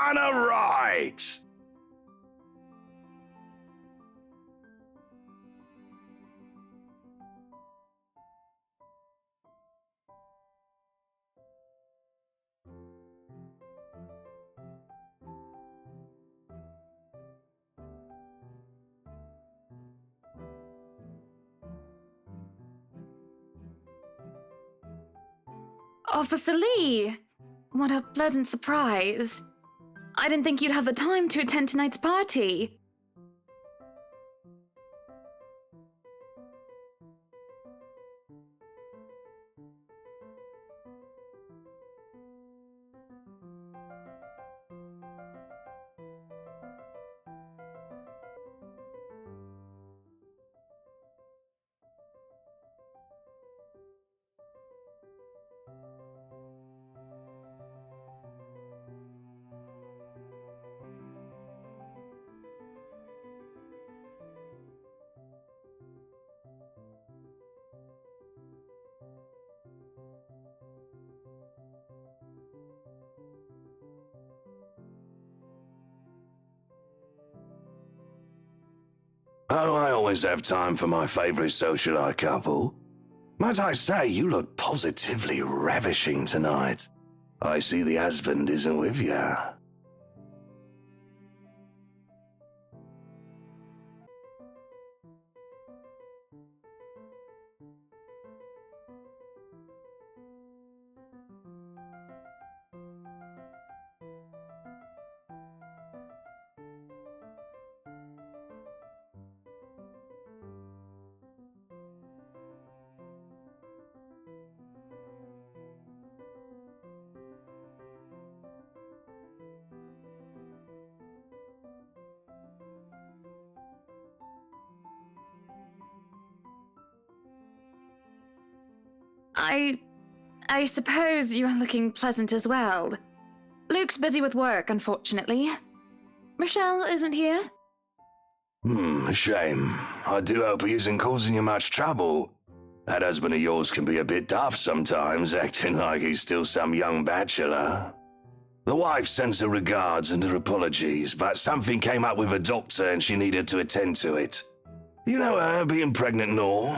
kinda right. Officer Lee! What a pleasant surprise. I didn't think you'd have the time to attend tonight's party. Oh, I always have time for my favourite socialite couple. Might I say, you look positively ravishing tonight. I see the husband isn't with you. I suppose you are looking pleasant as well. Luke's busy with work, unfortunately. Rochelle isn't here? Shame. I do hope he isn't causing you much trouble. That husband of yours can be a bit daft sometimes, acting like he's still some young bachelor. The wife sends her regards and her apologies, but something came up with her doctor and she needed to attend to it. You know her, being pregnant and all.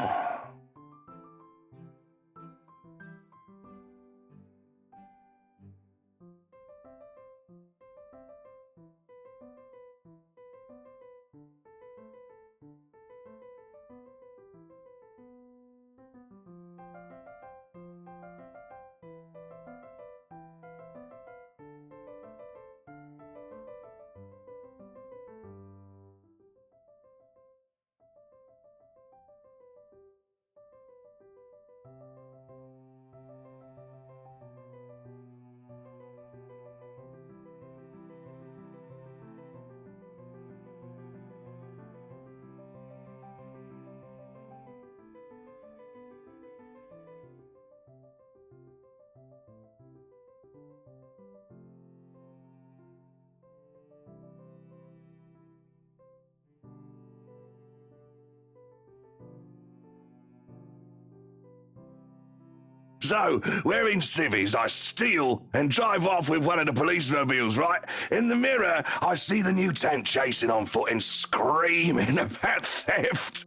So, wearing civvies, I steal and drive off with one of the police mobiles, right? In the mirror, I see the new tank chasing on foot and screaming about theft.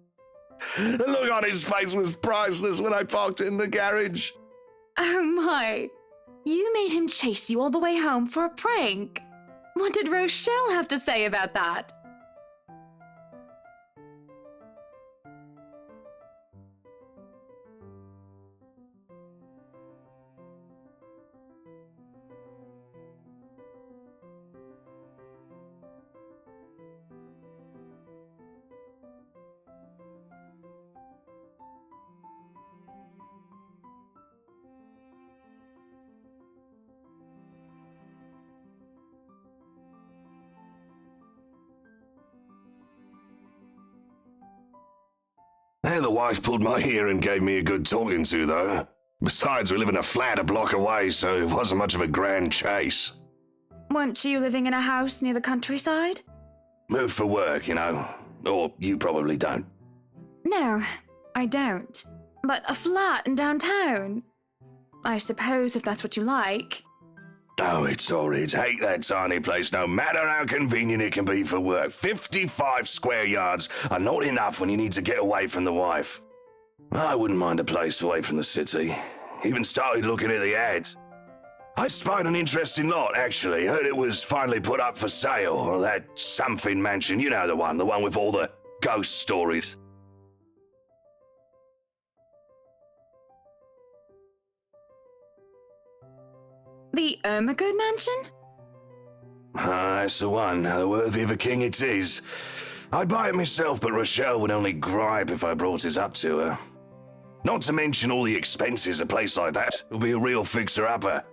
The look on his face was priceless when I parked it in the garage. Oh my. You made him chase you all the way home for a prank. What did Rochelle have to say about that? The wife pulled my ear and gave me a good talking to, though. Besides, we live in a flat a block away, so it wasn't much of a grand chase. Weren't you living in a house near the countryside? Moved for work, you know. Or you probably don't. No, I don't. But a flat in downtown. I suppose if that's what you like. Oh, it's horrid. Hate that tiny place, no matter how convenient it can be for work. 55 square yards are not enough when you need to get away from the wife. I wouldn't mind a place away from the city. Even started looking at the ads. I spied an interesting lot, actually. Heard it was finally put up for sale. Or that something mansion, you know the one with all the ghost stories. The Ermagood mansion? That's the one. Worthy of a king it is. I'd buy it myself, but Rochelle would only gripe if I brought it up to her. Not to mention all the expenses a place like that will be a real fixer-upper.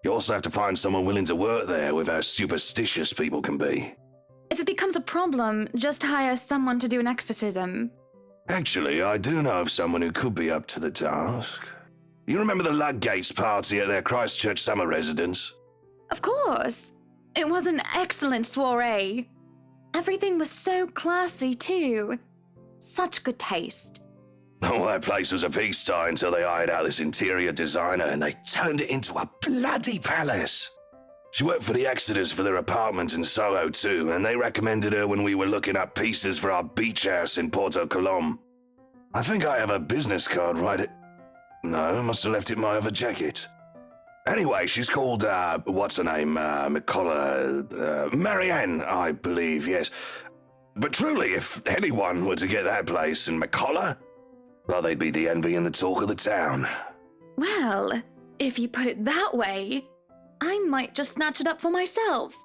You also have to find someone willing to work there with how superstitious people can be. If it becomes a problem, just hire someone to do an exorcism. Actually, I do know of someone who could be up to the task. You remember the Ludgates party at their Christchurch summer residence? Of course. It was an excellent soiree. Everything was so classy, too. Such good taste. Oh, that place was a pigsty until they hired out this interior designer and they turned it into a bloody palace. She worked for the Exodus for their apartment in Soho too, and they recommended her when we were looking up pieces for our beach house in Porto Colom. I think I have a business card No, I must have left it in my other jacket. Anyway, she's called, what's her name? Marianne, I believe, yes. But truly, if anyone were to get that place in McCullough, well, they'd be the envy and the talk of the town. Well, if you put it that way, I might just snatch it up for myself.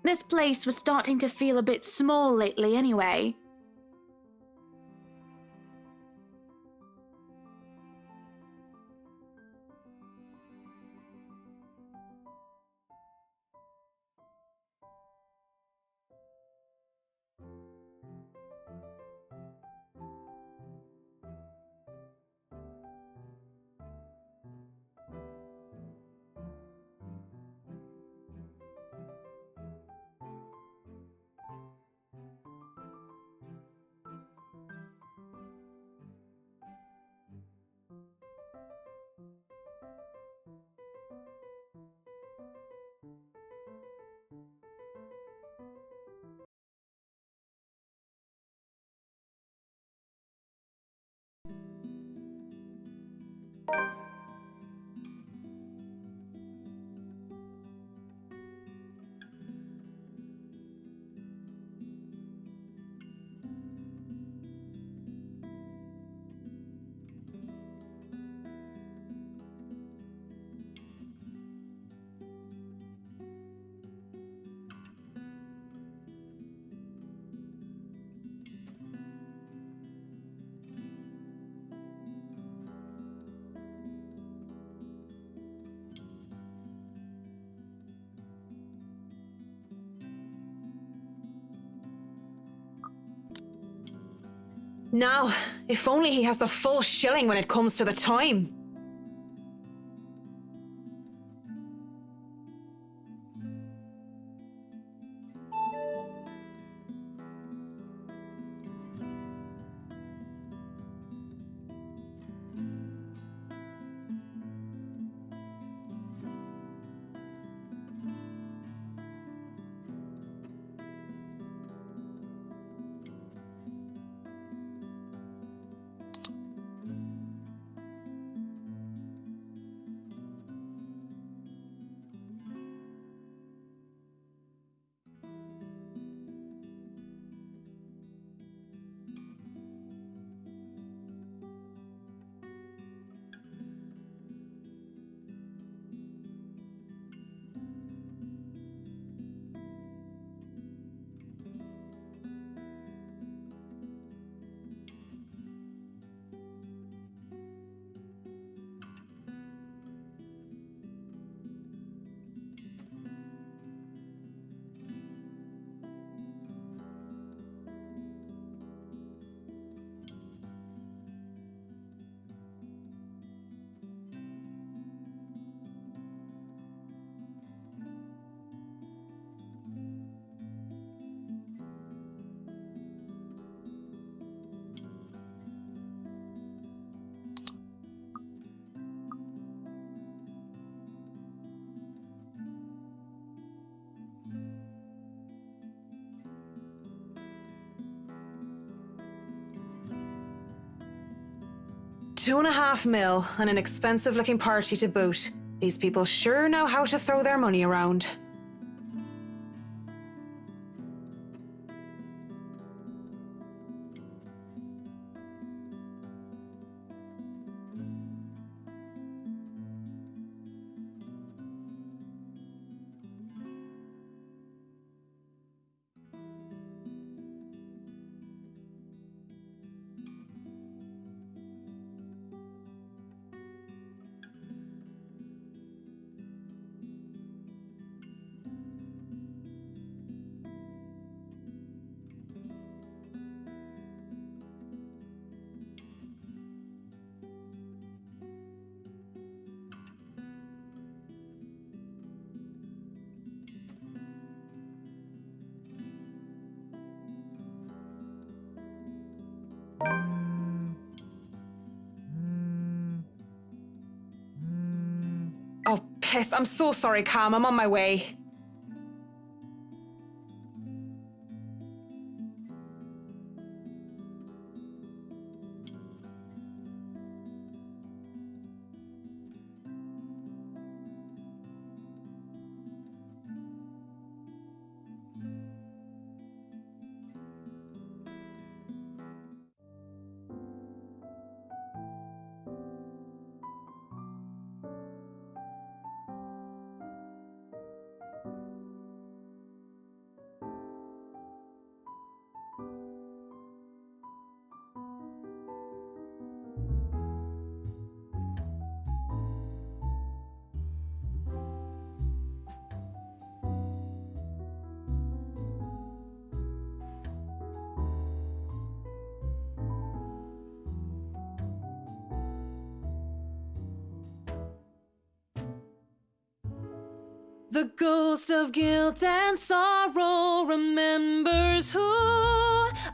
This place was starting to feel a bit small lately anyway. Now, if only he has the full shilling when it comes to the time. 2.5 mil and an expensive looking party to boot. These people sure know how to throw their money around. Oh, piss. I'm so sorry, Cam. I'm on my way. The ghost of guilt and sorrow remembers who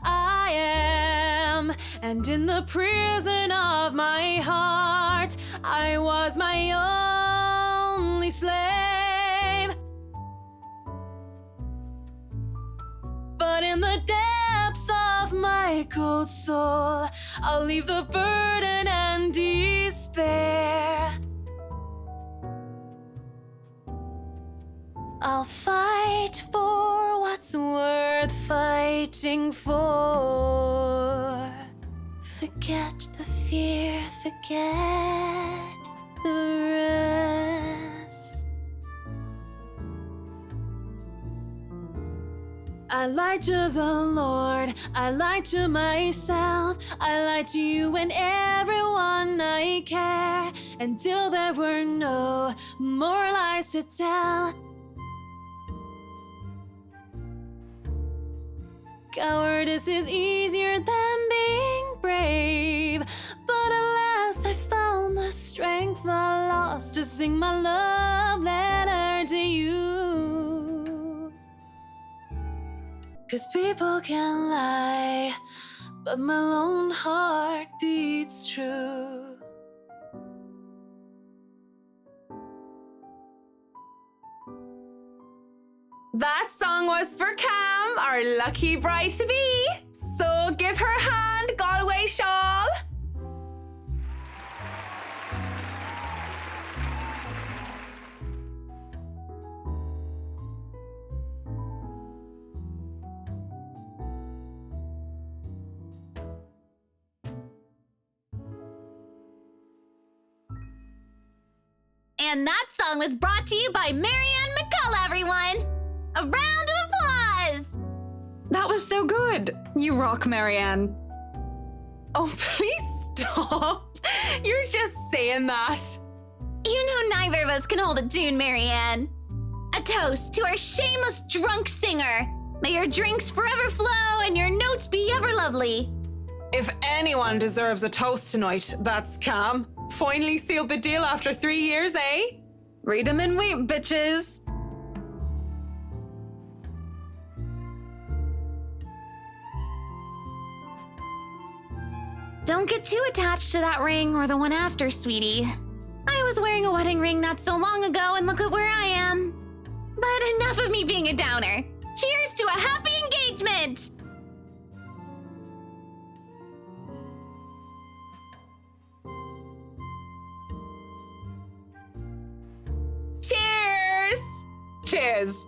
I am. And in the prison of my heart, I was my only slave. But in the depths of my cold soul, I'll leave the burden and despair. I'll fight for what's worth fighting for. Forget the fear, forget the rest. I lied to the Lord, I lied to myself, I lied to you and everyone I care, until there were no more lies to tell. Cowardice is easier than being brave, but at last I found the strength I lost to sing my love letter to you. 'Cause people can lie, but my lone heart beats true. That song was for Cam, our lucky bride to be. So give her a hand, Galway shawl. And that song was brought to you by Marianne McCullough, everyone! A round of applause! That was so good! You rock, Marianne. Oh, please stop. You're just saying that. You know neither of us can hold a tune, Marianne. A toast to our shameless drunk singer. May your drinks forever flow and your notes be ever lovely. If anyone deserves a toast tonight, that's Cam. Finally sealed the deal after 3 years, eh? Read 'em and weep, bitches. Don't get too attached to that ring or the one after, sweetie. I was wearing a wedding ring not so long ago and look at where I am. But enough of me being a downer. Cheers to a happy engagement! years.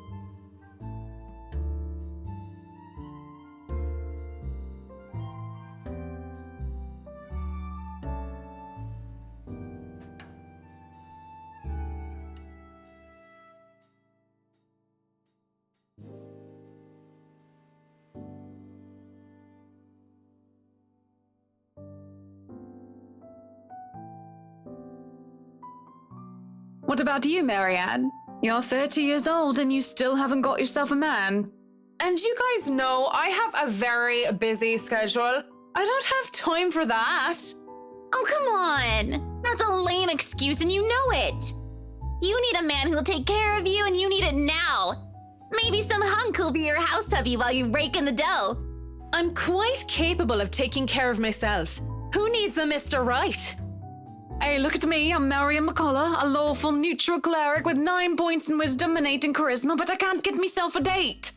What about you, Marianne? You're 30 years old and you still haven't got yourself a man. And you guys know I have a very busy schedule. I don't have time for that. Oh, come on. That's a lame excuse and you know it. You need a man who'll take care of you and you need it now. Maybe some hunk who'll be your house hubby while you rake in the dough. I'm quite capable of taking care of myself. Who needs a Mr. Right? Hey, look at me. I'm Marian McCullough, a lawful neutral cleric with 9 points in wisdom and 8 in charisma, but I can't get myself a date.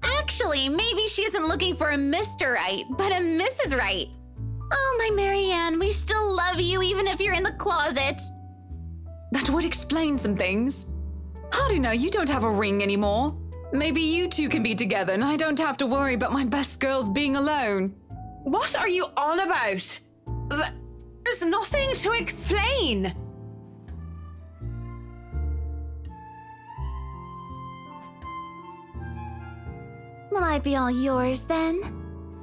Actually, maybe she isn't looking for a Mr. Right, but a Mrs. Right. Oh, my Marianne, we still love you even if you're in the closet. That would explain some things. How do you know you don't have a ring anymore? Maybe you two can be together and I don't have to worry about my best girls being alone. What are you on about? There's nothing to explain. Will I be all yours then?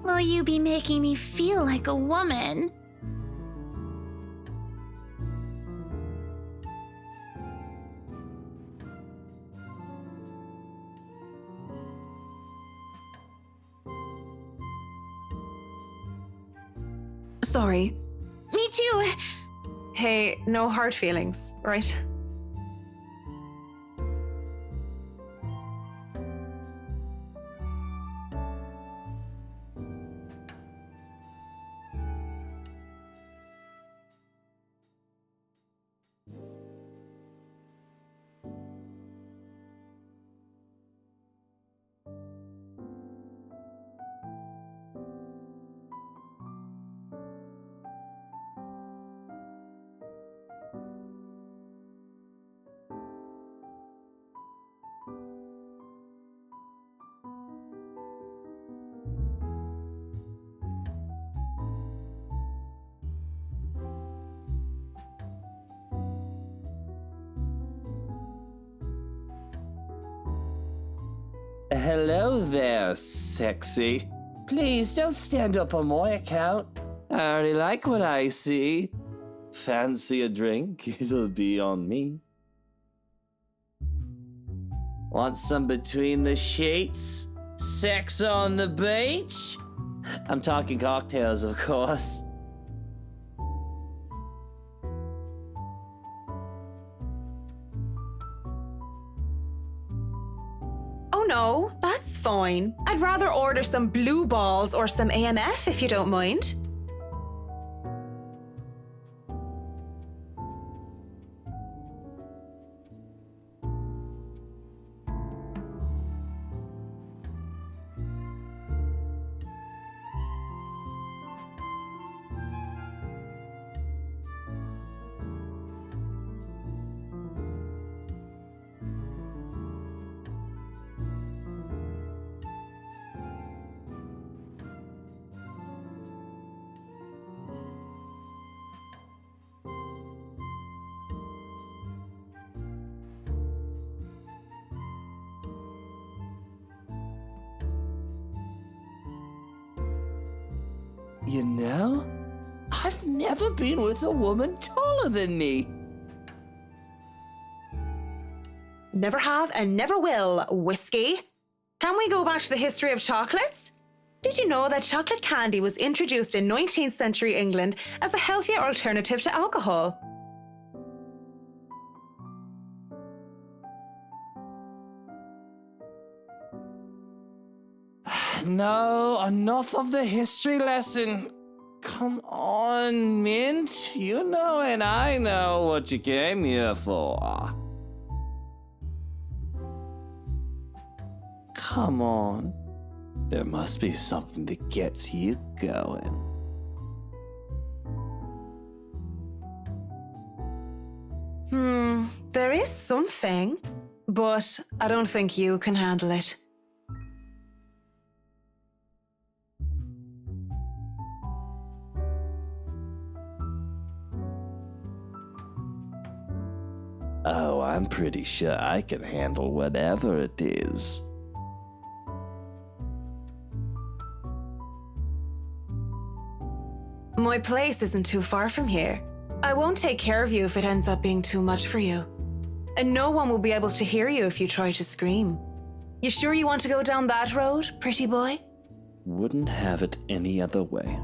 Will you be making me feel like a woman? Sorry. Me too. Hey, no hard feelings, right? Hello there, sexy. Please don't stand up on my account. I already like what I see. Fancy a drink? It'll be on me. Want some between the sheets? Sex on the beach? I'm talking cocktails, of course. Oh no, that's fine. I'd rather order some blue balls or some AMF if you don't mind. You know, I've never been with a woman taller than me. Never have and never will, whiskey. Can we go back to the history of chocolates? Did you know that chocolate candy was introduced in 19th century England as a healthier alternative to alcohol? No, enough of the history lesson. Come on, Mint. You know and I know what you came here for. Come on. There must be something that gets you going. There is something, but I don't think you can handle it. Oh, I'm pretty sure I can handle whatever it is. My place isn't too far from here. I won't take care of you if it ends up being too much for you. And no one will be able to hear you if you try to scream. You sure you want to go down that road, pretty boy? Wouldn't have it any other way.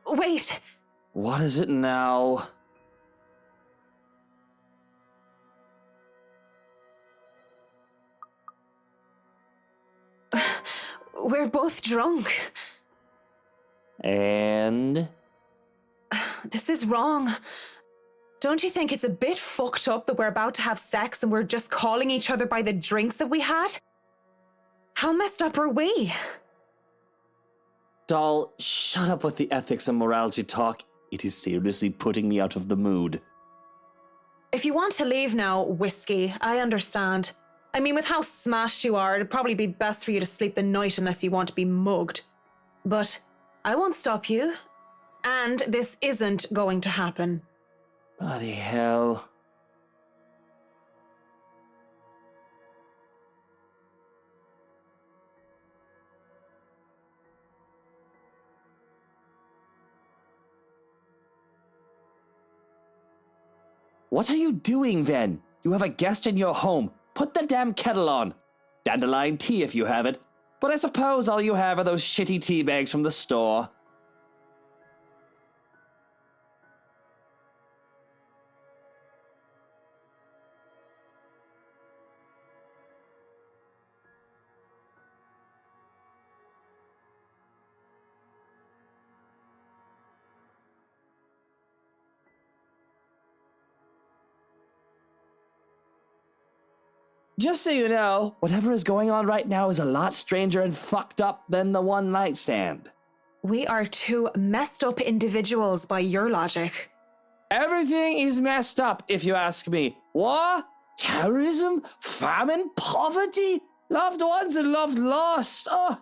Wait. What is it now? We're both drunk. And? This is wrong. Don't you think it's a bit fucked up that we're about to have sex and we're just calling each other by the drinks that we had? How messed up are we? Doll, shut up with the ethics and morality talk. It is seriously putting me out of the mood. If you want to leave now, Whiskey, I understand. I mean, with how smashed you are, it'd probably be best for you to sleep the night unless you want to be mugged. But I won't stop you. And this isn't going to happen. Bloody hell. What are you doing then? You have a guest in your home. Put the damn kettle on. Dandelion tea if you have it. But I suppose all you have are those shitty tea bags from the store. Just so you know, whatever is going on right now is a lot stranger and fucked up than the one night stand. We are two messed up individuals by your logic. Everything is messed up, if you ask me. War, terrorism, famine, poverty, loved ones and loved lost. Oh,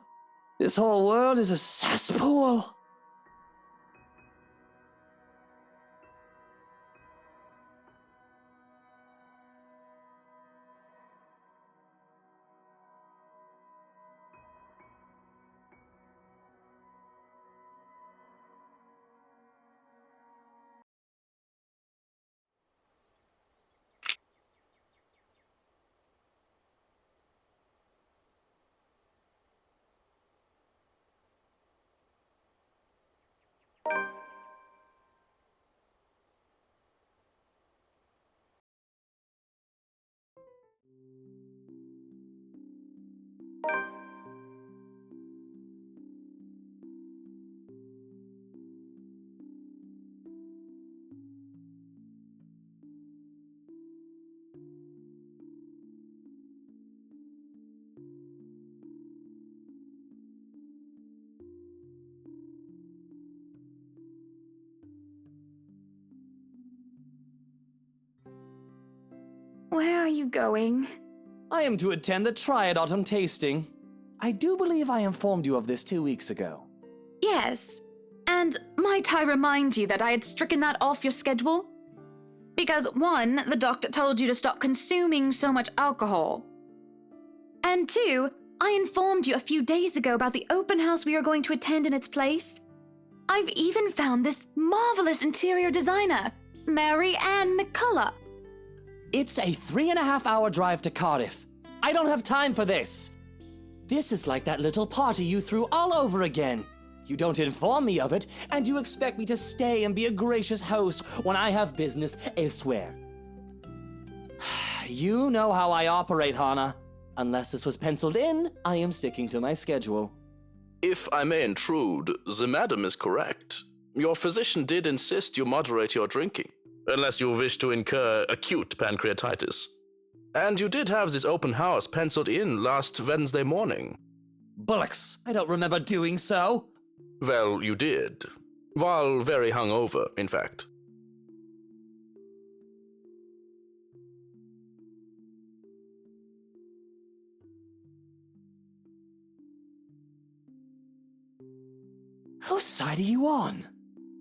this whole world is a cesspool. you going? I am to attend the Triad Autumn Tasting. I do believe I informed you of this 2 weeks ago. Yes. And might I remind you that I had stricken that off your schedule? Because 1, the doctor told you to stop consuming so much alcohol. And 2, I informed you a few days ago about the open house we are going to attend in its place. I've even found this marvelous interior designer, Mary Ann McCullough. It's a 3.5-hour drive to Cardiff. I don't have time for this. This is like that little party you threw all over again. You don't inform me of it, and you expect me to stay and be a gracious host when I have business elsewhere. You know how I operate, Hannah. Unless this was penciled in, I am sticking to my schedule. If I may intrude, the madam is correct. Your physician did insist you moderate your drinking, unless you wish to incur acute pancreatitis. And you did have this open house penciled in last Wednesday morning. Bullocks, I don't remember doing so. Well, you did. While very hungover, in fact. Whose side are you on?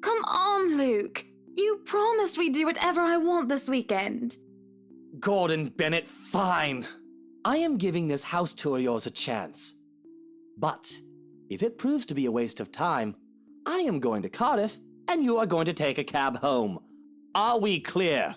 Come on, Luke. You promised we'd do whatever I want this weekend. Gordon Bennett, fine. I am giving this house tour of yours a chance. But if it proves to be a waste of time, I am going to Cardiff and you are going to take a cab home. Are we clear?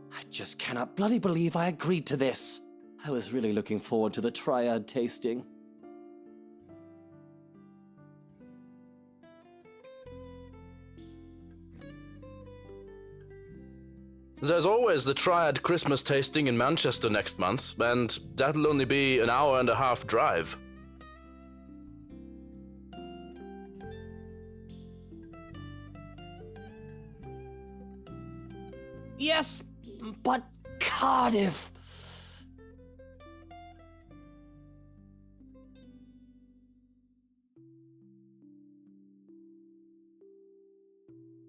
I just cannot bloody believe I agreed to this. I was really looking forward to the Triad tasting. There's always the Triad Christmas tasting in Manchester next month, and that'll only be an hour-and-a-half drive. Yes, but Cardiff.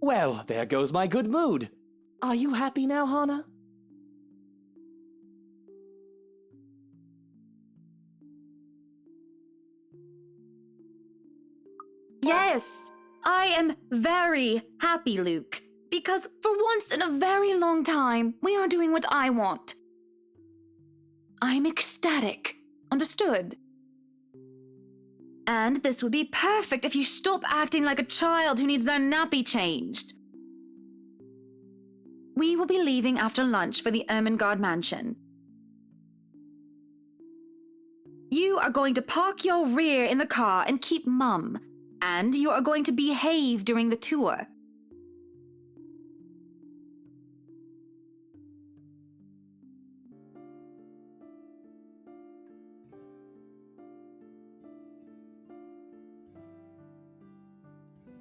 Well, there goes my good mood. Are you happy now, Hannah? Yes, I am very happy, Luke. Because for once in a very long time, we are doing what I want. I'm ecstatic. Understood? And this would be perfect if you stop acting like a child who needs their nappy changed. We will be leaving after lunch for the Ermengarde mansion. You are going to park your rear in the car and keep mum. And you are going to behave during the tour.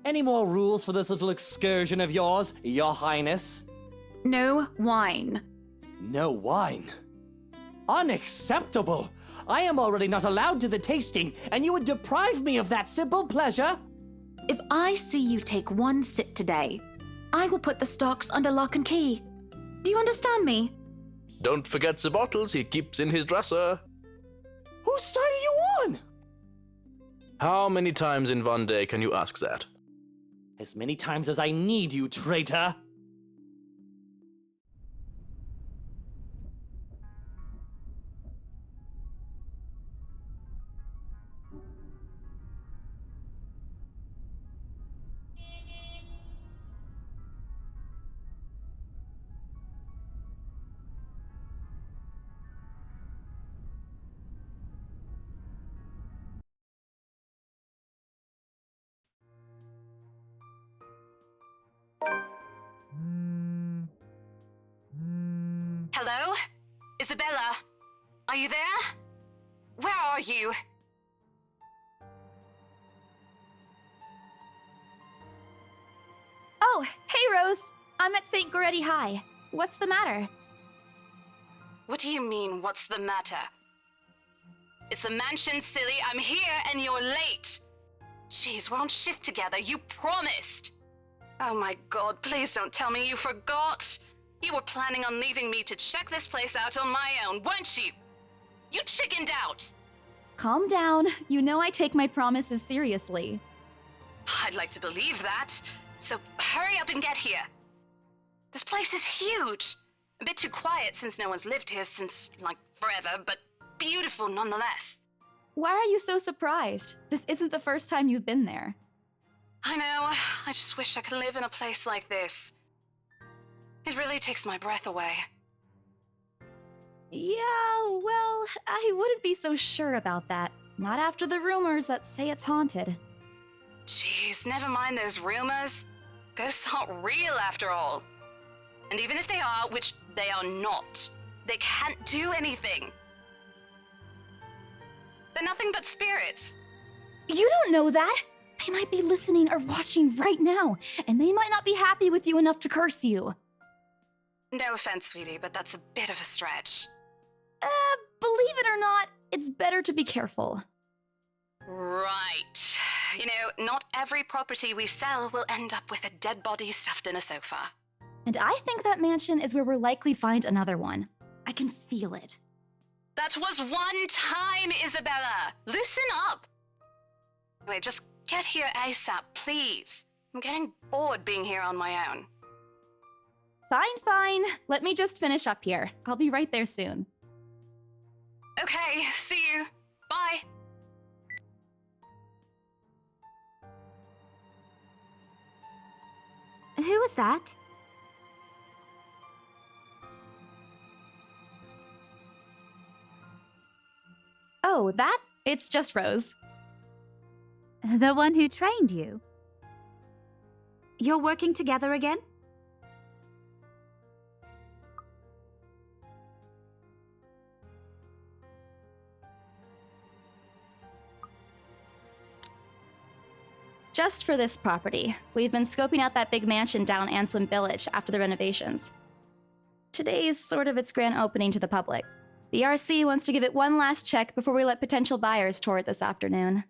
Any more rules for this little excursion of yours, Your Highness? No wine. No wine? Unacceptable! I am already not allowed to the tasting, and you would deprive me of that simple pleasure? If I see you take one sip today, I will put the stocks under lock and key. Do you understand me? Don't forget the bottles he keeps in his dresser. Whose side are you on? How many times in one day can you ask that? As many times as I need you, traitor! Hello? Isabella? Are you there? Where are you? Oh, hey, Rose. I'm at St. Goretti High. What's the matter? What do you mean, what's the matter? It's the mansion, silly. I'm here and you're late. Jeez, we're on shift together. You promised. Oh my god, please don't tell me you forgot. You were planning on leaving me to check this place out on my own, weren't you? You chickened out. Calm down. You know I take my promises seriously. I'd like to believe that. So hurry up and get here. This place is huge. A bit too quiet since no one's lived here since, like, forever, but beautiful nonetheless. Why are you so surprised? This isn't the first time you've been there. I know. I just wish I could live in a place like this. It really takes my breath away. Yeah, well, I wouldn't be so sure about that. Not after the rumors that say it's haunted. Jeez, never mind those rumors. Ghosts aren't real after all. And even if they are, which they are not, they can't do anything. They're nothing but spirits. You don't know that! They might be listening or watching right now, and they might not be happy with you enough to curse you. No offense, sweetie, but that's a bit of a stretch. Believe it or not, it's better to be careful. Right. You know, not every property we sell will end up with a dead body stuffed in a sofa. And I think that mansion is where we'll likely find another one. I can feel it. That was one time, Isabella! Loosen up! Wait, just get here ASAP, please. I'm getting bored being here on my own. Fine. Let me just finish up here. I'll be right there soon. Okay, see you. Bye. Who was that? Oh, that? It's just Rose. The one who trained you? You're working together again? Just for this property. We've been scoping out that big mansion down Anselm Village after the renovations. Today's sort of its grand opening to the public. The RC wants to give it one last check before we let potential buyers tour it this afternoon.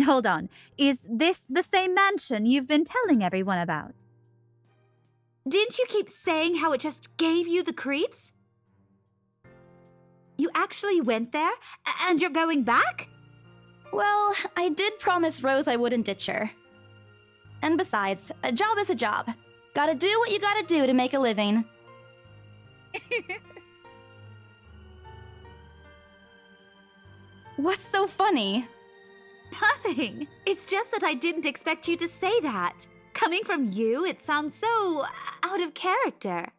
Hold on. Is this the same mansion you've been telling everyone about? Didn't you keep saying how it just gave you the creeps? You actually went there? And you're going back? Well, I did promise Rose I wouldn't ditch her. And besides, a job is a job. Gotta do what you gotta do to make a living. What's so funny? Nothing. It's just that I didn't expect you to say that. Coming from you, it sounds so out of character.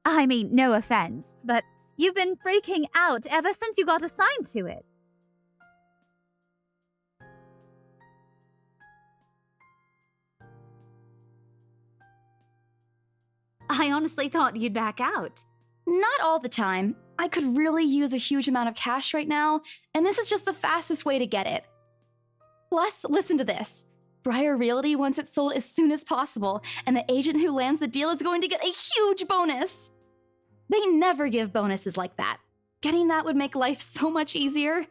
I mean, no offense, but you've been freaking out ever since you got assigned to it. I honestly thought you'd back out. Not all the time. I could really use a huge amount of cash right now, and this is just the fastest way to get it. Plus, listen to this. Briar Realty wants it sold as soon as possible, and the agent who lands the deal is going to get a huge bonus. They never give bonuses like that. Getting that would make life so much easier.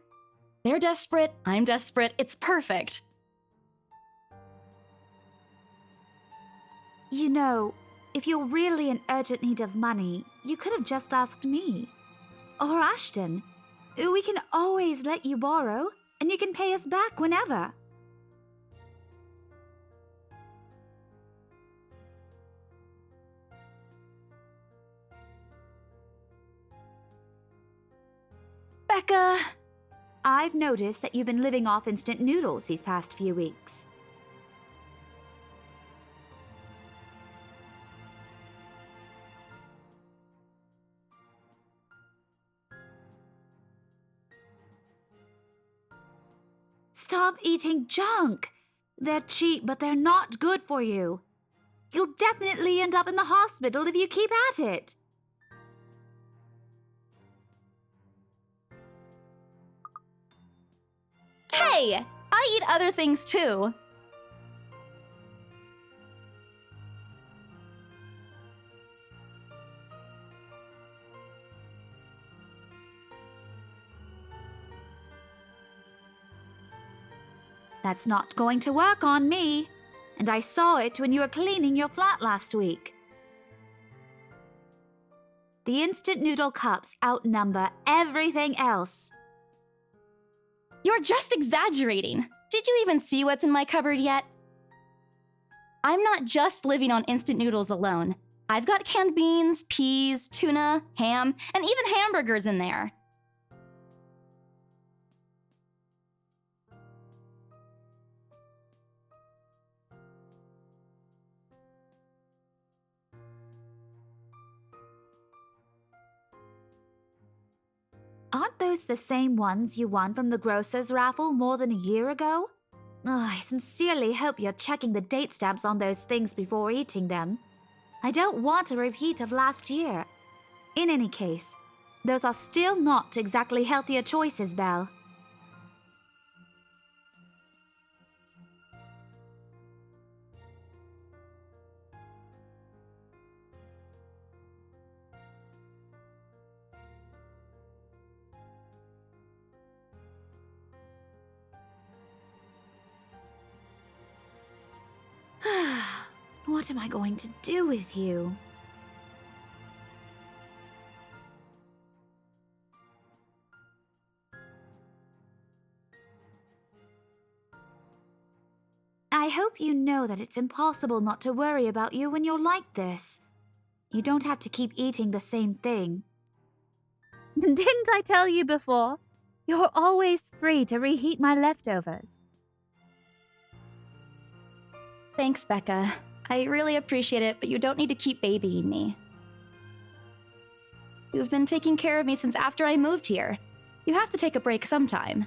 They're desperate, I'm desperate, it's perfect. You know, if you're really in urgent need of money, you could have just asked me. Or Ashton. We can always let you borrow, and you can pay us back whenever. Becca! I've noticed that you've been living off instant noodles these past few weeks. Stop eating junk! They're cheap, but they're not good for you. You'll definitely end up in the hospital if you keep at it. Hey! I eat other things too. That's not going to work on me. And I saw it when you were cleaning your flat last week. The instant noodle cups outnumber everything else. You're just exaggerating. Did you even see what's in my cupboard yet? I'm not just living on instant noodles alone. I've got canned beans, peas, tuna, ham, and even hamburgers in there. Aren't those the same ones you won from the grocer's raffle more than a year ago? I sincerely hope you're checking the date stamps on those things before eating them. I don't want a repeat of last year. In any case, those are still not exactly healthier choices, Belle. What am I going to do with you? I hope you know that it's impossible not to worry about you when you're like this. You don't have to keep eating the same thing. Didn't I tell you before? You're always free to reheat my leftovers. Thanks, Becca. I really appreciate it, but you don't need to keep babying me. You've been taking care of me since after I moved here. You have to take a break sometime.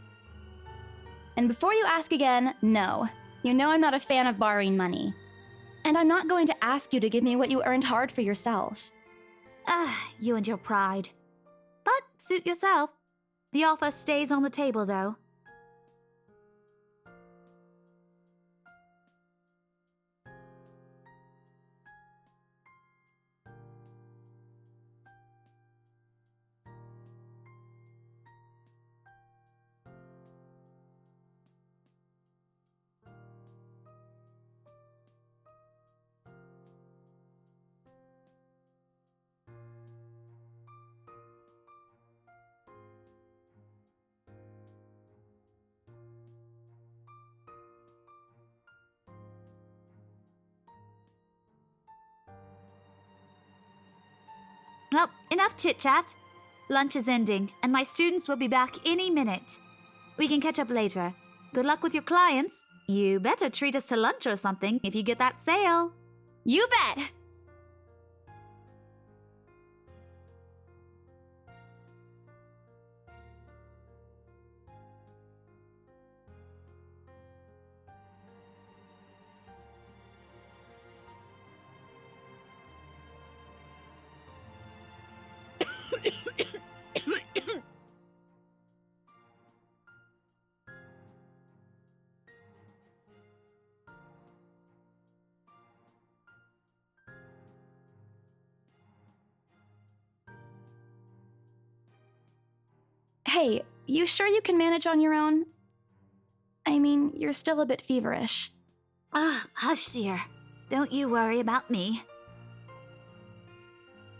And before you ask again, no. You know I'm not a fan of borrowing money. And I'm not going to ask you to give me what you earned hard for yourself. You and your pride. But suit yourself. The offer stays on the table, though. Well, enough chit-chat. Lunch is ending, and my students will be back any minute. We can catch up later. Good luck with your clients. You better treat us to lunch or something if you get that sale. You bet! Hey, you sure you can manage on your own? I mean, you're still a bit feverish. Hush, dear. Don't you worry about me.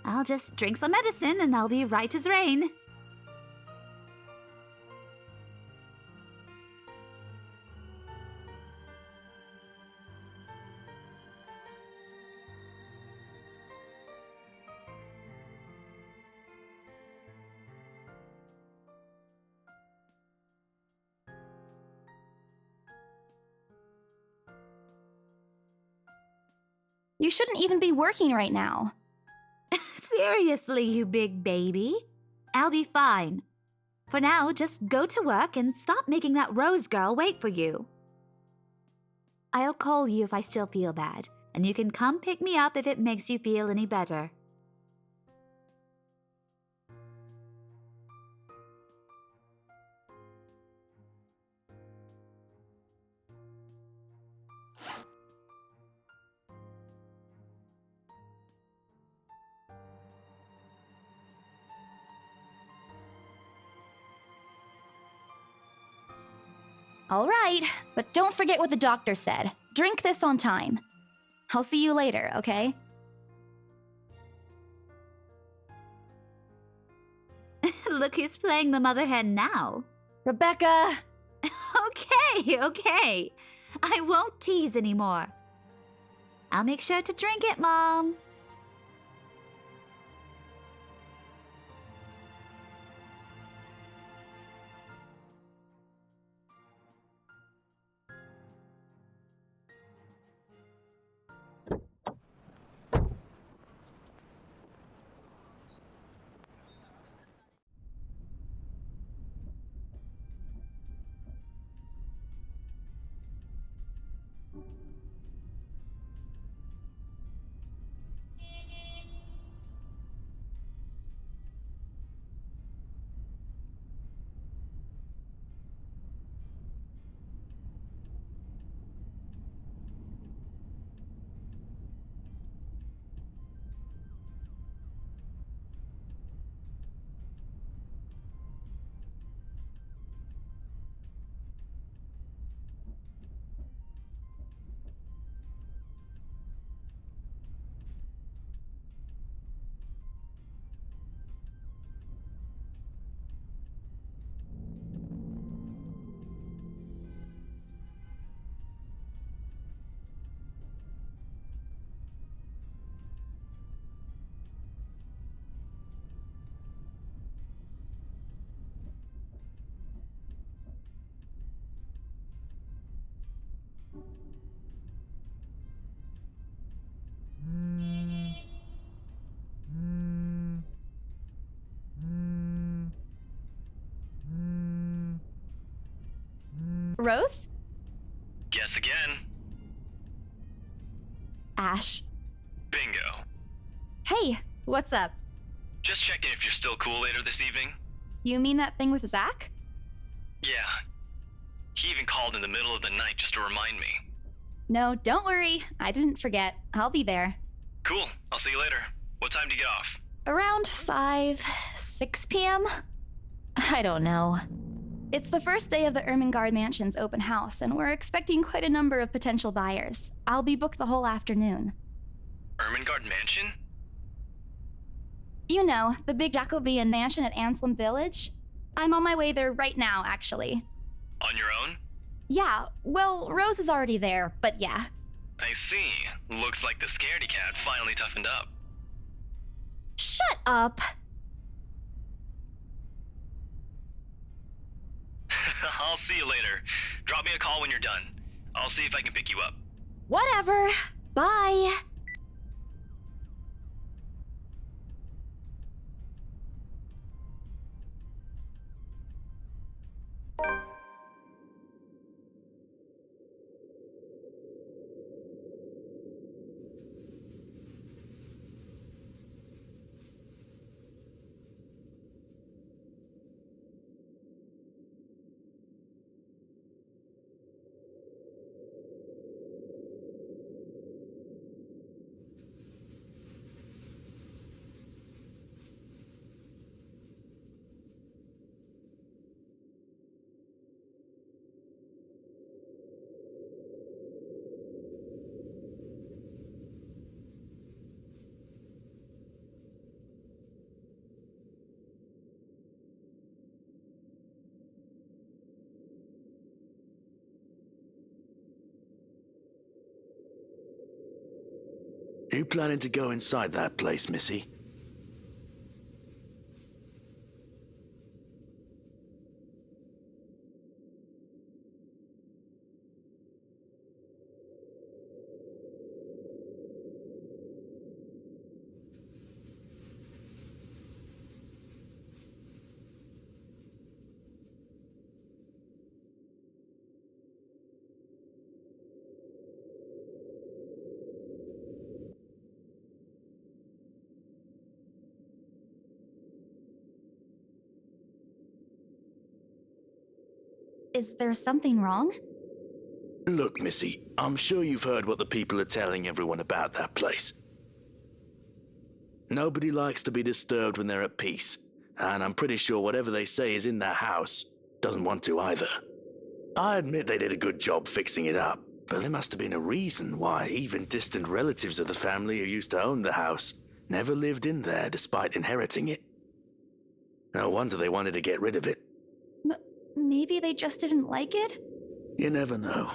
I'll just drink some medicine and I'll be right as rain. You shouldn't even be working right now. Seriously, you big baby. I'll be fine. For now, just go to work and stop making that Rose girl wait for you. I'll call you if I still feel bad, and you can come pick me up if it makes you feel any better. All right, but don't forget what the doctor said. Drink this on time. I'll see you later, okay? Look who's playing the mother hen now. Rebecca! Okay. I won't tease anymore. I'll make sure to drink it, Mom. Rose? Guess again. Ash. Bingo. Hey, what's up? Just checking if you're still cool later this evening. You mean that thing with Zach? Yeah. He even called in the middle of the night just to remind me. No, don't worry. I didn't forget. I'll be there. Cool. I'll see you later. What time do you get off? Around 6 p.m.? I don't know. It's the first day of the Ermengarde Mansion's open house, and we're expecting quite a number of potential buyers. I'll be booked the whole afternoon. Ermengarde Mansion? You know, the big Jacobean mansion at Anselm Village? I'm on my way there right now, actually. On your own? Yeah, well, Rose is already there, but yeah. I see. Looks like the scaredy cat finally toughened up. Shut up! I'll see you later. Drop me a call when you're done. I'll see if I can pick you up. Whatever. Bye. You planning to go inside that place, Missy? Is there something wrong? Look, Missy, I'm sure you've heard what the people are telling everyone about that place. Nobody likes to be disturbed when they're at peace, and I'm pretty sure whatever they say is in that house doesn't want to either. I admit they did a good job fixing it up, but there must have been a reason why even distant relatives of the family who used to own the house never lived in there despite inheriting it. No wonder they wanted to get rid of it. Maybe they just didn't like it? You never know.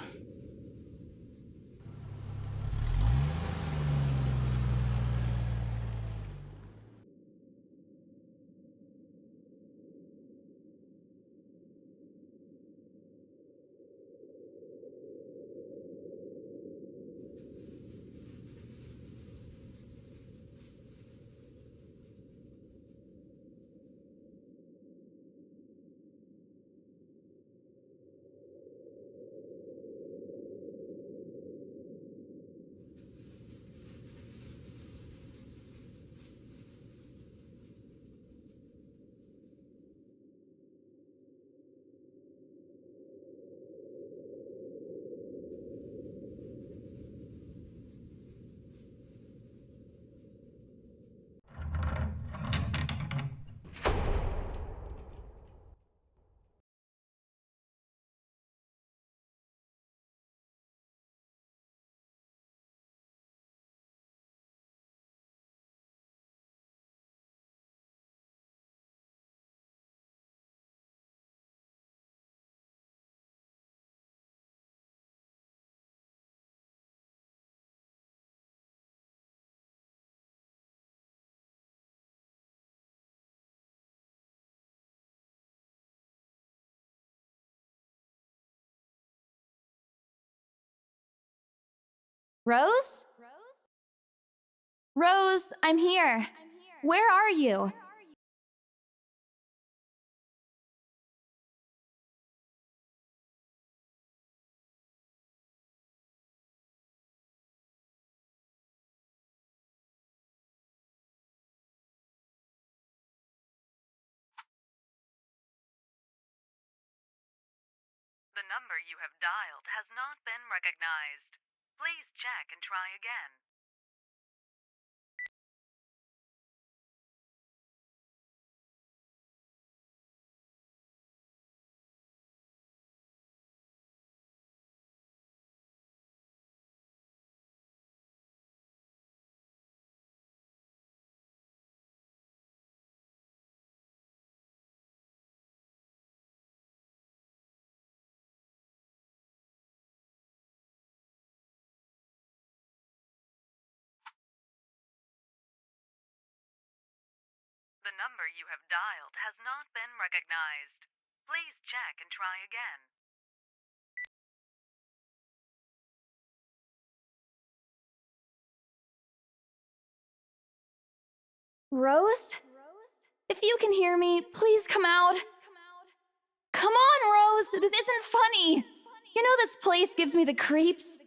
Rose? Rose, I'm here. Where are you? The number you have dialed has not been recognized. Please check and try again. The number you have dialed has not been recognized. Please check and try again. Rose? If you can hear me, please come out. Come on, Rose! This isn't funny! You know this place gives me the creeps.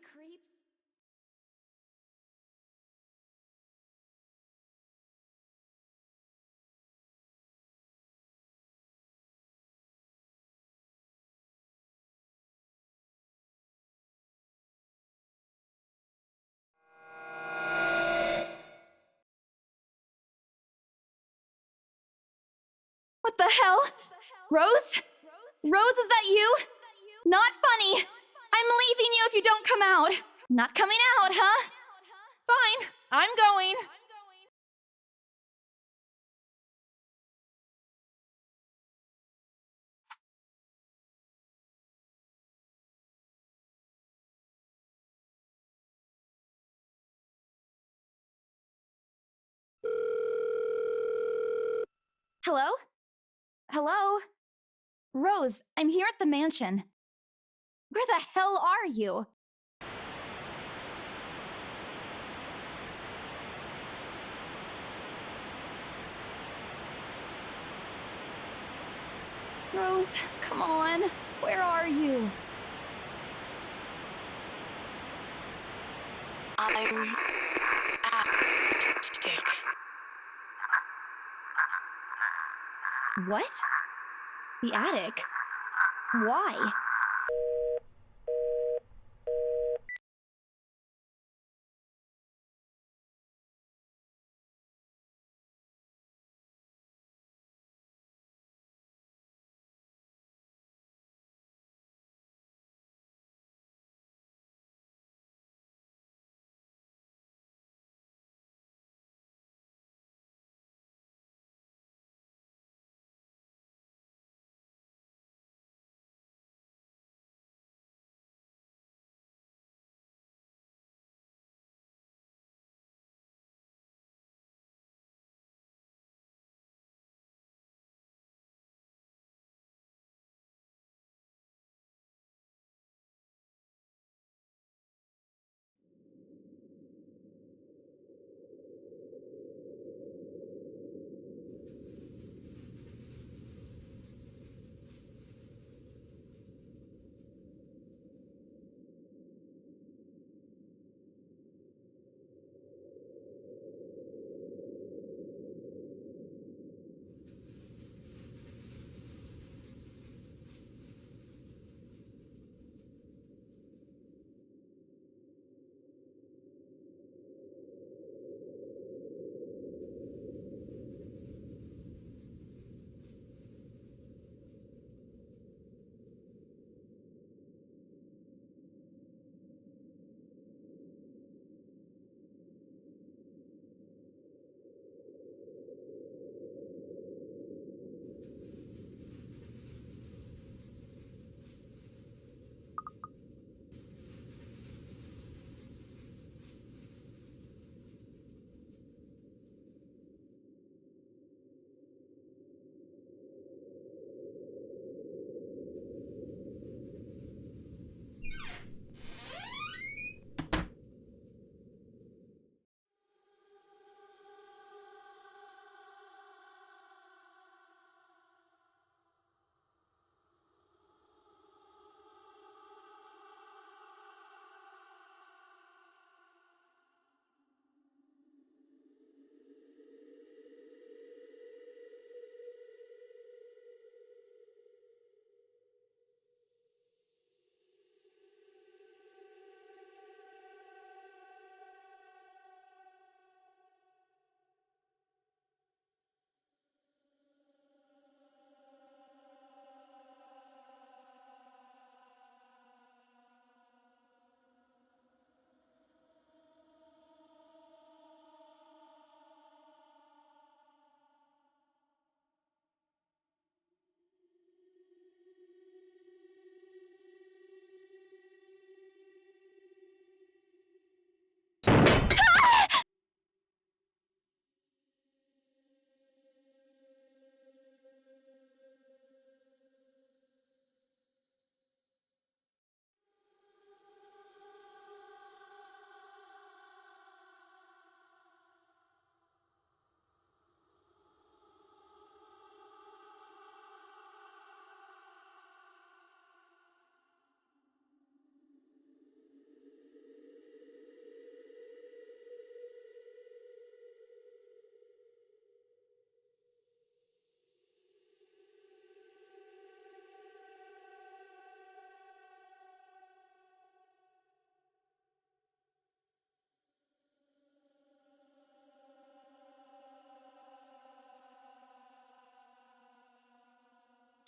What the hell? Rose? Rose, is that you? Not funny! I'm leaving you if you don't come out! Not coming out, huh? Fine, I'm going. Hello? Hello? Rose, I'm here at the mansion. Where the hell are you? Rose, come on. Where are you? I'm attic. What? The attic? Why?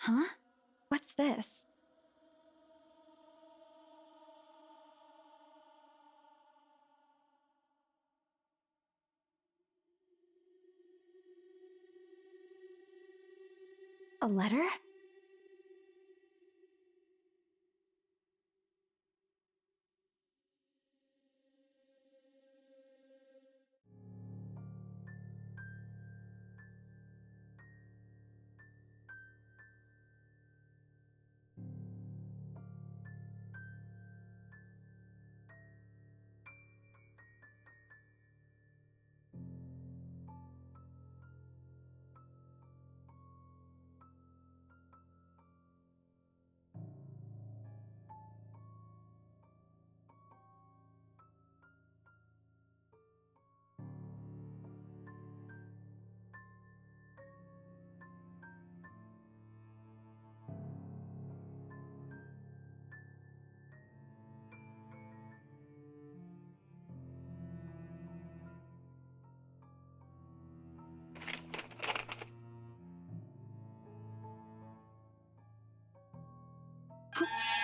Huh? What's this? A letter?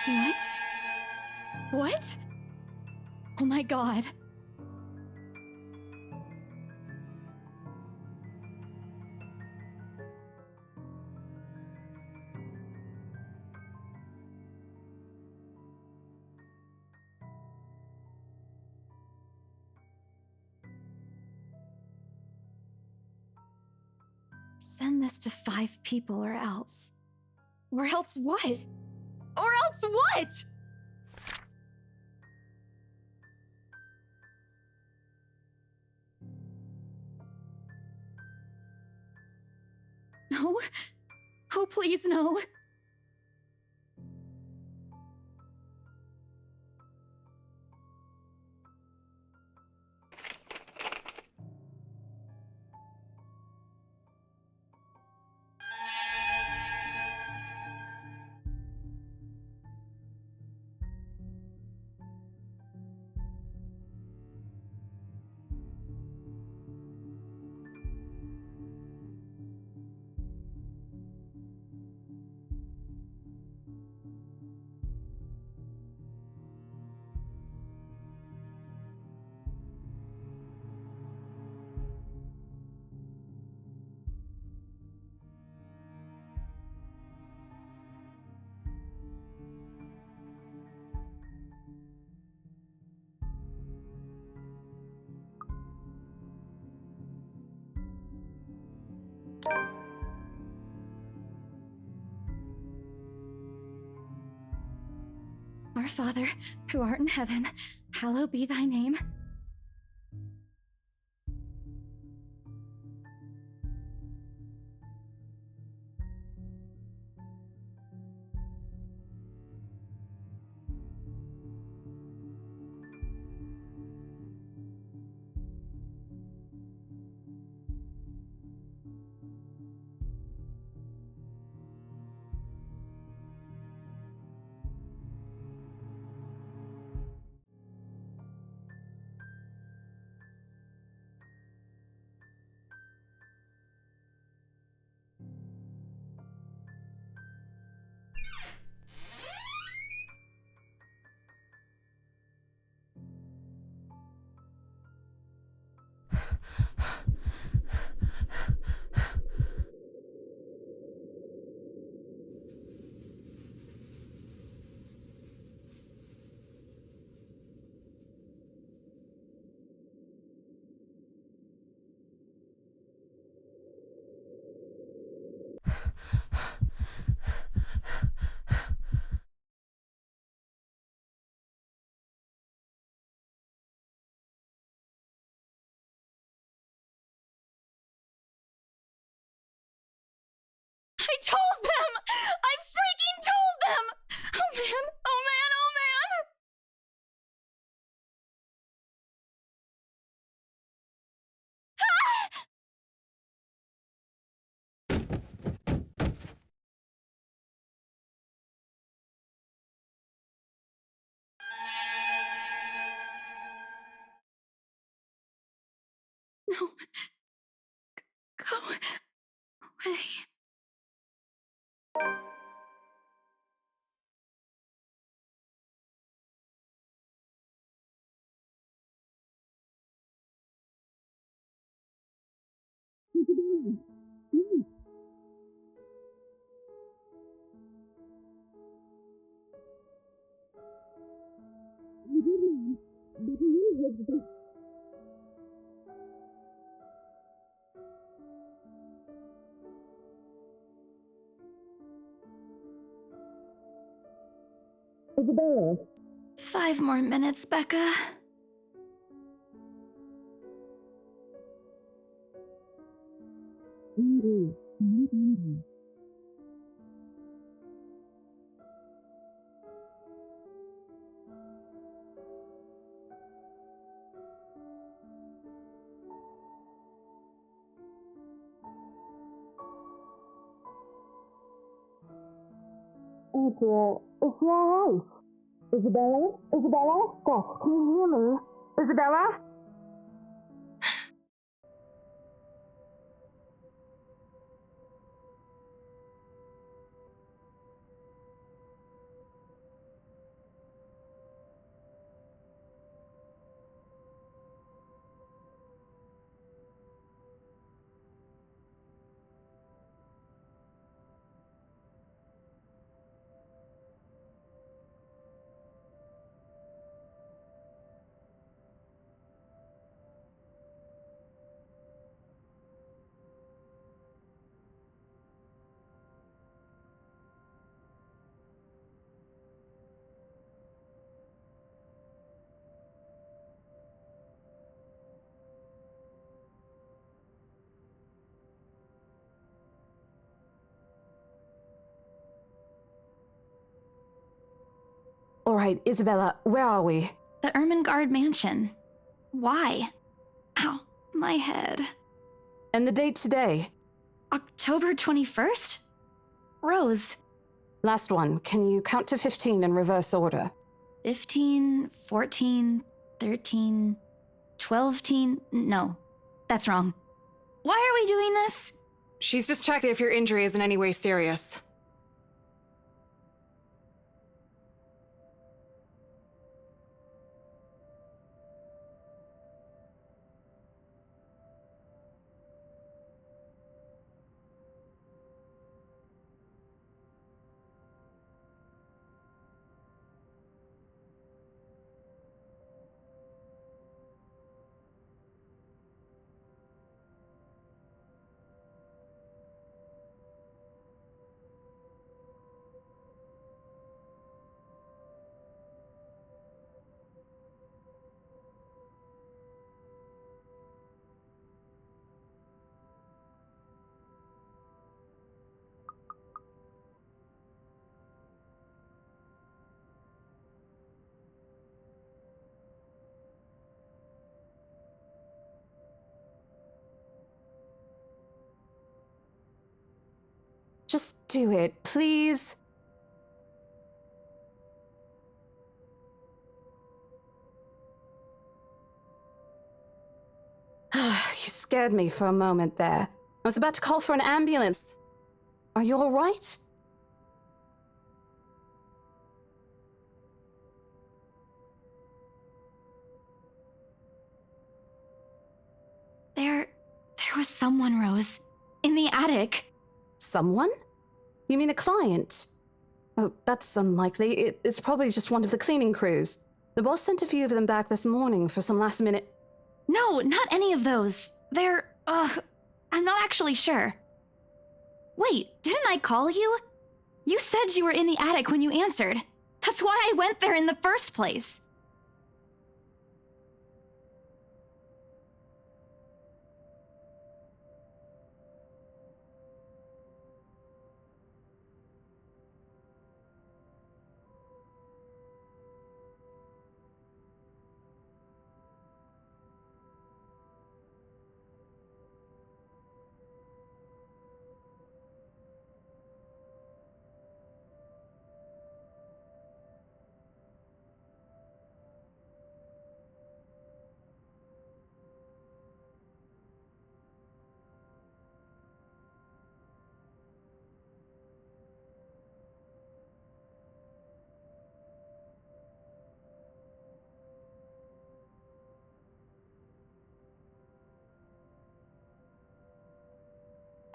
What? What? Oh my god. Send this to 5 people or else. Or else what? Or else what? No. Oh, please, no. Our Father, who art in heaven, hallowed be thy name. I told them! I freaking told them! Oh man, oh man, oh man! No. Go away. Isabella. 5 more minutes, Becca. April, is she alright? Isabella? Isabella? Stop. Can you hear me? Isabella? All right, Isabella, where are we? The Ermengarde mansion. Why? Ow, my head. And the date today? October 21st? Rose. Last one. Can you count to 15 in reverse order? 15, 14, 13, 12 teen. No, that's wrong. Why are we doing this? She's just checked if your injury is in any way serious. Just do it, please. You scared me for a moment there. I was about to call for an ambulance. Are you all right? There was someone, Rose. In the attic. Someone? You mean a client? Oh, that's unlikely. It's probably just one of the cleaning crews. The boss sent a few of them back this morning for some last minute... No, not any of those. I'm not actually sure. Wait, didn't I call you? You said you were in the attic when you answered. That's why I went there in the first place.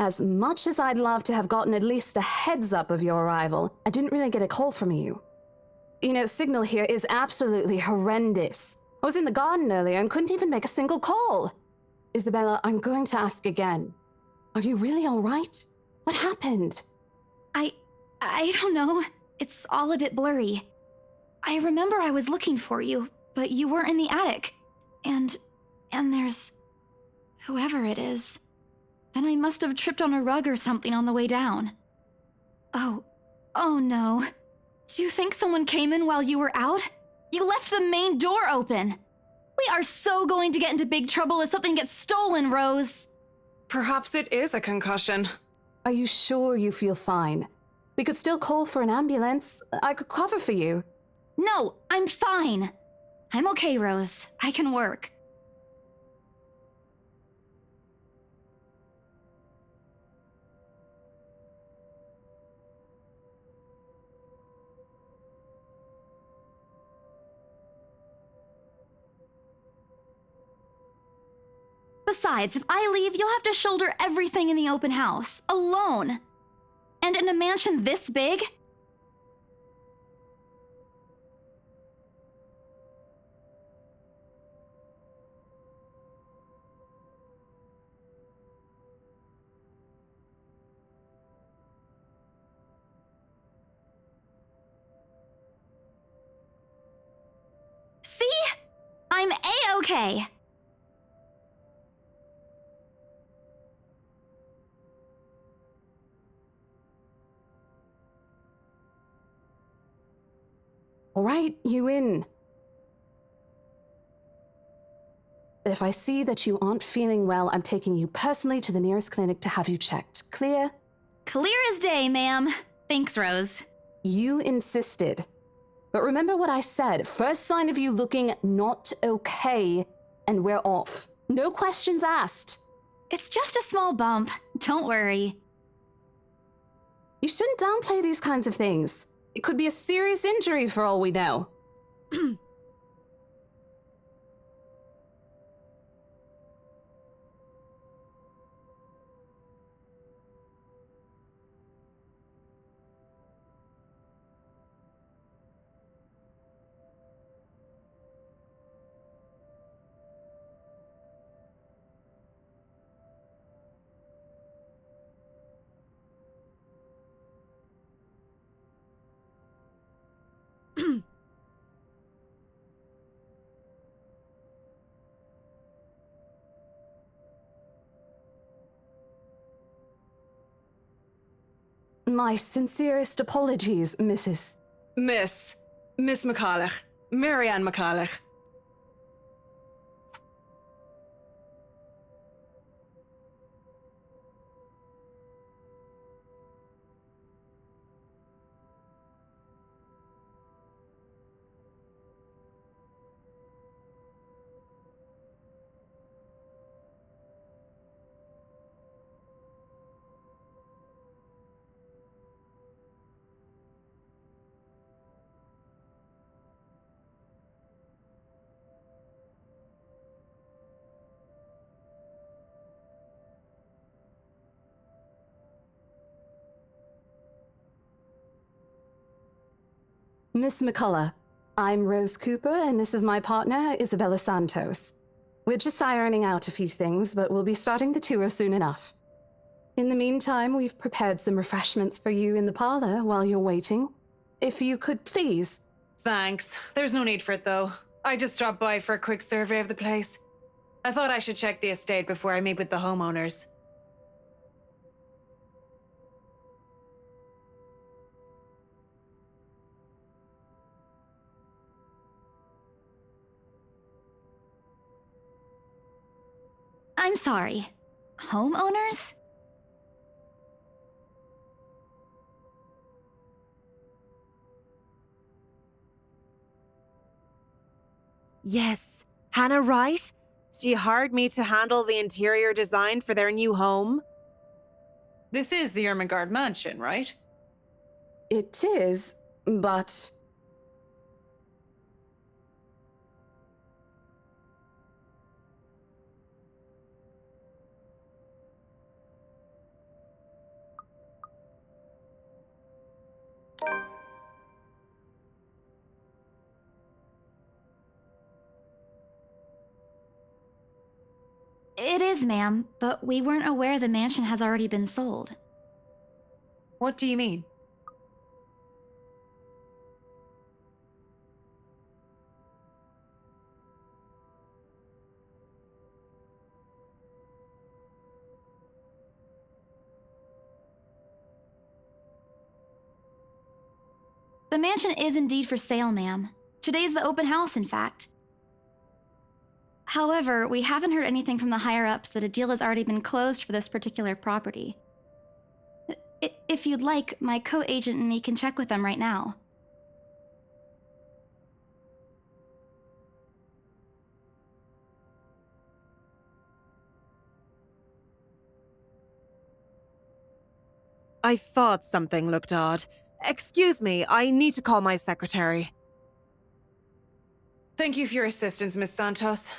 As much as I'd love to have gotten at least a heads up of your arrival, I didn't really get a call from you. You know, signal here is absolutely horrendous. I was in the garden earlier and couldn't even make a single call. Isabella, I'm going to ask again. Are you really all right? What happened? I don't know. It's all a bit blurry. I remember I was looking for you, but you weren't in the attic. And there's whoever it is. Then I must have tripped on a rug or something on the way down. Oh no. Do you think someone came in while you were out? You left the main door open. We are so going to get into big trouble if something gets stolen, Rose. Perhaps it is a concussion. Are you sure you feel fine? We could still call for an ambulance. I could cover for you. No, I'm fine. I'm okay, Rose. I can work. Besides, if I leave, you'll have to shoulder everything in the open house, alone. And in a mansion this big? See? I'm A-okay. All right, you in. But if I see that you aren't feeling well, I'm taking you personally to the nearest clinic to have you checked. Clear? Clear as day, ma'am. Thanks, Rose. You insisted. But remember what I said. First sign of you looking not okay, and we're off. No questions asked. It's just a small bump. Don't worry. You shouldn't downplay these kinds of things. It could be a serious injury for all we know. My sincerest apologies, Mrs. Miss McCulloch. Marianne McCulloch. Miss McCullough, I'm Rose Cooper, and this is my partner, Isabella Santos. We're just ironing out a few things, but we'll be starting the tour soon enough. In the meantime, we've prepared some refreshments for you in the parlor while you're waiting. If you could please... Thanks. There's no need for it, though. I just dropped by for a quick survey of the place. I thought I should check the estate before I meet with the homeowners. I'm sorry. Homeowners? Yes. Hannah Wright? She hired me to handle the interior design for their new home. This is the Ermengarde mansion, right? It is, but... It is, ma'am, but we weren't aware the mansion has already been sold. What do you mean? The mansion is indeed for sale, ma'am. Today's the open house, in fact. However, we haven't heard anything from the higher-ups that a deal has already been closed for this particular property. If you'd like, my co-agent and me can check with them right now. I thought something looked odd. Excuse me, I need to call my secretary. Thank you for your assistance, Miss Santos.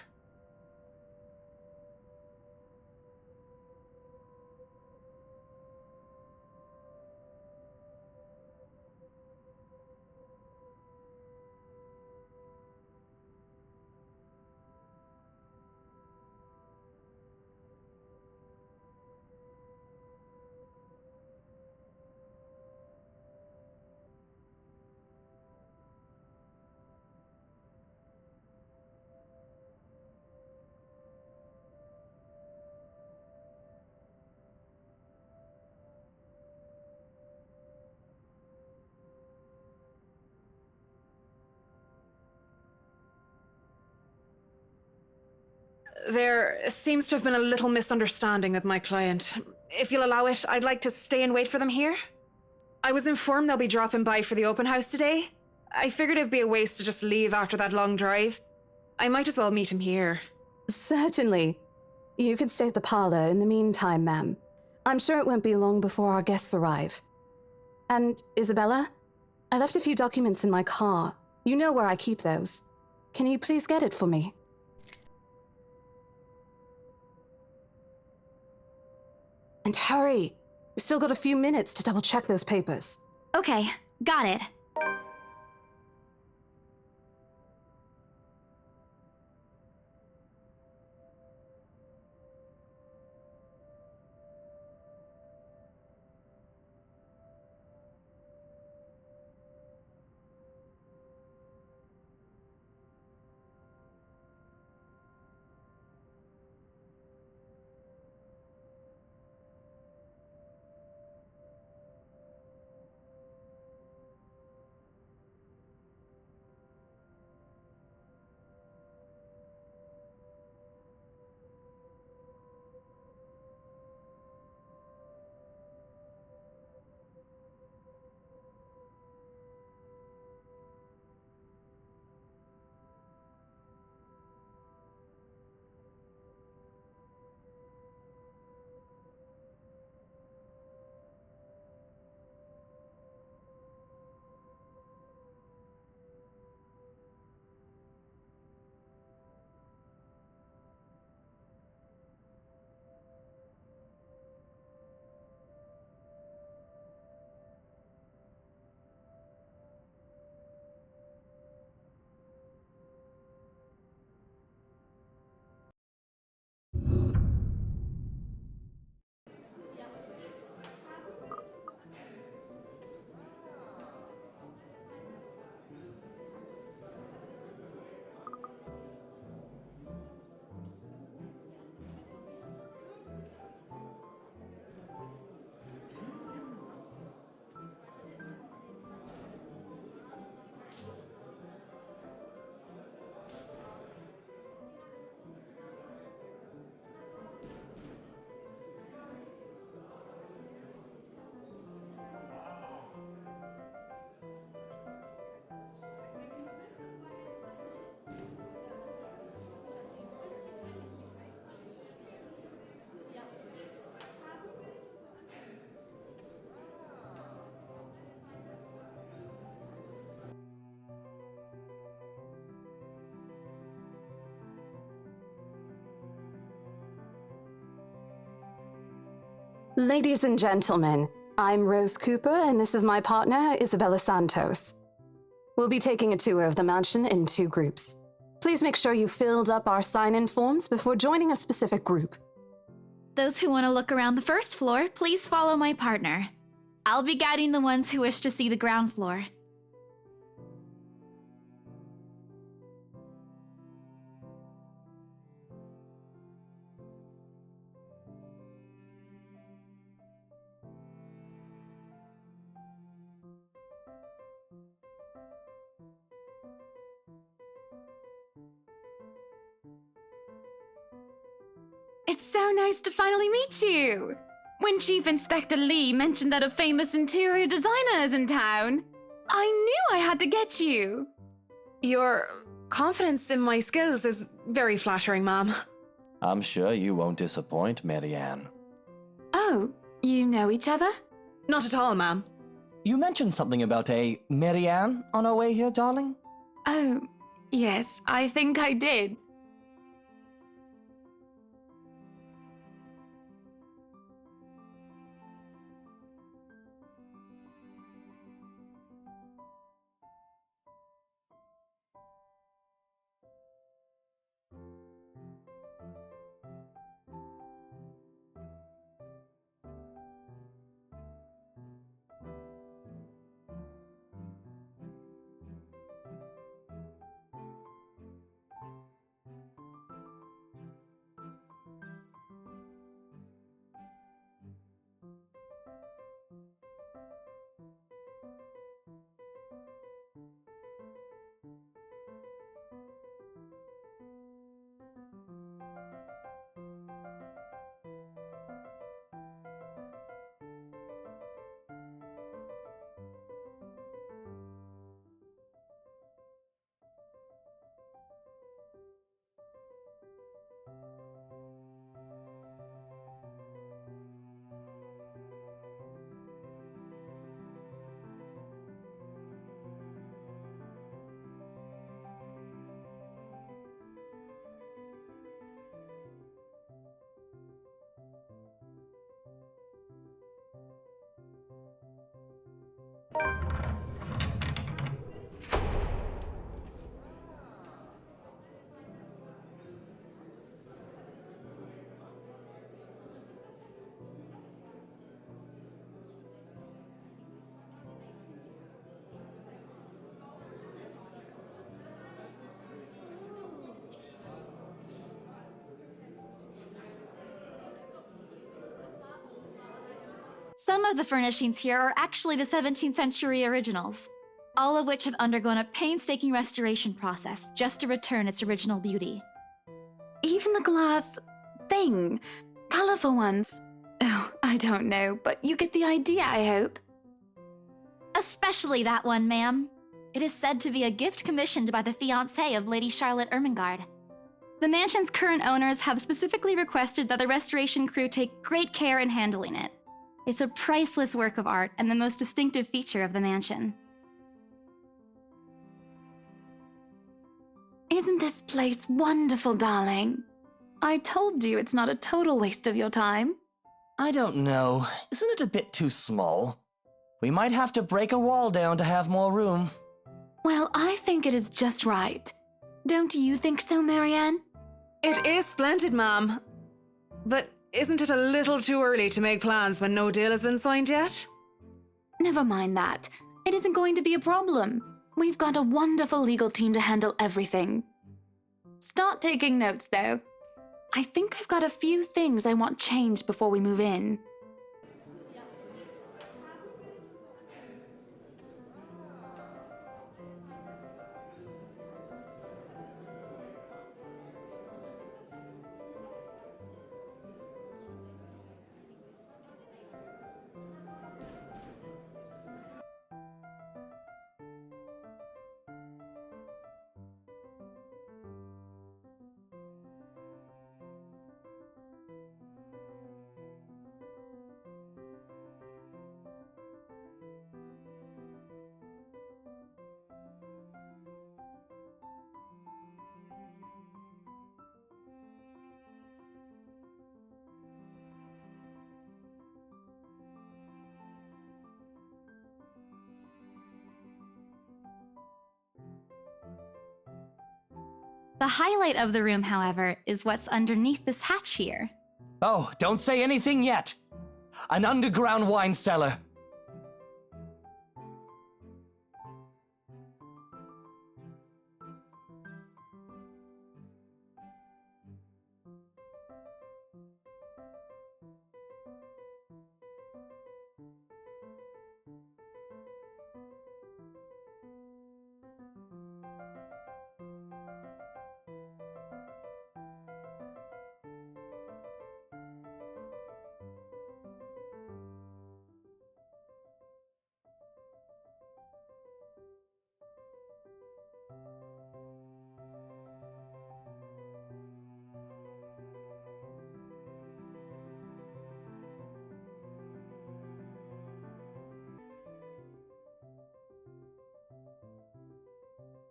There seems to have been a little misunderstanding with my client. If you'll allow it, I'd like to stay and wait for them here. I was informed they'll be dropping by for the open house today. I figured it'd be a waste to just leave after that long drive. I might as well meet him here. Certainly. You could stay at the parlor in the meantime, ma'am. I'm sure it won't be long before our guests arrive. And, Isabella, I left a few documents in my car. You know where I keep those. Can you please get it for me? And hurry! We've still got a few minutes to double-check those papers. Okay, got it. Ladies and gentlemen, I'm Rose Cooper, and this is my partner, Isabella Santos. We'll be taking a tour of the mansion in 2 groups. Please make sure you filled up our sign-in forms before joining a specific group. Those who want to look around the first floor, please follow my partner. I'll be guiding the ones who wish to see the ground floor. It's so nice to finally meet you! When Chief Inspector Lee mentioned that a famous interior designer is in town, I knew I had to get you! Your confidence in my skills is very flattering, ma'am. I'm sure you won't disappoint, Marianne. Oh, you know each other? Not at all, ma'am. You mentioned something about a Marianne on our way here, darling? Oh, yes, I think I did. Some of the furnishings here are actually the 17th century originals, all of which have undergone a painstaking restoration process just to return its original beauty. Even the glass thing. Colorful ones. Oh, I don't know, but you get the idea, I hope. Especially that one, ma'am. It is said to be a gift commissioned by the fiancé of Lady Charlotte Ermengarde. The mansion's current owners have specifically requested that the restoration crew take great care in handling it. It's a priceless work of art and the most distinctive feature of the mansion. Isn't this place wonderful, darling? I told you it's not a total waste of your time. I don't know. Isn't it a bit too small? We might have to break a wall down to have more room. Well, I think it is just right. Don't you think so, Marianne? It is splendid, ma'am. But isn't it a little too early to make plans when no deal has been signed yet? Never mind that. It isn't going to be a problem. We've got a wonderful legal team to handle everything. Start taking notes, though. I think I've got a few things I want changed before we move in. The highlight of the room, however, is what's underneath this hatch here. Oh, don't say anything yet. An underground wine cellar.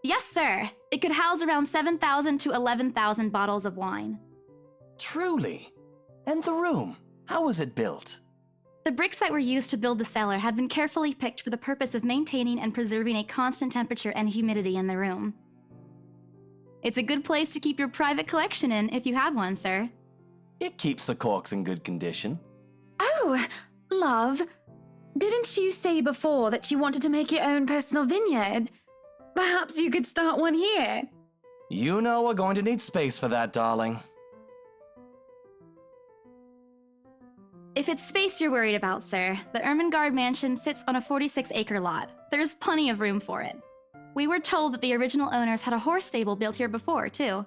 Yes, sir. It could house around 7,000 to 11,000 bottles of wine. Truly. And the room, how was it built? The bricks that were used to build the cellar have been carefully picked for the purpose of maintaining and preserving a constant temperature and humidity in the room. It's a good place to keep your private collection in if you have one, sir. It keeps the corks in good condition. Oh, love. Didn't you say before that you wanted to make your own personal vineyard? Perhaps you could start one here. You know we're going to need space for that, darling. If it's space you're worried about, sir, the Ermengarde mansion sits on a 46-acre lot. There's plenty of room for it. We were told that the original owners had a horse stable built here before, too.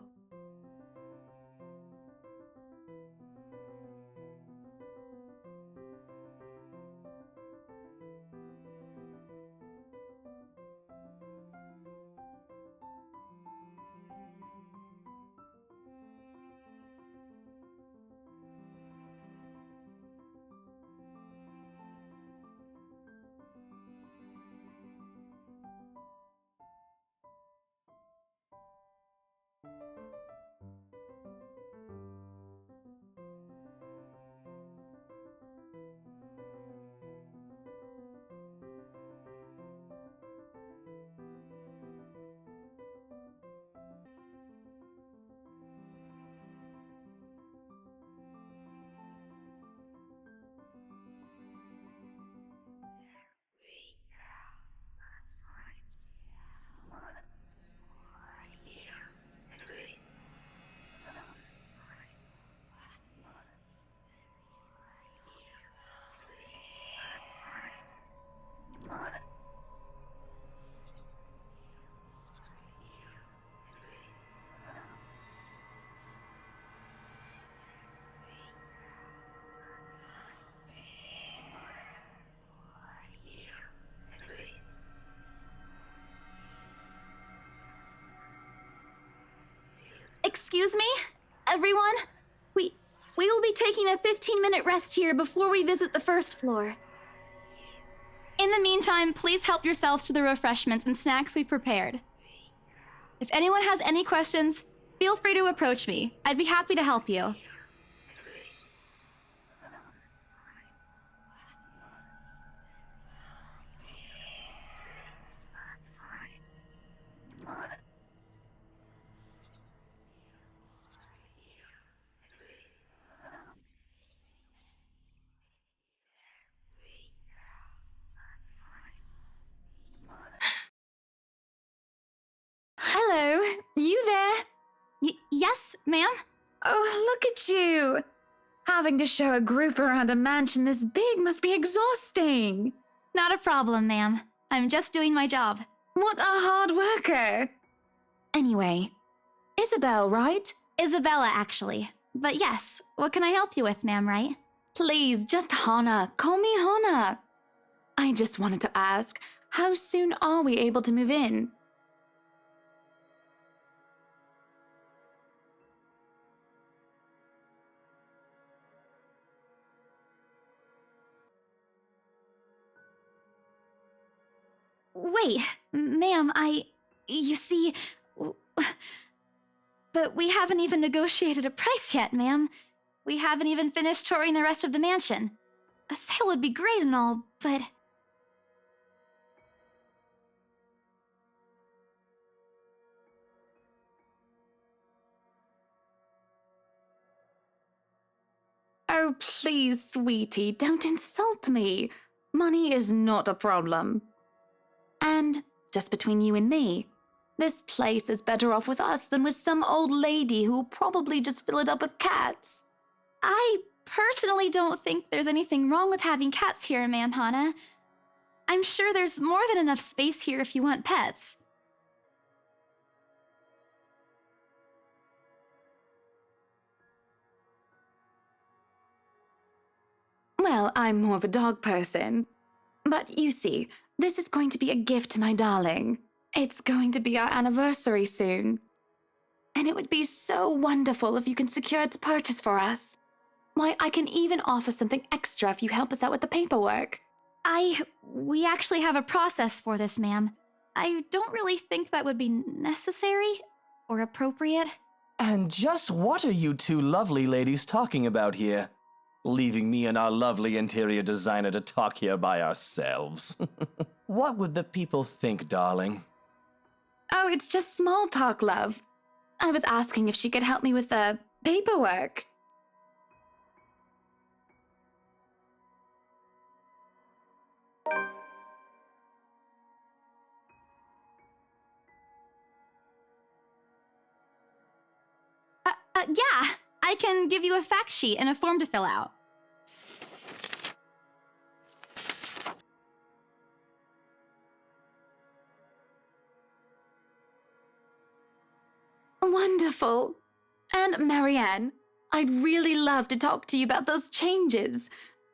Excuse me, everyone? We will be taking a 15-minute rest here before we visit the first floor. In the meantime, please help yourselves to the refreshments and snacks we've prepared. If anyone has any questions, feel free to approach me. I'd be happy to help you. Hello, you there? Yes, ma'am? Oh, look at you. Having to show a group around a mansion this big must be exhausting. Not a problem, ma'am. I'm just doing my job. What a hard worker. Anyway, Isabel, right? Isabella, actually. But yes, what can I help you with, ma'am, right? Please, just Hannah. Call me Hannah. I just wanted to ask, how soon are we able to move in? Wait, ma'am, you see, but we haven't even negotiated a price yet, ma'am. We haven't even finished touring the rest of the mansion. A sale would be great and all, but... Oh, please, sweetie, don't insult me. Money is not a problem. And, just between you and me, this place is better off with us than with some old lady who'll probably just fill it up with cats. I personally don't think there's anything wrong with having cats here, Ma'am Hana. I'm sure there's more than enough space here if you want pets. Well, I'm more of a dog person. But you see, this is going to be a gift to my darling. It's going to be our anniversary soon. And it would be so wonderful if you can secure its purchase for us. Why, I can even offer something extra if you help us out with the paperwork. We actually have a process for this, ma'am. I don't really think that would be necessary or appropriate. And just what are you two lovely ladies talking about here? Leaving me and our lovely interior designer to talk here by ourselves. What would the people think, darling? Oh, it's just small talk, love. I was asking if she could help me with the paperwork. Yeah, I can give you a fact sheet and a form to fill out. Wonderful. And Marianne, I'd really love to talk to you about those changes.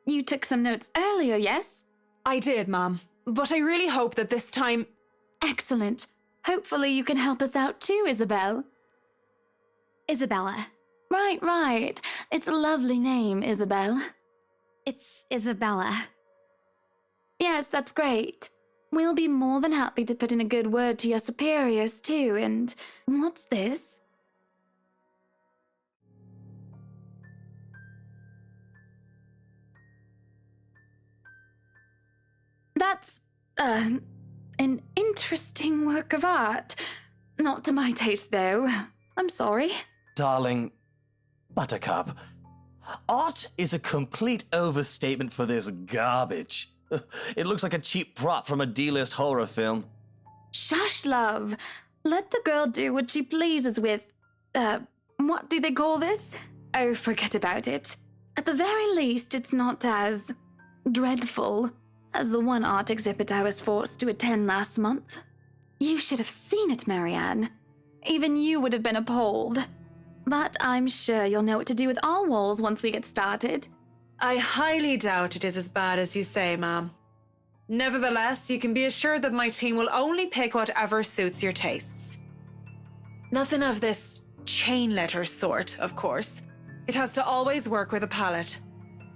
You took some notes earlier, yes? I did, Mom. But I really hope that this time... Excellent. Hopefully you can help us out too, Isabel. Isabella. Right. It's a lovely name, Isabel. It's Isabella. Yes, that's great. We'll be more than happy to put in a good word to your superiors too, and what's this? That's, an interesting work of art. Not to my taste, though. I'm sorry. Darling, Buttercup, art is a complete overstatement for this garbage. It looks like a cheap prop from a D-list horror film. Shush, love. Let the girl do what she pleases with, what do they call this? Oh, forget about it. At the very least, it's not as dreadful as the one art exhibit I was forced to attend last month. You should have seen it, Marianne. Even you would have been appalled. But I'm sure you'll know what to do with all walls once we get started. I highly doubt it is as bad as you say, Ma'am. Nevertheless, you can be assured that my team will only pick whatever suits your tastes. Nothing of this chain letter sort, of course. It has to always work with a palette.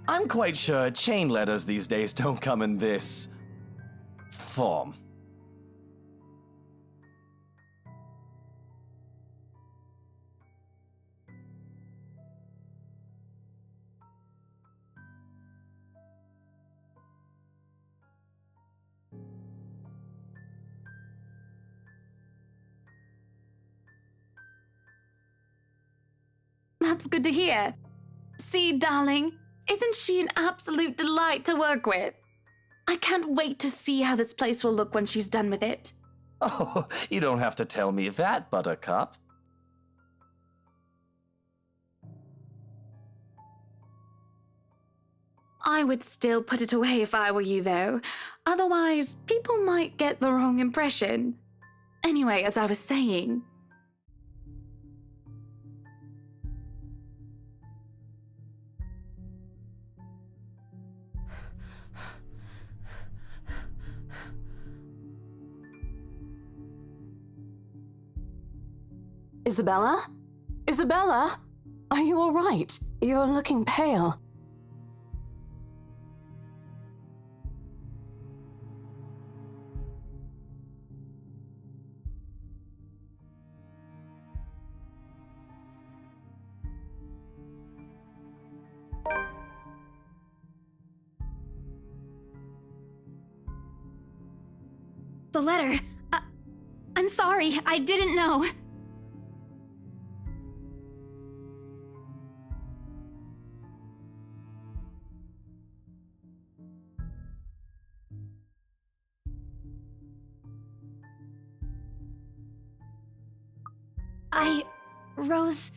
I'm quite sure chain letters these days don't come in this form. That's good to hear. See, darling, isn't she an absolute delight to work with? I can't wait to see how this place will look when she's done with it. Oh, you don't have to tell me that, Buttercup. I would still put it away if I were you, though. Otherwise, people might get the wrong impression. Anyway, as I was saying... Isabella? Isabella? Are you all right? You're looking pale. The letter. I'm sorry, I didn't know. Rose,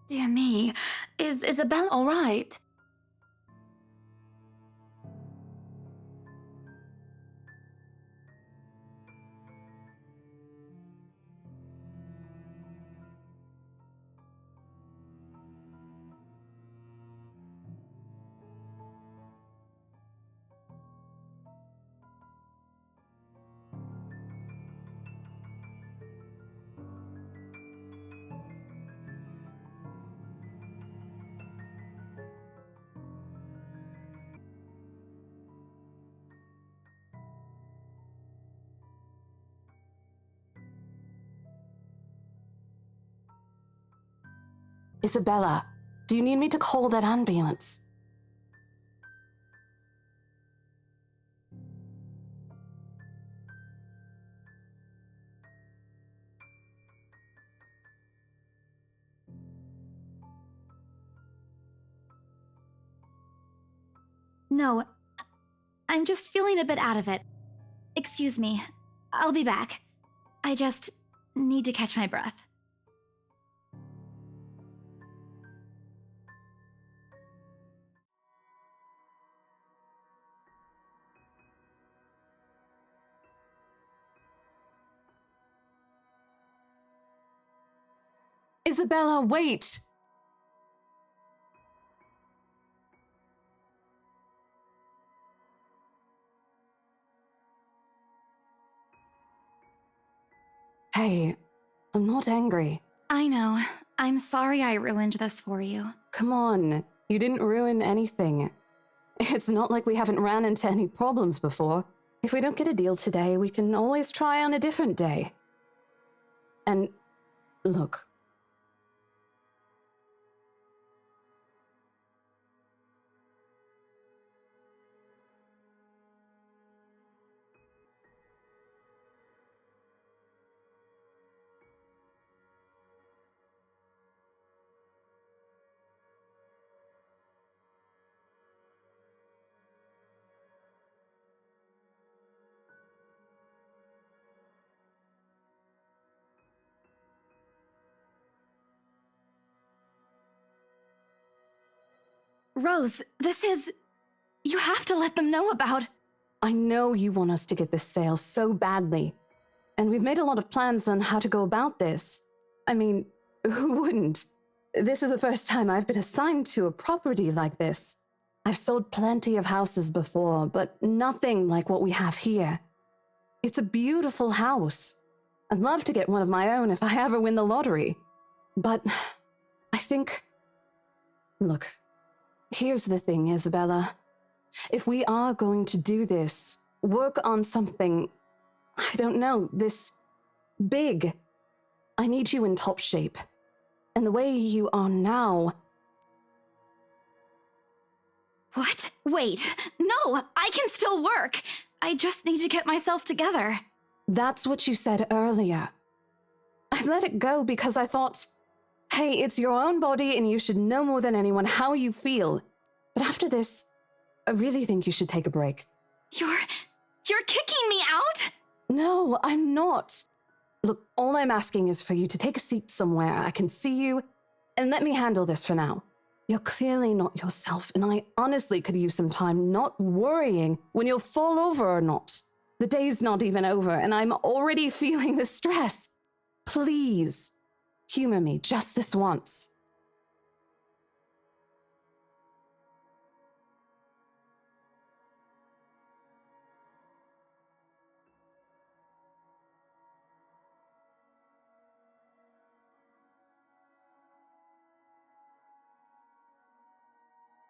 Dear me, is Isabella all right? Isabella, do you need me to call that ambulance? no. I'm just feeling a bit out of it. Excuse me. I'll be back. I just need to catch my breath. Isabella, wait! Hey, I'm not angry. I know. I'm sorry I ruined this for you. Come on, you didn't ruin anything. It's not like we haven't ran into any problems before. If we don't get a deal today, we can always try on a different day. And look. Rose, this is... You have to let them know about... I know you want us to get this sale so badly. And we've made a lot of plans on how to go about this. I mean, who wouldn't? This is the first time I've been assigned to a property like this. I've sold plenty of houses before, but nothing like what we have here. It's a beautiful house. I'd love to get one of my own if I ever win the lottery. But I think... Look, here's the thing, Isabella. If we are going to do this, work on something, I don't know, this big, I need you in top shape. And the way you are now... What? Wait. No, I can still work. I just need to get myself together. That's what you said earlier. I let it go because I thought, hey, it's your own body and you should know more than anyone how you feel. But after this, I really think you should take a break. You're kicking me out? No, I'm not. Look, all I'm asking is for you to take a seat somewhere I can see you, and let me handle this for now. You're clearly not yourself, and I honestly could use some time not worrying when you'll fall over or not. The day's not even over, and I'm already feeling the stress. Please, humor me just this once.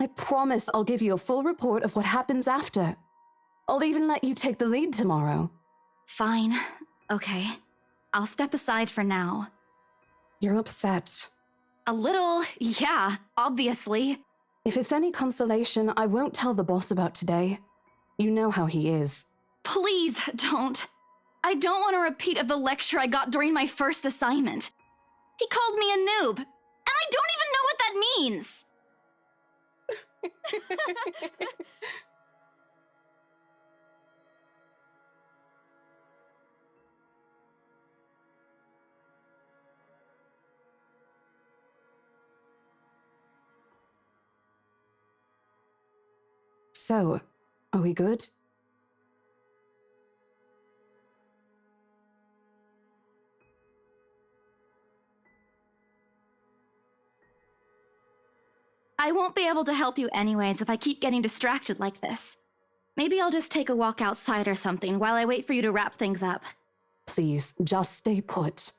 I promise I'll give you a full report of what happens after. I'll even let you take the lead tomorrow. Fine. Okay. I'll step aside for now. You're upset. A little, yeah, obviously. If it's any consolation, I won't tell the boss about today. You know how he is. Please don't. I don't want a repeat of the lecture I got during my first assignment. He called me a noob, and I don't even know what that means! So, are we good? I won't be able to help you anyways if I keep getting distracted like this. Maybe I'll just take a walk outside or something while I wait for you to wrap things up. Please, just stay put.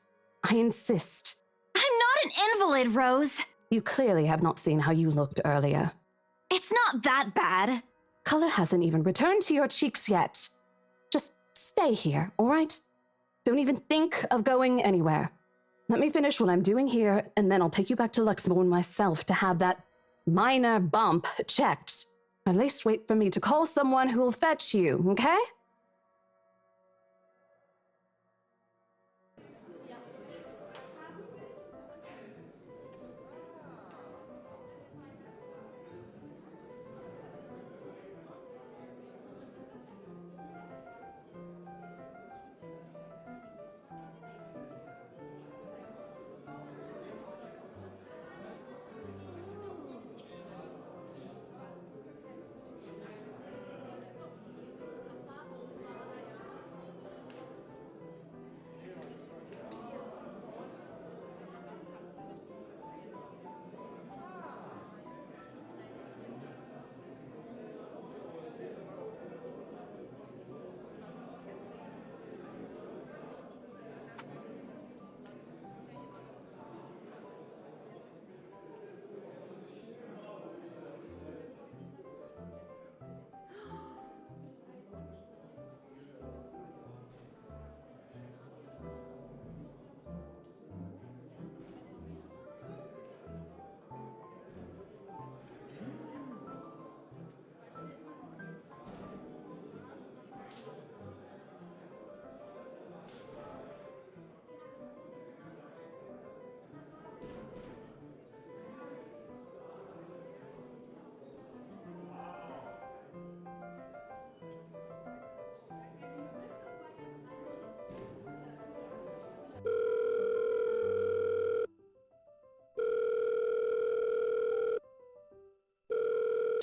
I insist. I'm not an invalid, Rose. You clearly have not seen how you looked earlier. It's not that bad. Color hasn't even returned to your cheeks yet. Just stay here, all right? Don't even think of going anywhere. Let me finish what I'm doing here, and then I'll take you back to Luxembourg myself to have that minor bump checked. At least wait for me to call someone who'll fetch you, okay?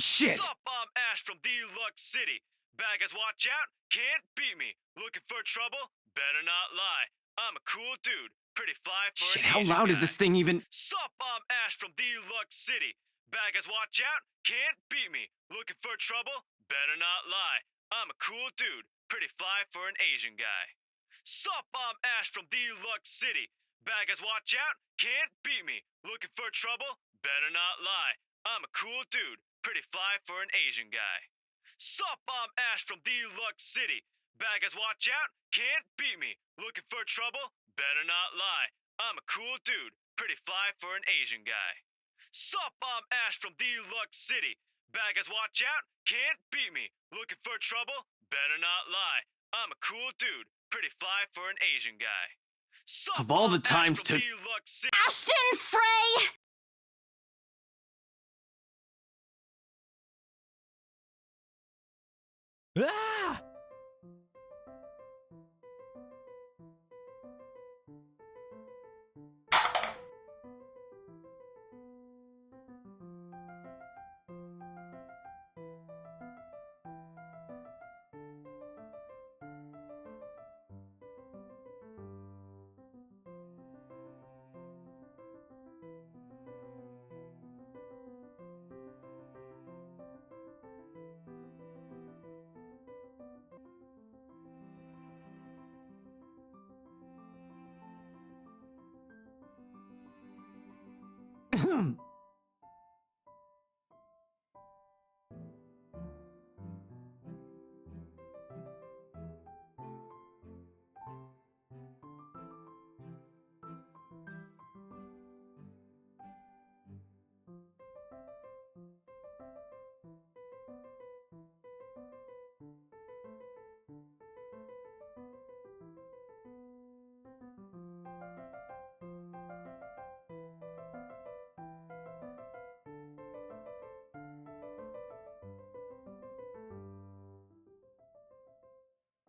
Shit! Sup, I'm Ash from Deluxe City. Baggers, watch out, can't beat me. Looking for trouble? Better not lie. I'm a cool dude, pretty fly for Shit, an how Asian loud guy. is this thing even? Sup, I'm Ash from Deluxe City. Baggers, watch out, can't beat me. Looking for trouble? Better not lie. I'm a cool dude, pretty fly for an Asian guy. Sup, I'm Ash from Deluxe City. Baggers, watch out, can't beat me. Looking for trouble? Better not lie. I'm a cool dude, pretty fly for an Asian guy. Sup, I'm Ash from Deluxe City. Baggers, watch out, can't beat me. Looking for trouble? Better not lie. I'm a cool dude, pretty fly for an Asian guy. Sup, I'm Ash from Deluxe City. Baggers, watch out, can't beat me. Looking for trouble? Better not lie. I'm a cool dude, pretty fly for an Asian guy. Sup, Of all the I'm times Ash from to... Deluxe City. Ashton Frey! Ah!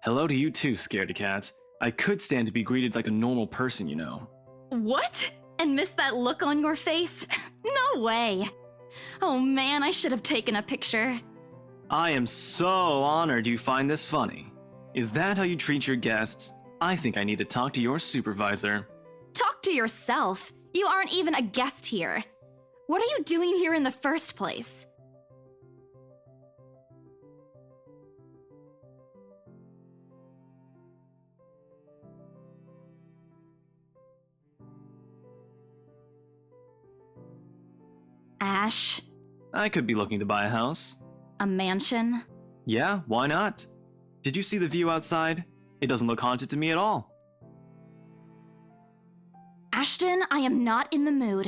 Hello to you too, Scaredy Cat. I could stand to be greeted like a normal person, you know. What? And miss that look on your face? No way. Oh man, I should have taken a picture. I am so honored you find this funny. Is that how you treat your guests? I think I need to talk to your supervisor. Talk to yourself. You aren't even a guest here. What are you doing here in the first place? Ash, I could be looking to buy a house. a mansion. Yeah, why not? Did you see the view outside? It doesn't look haunted to me at all. Ashton, I am not in the mood.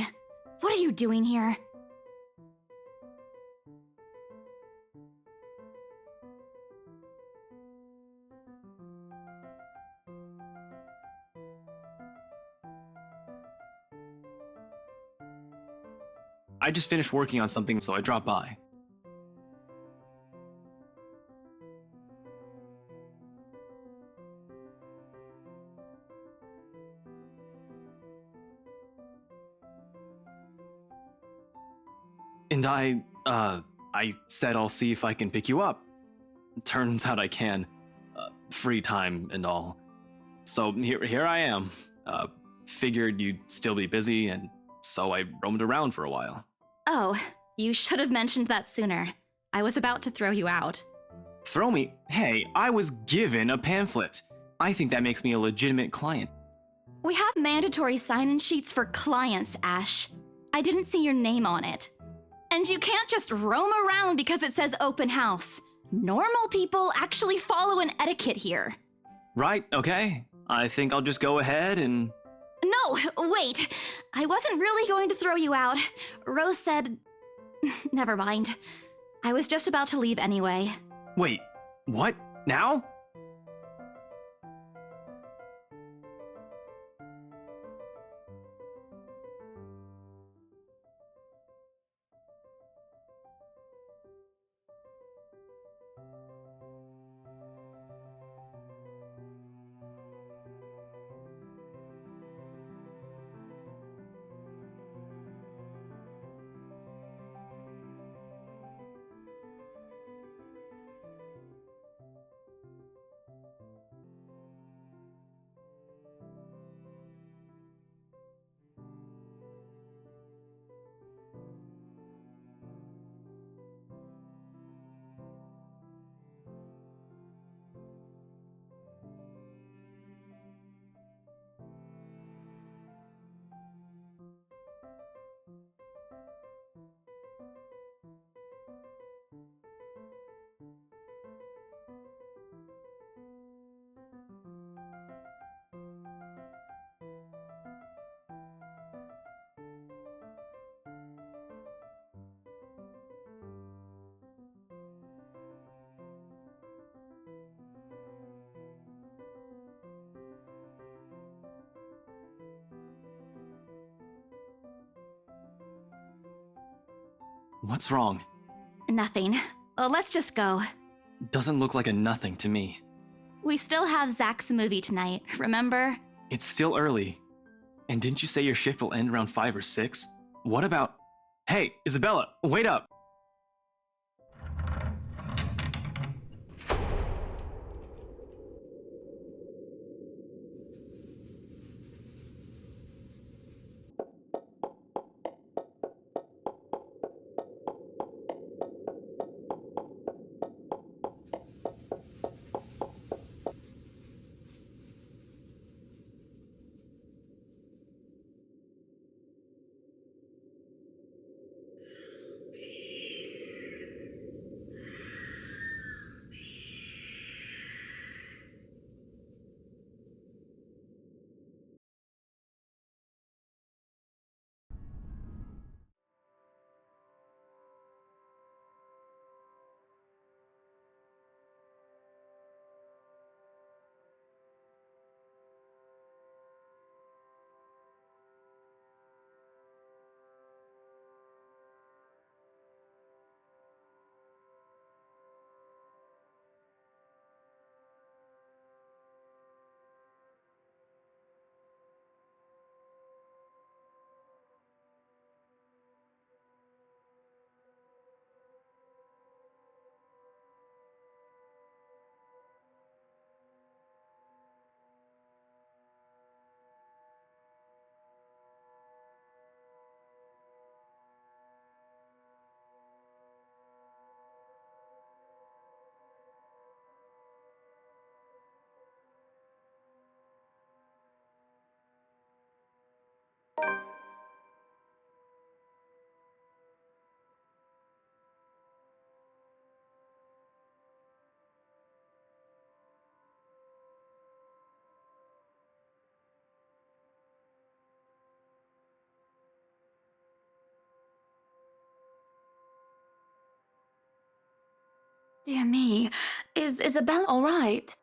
What are you doing here? I just finished working on something, so I dropped by. And I said I'll see if I can pick you up. Turns out I can. Free time and all. So here I am. Figured you'd still be busy, and so I roamed around for a while. Oh, you should have mentioned that sooner. I was about to throw you out. Throw me? Hey, I was given a pamphlet. I think that makes me a legitimate client. We have mandatory sign-in sheets for clients, Ash. I didn't see your name on it. And you can't just roam around because it says open house. Normal people actually follow an etiquette here. Right, okay. I think I'll just go ahead and... No, wait. I wasn't really going to throw you out. Rose said... Never mind. I was just about to leave anyway. Wait, what? Now? What's wrong? Nothing. Let's just go. Doesn't look like a nothing to me. We still have Zach's movie tonight, remember? It's still early. And didn't you say your shift will end around 5 or 6? What about... Hey, Isabella, wait up! Dear me, is Isabella all right?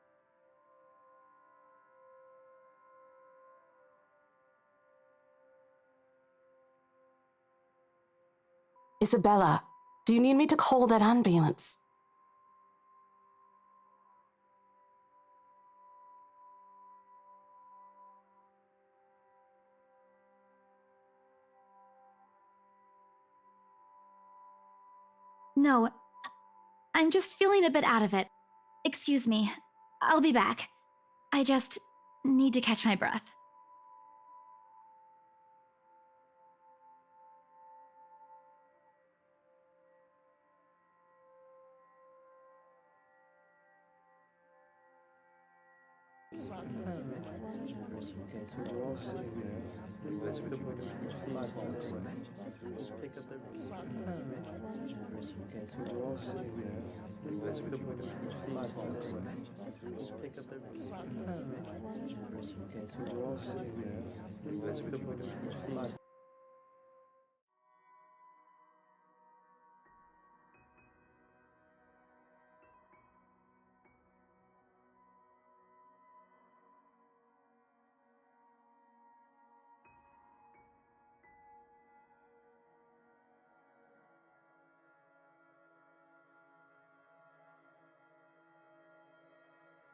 Isabella, do you need me to call that ambulance? No, I'm just feeling a bit out of it. Excuse me. I'll be back. I just need to catch my breath.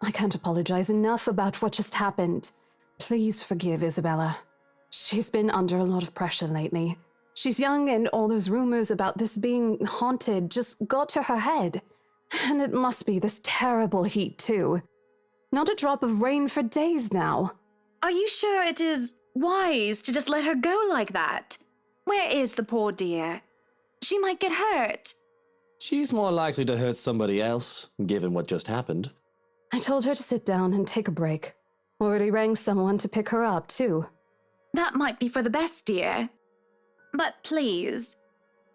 I can't apologize enough about what just happened. Please forgive Isabella. She's been under a lot of pressure lately. She's young, and all those rumors about this being haunted just got to her head. And it must be this terrible heat, too. Not a drop of rain for days now. Are you sure it is wise to just let her go like that? Where is the poor dear? She might get hurt. She's more likely to hurt somebody else, given what just happened. I told her to sit down and take a break. Already rang someone to pick her up, too. That might be for the best, dear. But please,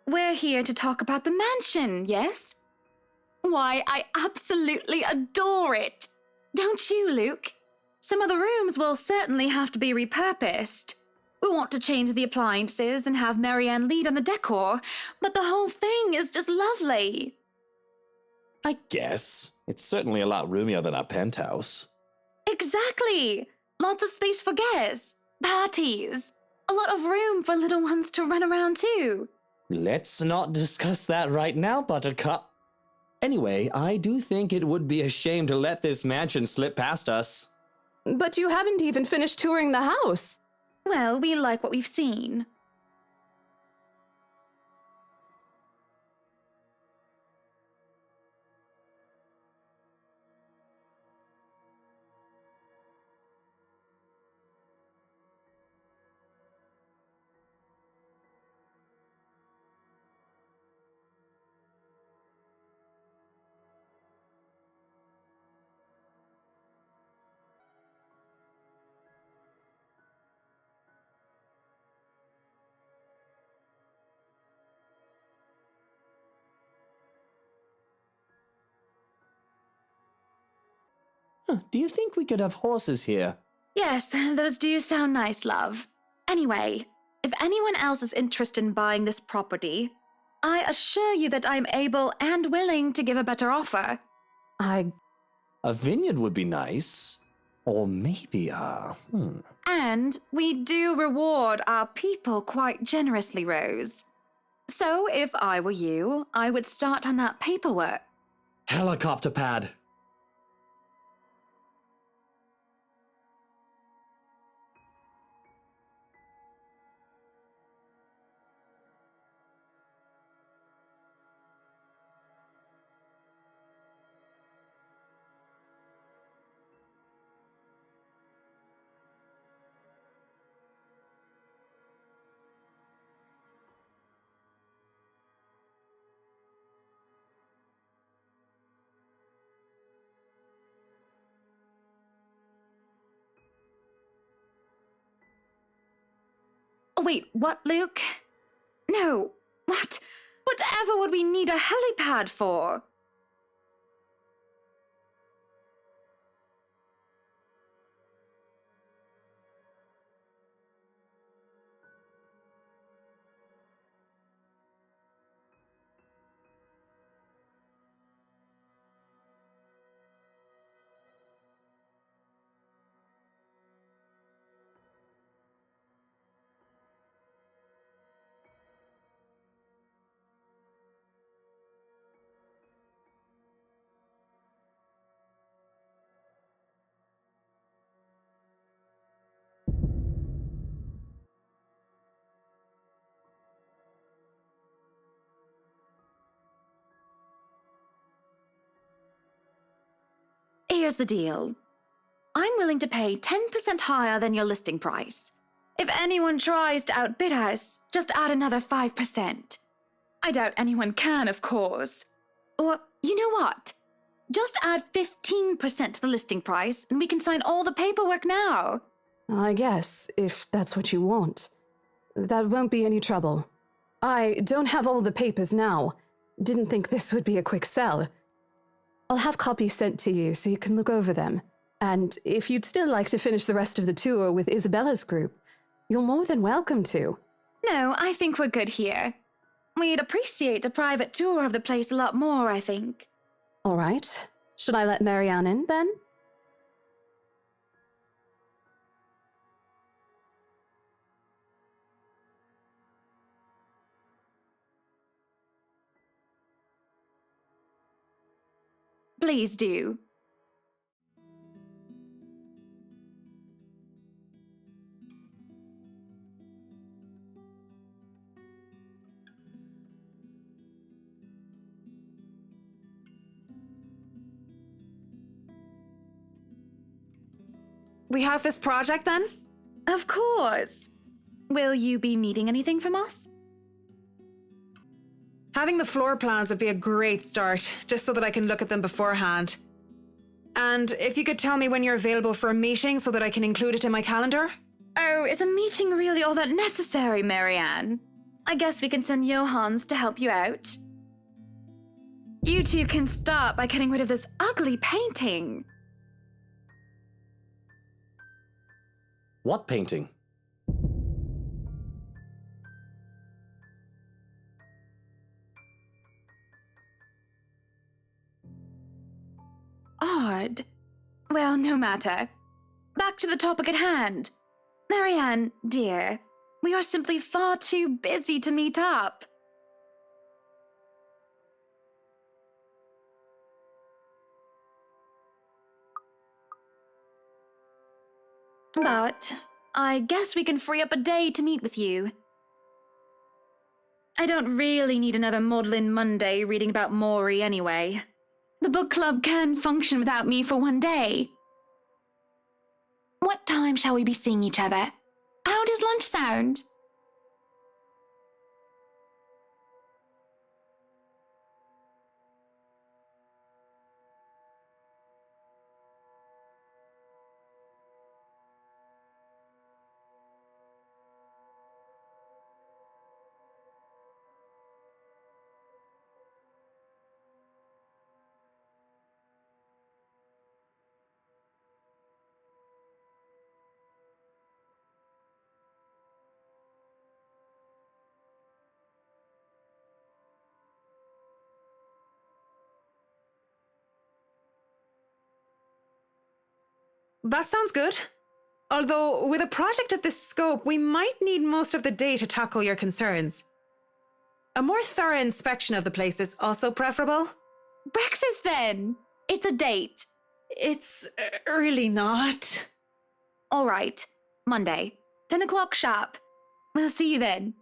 we're here to talk about the mansion, yes? Why, I absolutely adore it. Don't you, Luke? Some of the rooms will certainly have to be repurposed. We want to change the appliances and have Marianne lead on the decor, but the whole thing is just lovely. I guess. It's certainly a lot roomier than our penthouse. Exactly! Lots of space for guests, parties, a lot of room for little ones to run around too. Let's not discuss that right now, Buttercup. Anyway, I do think it would be a shame to let this mansion slip past us. But you haven't even finished touring the house. Well, we like what we've seen. Do you think we could have horses here? Yes, those do sound nice, love. Anyway, if anyone else is interested in buying this property, I assure you that I'm able and willing to give a better offer. A vineyard would be nice. Or maybe And we do reward our people quite generously, Rose. So if I were you, I would start on that paperwork. Helicopter pad. Wait, what, Luke? No, what? Whatever would we need a helipad for? here's the deal. I'm willing to pay 10% higher than your listing price. If anyone tries to outbid us, just add another 5%. I doubt anyone can, of course. Or, you know what? Just add 15% to the listing price and we can sign all the paperwork now. I guess, if that's what you want. That won't be any trouble. I don't have all the papers now. Didn't think this would be a quick sell. I'll have copies sent to you so you can look over them. And if you'd still like to finish the rest of the tour with Isabella's group, you're more than welcome to. No, I think we're good here. We'd appreciate a private tour of the place a lot more, I think. All right. Should I let Marianne in, then? Please do. We have this project then? Of course. Will you be needing anything from us? Having the floor plans would be a great start, just so that I can look at them beforehand. And if you could tell me when you're available for a meeting so that I can include it in my calendar? Oh, is a meeting really all that necessary, Marianne? I guess we can send Johans to help you out. You two can start by getting rid of this ugly painting. What painting? Odd. Well, no matter. Back to the topic at hand. Marianne, dear, we are simply far too busy to meet up. But I guess we can free up a day to meet with you. I don't really need another Maudlin Monday reading about Maury anyway. The book club can function without me for one day. What time shall we be seeing each other? How does lunch sound? That sounds good. Although, with a project of this scope, we might need most of the day to tackle your concerns. A more thorough inspection of the place is also preferable. Breakfast then! It's a date. It's really not. All right, Monday, 10 o'clock sharp. We'll see you then.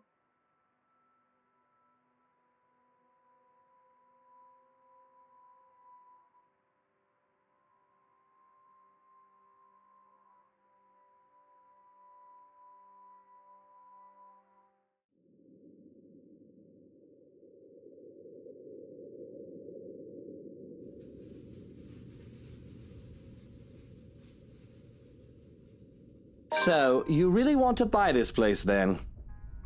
So, you really want to buy this place then?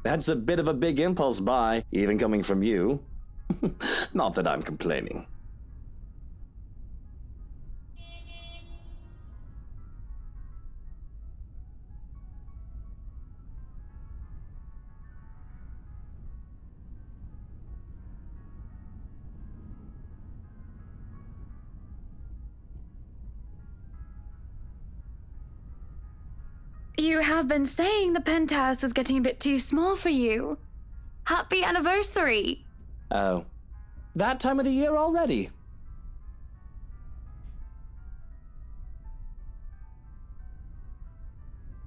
That's a bit of a big impulse buy, even coming from you. Not that I'm complaining. You have been saying the penthouse was getting a bit too small for you. Happy anniversary! Oh, that time of the year already?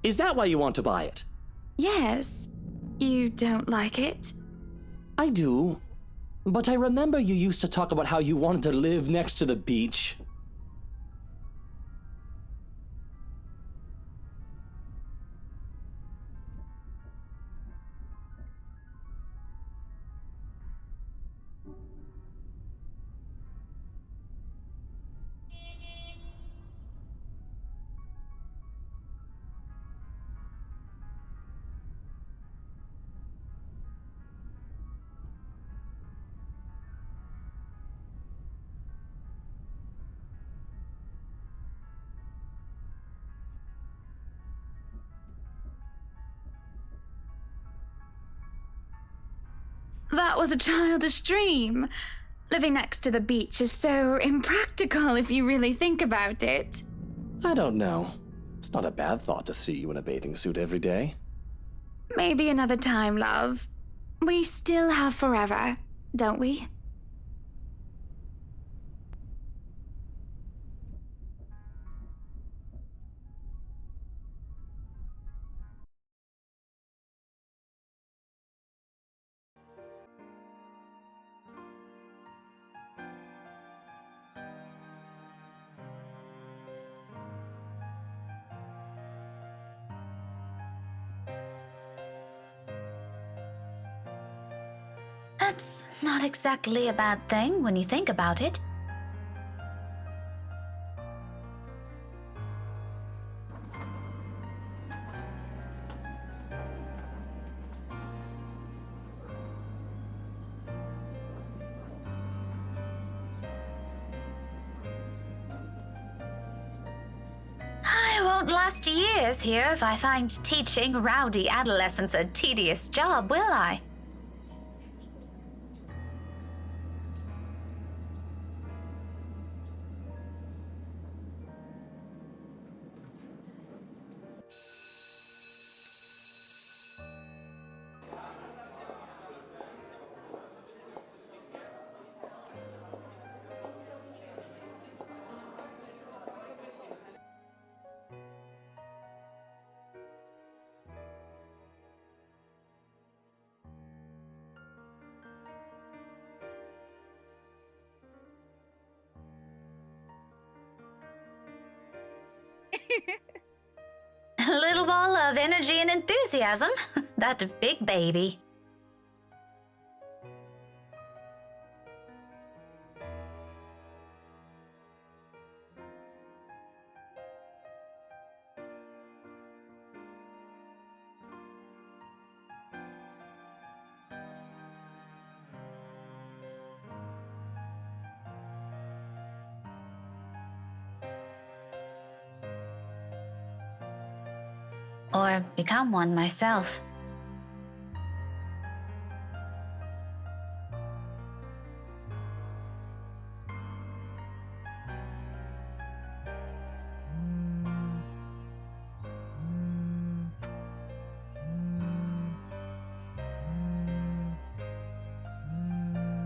Is that why you want to buy it? Yes. You don't like it? I do. But I remember you used to talk about how you wanted to live next to the beach. That was a childish dream. Living next to the beach is so impractical if you really think about it. I don't know. It's not a bad thought to see you in a bathing suit every day. Maybe another time, love. We still have forever, don't we? That's not exactly a bad thing when you think about it. I won't last years here if I find teaching rowdy adolescents a tedious job, will I? A little ball of energy and enthusiasm. That big baby. Or become one myself.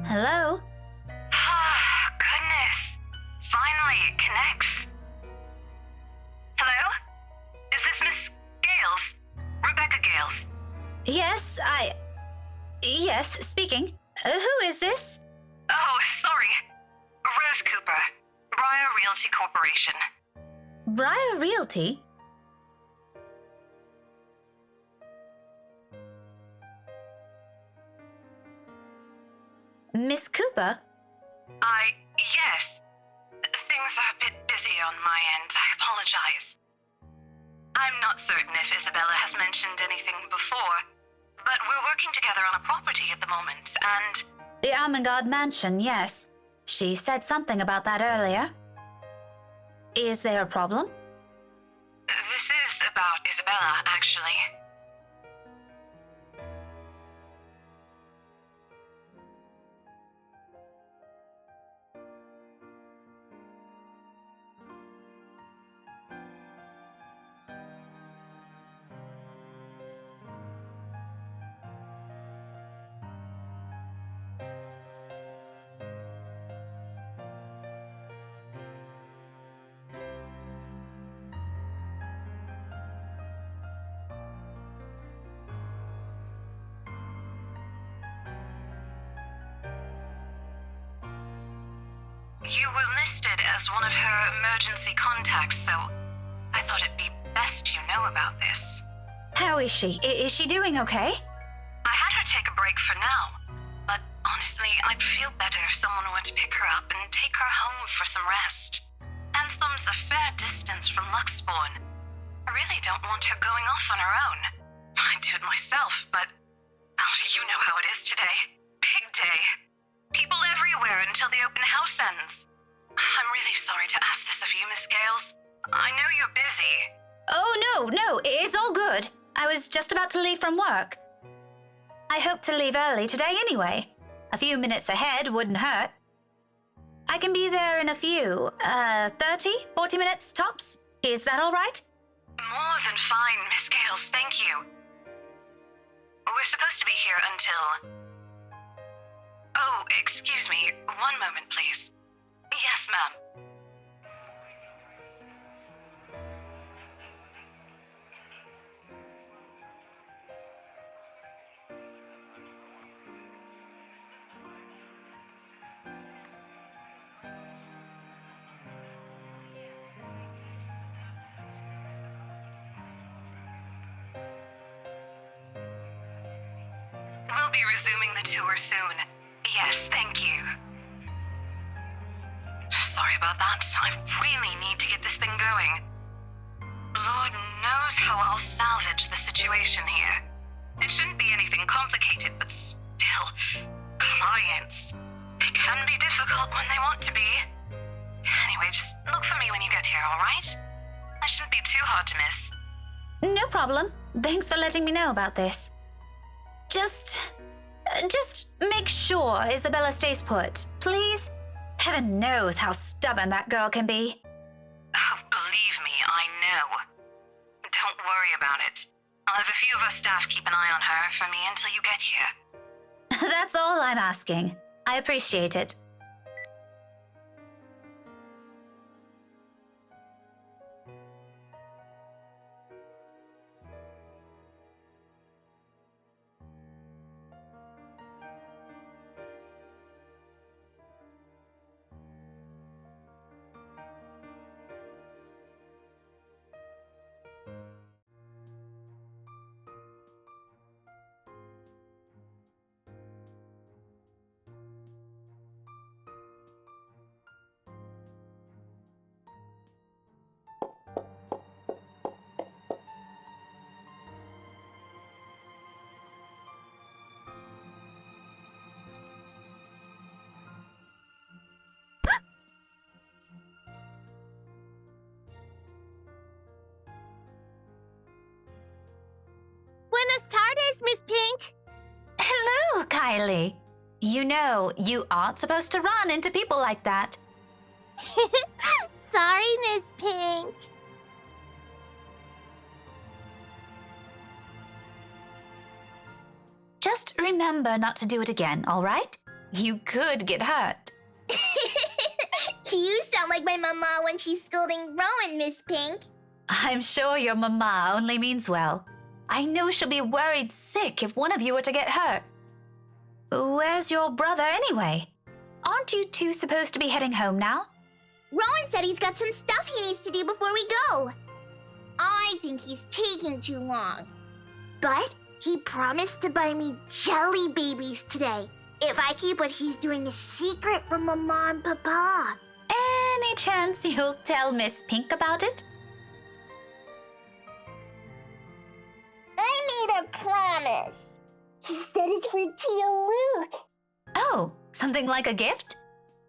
Hello? Oh, goodness. Finally, it connects. Hello? Is this Miss Gales? Rebecca Gales? Yes, Yes, speaking. Who is this? Oh, sorry. Rose Cooper, Briar Realty Corporation. Briar Realty? Miss Cooper? Yes. Things are a bit busy on my end. I apologize. I'm not certain if Isabella has mentioned anything before, but we're working together on a property at the moment, and... The Armengard Mansion, yes. She said something about that earlier. Is there a problem? This is about Isabella, actually. You were listed as one of her emergency contacts, so I thought it'd be best you know about this. How is she? Is she doing okay? I had her take a break for now, but honestly, I'd feel better if someone were to pick her up and take her home for some rest. Anthem's a fair distance from Luxbourne. I really don't want her going off on her own. I'd do it myself, but you know how it is today. Big day. People everywhere until the open house ends. I'm really sorry to ask this of you, Miss Gales. I know you're busy. Oh, no, it's all good. I was just about to leave from work. I hope to leave early today anyway. A few minutes ahead wouldn't hurt. I can be there in a few, 30, 40 minutes tops. Is that all right? More than fine, Miss Gales, thank you. We're supposed to be here until... Oh, excuse me. One moment, please. Yes, ma'am. We'll be resuming the tour soon. Yes, thank you. Sorry about that. I really need to get this thing going. Lord knows how I'll salvage the situation here. It shouldn't be anything complicated, but still, clients. They can be difficult when they want to be. Anyway, just look for me when you get here, alright? I shouldn't be too hard to miss. No problem. Thanks for letting me know about this. Just make sure Isabella stays put, please. Heaven knows how stubborn that girl can be. Oh, believe me, I know. Don't worry about it. I'll have a few of our staff keep an eye on her for me until you get here. That's all I'm asking. I appreciate it. Buenas tardes, Miss Pink. Hello, Kylie. You know, you aren't supposed to run into people like that. Sorry, Miss Pink. Just remember not to do it again, all right? You could get hurt. You sound like my mama when she's scolding Rowan, Miss Pink. I'm sure your mama only means well. I know she'll be worried sick if one of you were to get hurt. Where's your brother anyway? Aren't you two supposed to be heading home now? Rowan said he's got some stuff he needs to do before we go. I think he's taking too long. But he promised to buy me jelly babies today if I keep what he's doing a secret from Mama and Papa. Any chance you'll tell Miss Pink about it? I made a promise. He said it's for Tia Luke. Oh, something like a gift?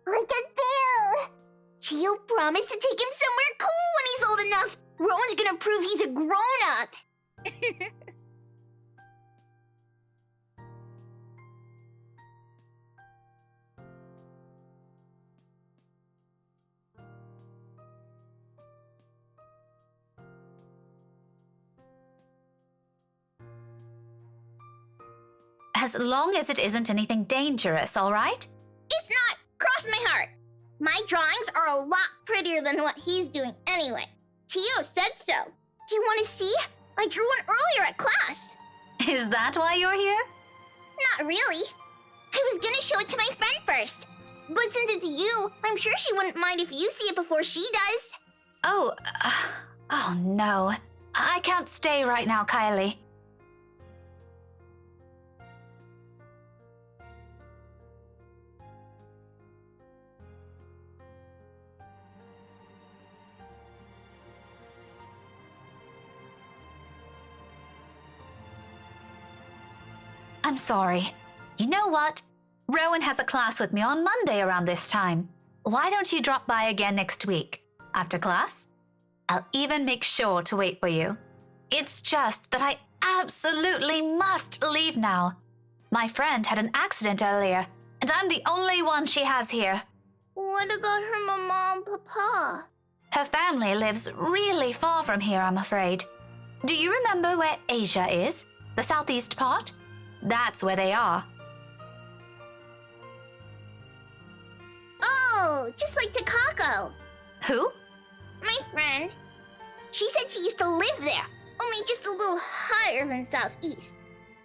Like a deal. Tio promised to take him somewhere cool when he's old enough. Rowan's gonna prove he's a grown-up. As long as it isn't anything dangerous, all right? It's not. Cross my heart. My drawings are a lot prettier than what he's doing anyway. Tio said so. Do you want to see? I drew one earlier at class. Is that why you're here? Not really. I was gonna show it to my friend first. But since it's you, I'm sure she wouldn't mind if you see it before she does. Oh no. I can't stay right now, Kylie. I'm sorry. You know what? Rowan has a class with me on Monday around this time. Why don't you drop by again next week? After class? I'll even make sure to wait for you. It's just that I absolutely must leave now. My friend had an accident earlier, and I'm the only one she has here. What about her mama and papa? Her family lives really far from here, I'm afraid. Do you remember where Asia is? The southeast part? That's where they are. Oh, just like Takako. Who? My friend. She said she used to live there, only just a little higher than southeast.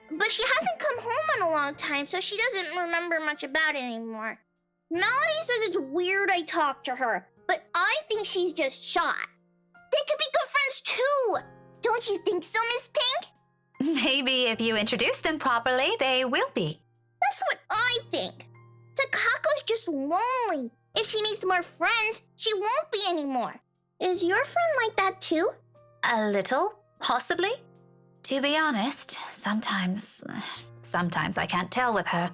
But she hasn't come home in a long time, so she doesn't remember much about it anymore. Melody says it's weird I talked to her, but I think she's just shy. They could be good friends too! Don't you think so, Miss Pink? Maybe if you introduce them properly, they will be. That's what I think. Takako's just lonely. If she makes more friends, she won't be anymore. Is your friend like that too? A little, possibly. To be honest, sometimes I can't tell with her.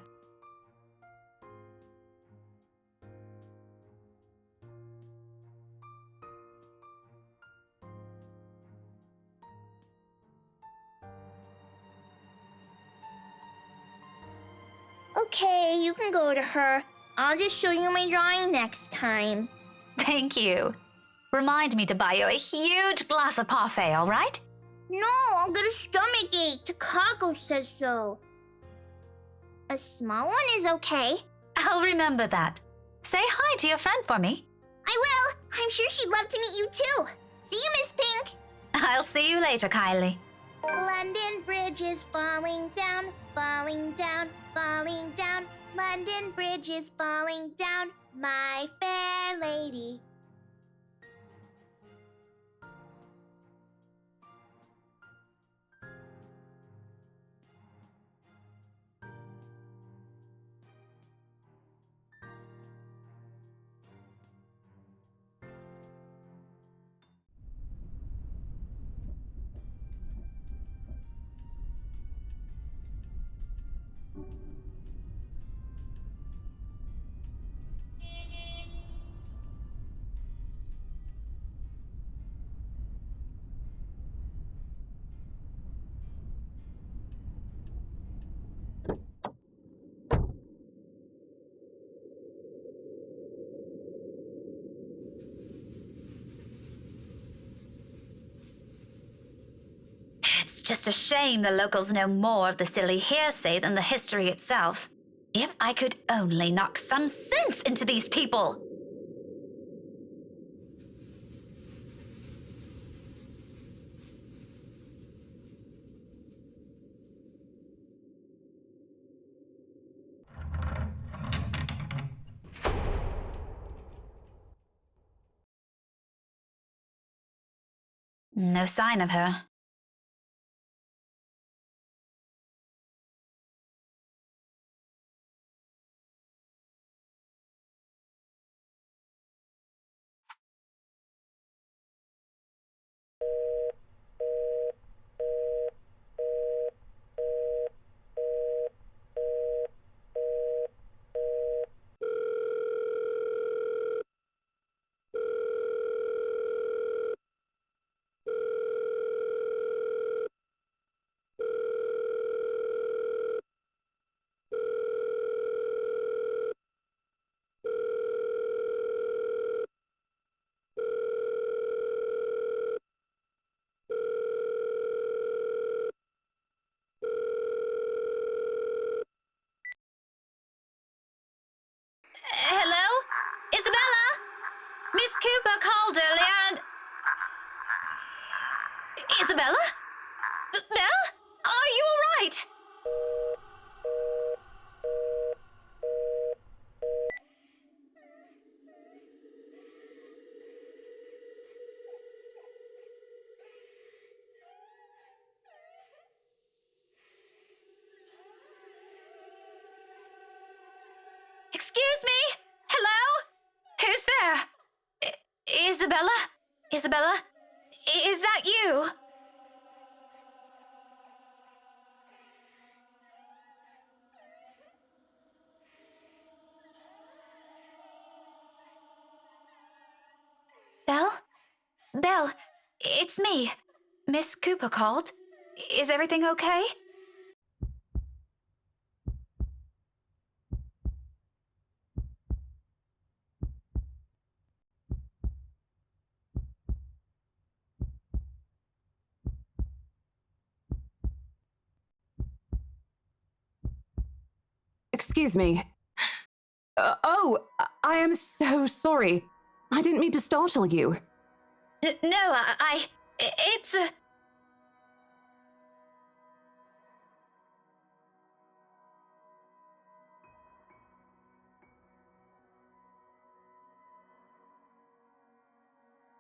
Okay, you can go to her. I'll just show you my drawing next time. Thank you. Remind me to buy you a huge glass of parfait, all right? No, I'll get a stomachache. Takako says so. A small one is okay. I'll remember that. Say hi to your friend for me. I will. I'm sure she'd love to meet you too. See you, Miss Pink. I'll see you later, Kylie. London Bridge is falling down, falling down, falling down. London Bridge is falling down, my fair lady. It's just a shame the locals know more of the silly hearsay than the history itself. If I could only knock some sense into these people! No sign of her. Hello? Isabella? Miss Cooper called earlier and... Isabella? Belle? Are you alright? Excuse me? Hello? Who's there? Isabella? Isabella? Is that you? Belle? Belle, it's me. Miss Cooper called. Is everything okay? Excuse me. I am so sorry. I didn't mean to startle you. No, it's a...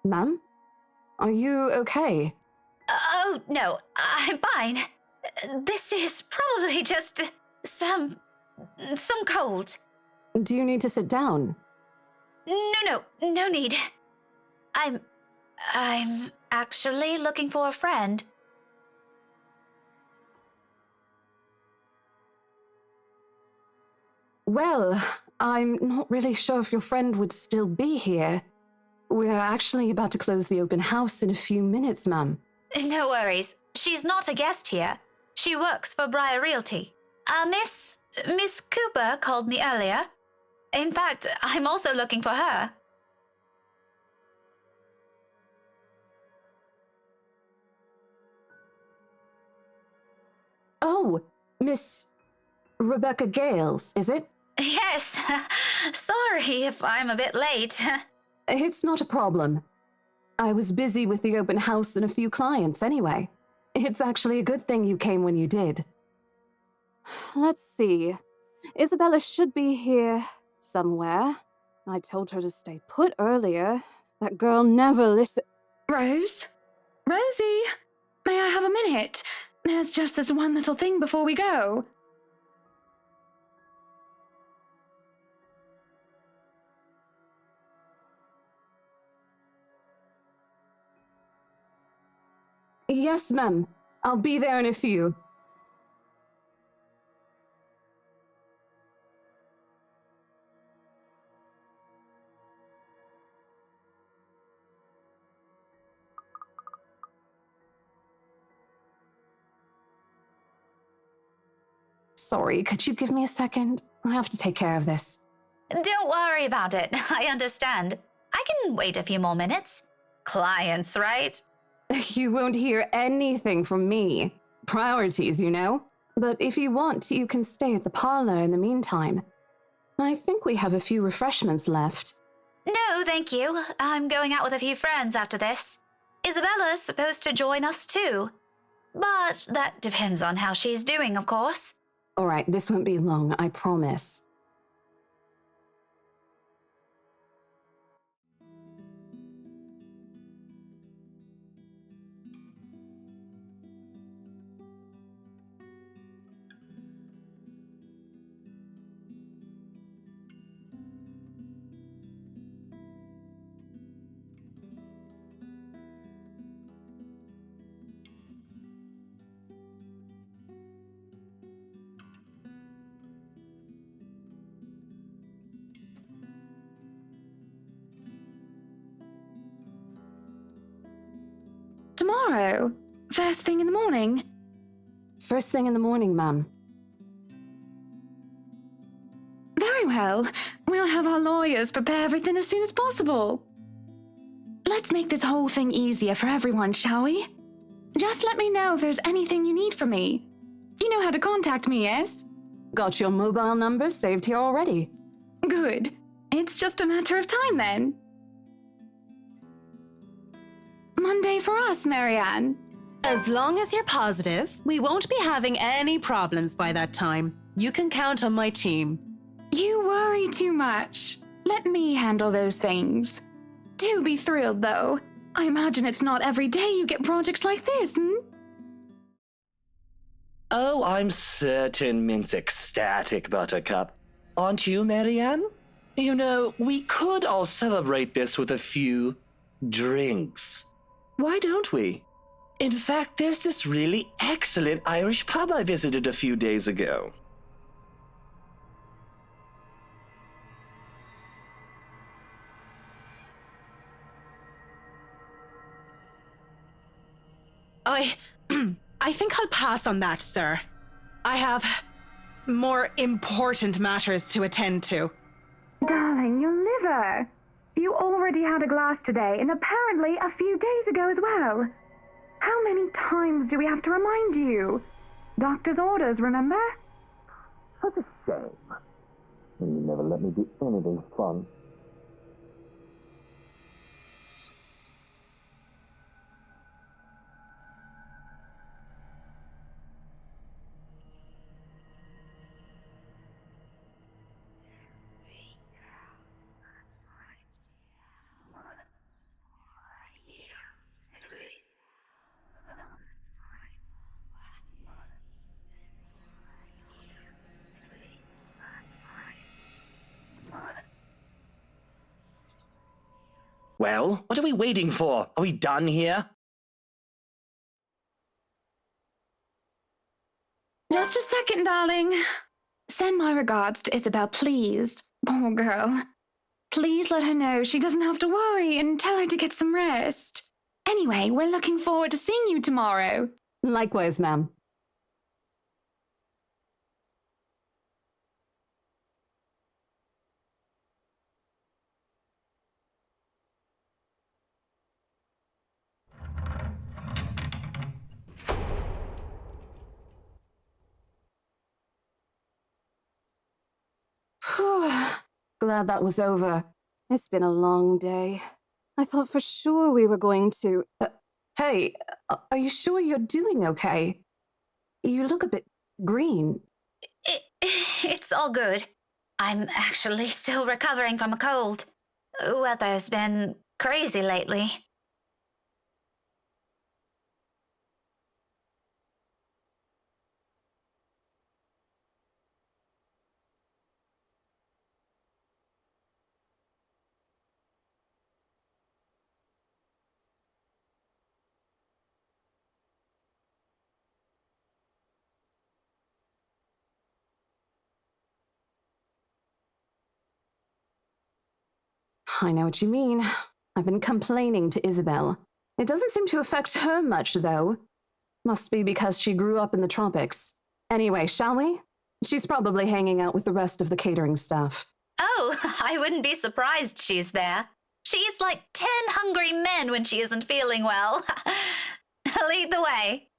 Ma'am? Are you okay? Oh, no, I'm fine. This is probably just some cold. Do you need to sit down? No need. I'm actually looking for a friend. Well, I'm not really sure if your friend would still be here. We're actually about to close the open house in a few minutes, ma'am. No worries. She's not a guest here. She works for Briar Realty. Miss Cooper called me earlier. In fact, I'm also looking for her. Oh, Miss Rebecca Gales, is it? Yes. Sorry if I'm a bit late. It's not a problem. I was busy with the open house and a few clients anyway. It's actually a good thing you came when you did. Let's see. Isabella should be here somewhere. I told her to stay put earlier. That girl never listens. Rose? Rosie? May I have a minute? There's just this one little thing before we go. Yes, ma'am. I'll be there in a few. Sorry, could you give me a second? I have to take care of this. Don't worry about it. I understand. I can wait a few more minutes. Clients, right? You won't hear anything from me. Priorities, you know? But if you want, you can stay at the parlor in the meantime. I think we have a few refreshments left. No, thank you. I'm going out with a few friends after this. Isabella's supposed to join us too. But that depends on how she's doing, of course. All right, this won't be long, I promise. Tomorrow? First thing in the morning? First thing in the morning, ma'am. Very well. We'll have our lawyers prepare everything as soon as possible. Let's make this whole thing easier for everyone, shall we? Just let me know if there's anything you need from me. You know how to contact me, yes? Got your mobile number saved here already. Good. It's just a matter of time then. Monday for us, Marianne. As long as you're positive, we won't be having any problems by that time. You can count on my team. You worry too much. Let me handle those things. Do be thrilled, though. I imagine it's not every day you get projects like this, Oh, I'm certain Mint's ecstatic, Buttercup. Aren't you, Marianne? You know, we could all celebrate this with a few drinks. Why don't we? In fact, there's this really excellent Irish pub I visited a few days ago. I think I'll pass on that, sir. I have more important matters to attend to. Darling, your liver. You already had a glass today, and apparently a few days ago as well. How many times do we have to remind you? Doctor's orders, remember? Such a shame. You never let me do anything fun. Well, what are we waiting for? Are we done here? Just a second, darling. Send my regards to Isabel, please. Poor girl. Please let her know she doesn't have to worry and tell her to get some rest. Anyway, we're looking forward to seeing you tomorrow. Likewise, ma'am. Glad that was over. It's been a long day. I thought for sure we were going to... hey, are you sure you're doing okay? You look a bit green. It's all good. I'm actually still recovering from a cold. Weather's been crazy lately. I know what you mean. I've been complaining to Isabel. It doesn't seem to affect her much, though. Must be because she grew up in the tropics. Anyway, shall we? She's probably hanging out with the rest of the catering staff. Oh, I wouldn't be surprised she's there. She eats like 10 hungry men when she isn't feeling well. Lead the way.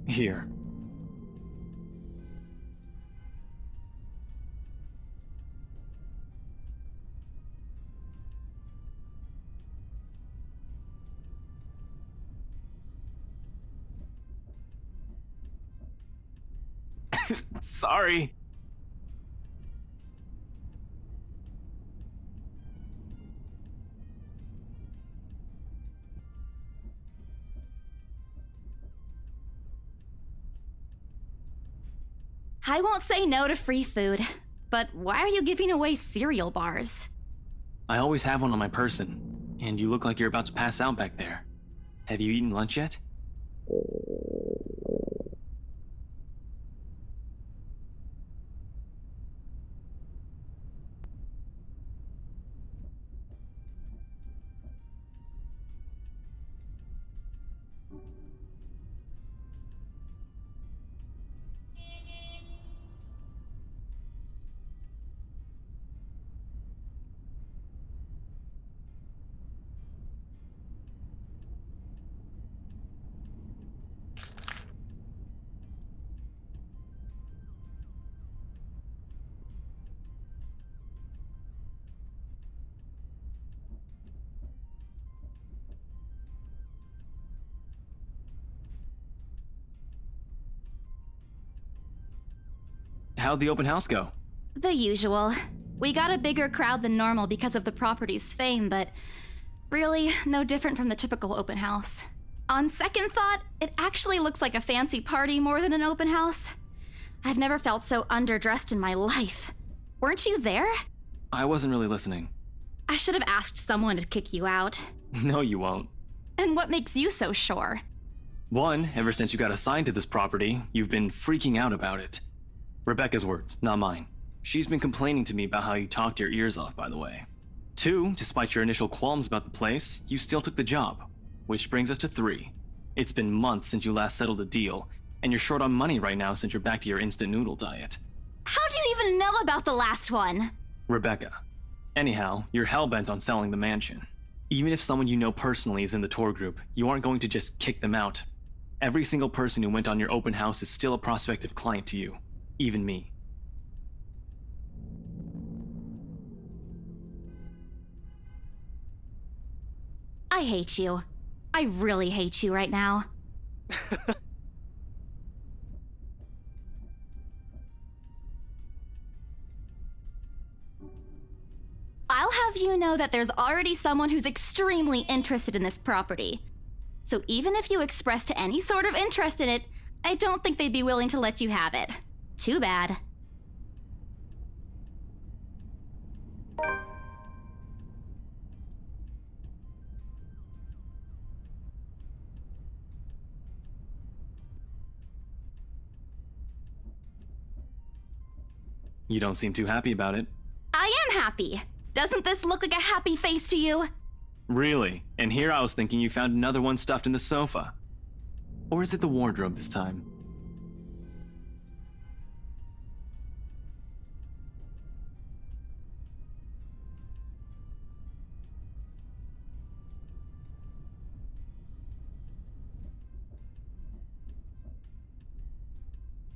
Here. Sorry. I won't say no to free food, but why are you giving away cereal bars? I always have one on my person, and you look like you're about to pass out back there. Have you eaten lunch yet? How'd the open house go? The usual. We got a bigger crowd than normal because of the property's fame, but really no different from the typical open house. On second thought, it actually looks like a fancy party more than an open house. I've never felt so underdressed in my life. Weren't you there? I wasn't really listening. I should have asked someone to kick you out. No, you won't. And what makes you so sure? One, ever since you got assigned to this property, you've been freaking out about it. Rebecca's words, not mine. She's been complaining to me about how you talked your ears off, by the way. Two, despite your initial qualms about the place, you still took the job. Which brings us to three. It's been months since you last settled a deal, and you're short on money right now since you're back to your instant noodle diet. How do you even know about the last one? Rebecca. Anyhow, you're hellbent on selling the mansion. Even if someone you know personally is in the tour group, you aren't going to just kick them out. Every single person who went on your open house is still a prospective client to you. Even me. I hate you. I really hate you right now. I'll have you know that there's already someone who's extremely interested in this property. So even if you expressed any sort of interest in it, I don't think they'd be willing to let you have it. Too bad. You don't seem too happy about it. I am happy. Doesn't this look like a happy face to you? Really? And here I was thinking you found another one stuffed in the sofa. Or is it the wardrobe this time?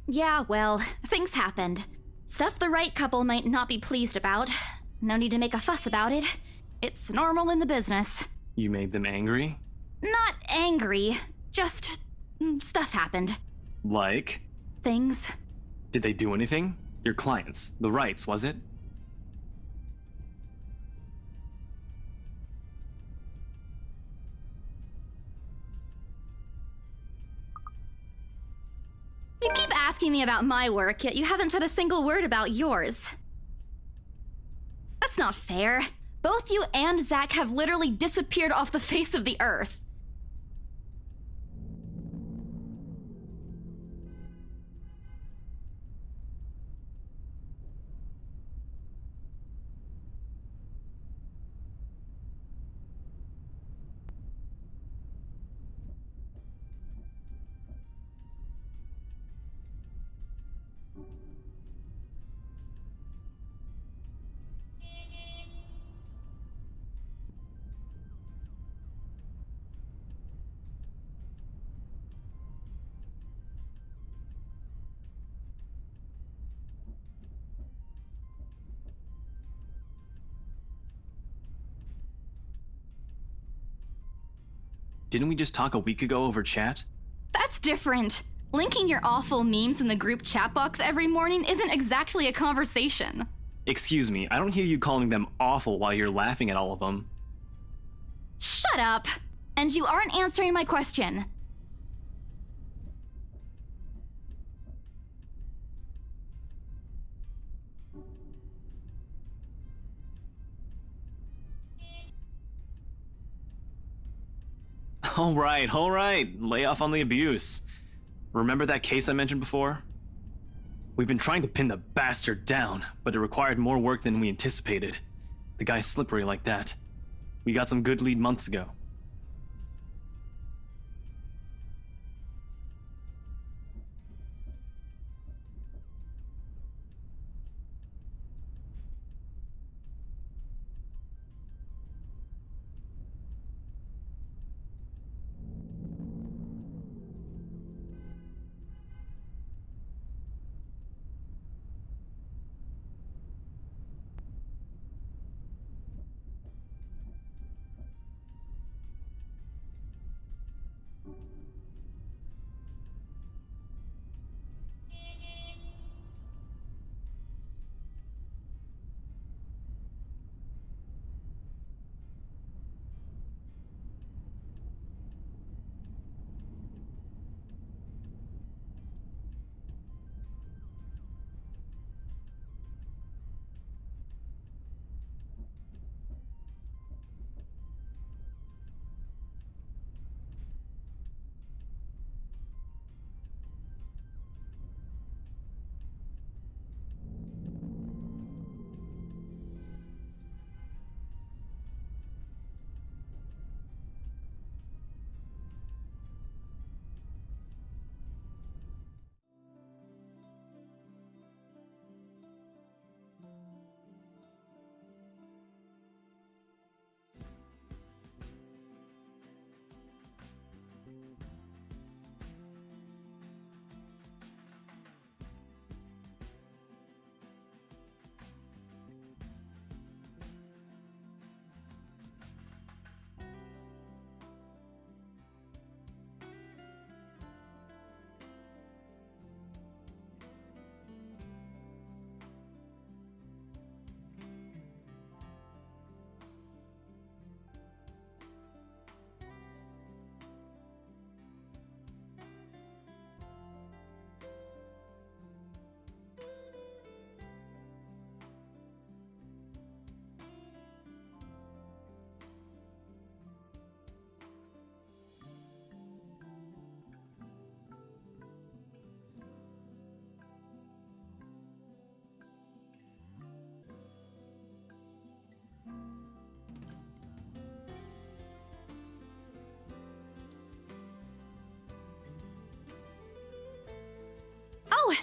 Yeah, well, things happened. Stuff the right couple might not be pleased about. No need to make a fuss about it. It's normal in the business. You made them angry? Not angry, just stuff happened. Like? Things. Did they do anything? Your clients, the rights, was it? You keep asking me about my work, yet you haven't said a single word about yours. That's not fair. Both you and Zach have literally disappeared off the face of the earth. Didn't we just talk a week ago over chat? That's different. Linking your awful memes in the group chat box every morning isn't exactly a conversation. Excuse me, I don't hear you calling them awful while you're laughing at all of them. Shut up! And you aren't answering my question. All right. Lay off on the abuse. Remember that case I mentioned before? We've been trying to pin the bastard down, but it required more work than we anticipated. The guy's slippery like that. We got some good lead months ago.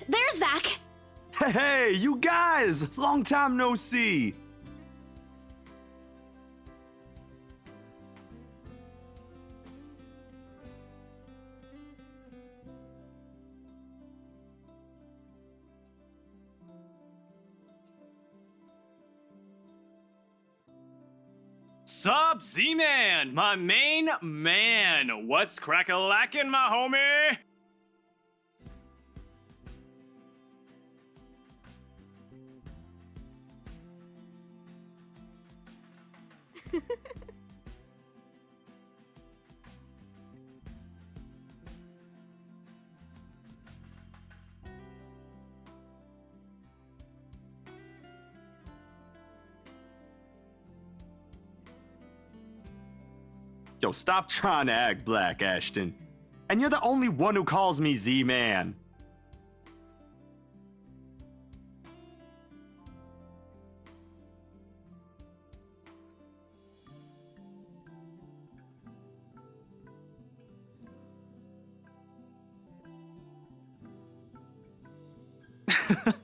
there's Zach. Hey, you guys! Long time no see! Sup, Z-Man, my main man. What's crack-a-lackin', my homie? Yo, stop trying to act black, Ashton. And you're the only one who calls me Z-Man.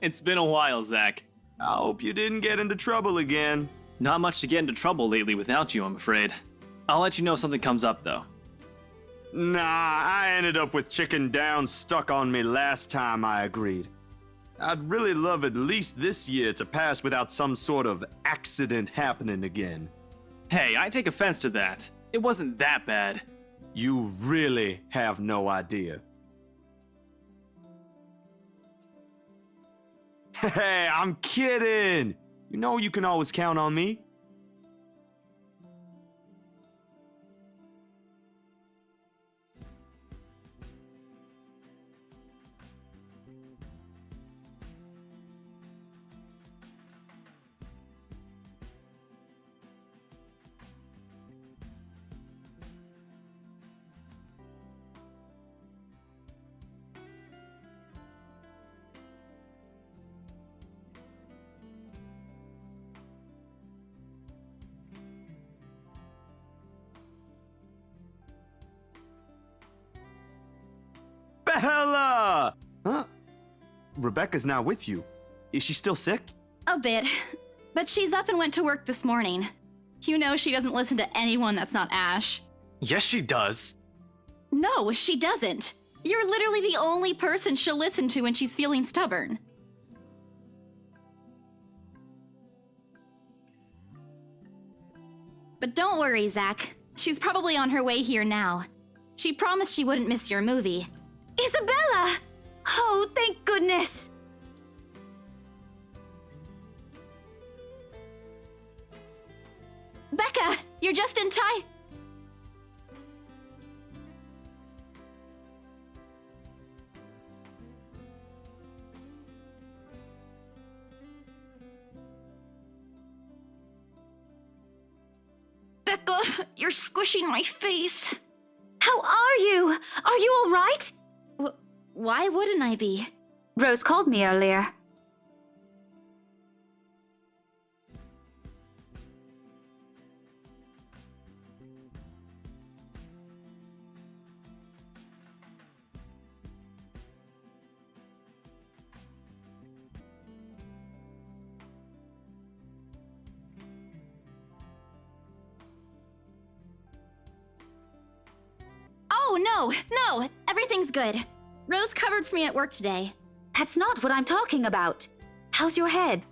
It's been a while, Zach. I hope you didn't get into trouble again. Not much to get into trouble lately without you, I'm afraid. I'll let you know if something comes up, though. Nah, I ended up with chicken down stuck on me last time I agreed. I'd really love at least this year to pass without some sort of accident happening again. Hey, I take offense to that. It wasn't that bad. You really have no idea. Hey, I'm kidding! You know you can always count on me. Bella! Huh? Rebecca's not with you. Is she still sick? A bit. But she's up and went to work this morning. You know she doesn't listen to anyone that's not Ash. Yes, she does. No, she doesn't. You're literally the only person she'll listen to when she's feeling stubborn. But don't worry, Zach. She's probably on her way here now. She promised she wouldn't miss your movie. Isabella! Oh, thank goodness! Becca, you're just in time. Becca, you're squishing my face. How are you? Are you all right? Why wouldn't I be? Rose called me earlier. Oh, no, everything's good. Rose covered for me at work today. That's not what I'm talking about. How's your head?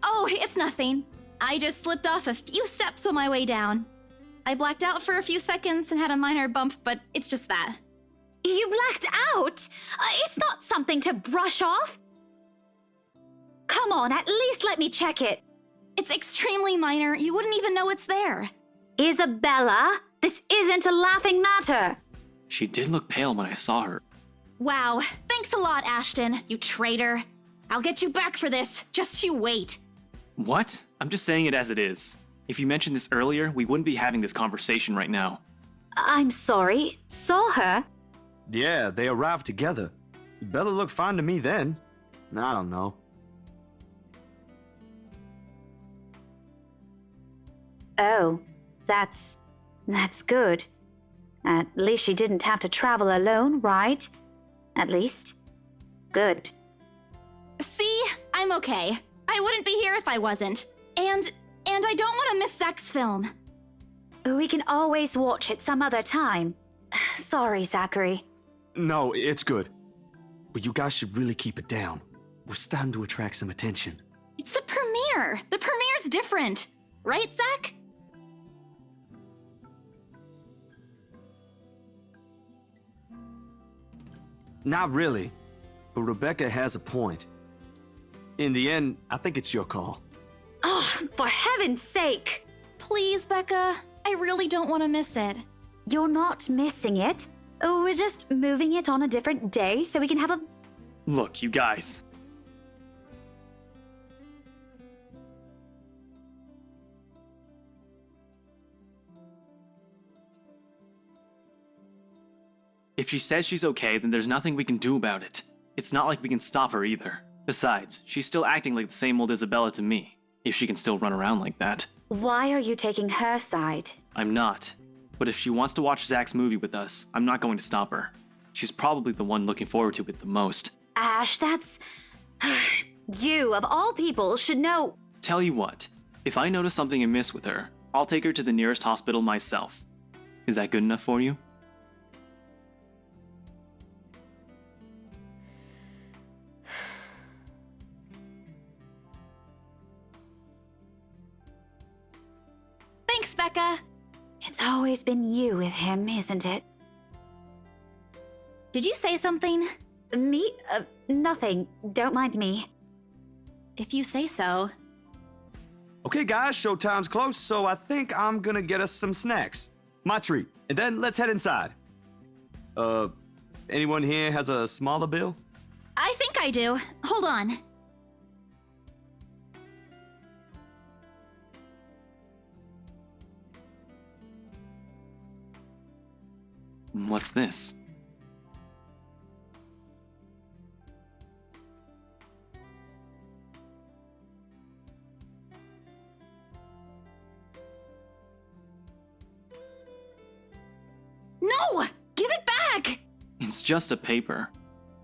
Oh, it's nothing. I just slipped off a few steps on my way down. I blacked out for a few seconds and had a minor bump, but it's just that. You blacked out? It's not something to brush off. Come on, at least let me check it. It's extremely minor. You wouldn't even know it's there. Isabella, this isn't a laughing matter. She did look pale when I saw her. Wow, thanks a lot, Ashton, you traitor. I'll get you back for this. Just you wait. What? I'm just saying it as it is. If you mentioned this earlier, we wouldn't be having this conversation right now. I'm sorry. Saw her? Yeah, they arrived together. Bella looked fine to me then. I don't know. Oh, that's good. At least she didn't have to travel alone, right? At least. Good. See? I'm okay. I wouldn't be here if I wasn't. And I don't want to miss Zach's film. We can always watch it some other time. Sorry, Zachary. No, it's good. But you guys should really keep it down. We're starting to attract some attention. It's the premiere. The premiere's different. Right, Zach? Not really. But Rebecca has a point. In the end, I think it's your call. Oh, for heaven's sake! Please, Becca. I really don't want to miss it. You're not missing it. Oh, we're just moving it on a different day so we can have a... Look, you guys. If she says she's okay, then there's nothing we can do about it. It's not like we can stop her either. Besides, she's still acting like the same old Isabella to me, if she can still run around like that. Why are you taking her side? I'm not. But if she wants to watch Zach's movie with us, I'm not going to stop her. She's probably the one looking forward to it the most. Ash, that's... You, of all people, should know... Tell you what, if I notice something amiss with her, I'll take her to the nearest hospital myself. Is that good enough for you? Thanks, Becca. It's always been you with him, isn't it? Did you say something? Me? Nothing. Don't mind me. If you say so. Okay, guys, showtime's close, so I think I'm gonna get us some snacks. My treat. And then let's head inside. Anyone here has a smaller bill? I think I do. Hold on. What's this? No! Give it back! It's just a paper.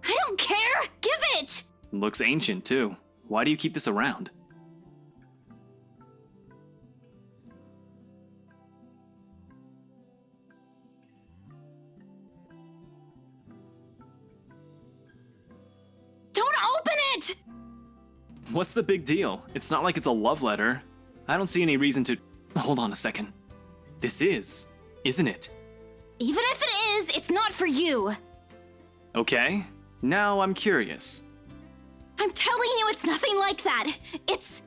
I don't care! Give it! Looks ancient, too. Why do you keep this around? Don't open it! What's the big deal? It's not like it's a love letter. I don't see any reason to... Hold on a second. This is, isn't it? Even if it is, it's not for you. Okay, now I'm curious. I'm telling you it's nothing like that. It's...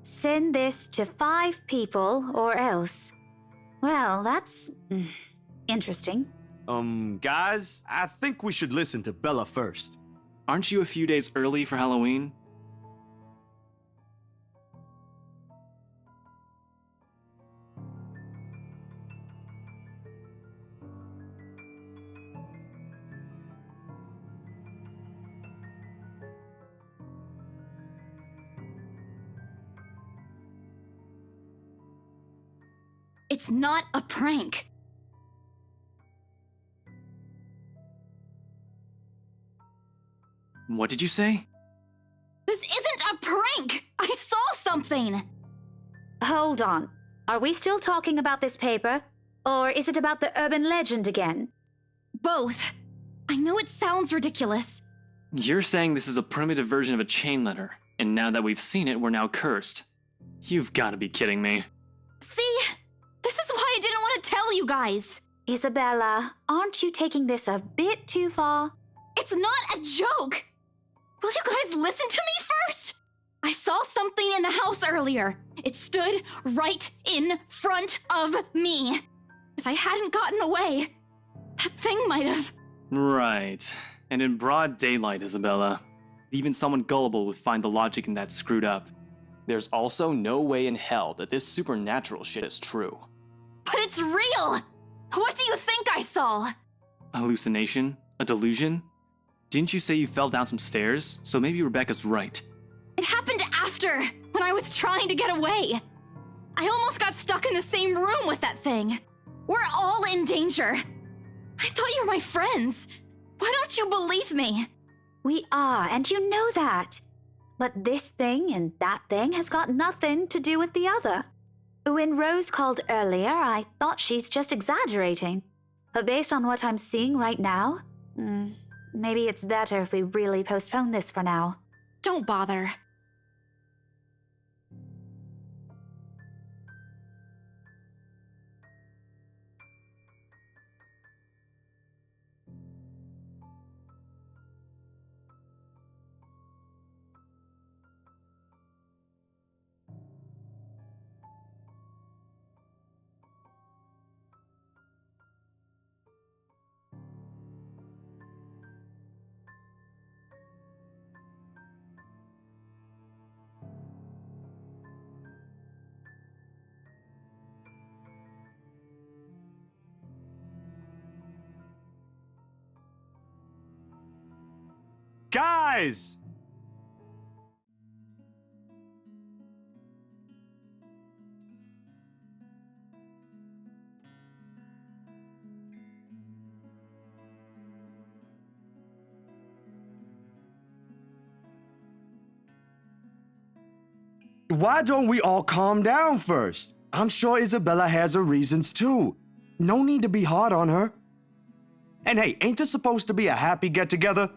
Send this to 5 people or else. Well, that's... interesting. Guys, I think we should listen to Bella first. Aren't you a few days early for Halloween? It's not a prank. What did you say? This isn't a prank! I saw something! Hold on. Are we still talking about this paper? Or is it about the urban legend again? Both. I know it sounds ridiculous. You're saying this is a primitive version of a chain letter, and now that we've seen it, we're now cursed. You've got to be kidding me. See? This is why I didn't want to tell you guys. Isabella, aren't you taking this a bit too far? It's not a joke. Will you guys listen to me first? I saw something in the house earlier. It stood right in front of me. If I hadn't gotten away, that thing might have... Right. And in broad daylight, Isabella. Even someone gullible would find the logic in that screwed up. There's also no way in hell that this supernatural shit is true. But it's real! What do you think I saw? A hallucination? A delusion? Didn't you say you fell down some stairs? So maybe Rebecca's right. It happened after, when I was trying to get away. I almost got stuck in the same room with that thing. We're all in danger. I thought you were my friends. Why don't you believe me? We are, and you know that. But this thing and that thing has got nothing to do with the other. When Rose called earlier, I thought she's just exaggerating. But based on what I'm seeing right now, maybe it's better if we really postpone this for now. Don't bother. Guys! Why don't we all calm down first? I'm sure Isabella has her reasons too. No need to be hard on her. And hey, ain't this supposed to be a happy get-together?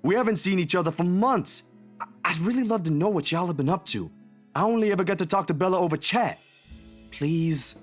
We haven't seen each other for months. I'd really love to know what y'all have been up to. I only ever get to talk to Bella over chat. Please.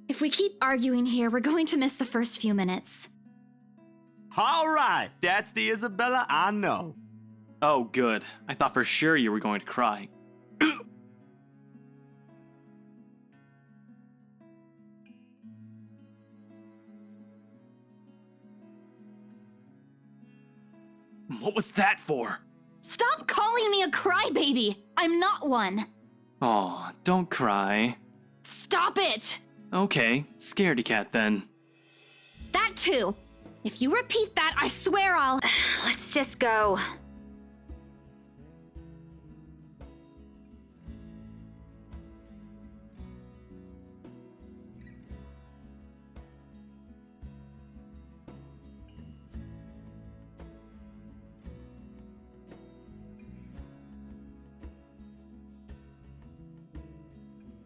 If we keep arguing here, we're going to miss the first few minutes. All right, that's the Isabella I know. Oh, good. I thought for sure you were going to cry. What was that for? Stop calling me a crybaby! I'm not one! Aw, don't cry. Stop it! Okay, scaredy cat then. That too. If you repeat that, I swear I'll. Let's just go.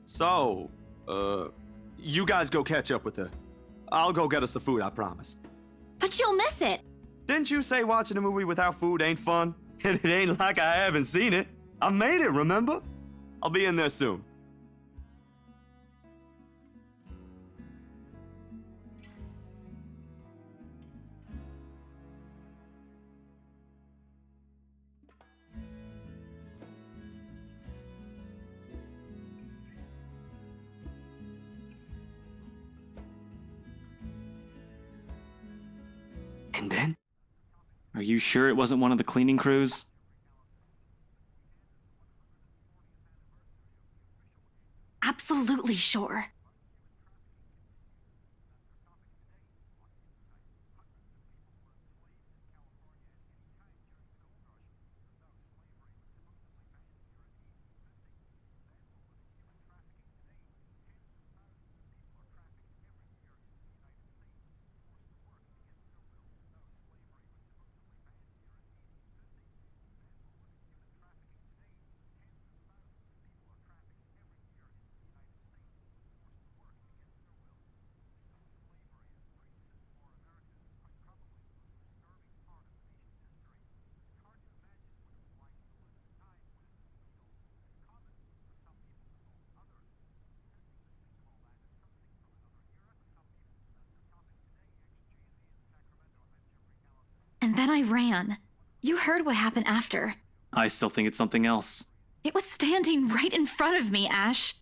So, you guys go catch up with her. I'll go get us the food I promised. But you'll miss it. Didn't you say watching a movie without food ain't fun? And it ain't like I haven't seen it. I made it, remember? I'll be in there soon. And then? Are you sure it wasn't one of the cleaning crews? Absolutely sure. And then I ran. You heard what happened after. I still think it's something else. It was standing right in front of me, Ash.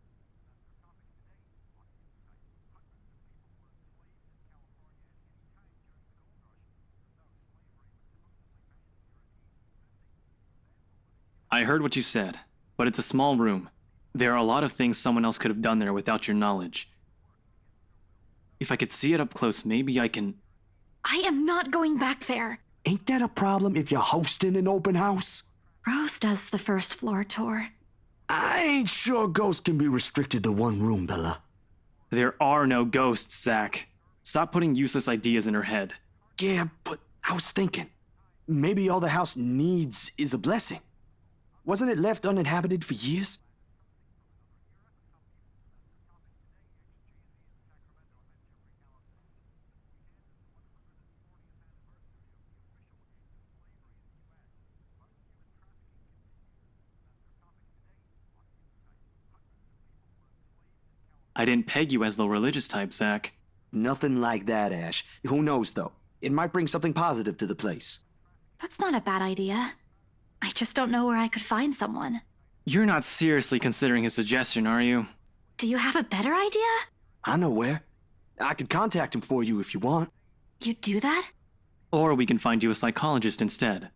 I heard what you said, but it's a small room. There are a lot of things someone else could have done there without your knowledge. If I could see it up close, maybe I can... I am not going back there. Ain't that a problem if you're hosting an open house? Rose does the first floor tour. I ain't sure ghosts can be restricted to one room, Bella. There are no ghosts, Zach. Stop putting useless ideas in her head. Yeah, but I was thinking, maybe all the house needs is a blessing. Wasn't it left uninhabited for years? I didn't peg you as the religious type, Zach. Nothing like that, Ash. Who knows, though? It might bring something positive to the place. That's not a bad idea. I just don't know where I could find someone. You're not seriously considering his suggestion, are you? Do you have a better idea? I know where. I could contact him for you if you want. You'd do that? Or we can find you a psychologist instead.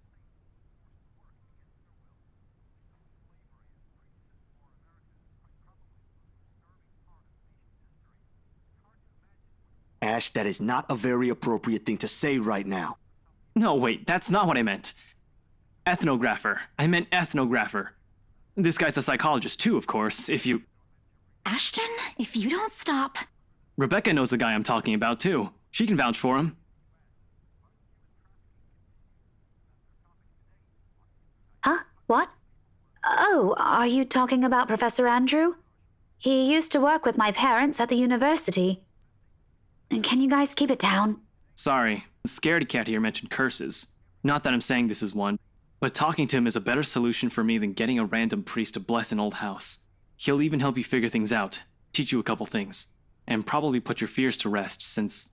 Ash, that is not a very appropriate thing to say right now. No, wait, that's not what I meant. Ethnographer. I meant ethnographer. This guy's a psychologist too, of course, if you... Ashton, if you don't stop... Rebecca knows the guy I'm talking about too. She can vouch for him. Huh? What? Oh, are you talking about Professor Andrew? He used to work with my parents at the university. Can you guys keep it down? Sorry, the scaredy cat here mentioned curses. Not that I'm saying this is one, but talking to him is a better solution for me than getting a random priest to bless an old house. He'll even help you figure things out, teach you a couple things, and probably put your fears to rest since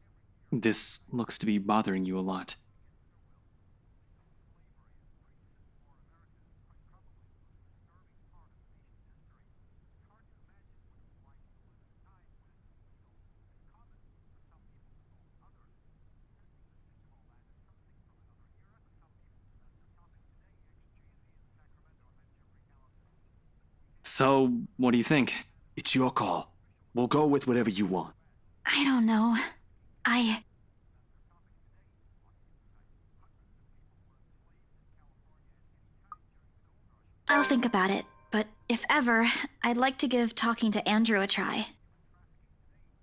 this looks to be bothering you a lot. So, what do you think? It's your call. We'll go with whatever you want. I don't know. think about it, but if ever, I'd like to give talking to Andrew a try.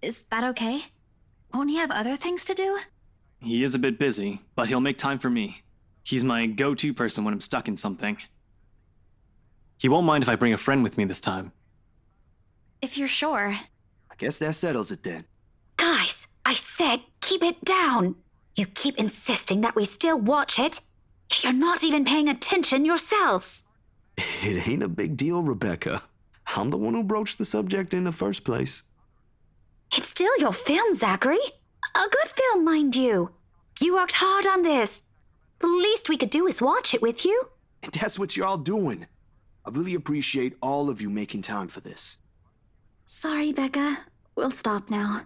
Is that okay? Won't he have other things to do? He is a bit busy, but he'll make time for me. He's my go-to person when I'm stuck in something. He won't mind if I bring a friend with me this time. If you're sure. I guess that settles it then. Guys, I said keep it down. You keep insisting that we still watch it, yet you're not even paying attention yourselves. It ain't a big deal, Rebecca. I'm the one who broached the subject in the first place. It's still your film, Zachary. A good film, mind you. You worked hard on this. The least we could do is watch it with you. And that's what you're all doing. I really appreciate all of you making time for this. Sorry, Becca. We'll stop now.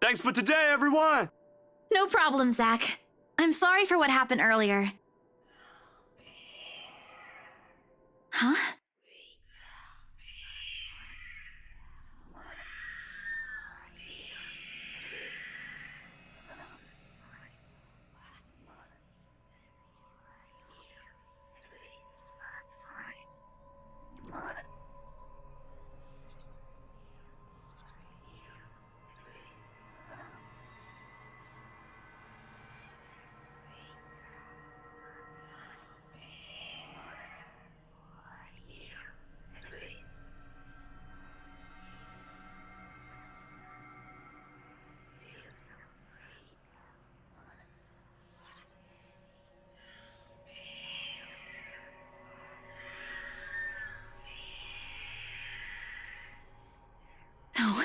Thanks for today, everyone! No problem, Zach. I'm sorry for what happened earlier. Huh? No,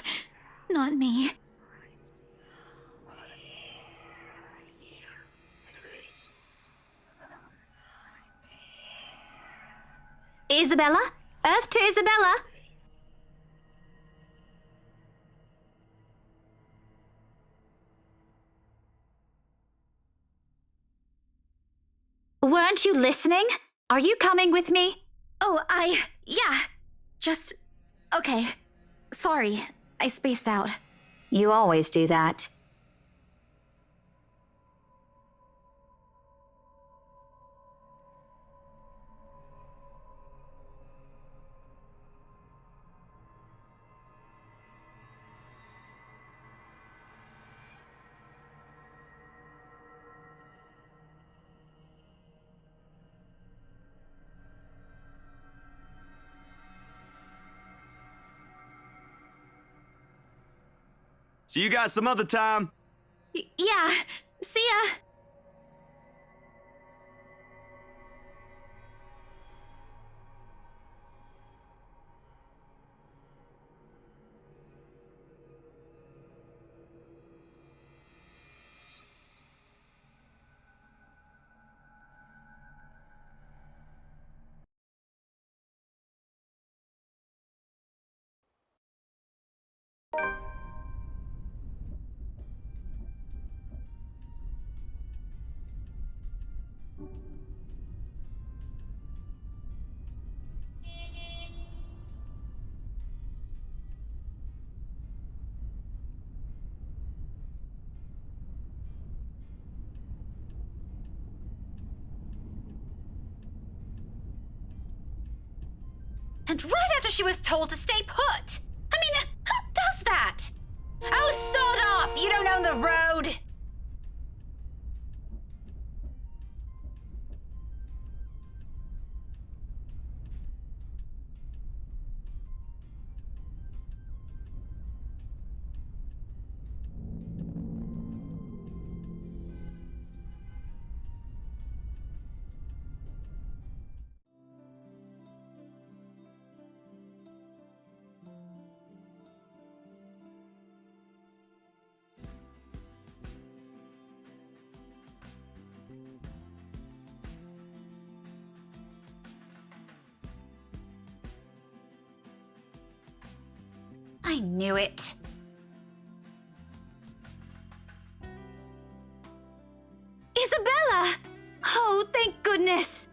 not me. Isabella? Earth to Isabella? Weren't you listening? Are you coming with me? Oh, yeah. Just, okay. Sorry, I spaced out. You always do that. See you guys some other time. Yeah, see ya. And right after she was told to stay put. I mean, who does that? Oh, sod off! You don't own the road! I knew it. Isabella! Oh, thank goodness!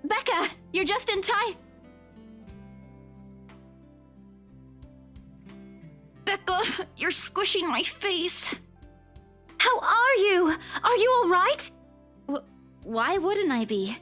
Becca, you're just in time. Becca, you're squishing my face. How are you? Are you all right? Why wouldn't I be?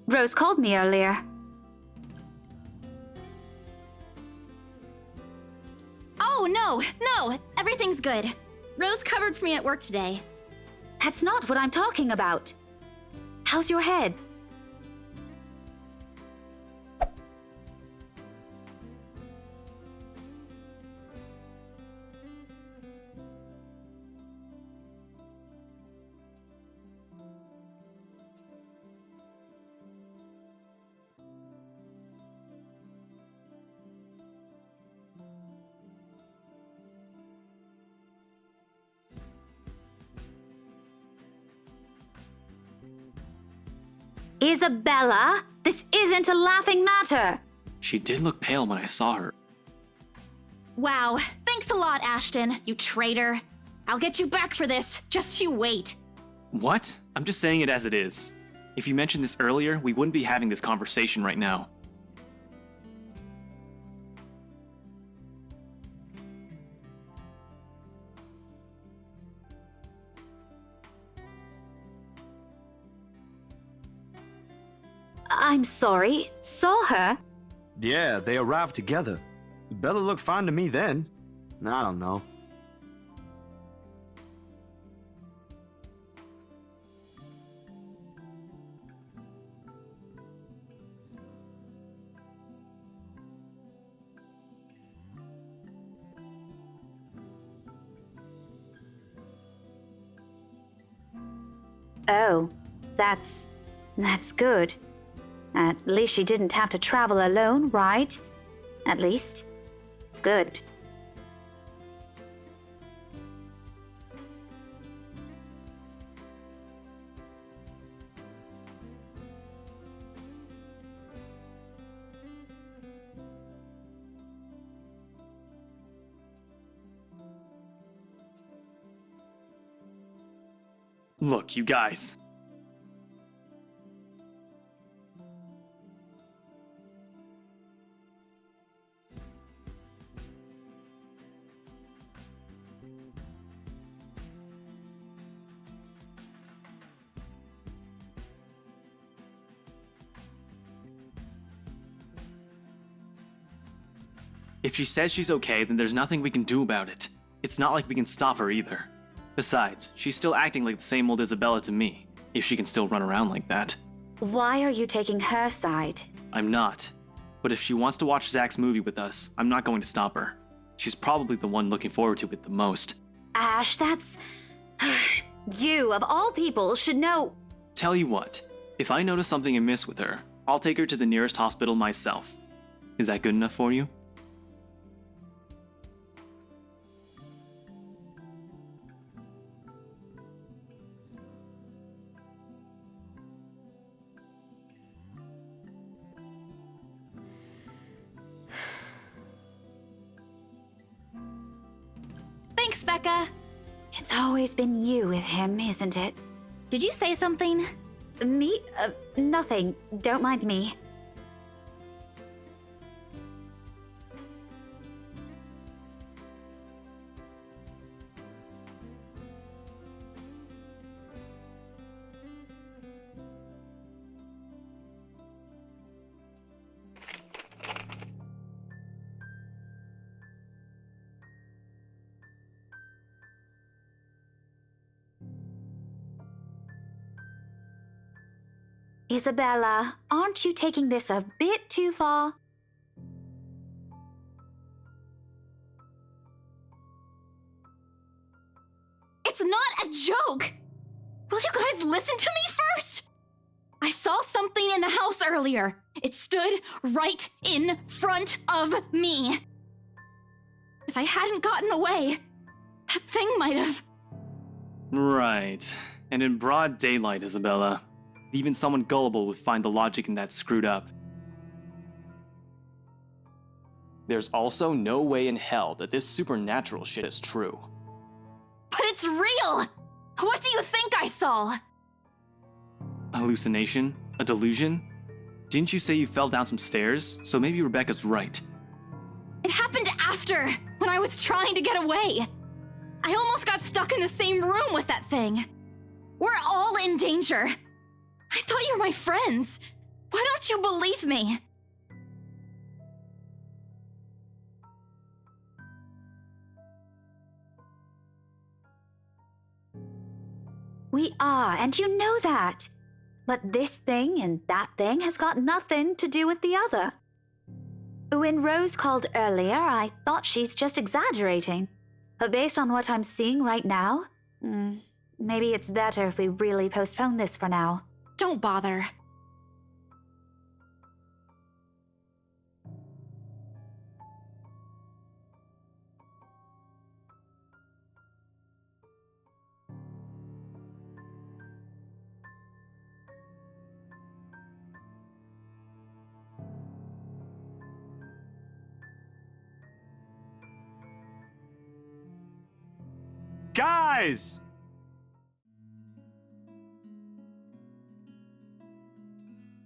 Rose called me earlier. Oh, no, everything's good. Rose covered for me at work today. That's not what I'm talking about. How's your head? Isabella, this isn't a laughing matter. She did look pale when I saw her. Wow, thanks a lot, Ashton, you traitor. I'll get you back for this, just you wait. What? I'm just saying it as it is. If you mentioned this earlier, we wouldn't be having this conversation right now. I'm sorry. Saw her? Yeah, they arrived together. Bella looked fine to me then. I don't know. Oh, that's good. At least she didn't have to travel alone, right? At least. Good. Look, you guys. If she says she's okay, then there's nothing we can do about it. It's not like we can stop her either. Besides, she's still acting like the same old Isabella to me, if she can still run around like that. Why are you taking her side? I'm not. But if she wants to watch Zach's movie with us, I'm not going to stop her. She's probably the one looking forward to it the most. Ash, that's... You, of all people, should know... Tell you what, if I notice something amiss with her, I'll take her to the nearest hospital myself. Is that good enough for you? Thanks, Becca? It's always been you with him, isn't it? Did you say something? Me? Nothing. Don't mind me. Isabella, aren't you taking this a bit too far? It's not a joke! Will you guys listen to me first? I saw something in the house earlier. It stood right in front of me. If I hadn't gotten away, that thing might have... Right. And in broad daylight, Isabella. Even someone gullible would find the logic in that screwed up. There's also no way in hell that this supernatural shit is true. But it's real! What do you think I saw? A hallucination? A delusion? Didn't you say you fell down some stairs? So maybe Rebecca's right. It happened after, when I was trying to get away. I almost got stuck in the same room with that thing. We're all in danger. I thought you were my friends. Why don't you believe me? We are, and you know that. But this thing and that thing has got nothing to do with the other. When Rose called earlier, I thought she's just exaggerating. But based on what I'm seeing right now, maybe it's better if we really postpone this for now. Don't bother. Guys!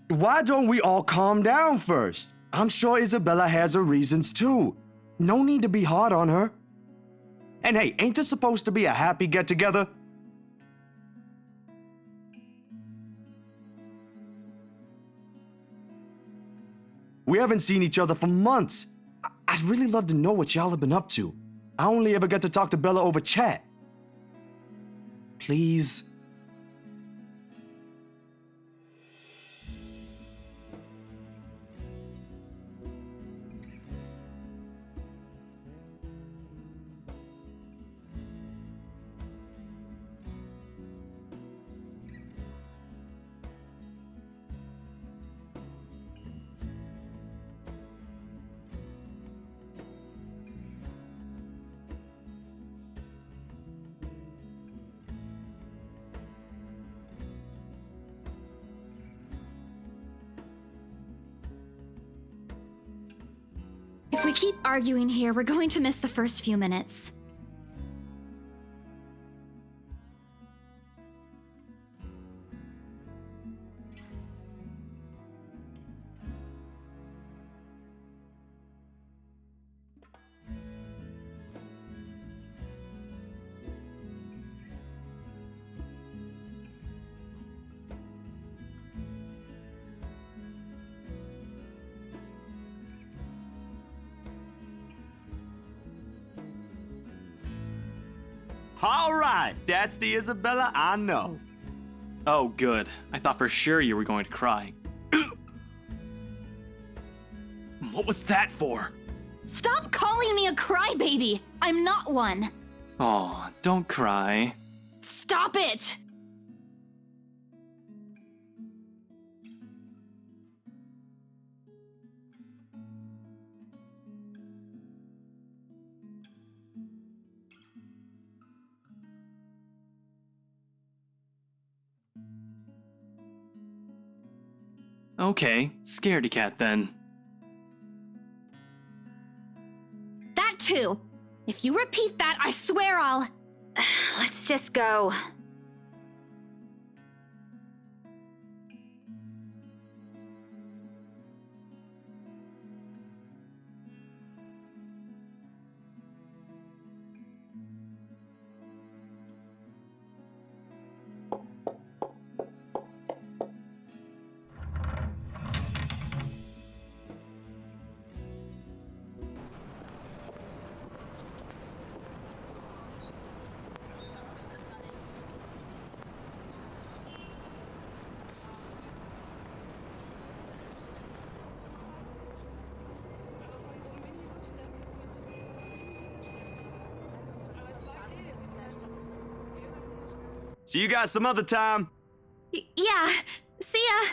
Why don't we all calm down first? I'm sure Isabella has her reasons too. No need to be hard on her. And hey, ain't this supposed to be a happy get-together? We haven't seen each other for months. I'd really love to know what y'all have been up to. I only ever get to talk to Bella over chat. Please. If we keep arguing here, we're going to miss the first few minutes. All right, that's the Isabella I know. Oh, good. I thought for sure you were going to cry. What was that for? Stop calling me a crybaby! I'm not one! Aw, don't cry. Stop it! Okay, scaredy cat then. That too! If you repeat that, I swear I'll... Let's just go. See you guys some other time. Yeah, see ya.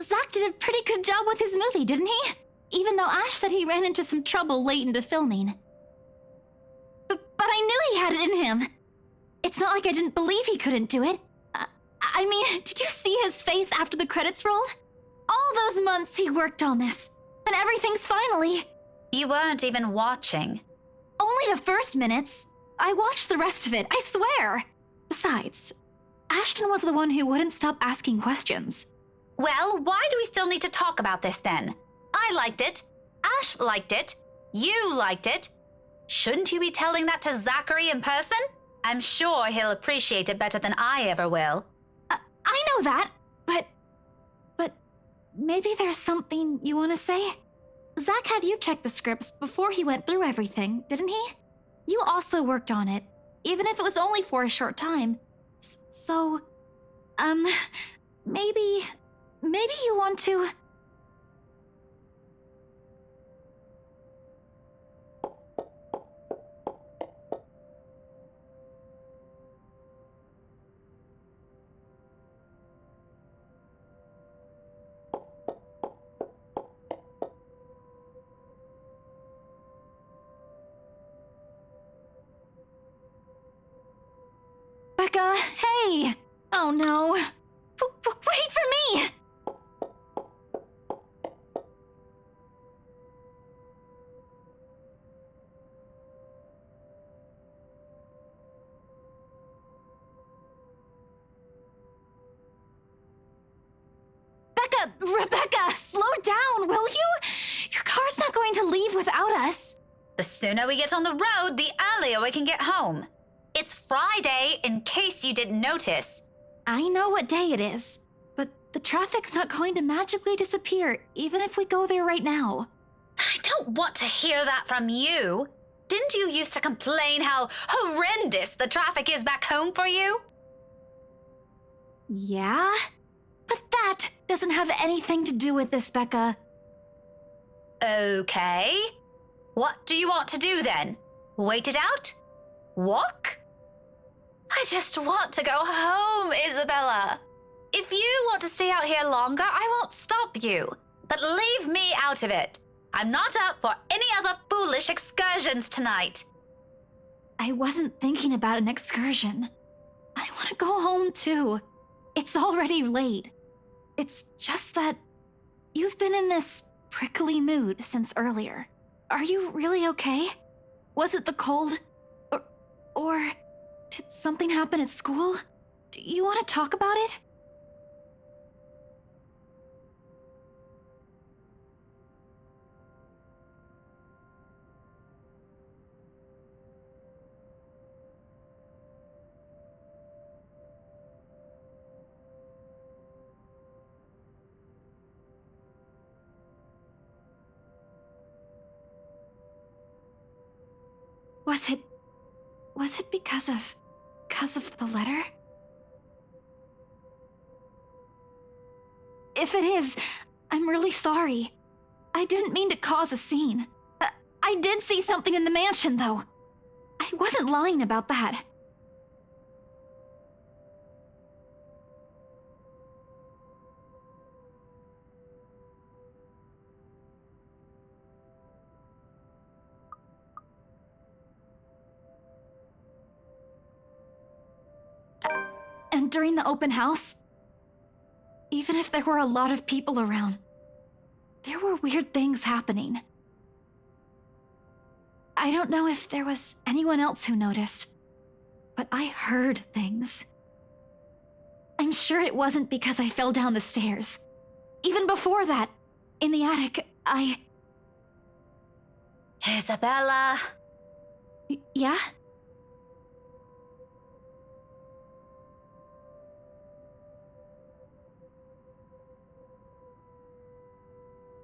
Zach did a pretty good job with his movie, didn't he? Even though Ash said he ran into some trouble late into filming. But I knew he had it in him. It's not like I didn't believe he couldn't do it. I mean, did you see his face after the credits rolled? All those months he worked on this, and everything's finally... You weren't even watching. Only the first minutes. I watched the rest of it, I swear. Besides, Ashton was the one who wouldn't stop asking questions. Well, why do we still need to talk about this then? I liked it. Ash liked it. You liked it. Shouldn't you be telling that to Zachary in person? I'm sure he'll appreciate it better than I ever will. I know that, but maybe there's something you want to say? Zach had you check the scripts before he went through everything, didn't he? You also worked on it, even if it was only for a short time. So, maybe you want to... Becca, hey! Oh no. Wait for me! Rebecca, slow down, will you? Your car's not going to leave without us. The sooner we get on the road, the earlier we can get home. It's Friday, in case you didn't notice. I know what day it is, but the traffic's not going to magically disappear, even if we go there right now. I don't want to hear that from you. Didn't you used to complain how horrendous the traffic is back home for you? Yeah? But that doesn't have anything to do with this, Becca. Okay. What do you want to do then? Wait it out? Walk? I just want to go home, Isabella. If you want to stay out here longer, I won't stop you. But leave me out of it. I'm not up for any other foolish excursions tonight. I wasn't thinking about an excursion. I want to go home too. It's already late. It's just that you've been in this prickly mood since earlier. Are you really okay? Was it the cold? Or did something happen at school? Do you want to talk about it? Was it because of the letter? If it is, I'm really sorry. I didn't mean to cause a scene. I did see something in the mansion, though. I wasn't lying about that. And during the open house, even if there were a lot of people around, there were weird things happening. I don't know if there was anyone else who noticed, but I heard things. I'm sure it wasn't because I fell down the stairs. Even before that, in the attic, Isabella! Yeah?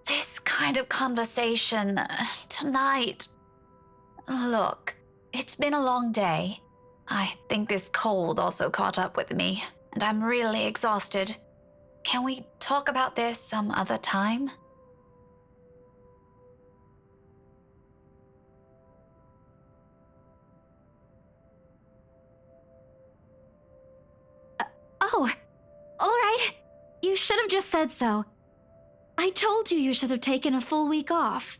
This kind of conversation tonight. Look, it's been a long day. I think this cold also caught up with me, and I'm really exhausted. Can we talk about this some other time? Oh, all right. You should have just said so. I told you you should have taken a full week off.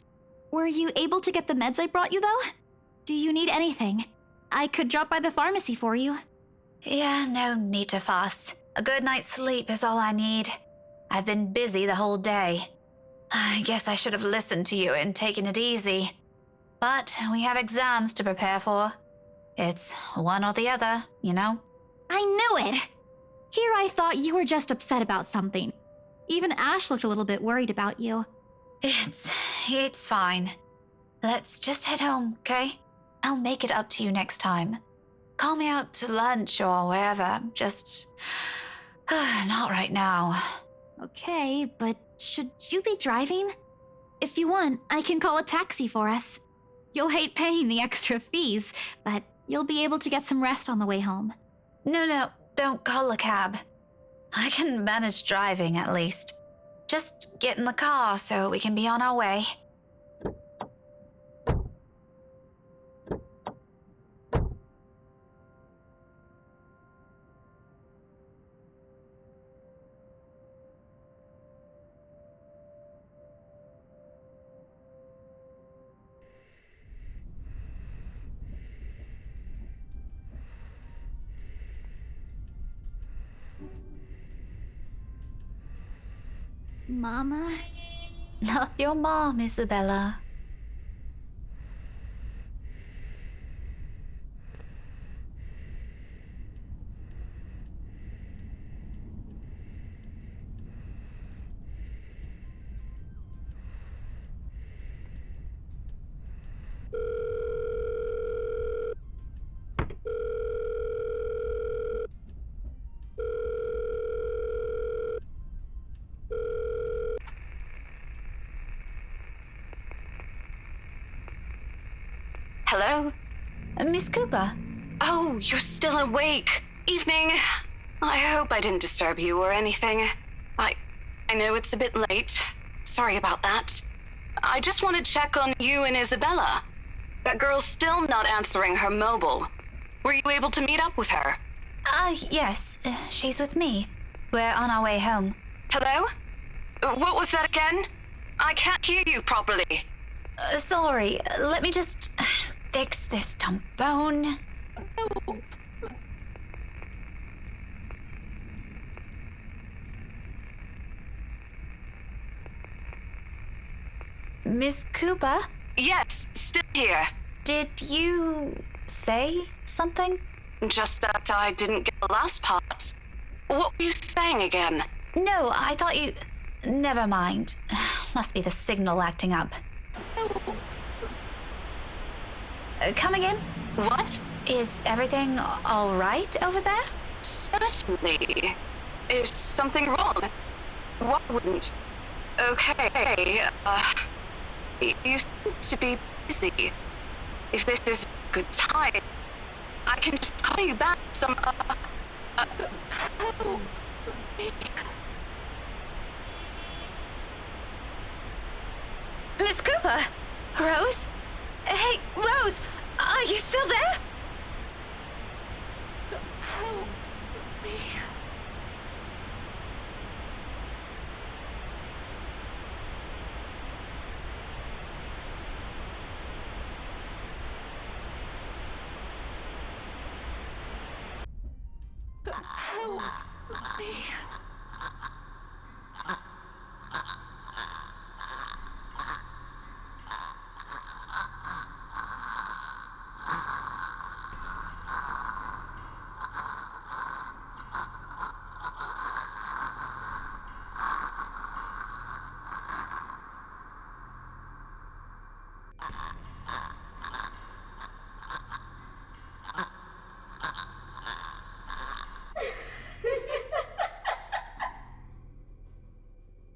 Were you able to get the meds I brought you, though? Do you need anything? I could drop by the pharmacy for you. Yeah, no need to fuss. A good night's sleep is all I need. I've been busy the whole day. I guess I should have listened to you and taken it easy. But we have exams to prepare for. It's one or the other, you know? I knew it! Here I thought you were just upset about something. Even Ash looked a little bit worried about you. It's fine. Let's just head home, okay? I'll make it up to you next time. Call me out to lunch or wherever, just... not right now. Okay, but should you be driving? If you want, I can call a taxi for us. You'll hate paying the extra fees, but you'll be able to get some rest on the way home. No, don't call a cab. I can manage driving at least. Just get in the car so we can be on our way. Mama? Not your mom, Isabella. Hello? Miss Cooper? Oh, you're still awake. Evening. I hope I didn't disturb you or anything. I know it's a bit late. Sorry about that. I just want to check on you and Isabella. That girl's still not answering her mobile. Were you able to meet up with her? Yes. She's with me. We're on our way home. Hello? What was that again? I can't hear you properly. Sorry. Let me just fix this dumb phone. Miss Cooper? Yes, still here. Did you say something? Just that I didn't get the last part. What were you saying again? No, I thought you... Never mind. Must be the signal acting up. Coming in? What? Is everything all right over there? Certainly. Is something wrong? What wouldn't? Okay, you seem to be busy. If this is a good time, I can just call you back some, Miss Cooper? Rose? Hey, Rose! Are you still there? Help me. Help me.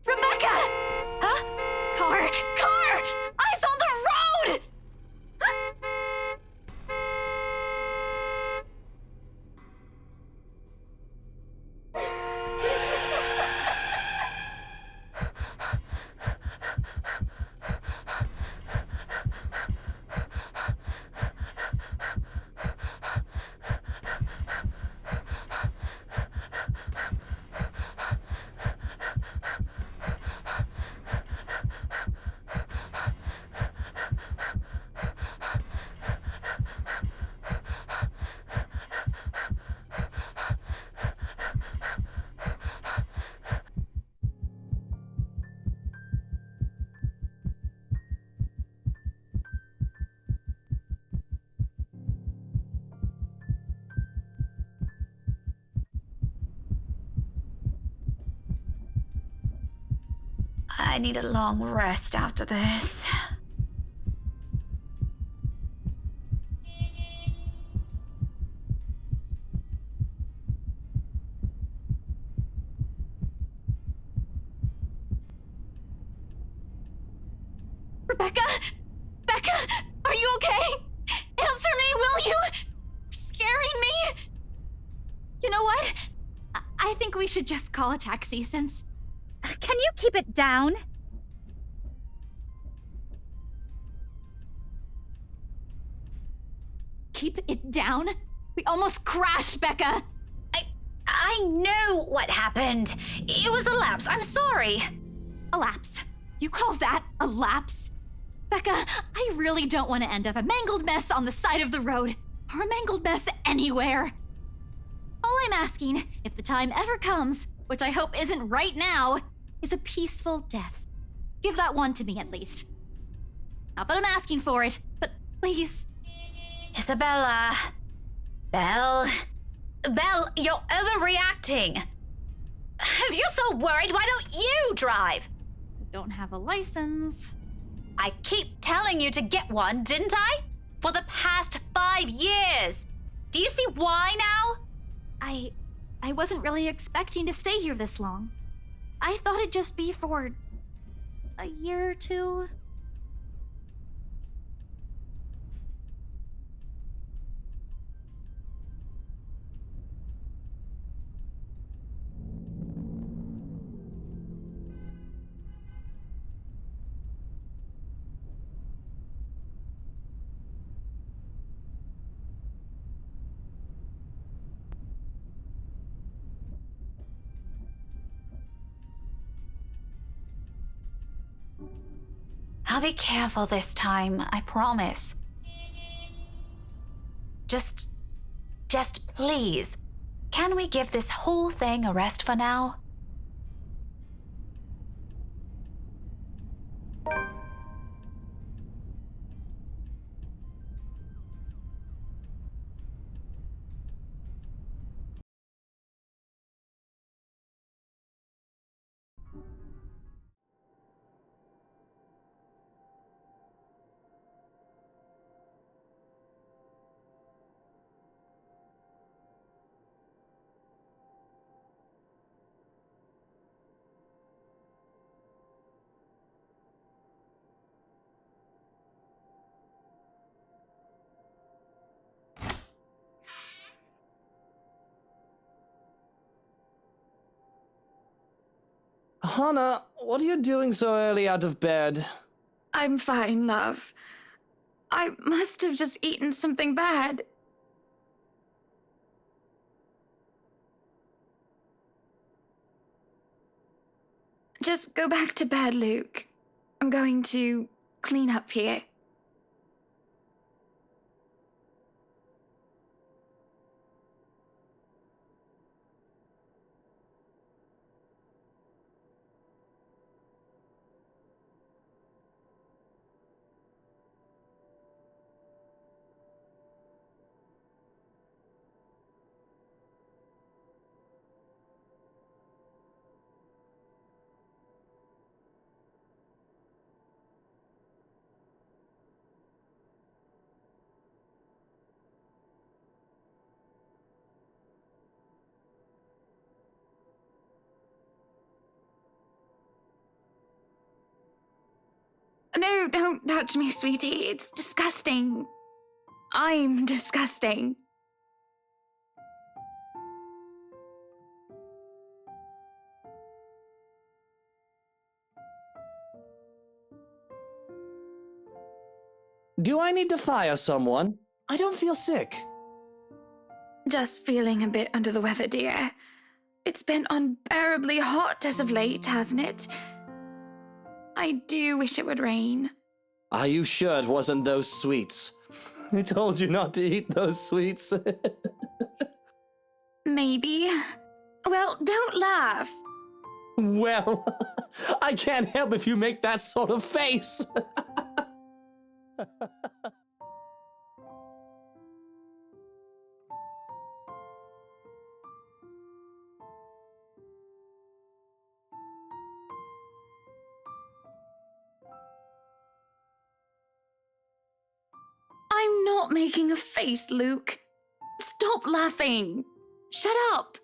Rebecca! Huh? Car! Eyes on the road! I need a long rest after this. Rebecca? Becca, are you okay? Answer me, will you? You're scaring me. You know what? I think we should just call a taxi since... Can you keep it down? Keep it down? We almost crashed, Becca! I know what happened. It was a lapse. I'm sorry. A lapse? You call that a lapse? Becca, I really don't want to end up a mangled mess on the side of the road, or a mangled mess anywhere. All I'm asking, if the time ever comes, which I hope isn't right now, is a peaceful death. Give that one to me at least. Not that I'm asking for it, but please. Isabella. Belle, you're overreacting. If you're so worried, why don't you drive? I don't have a license. I keep telling you to get one, didn't I? For the past 5 years. Do you see why now? I wasn't really expecting to stay here this long. I thought it'd just be for a year or two. I'll be careful this time, I promise. Just please, can we give this whole thing a rest for now? Hannah, what are you doing so early out of bed? I'm fine, love. I must have just eaten something bad. Just go back to bed, Luke. I'm going to clean up here. No, don't touch me, sweetie. It's disgusting. I'm disgusting. Do I need to fire someone? I don't feel sick. Just feeling a bit under the weather, dear. It's been unbearably hot as of late, hasn't it? I do wish it would rain. Are you sure it wasn't those sweets? I told you not to eat those sweets. Maybe. Well, don't laugh. Well, I can't help if you make that sort of face. I'm not making a face, Luke. Stop laughing. Shut up.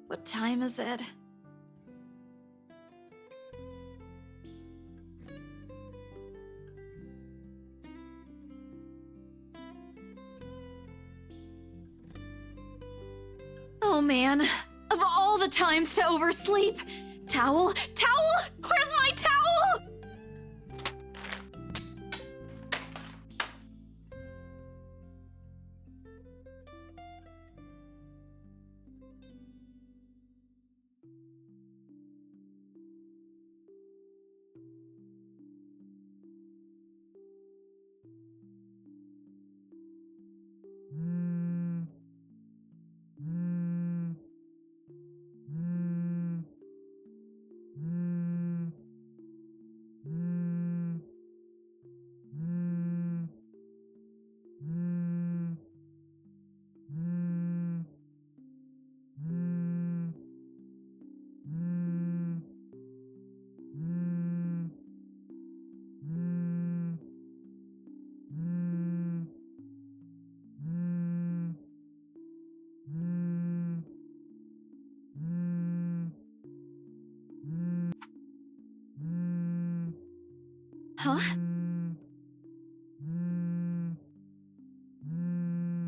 What time is it? Oh man, of all the times to oversleep. Towel? Towel? Where's my towel? Huh?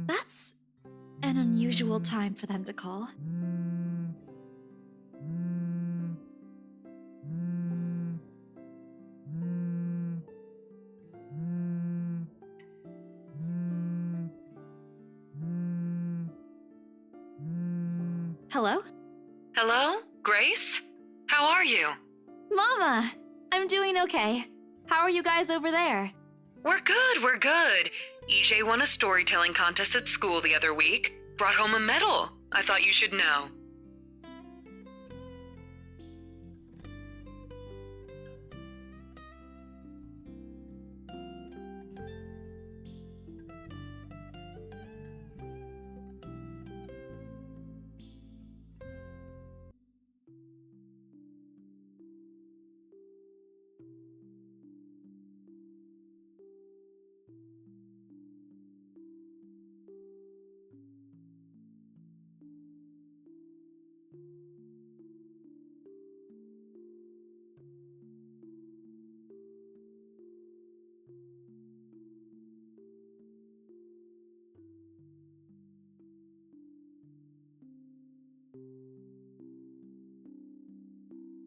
That's an unusual time for them to call. Hello? Hello? Grace? How are you? Mama! I'm doing okay. How are you guys over there? We're good. EJ won a storytelling contest at school the other week. Brought home a medal. I thought you should know.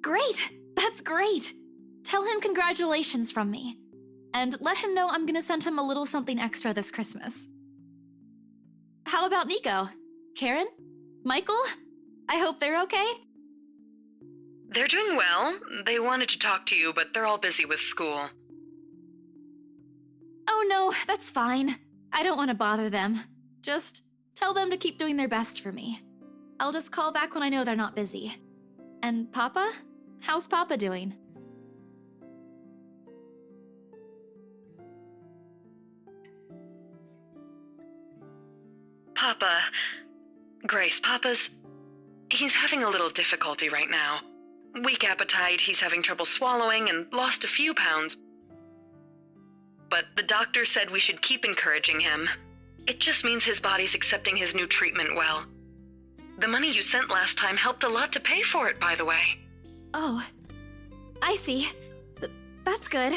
Great! That's great! Tell him congratulations from me. And let him know I'm gonna send him a little something extra this Christmas. How about Nico? Karen? Michael? I hope they're okay? They're doing well. They wanted to talk to you, but they're all busy with school. Oh no, that's fine. I don't want to bother them. Just tell them to keep doing their best for me. I'll just call back when I know they're not busy. And Papa? How's Papa doing? Papa... Grace, he's having a little difficulty right now. Weak appetite, he's having trouble swallowing, and lost a few pounds. But the doctor said we should keep encouraging him. It just means his body's accepting his new treatment well. The money you sent last time helped a lot to pay for it, by the way. Oh, I see. That's good.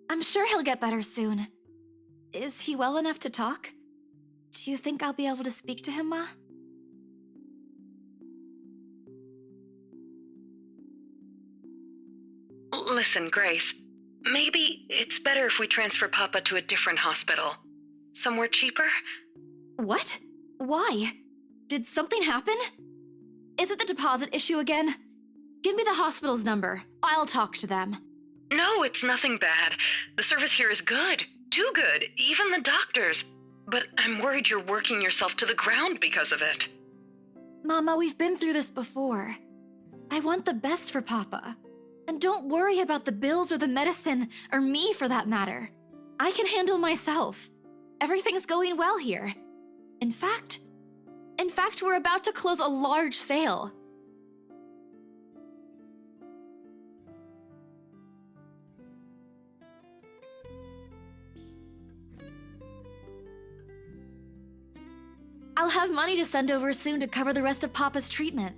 I'm sure he'll get better soon. Is he well enough to talk? Do you think I'll be able to speak to him, Ma? Listen, Grace. Maybe it's better if we transfer Papa to a different hospital. Somewhere cheaper? What? Why? Did something happen? Is it the deposit issue again? Give me the hospital's number. I'll talk to them. No, it's nothing bad. The service here is good. Too good. Even the doctors. But I'm worried you're working yourself to the ground because of it. Mama, we've been through this before. I want the best for Papa. And don't worry about the bills or the medicine, or me for that matter. I can handle myself. Everything's going well here. In fact, we're about to close a large sale. I'll have money to send over soon to cover the rest of Papa's treatment.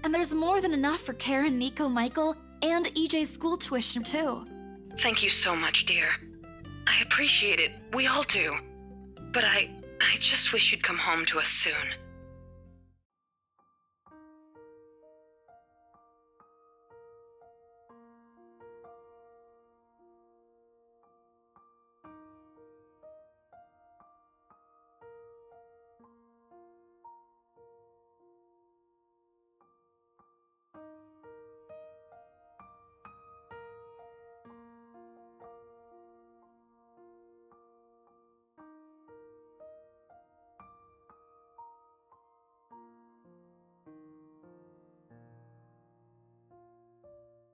And there's more than enough for Karen, Nico, Michael, and EJ's school tuition too. Thank you so much, dear. I appreciate it. We all do. But I just wish you'd come home to us soon.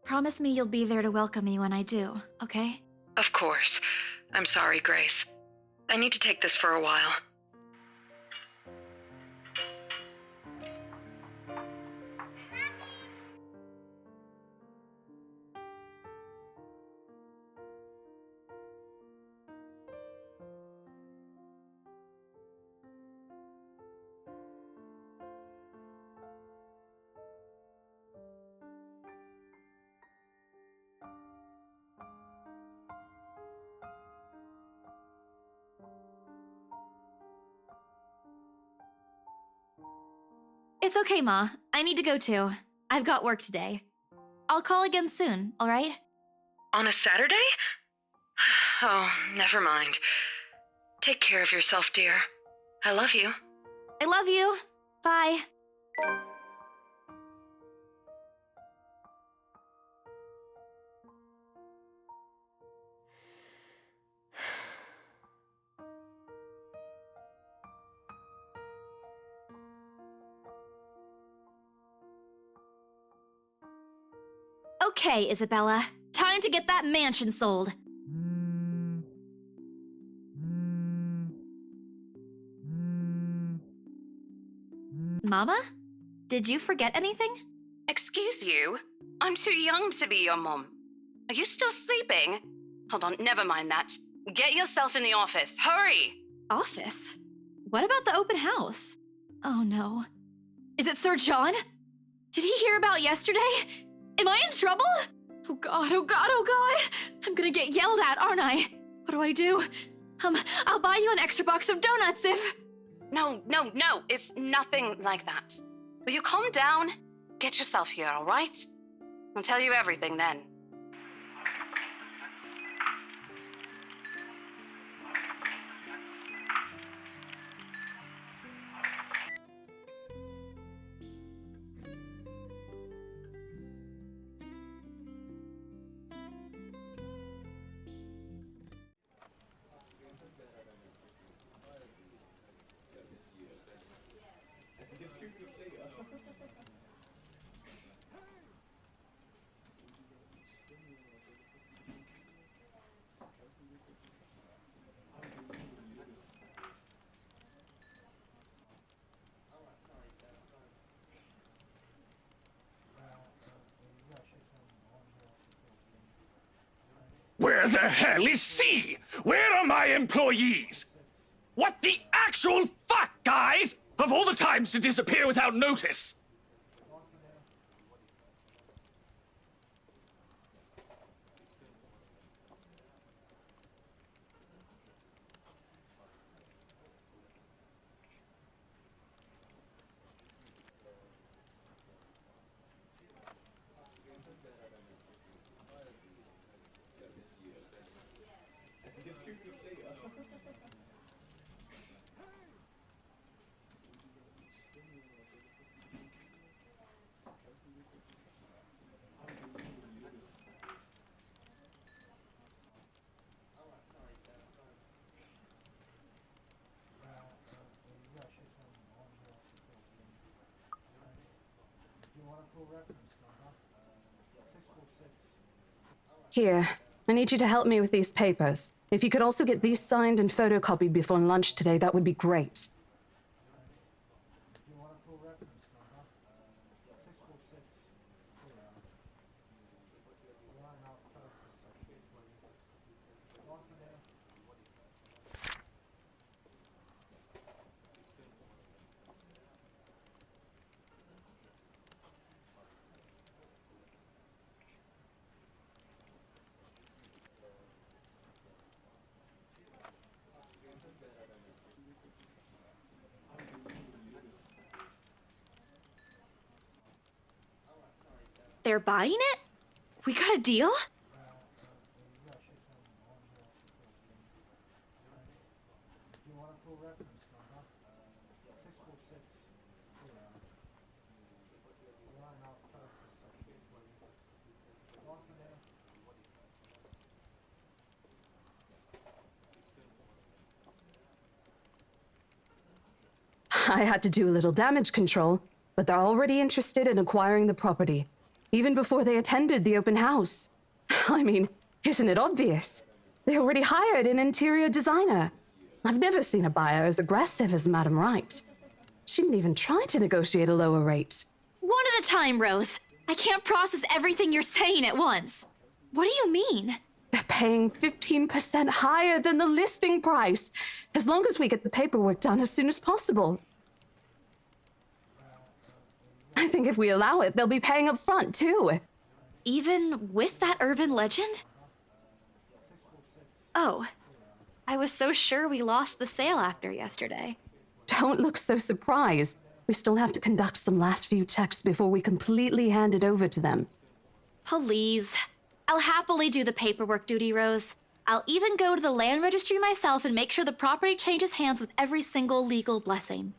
Promise me you'll be there to welcome me when I do, okay? Of course. I'm sorry, Grace. I need to take this for a while. It's okay, Ma. I need to go too. I've got work today. I'll call again soon, alright? On a Saturday? Oh, never mind. Take care of yourself, dear. I love you. I love you. Bye. Okay, Isabella. Time to get that mansion sold. Mama? Did you forget anything? Excuse you? I'm too young to be your mom. Are you still sleeping? Hold on, never mind that. Get yourself in the office. Hurry! Office? What about the open house? Oh no. Is it Sir John? Did he hear about yesterday? Am I in trouble? Oh god, oh god, oh god! I'm gonna get yelled at, aren't I? What do? I'll buy you an extra box of donuts if... No, it's nothing like that. Will you calm down? Get yourself here, all right? I'll tell you everything then. Where the hell is C? Where are my employees? What the actual fuck, guys? Of all the times to disappear without notice! Here, I need you to help me with these papers. If you could also get these signed and photocopied before lunch today, that would be great. They're buying it? We got a deal? I had to do a little damage control, but they're already interested in acquiring the property, even before they attended the open house. I mean, isn't it obvious? They already hired an interior designer. I've never seen a buyer as aggressive as Madam Wright. She didn't even try to negotiate a lower rate. One at a time, Rose. I can't process everything you're saying at once. What do you mean? They're paying 15% higher than the listing price, as long as we get the paperwork done as soon as possible. I think if we allow it, they'll be paying up front, too. Even with that urban legend? Oh, I was so sure we lost the sale after yesterday. Don't look so surprised. We still have to conduct some last few checks before we completely hand it over to them. Please. I'll happily do the paperwork duty, Rose. I'll even go to the land registry myself and make sure the property changes hands with every single legal blessing.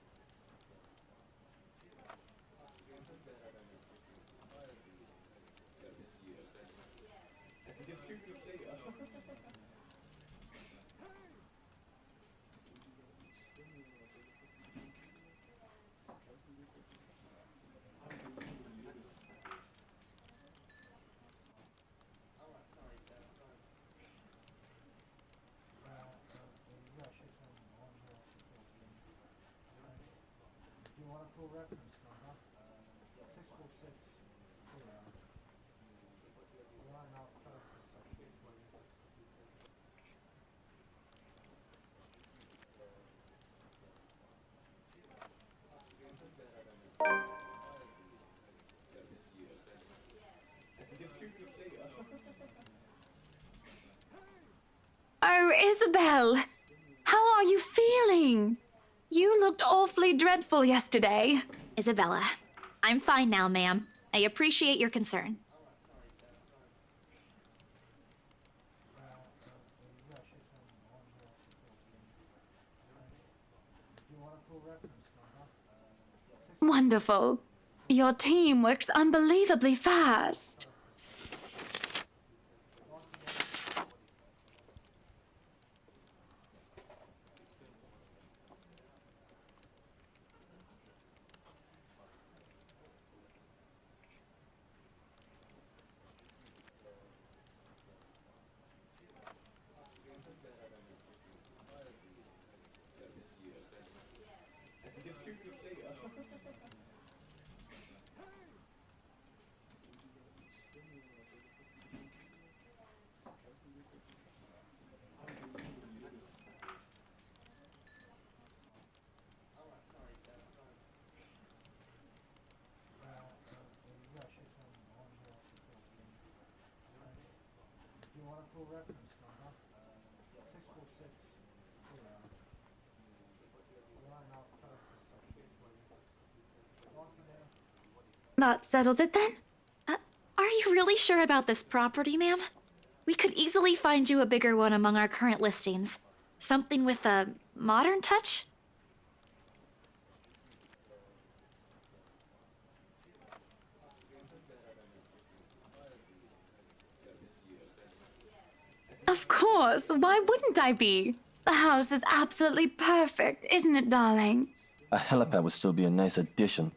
Oh, Isabel! How are you feeling? You looked awfully dreadful yesterday. Isabella, I'm fine now, ma'am. I appreciate your concern. Wonderful. Your team works unbelievably fast. That settles it then? Are you really sure about this property, ma'am? We could easily find you a bigger one among our current listings. Something with a modern touch? Of course, why wouldn't I be? The house is absolutely perfect, isn't it, darling? A helipad would still be a nice addition.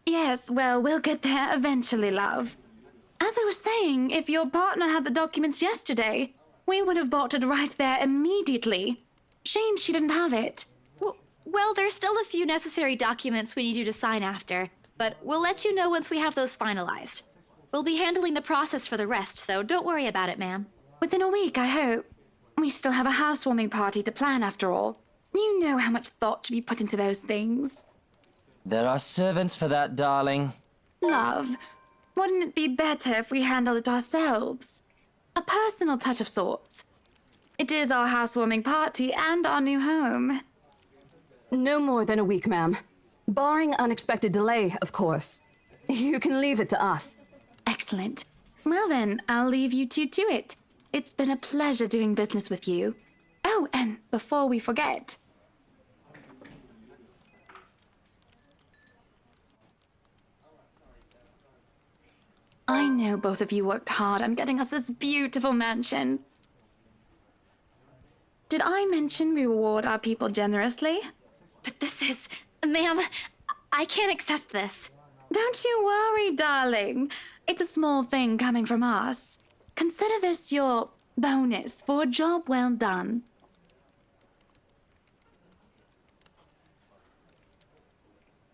Yes, well, we'll get there eventually, love. As I was saying, if your partner had the documents yesterday, we would have bought it right there immediately. Shame she didn't have it. Well, there's still a few necessary documents we need you to sign after, but we'll let you know once we have those finalized. We'll be handling the process for the rest, so don't worry about it, ma'am. Within a week, I hope. We still have a housewarming party to plan, after all. You know how much thought should be put into those things. There are servants for that, darling. Love, wouldn't it be better if we handled it ourselves? A personal touch of sorts. It is our housewarming party and our new home. No more than a week, ma'am. Barring unexpected delay, of course. You can leave it to us. Excellent. Well then, I'll leave you two to it. It's been a pleasure doing business with you. Oh, and before we forget... I know both of you worked hard on getting us this beautiful mansion. Did I mention we reward our people generously? But this is... Ma'am, I can't accept this. Don't you worry, darling. It's a small thing coming from us. Consider this your bonus for a job well done.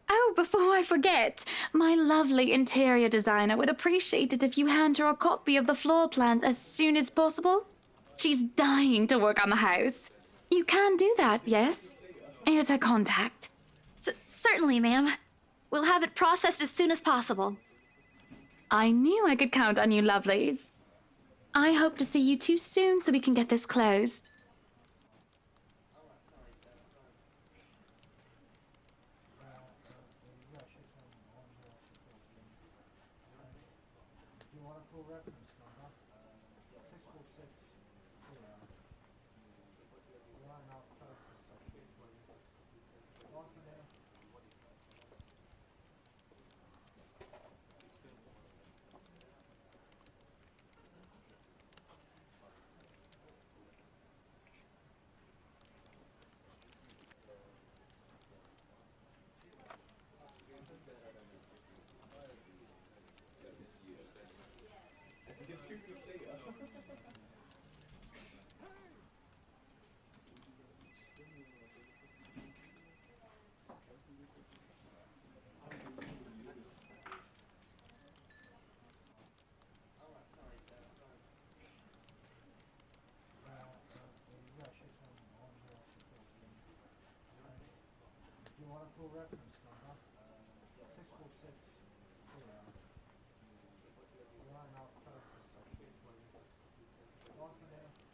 Oh, before I forget, my lovely interior designer would appreciate it if you hand her a copy of the floor plan as soon as possible. She's dying to work on the house. You can do that, yes? Here's her contact. Certainly, ma'am. We'll have it processed as soon as possible. I knew I could count on you, lovelies. I hope to see you two soon so we can get this closed.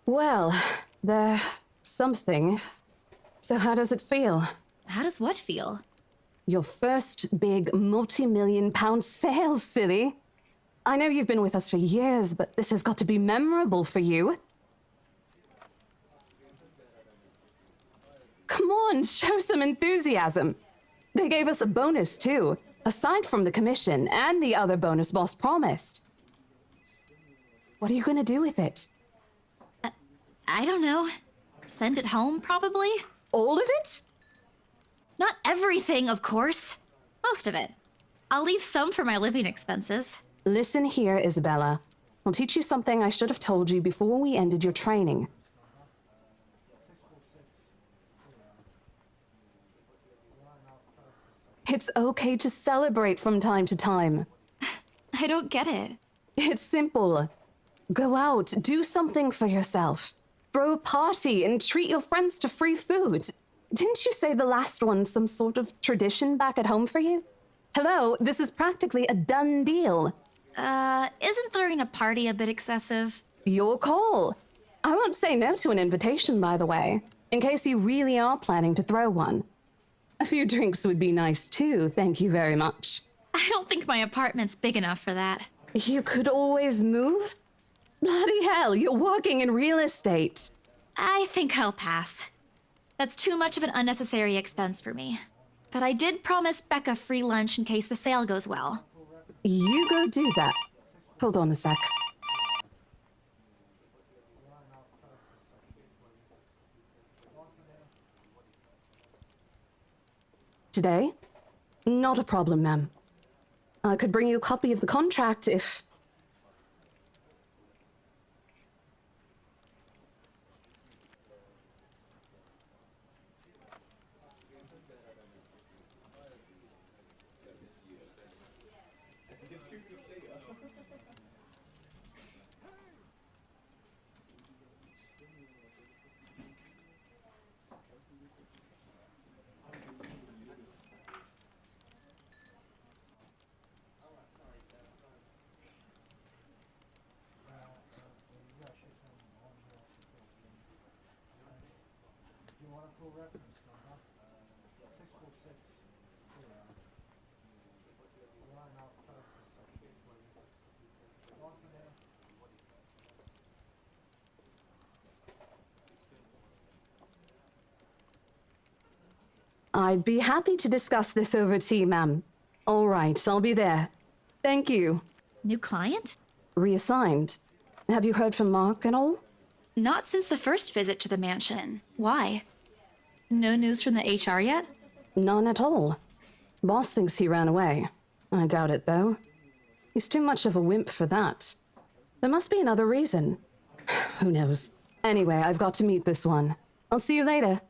Well, there's something. So how does it feel? How does what feel? Your first big multi-million-pound sale, silly. I know you've been with us for years, but this has got to be memorable for you. Come on, show some enthusiasm. They gave us a bonus, too, aside from the commission and the other bonus boss promised. What are you gonna do with it? I don't know. Send it home, probably? All of it? Not everything, of course. Most of it. I'll leave some for my living expenses. Listen here, Isabella. I'll teach you something I should have told you before we ended your training. It's okay to celebrate from time to time. I don't get it. It's simple. Go out, do something for yourself. Throw a party and treat your friends to free food. Didn't you say the last one's some sort of tradition back at home for you? Hello, this is practically a done deal. Isn't throwing a party a bit excessive? Your call. I won't say no to an invitation, by the way, in case you really are planning to throw one. A few drinks would be nice too, thank you very much. I don't think my apartment's big enough for that. You could always move? Bloody hell, you're working in real estate. I think I'll pass. That's too much of an unnecessary expense for me. But I did promise Becca free lunch in case the sale goes well. You go do that. Hold on a sec. Today? Not a problem, ma'am. I could bring you a copy of the contract if... I'd be happy to discuss this over tea, ma'am. All right, I'll be there. Thank you. New client? Reassigned. Have you heard from Mark at all? Not since the first visit to the mansion. Why? No news from the HR yet? None at all. Boss thinks he ran away. I doubt it, though. He's too much of a wimp for that. There must be another reason. Who knows? Anyway, I've got to meet this one. I'll see you later.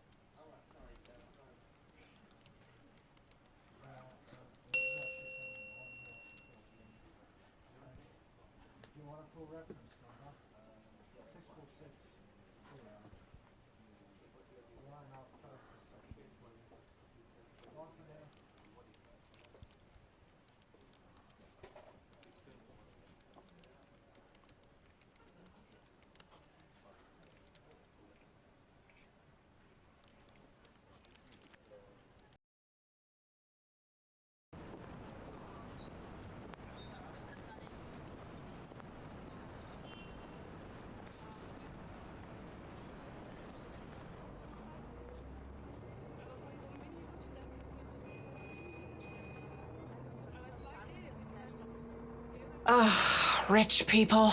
Ugh, rich people.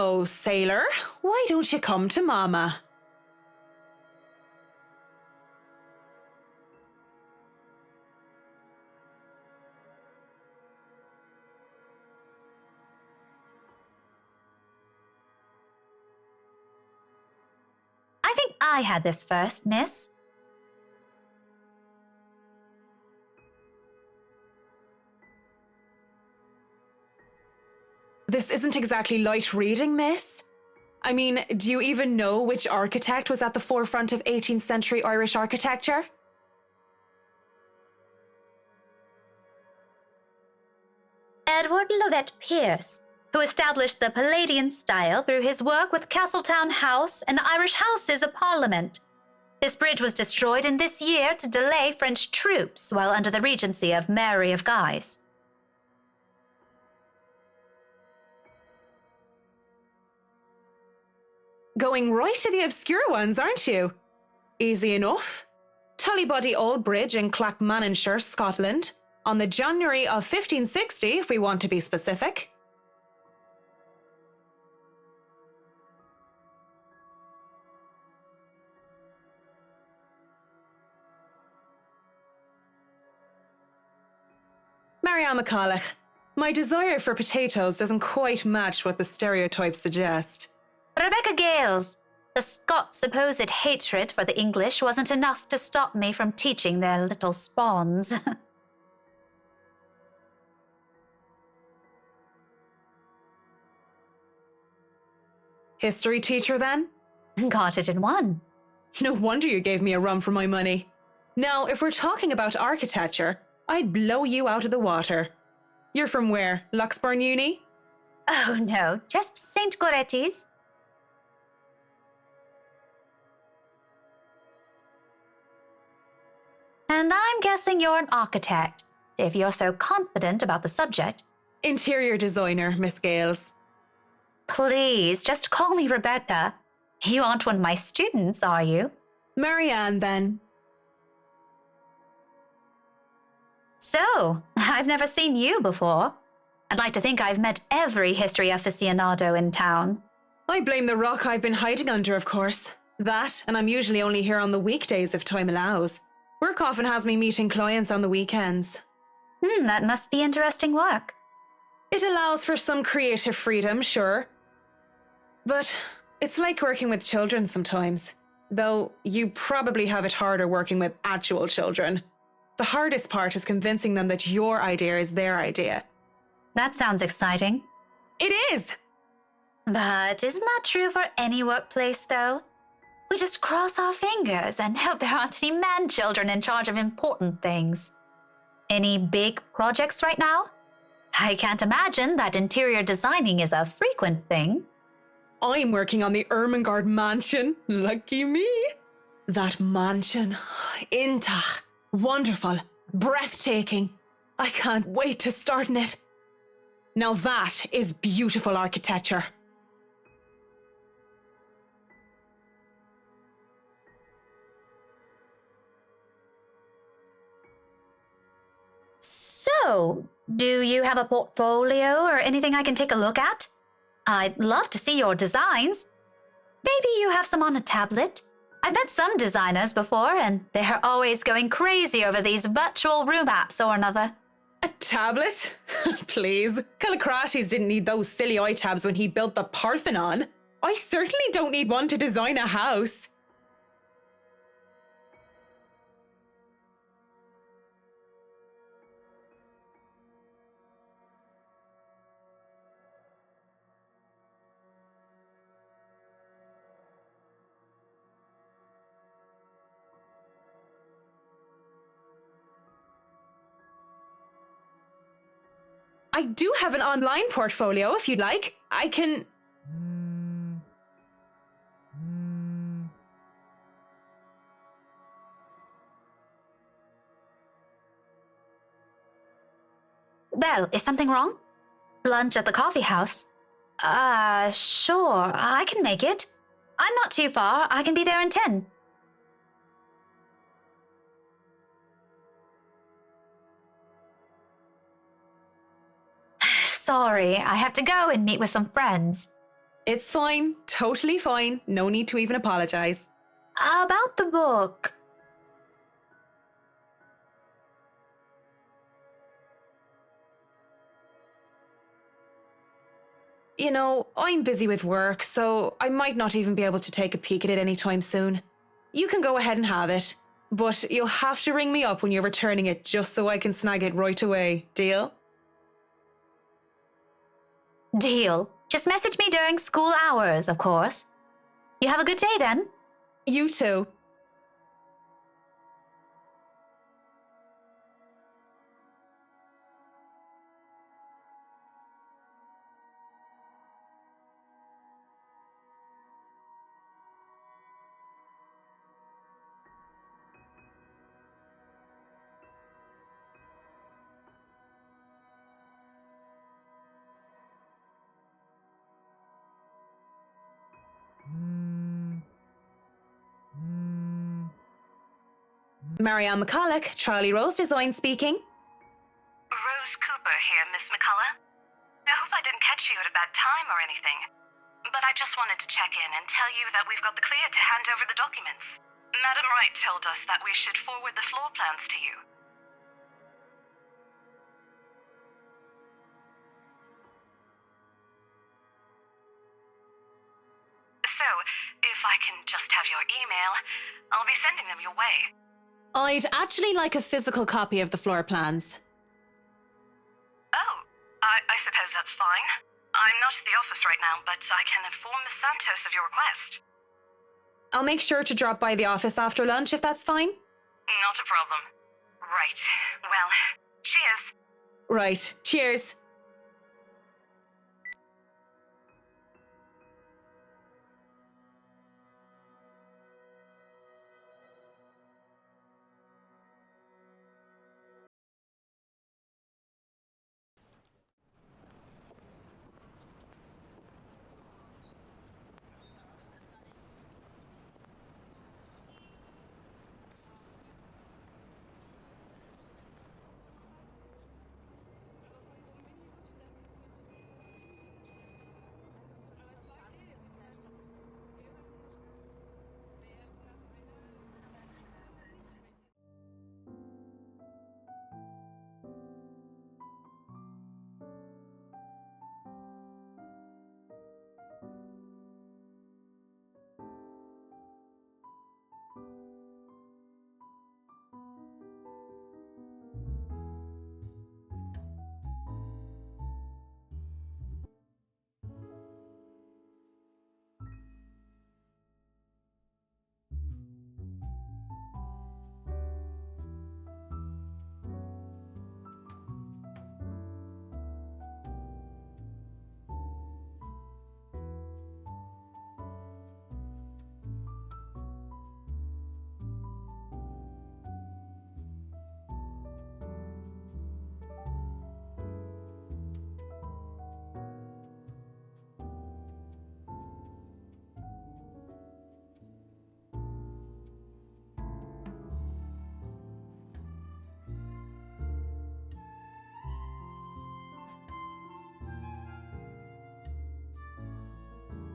Hello, sailor. Why don't you come to Mama? I think I had this first, miss. This isn't exactly light reading, miss. I mean, do you even know which architect was at the forefront of 18th century Irish architecture? Edward Lovett Pearce, who established the Palladian style through his work with Castletown House and the Irish Houses of Parliament. This bridge was destroyed in this year to delay French troops while under the regency of Mary of Guise. Going right to the obscure ones, aren't you? Easy enough. Tullybody Old Bridge in Clackmannanshire, Scotland, on the January of 1560, if we want to be specific. Marianne McCulloch, my desire for potatoes doesn't quite match what the stereotypes suggest. Rebecca Gales. The Scots' supposed hatred for the English wasn't enough to stop me from teaching their little spawns. History teacher, then? Got it in one. No wonder you gave me a run for my money. Now, if we're talking about architecture, I'd blow you out of the water. You're from where? Luxburn Uni? Oh no, just St. Goretti's. And I'm guessing you're an architect, if you're so confident about the subject. Interior designer, Miss Gales. Please, just call me Rebecca. You aren't one of my students, are you? Marianne, then. So, I've never seen you before. I'd like to think I've met every history aficionado in town. I blame the rock I've been hiding under, of course. That, and I'm usually only here on the weekdays if time allows. Work often has me meeting clients on the weekends. That must be interesting work. It allows for some creative freedom, sure. But it's like working with children sometimes. Though you probably have it harder working with actual children. The hardest part is convincing them that your idea is their idea. That sounds exciting. It is! But isn't that true for any workplace, though? We just cross our fingers and hope there aren't any man-children in charge of important things. Any big projects right now? I can't imagine that interior designing is a frequent thing. I'm working on the Ermengarde mansion. Lucky me. That mansion. Intach. Wonderful. Breathtaking. I can't wait to start in it. Now that is beautiful architecture. So, do you have a portfolio or anything I can take a look at? I'd love to see your designs. Maybe you have some on a tablet. I've met some designers before, and they're always going crazy over these virtual room apps or another. A tablet? Please. Callicrates didn't need those silly iTabs when he built the Parthenon. I certainly don't need one to design a house. I do have an online portfolio, if you'd like. I can... Well, is something wrong? Lunch at the coffee house? Sure, I can make it. I'm not too far. I can be there in 10. Sorry, I have to go and meet with some friends. It's fine. Totally fine. No need to even apologize. About the book. You know, I'm busy with work, so I might not even be able to take a peek at it anytime soon. You can go ahead and have it, but you'll have to ring me up when you're returning it just so I can snag it right away. Deal? Deal. Just message me during school hours, of course. You have a good day then. You too. Marianne McCulloch, Charlie Rose Design speaking. Rose Cooper here, Miss McCullough. I hope I didn't catch you at a bad time or anything, but I just wanted to check in and tell you that we've got the clear to hand over the documents. Madam Wright told us that we should forward the floor plans to you. So, if I can just have your email, I'll be sending them your way. I'd actually like a physical copy of the floor plans. Oh, I suppose that's fine. I'm not at the office right now, but I can inform Miss Santos of your request. I'll make sure to drop by the office after lunch if that's fine. Not a problem. Right. Well, cheers. Right. Cheers.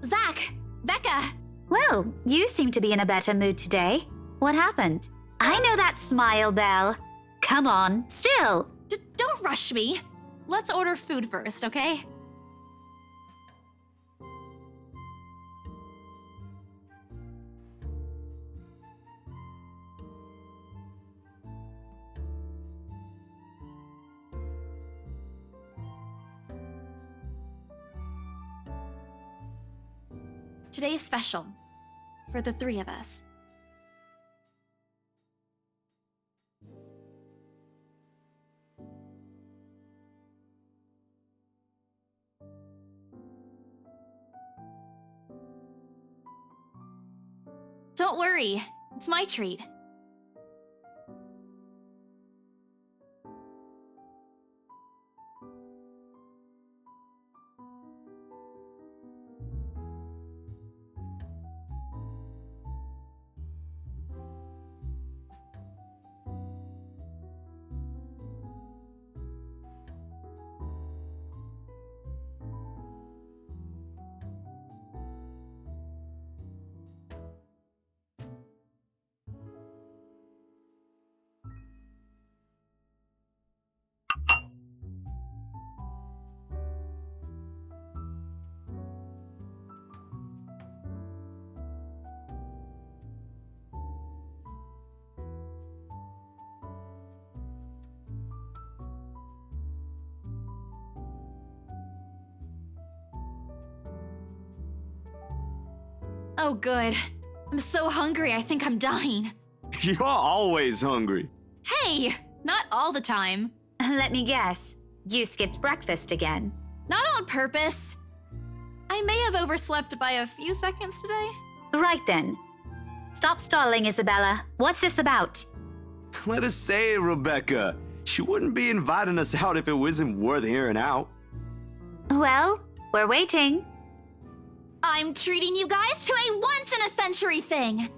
Zach! Becca! Well, you seem to be in a better mood today. What happened? I know that smile, Belle. Come on, still. Don't rush me. Let's order food first, okay? Today's special. For the three of us. Don't worry, it's my treat. Oh, good. I'm so hungry, I think I'm dying. You're always hungry. Hey, not all the time. Let me guess. You skipped breakfast again. Not on purpose. I may have overslept by a few seconds today. Right then. Stop stalling, Isabella. What's this about? Let us say, Rebecca, she wouldn't be inviting us out if it wasn't worth hearing out. Well, we're waiting. I'm treating you guys to a once-in-a-century thing.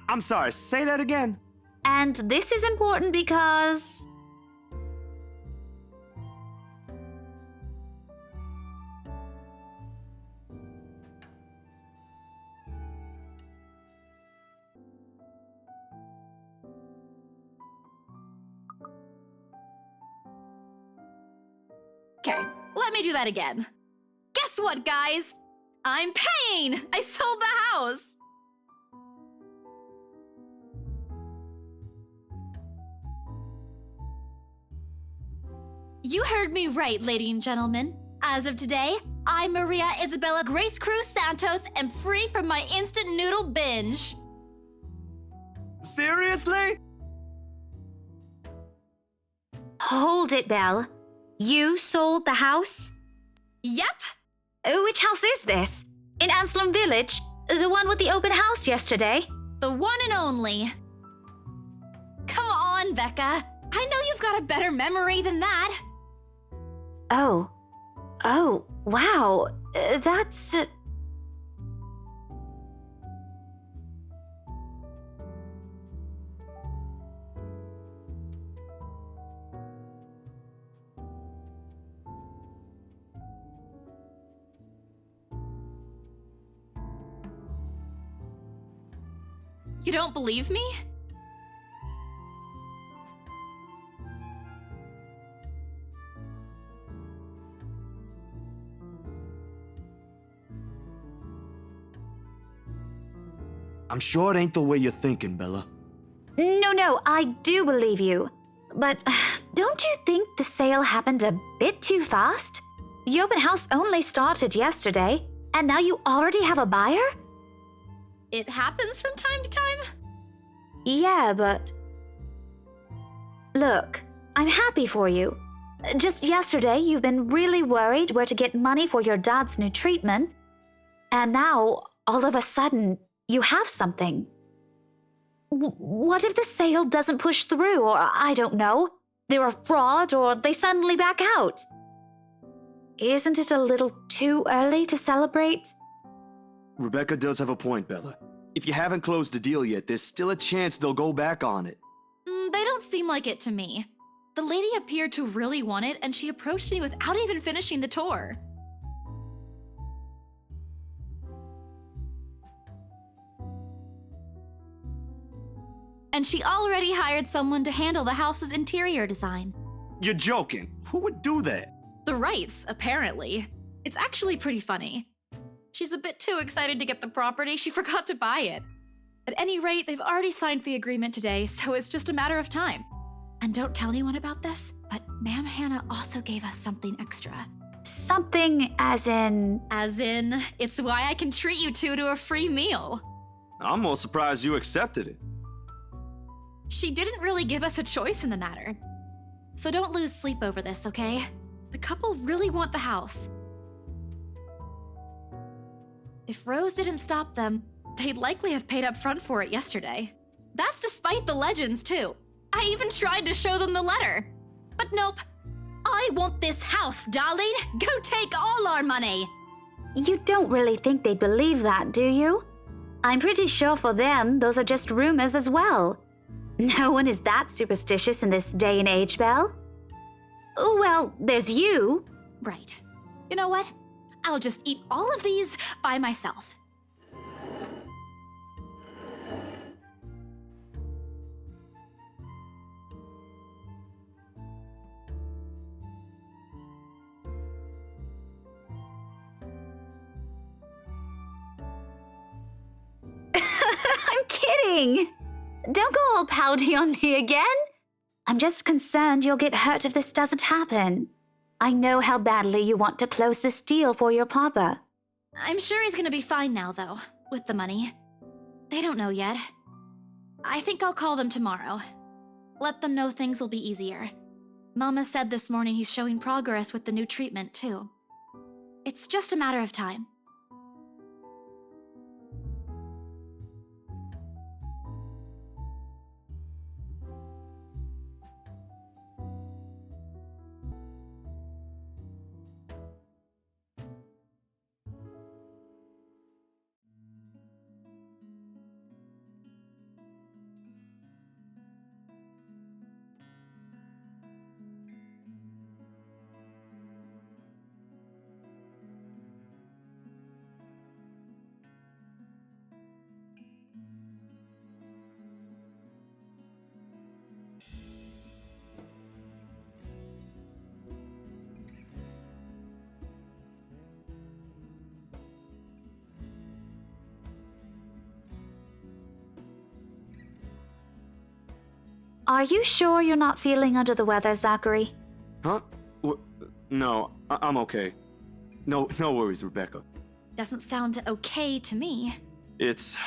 I'm sorry, say that again. And this is important because... Okay, let me do that again. Guess what, guys? I'm paying! I sold the house! You heard me right, ladies and gentlemen. As of today, I, Maria Isabella Grace Cruz Santos, am free from my instant noodle binge. Seriously? Hold it, Belle. You sold the house? Yep. Which house is this? In Anselm Village? The one with the open house yesterday? The one and only. Come on, Becca. I know you've got a better memory than that. Oh. Oh, wow. That's... You don't believe me? I'm sure it ain't the way you're thinking, Bella. No, I do believe you. But don't you think the sale happened a bit too fast? The open house only started yesterday, and now you already have a buyer? It happens from time to time. Yeah, but... Look, I'm happy for you. Just yesterday, you've been really worried where to get money for your dad's new treatment. And now, all of a sudden, you have something. What if the sale doesn't push through, or I don't know, they're a fraud, or they suddenly back out? Isn't it a little too early to celebrate? Rebecca does have a point, Bella. If you haven't closed the deal yet, there's still a chance they'll go back on it. They don't seem like it to me. The lady appeared to really want it, and she approached me without even finishing the tour. And she already hired someone to handle the house's interior design. You're joking. Who would do that? The Wrights, apparently. It's actually pretty funny. She's a bit too excited to get the property, she forgot to buy it. At any rate, they've already signed the agreement today, so it's just a matter of time. And don't tell anyone about this, but Ma'am Hannah also gave us something extra. Something as in... As in, it's why I can treat you two to a free meal. I'm more surprised you accepted it. She didn't really give us a choice in the matter. So don't lose sleep over this, okay? The couple really want the house. If Rose didn't stop them, they'd likely have paid up front for it yesterday. That's despite the legends, too. I even tried to show them the letter. But nope. I want this house, darling. Go take all our money. You don't really think they believe that, do you? I'm pretty sure for them, those are just rumors as well. No one is that superstitious in this day and age, Belle. Well, there's you. Right. You know what? I'll just eat all of these by myself. I'm kidding. Don't go all pouty on me again. I'm just concerned you'll get hurt if this doesn't happen. I know how badly you want to close this deal for your papa. I'm sure he's gonna be fine now, though, with the money. They don't know yet. I think I'll call them tomorrow. Let them know things will be easier. Mama said this morning he's showing progress with the new treatment, too. It's just a matter of time. Are you sure you're not feeling under the weather, Zachary? Huh? No, I'm okay. No worries, Rebecca. Doesn't sound okay to me. It's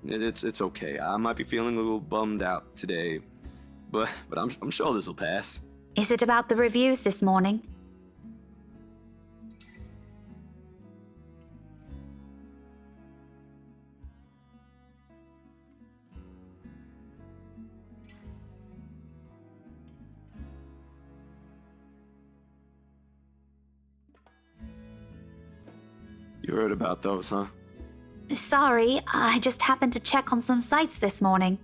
okay. I might be feeling a little bummed out today, but I'm sure this will pass. Is it about the reviews this morning? You heard about those, huh? Sorry, I just happened to check on some sites this morning.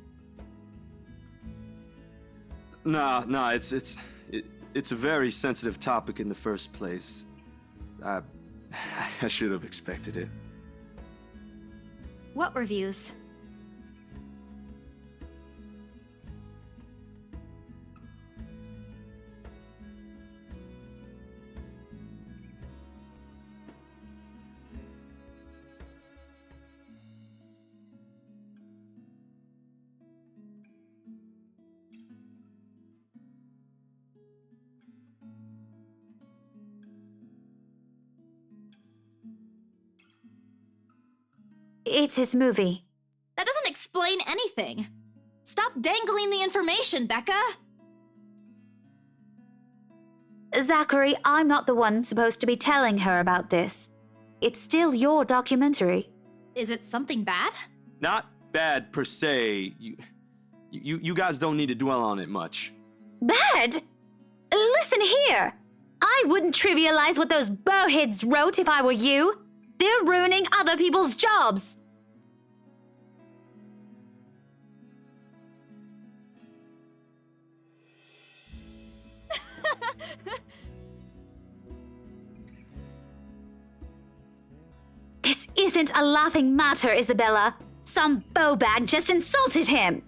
Nah, it's a very sensitive topic in the first place. I should have expected it. What reviews? It's his movie. That doesn't explain anything. Stop dangling the information, Becca! Zachary, I'm not the one supposed to be telling her about this. It's still your documentary. Is it something bad? Not bad per se. You guys don't need to dwell on it much. Bad? Listen here. I wouldn't trivialize what those bowheads wrote if I were you. They're ruining other people's jobs. This isn't a laughing matter, Isabella. Some bowbag just insulted him.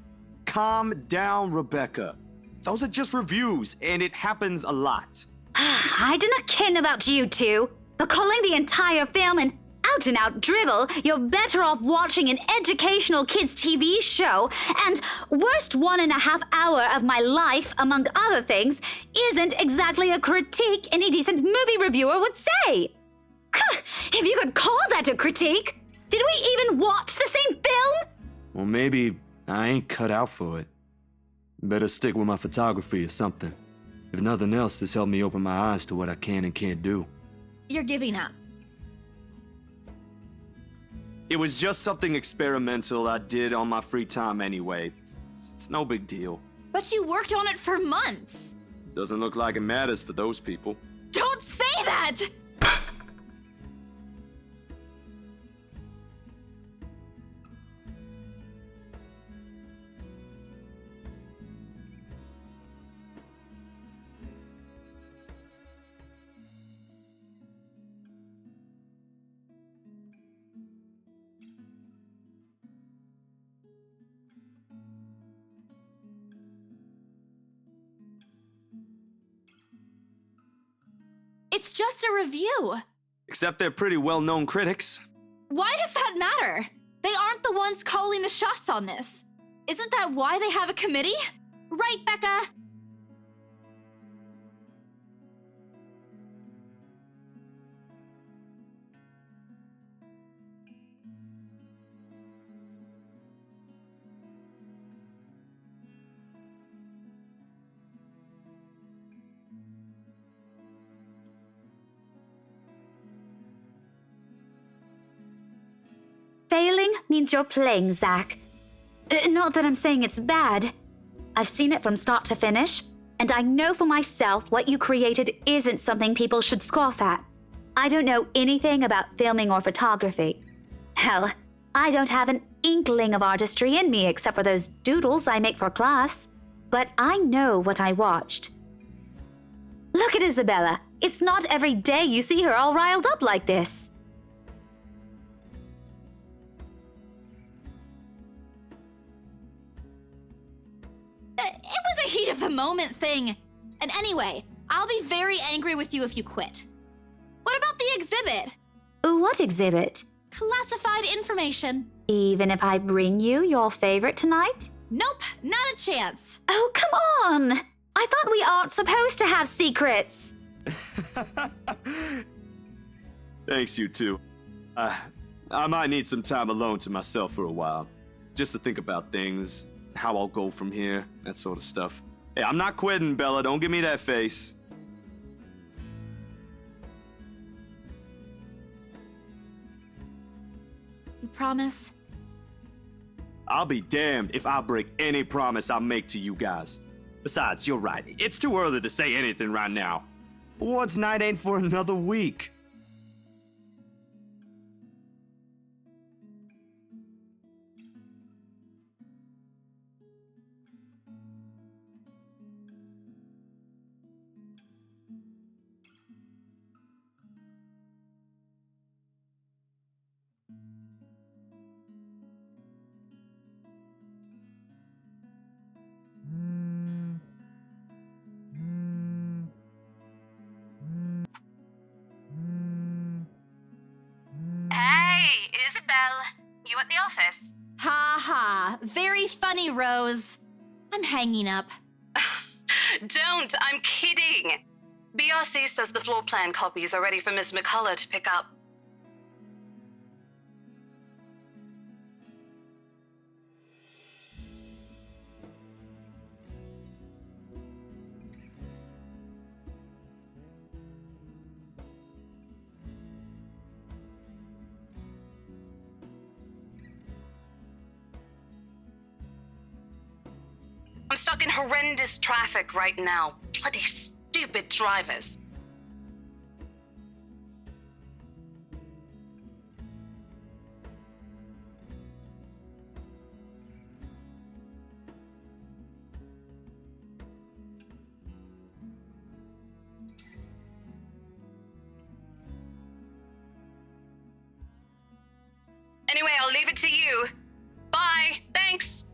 Calm down, Rebecca. Those are just reviews, and it happens a lot. I do not ken about you two, but calling the entire film an out-and-out drivel, you're better off watching an educational kids' TV show, and worst 1.5 hour of my life, among other things, isn't exactly a critique any decent movie reviewer would say. If you could call that a critique, did we even watch the same film? Well, maybe I ain't cut out for it. Better stick with my photography or something. If nothing else, this helped me open my eyes to what I can and can't do. You're giving up. It was just something experimental I did on my free time anyway. It's no big deal. But you worked on it for months. Doesn't look like it matters for those people. Don't say that! It's just a review. Except they're pretty well-known critics. Why does that matter? They aren't the ones calling the shots on this. Isn't that why they have a committee? Right, Becca? Failing means you're playing, Zach. Not that I'm saying it's bad. I've seen it from start to finish, and I know for myself what you created isn't something people should scoff at. I don't know anything about filming or photography. Hell, I don't have an inkling of artistry in me except for those doodles I make for class. But I know what I watched. Look at Isabella. It's not every day you see her all riled up like this. It was a heat of the moment thing. And anyway, I'll be very angry with you if you quit. What about the exhibit? What exhibit? Classified information. Even if I bring you your favorite tonight? Nope, not a chance. Oh, come on! I thought we aren't supposed to have secrets. Thanks, you two. I might need some time alone to myself for a while, just to think about things, how I'll go from here, that sort of stuff. Hey, I'm not quitting, Bella. Don't give me that face. You promise? I'll be damned if I break any promise I make to you guys. Besides, you're right. It's too early to say anything right now. Awards night ain't for another week. Hey, Isabel. You at the office? Ha ha. Very funny, Rose. I'm hanging up. Don't, I'm kidding. BRC says the floor plan copies are ready for Miss McCullough to pick up. I'm stuck in horrendous traffic right now. Bloody stupid drivers. Anyway, I'll leave it to you. Bye. Thanks.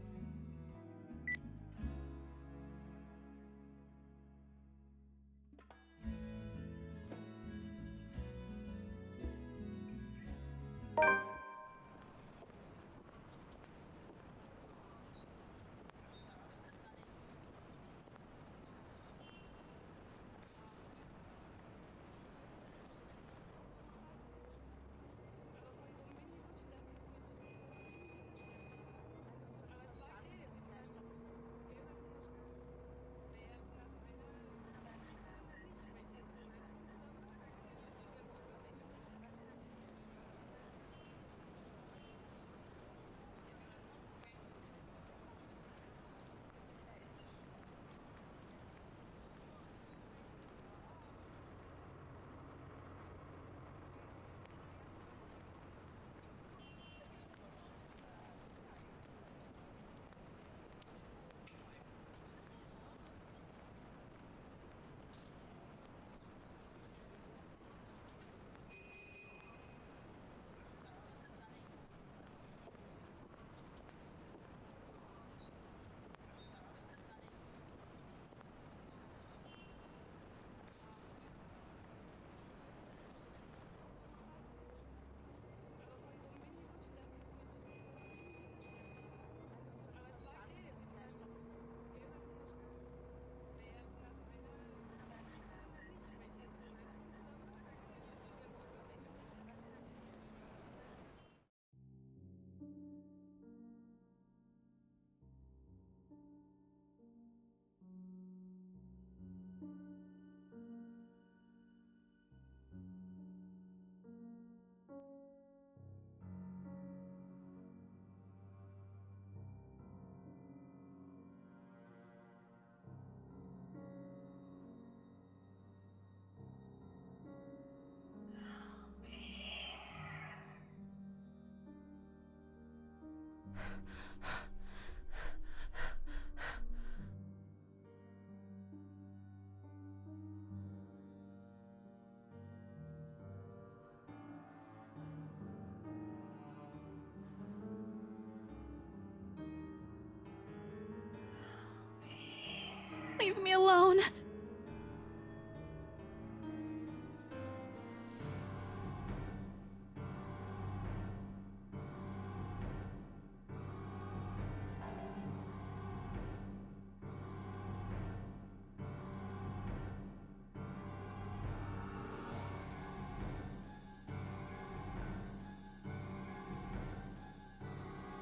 alone.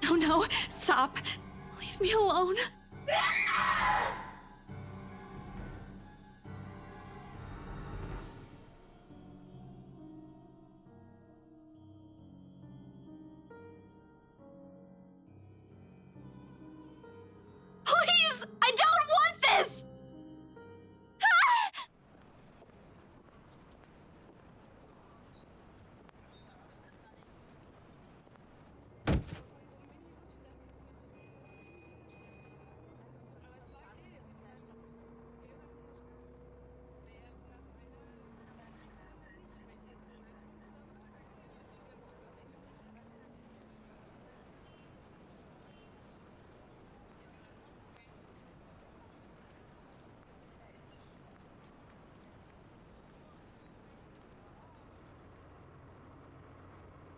Oh no, stop. Leave me alone. Please! I don't want this!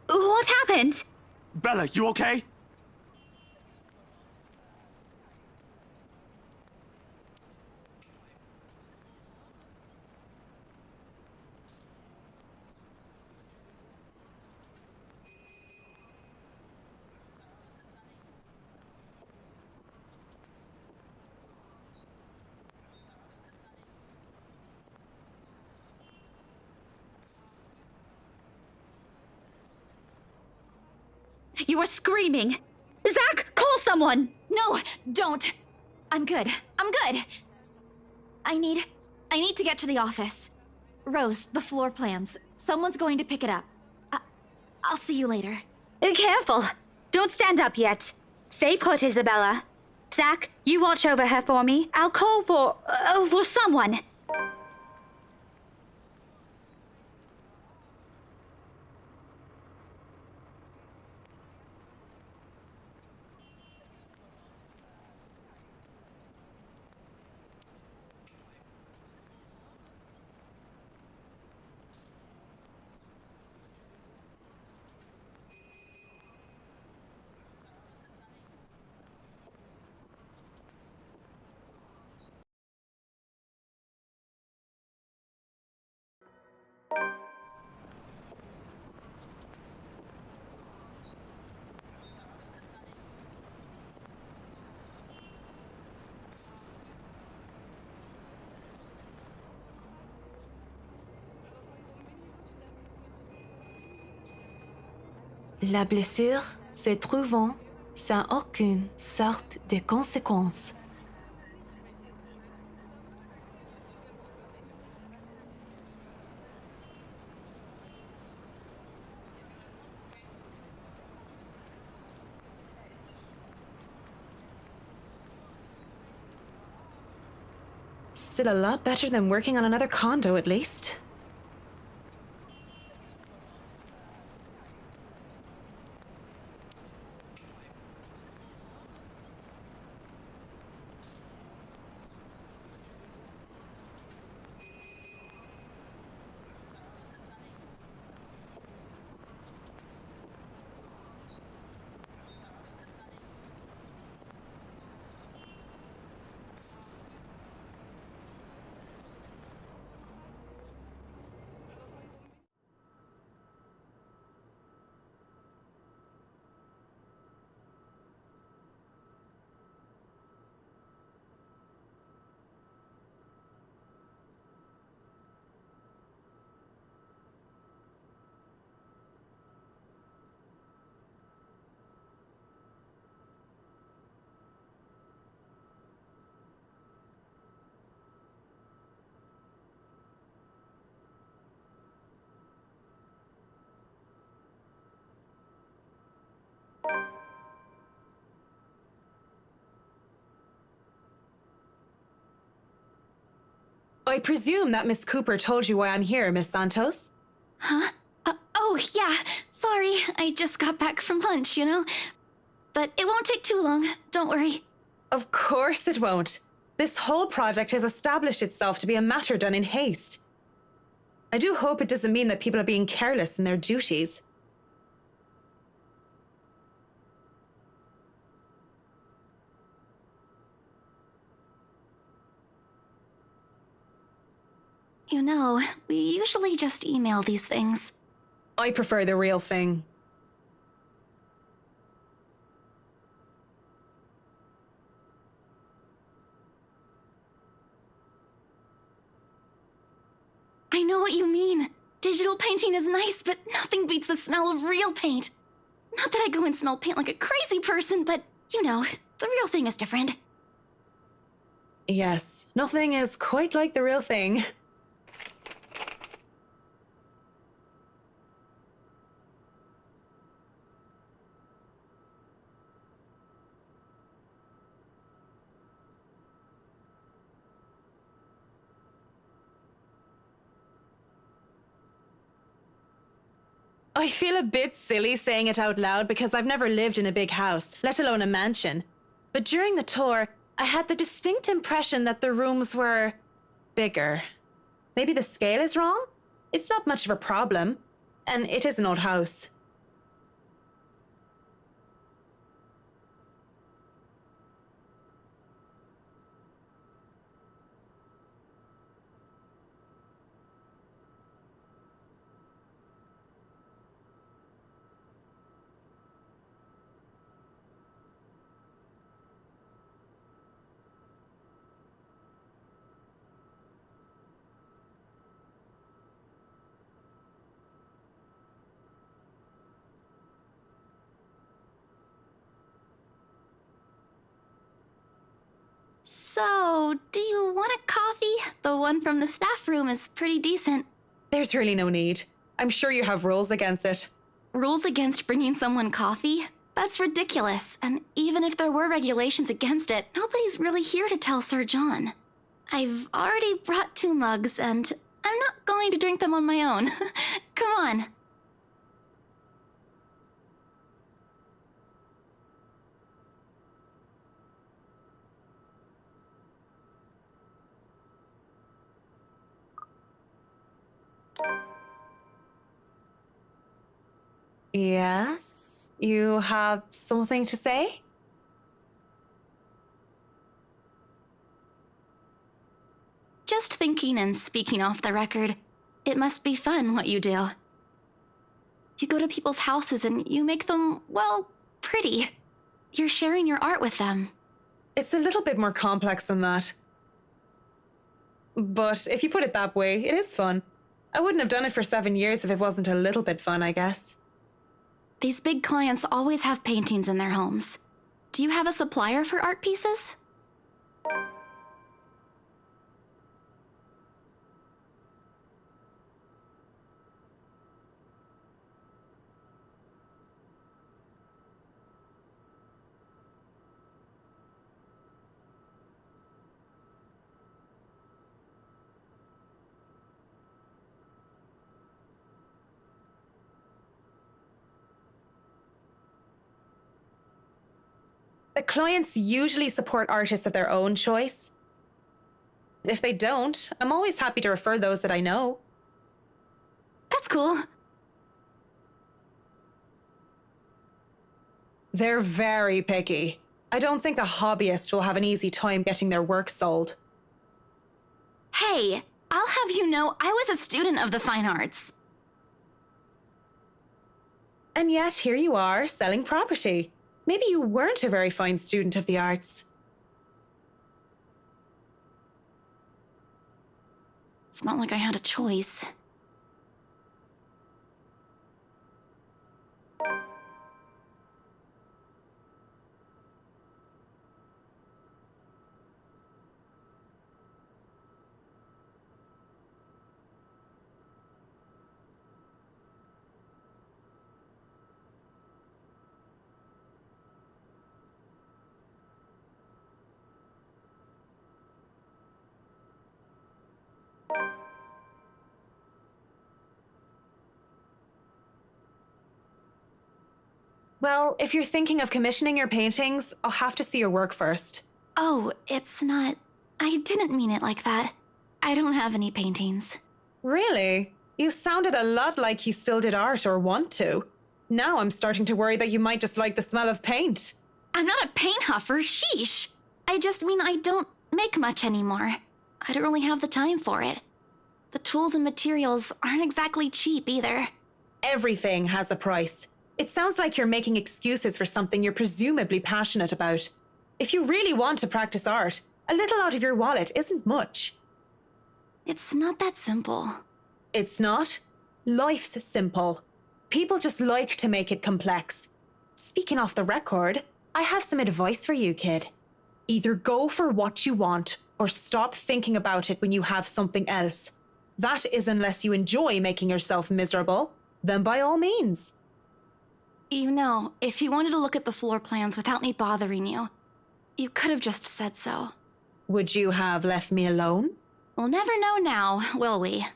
What happened? Bella, you okay? You were screaming. Zach, call someone! No, don't. I'm good. I'm good. I need to get to the office. Rose, the floor plans. Someone's going to pick it up. I'll see you later. Careful. Don't stand up yet. Stay put, Isabella. Zach, you watch over her for me. I'll call for someone. La blessure se trouvant sans aucune sorte de conséquence. Still a lot better than working on another condo, at least. I presume that Miss Cooper told you why I'm here, Miss Santos? Huh? Oh, yeah. Sorry, I just got back from lunch, But it won't take too long. Don't worry. Of course it won't. This whole project has established itself to be a matter done in haste. I do hope it doesn't mean that people are being careless in their duties. You know, we usually just email these things. I prefer the real thing. I know what you mean. Digital painting is nice, but nothing beats the smell of real paint. Not that I go and smell paint like a crazy person, but, you know, the real thing is different. Yes, nothing is quite like the real thing. I feel a bit silly saying it out loud because I've never lived in a big house, let alone a mansion. But during the tour, I had the distinct impression that the rooms were bigger. Maybe the scale is wrong? It's not much of a problem, and it is an old house. So, do you want a coffee? The one from the staff room is pretty decent. There's really no need. I'm sure you have rules against it. Rules against bringing someone coffee? That's ridiculous, and even if there were regulations against it, nobody's really here to tell Sir John. I've already brought 2 mugs, and I'm not going to drink them on my own. Come on. Yes? You have something to say? Just thinking and speaking off the record, it must be fun what you do. You go to people's houses and you make them, well, pretty. You're sharing your art with them. It's a little bit more complex than that. But if you put it that way, it is fun. I wouldn't have done it for 7 years if it wasn't a little bit fun, I guess. These big clients always have paintings in their homes. Do you have a supplier for art pieces? The clients usually support artists of their own choice. If they don't, I'm always happy to refer those that I know. That's cool. They're very picky. I don't think a hobbyist will have an easy time getting their work sold. Hey, I'll have you know I was a student of the fine arts. And yet here you are, selling property. Maybe you weren't a very fine student of the arts. It's not like I had a choice. Well, if you're thinking of commissioning your paintings, I'll have to see your work first. Oh, it's not... I didn't mean it like that. I don't have any paintings. Really? You sounded a lot like you still did art or want to. Now I'm starting to worry that you might just like the smell of paint. I'm not a paint huffer, sheesh. I just mean I don't make much anymore. I don't really have the time for it. The tools and materials aren't exactly cheap either. Everything has a price. It sounds like you're making excuses for something you're presumably passionate about. If you really want to practice art, a little out of your wallet isn't much. It's not that simple. It's not? Life's simple. People just like to make it complex. Speaking off the record, I have some advice for you, kid. Either go for what you want, or stop thinking about it when you have something else. That is unless you enjoy making yourself miserable, then by all means. You know, if you wanted to look at the floor plans without me bothering you, you could have just said so. Would you have left me alone? We'll never know now, will we?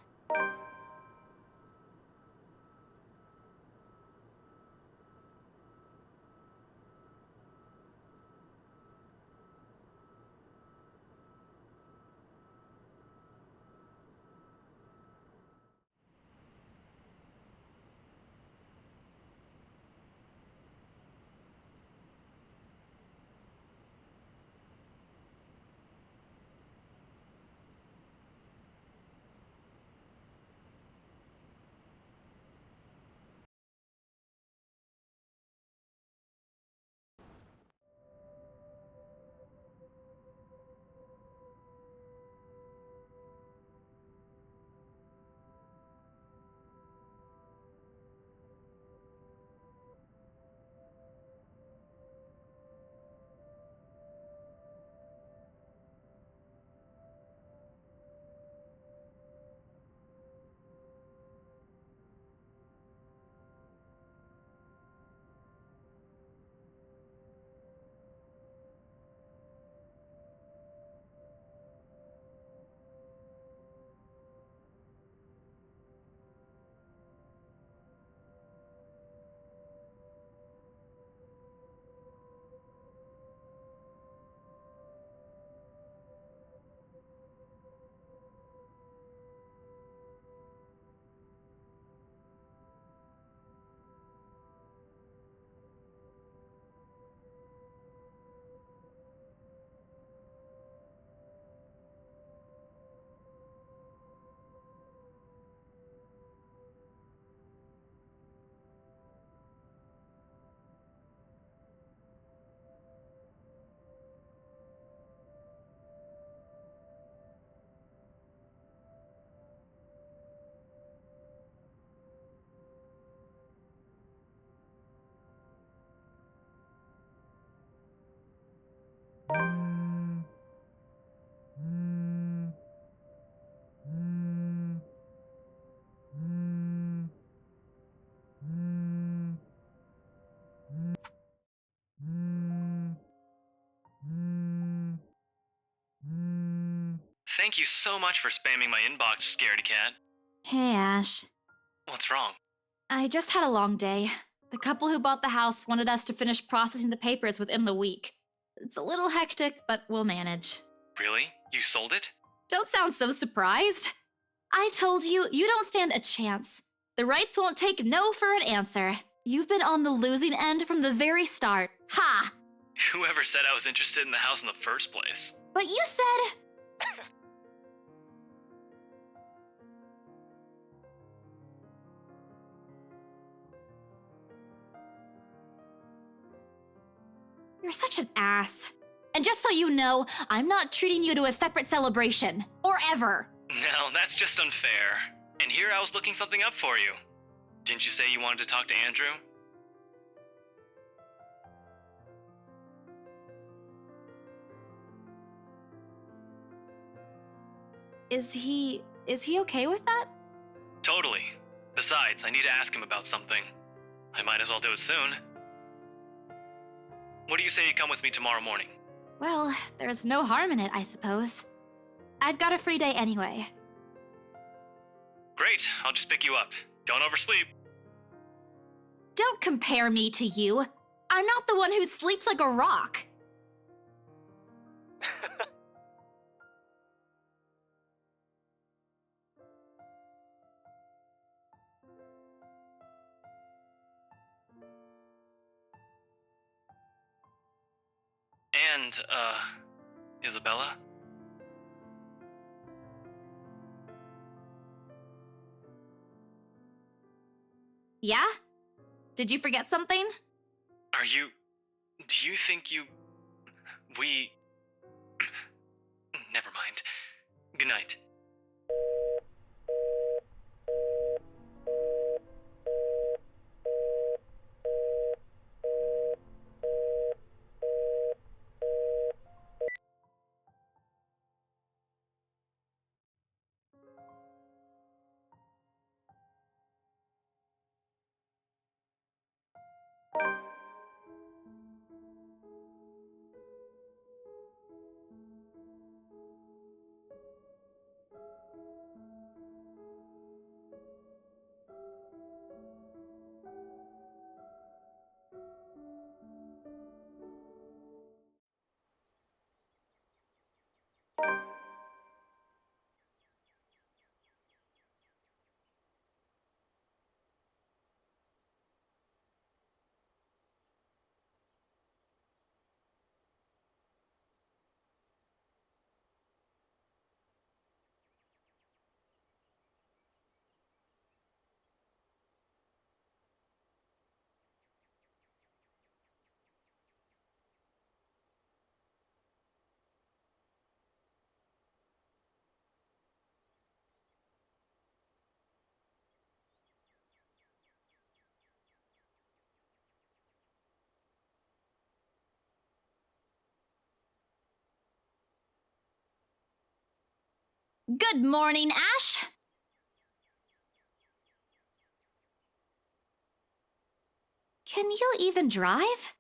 Thank you so much for spamming my inbox, scaredy cat. Hey, Ash. What's wrong? I just had a long day. The couple who bought the house wanted us to finish processing the papers within the week. It's a little hectic, but we'll manage. Really? You sold it? Don't sound so surprised. I told you, you don't stand a chance. The rights won't take no for an answer. You've been on the losing end from the very start. Ha! Whoever said I was interested in the house in the first place? But you said... You're such an ass. And just so you know, I'm not treating you to a separate celebration. Or ever. No, that's just unfair. And here I was looking something up for you. Didn't you say you wanted to talk to Andrew? Is he okay with that? Totally. Besides, I need to ask him about something. I might as well do it soon. What do you say you come with me tomorrow morning? Well, there's no harm in it, I suppose. I've got a free day anyway. Great, I'll just pick you up. Don't oversleep. Don't compare me to you. I'm not the one who sleeps like a rock. And, Isabella? Yeah? Did you forget something? Do you think we... Never mind. Good night. Good morning, Ash! Can you even drive?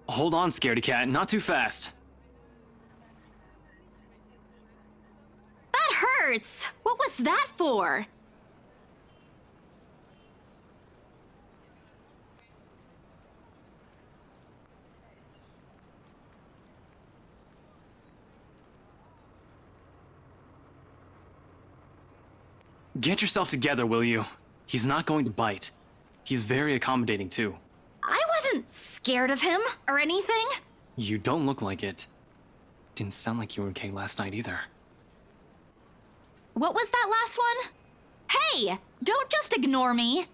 Hold on, scaredy cat, not too fast. That hurts! What was that for? Get yourself together, will you? He's not going to bite. He's very accommodating, too. I wasn't scared of him or anything. You don't look like it. Didn't sound like you were okay last night either. What was that last one? Hey! Don't just ignore me!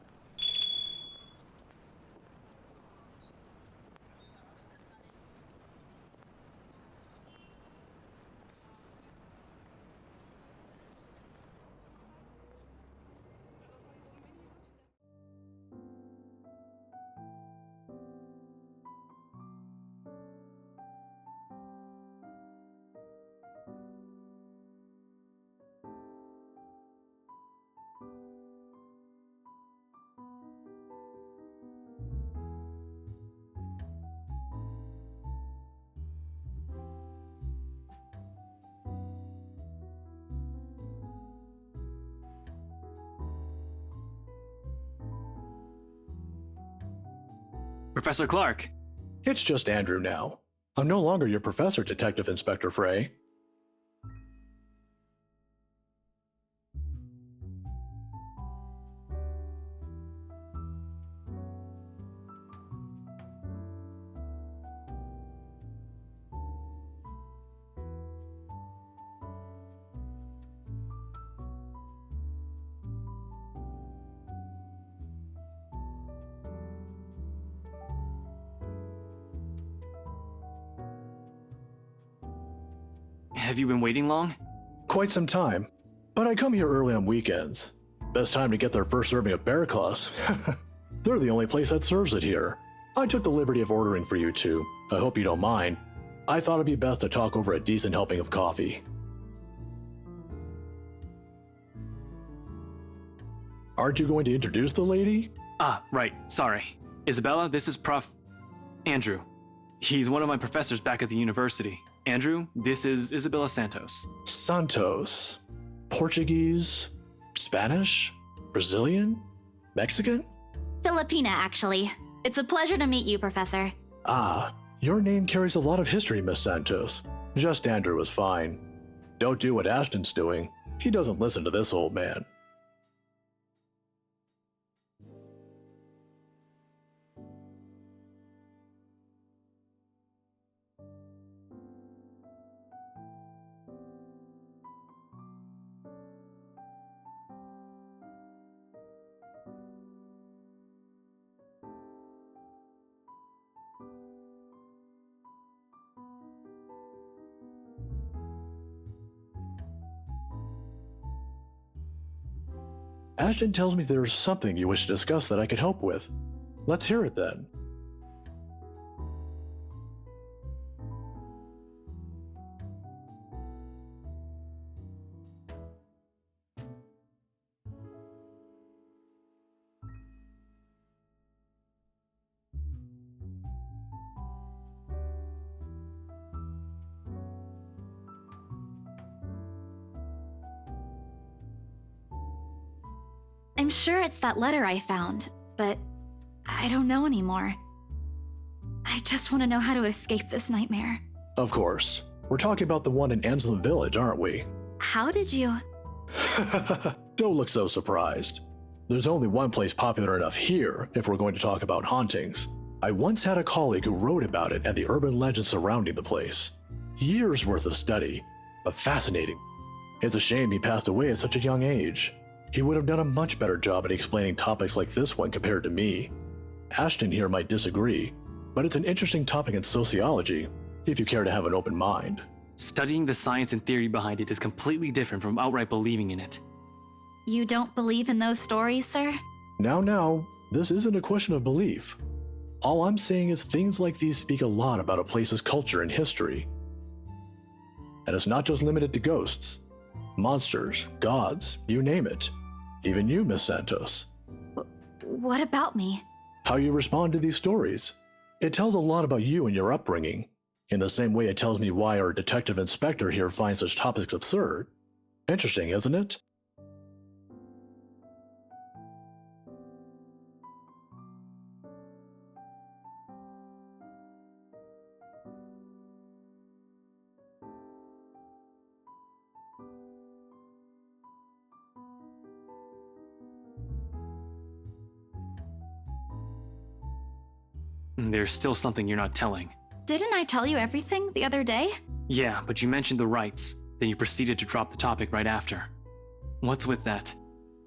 Professor Clark. It's just Andrew now. I'm no longer your professor, Detective Inspector Frey. Have you been waiting long? Quite some time, but I come here early on weekends. Best time to get their first serving of bear claws. They're the only place that serves it here. I took the liberty of ordering for you two. I hope you don't mind. I thought it'd be best to talk over a decent helping of coffee. Aren't you going to introduce the lady? Ah, right, sorry. Isabella, this is Prof. Andrew. He's one of my professors back at the university. Andrew, this is Isabella Santos. Santos. Portuguese? Spanish? Brazilian? Mexican? Filipina, actually. It's a pleasure to meet you, Professor. Ah, your name carries a lot of history, Miss Santos. Just Andrew is fine. Don't do what Ashton's doing. He doesn't listen to this old man. Ashton tells me there's something you wish to discuss that I could help with. Let's hear it then. I'm sure it's that letter I found, but I don't know anymore. I just want to know how to escape this nightmare. Of course. We're talking about the one in Anselm Village, aren't we? How did you... Don't look so surprised. There's only one place popular enough here if we're going to talk about hauntings. I once had a colleague who wrote about it and the urban legends surrounding the place. Years worth of study, but fascinating. It's a shame he passed away at such a young age. He would have done a much better job at explaining topics like this one compared to me. Ashton here might disagree, but it's an interesting topic in sociology, if you care to have an open mind. Studying the science and theory behind it is completely different from outright believing in it. You don't believe in those stories, sir? Now, this isn't a question of belief. All I'm saying is things like these speak a lot about a place's culture and history. And it's not just limited to ghosts. Monsters, gods, you name it. Even you, Miss Santos. What about me? How you respond to these stories. It tells a lot about you and your upbringing, in the same way it tells me why our detective inspector here finds such topics absurd. Interesting, isn't it? There's still something you're not telling. Didn't I tell you everything the other day? Yeah, but you mentioned the rites, then you proceeded to drop the topic right after. What's with that?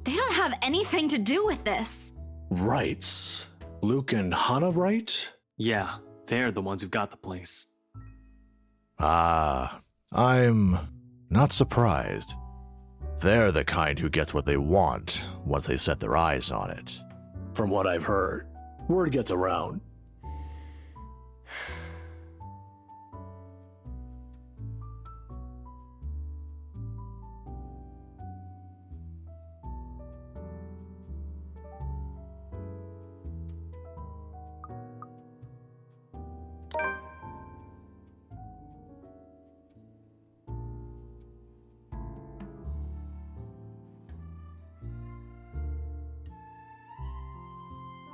They don't have anything to do with this. Rights? Luke and Hannah, right? Yeah, they're the ones who got the place. Ah, I'm not surprised. They're the kind who gets what they want once they set their eyes on it. From what I've heard, word gets around.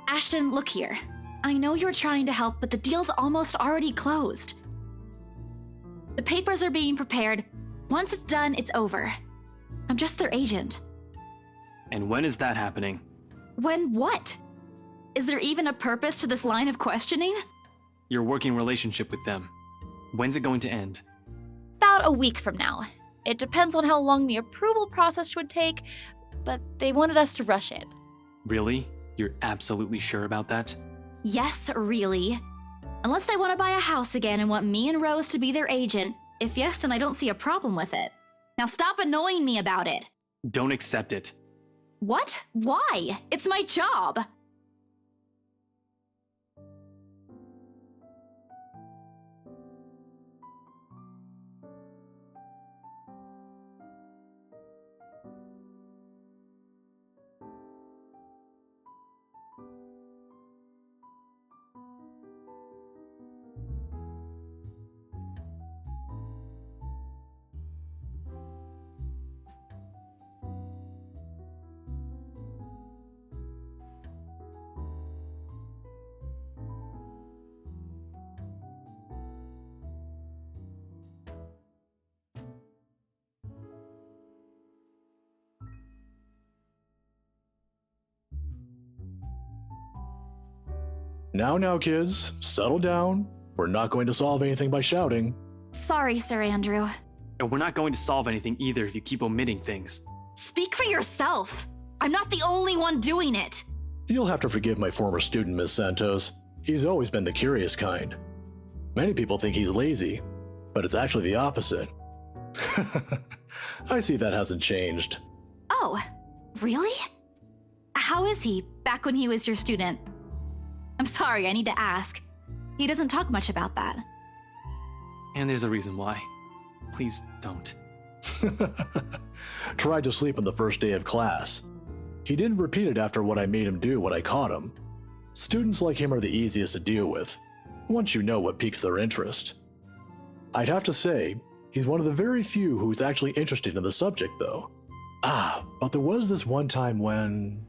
Ashton, look here. I know you're trying to help, but the deal's almost already closed. The papers are being prepared. Once it's done, it's over. I'm just their agent. And when is that happening? When what? Is there even a purpose to this line of questioning? Your working relationship with them. When's it going to end? About a week from now. It depends on how long the approval process would take, but they wanted us to rush it. Really? You're absolutely sure about that? Yes, really. Unless they want to buy a house again and want me and Rose to be their agent. If yes, then I don't see a problem with it. Now stop annoying me about it. Don't accept it. What? Why? It's my job. Now, kids, settle down. We're not going to solve anything by shouting. Sorry, Sir Andrew. And we're not going to solve anything either if you keep omitting things. Speak for yourself. I'm not the only one doing it. You'll have to forgive my former student, Miss Santos. He's always been the curious kind. Many people think he's lazy, but it's actually the opposite. I see that hasn't changed. Oh, really? How is he back when he was your student? I'm sorry, I need to ask. He doesn't talk much about that. And there's a reason why. Please don't. Tried to sleep on the first day of class. He didn't repeat it after what I made him do when I caught him. Students like him are the easiest to deal with, once you know what piques their interest. I'd have to say, he's one of the very few who's actually interested in the subject, though. But there was this one time when...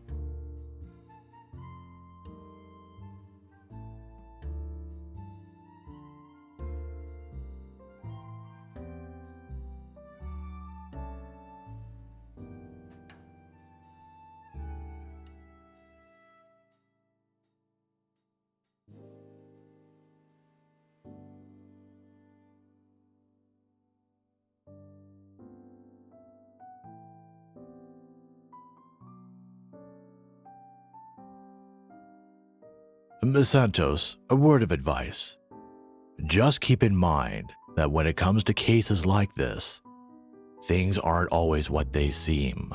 Miss Santos, a word of advice. Just keep in mind that when it comes to cases like this, things aren't always what they seem.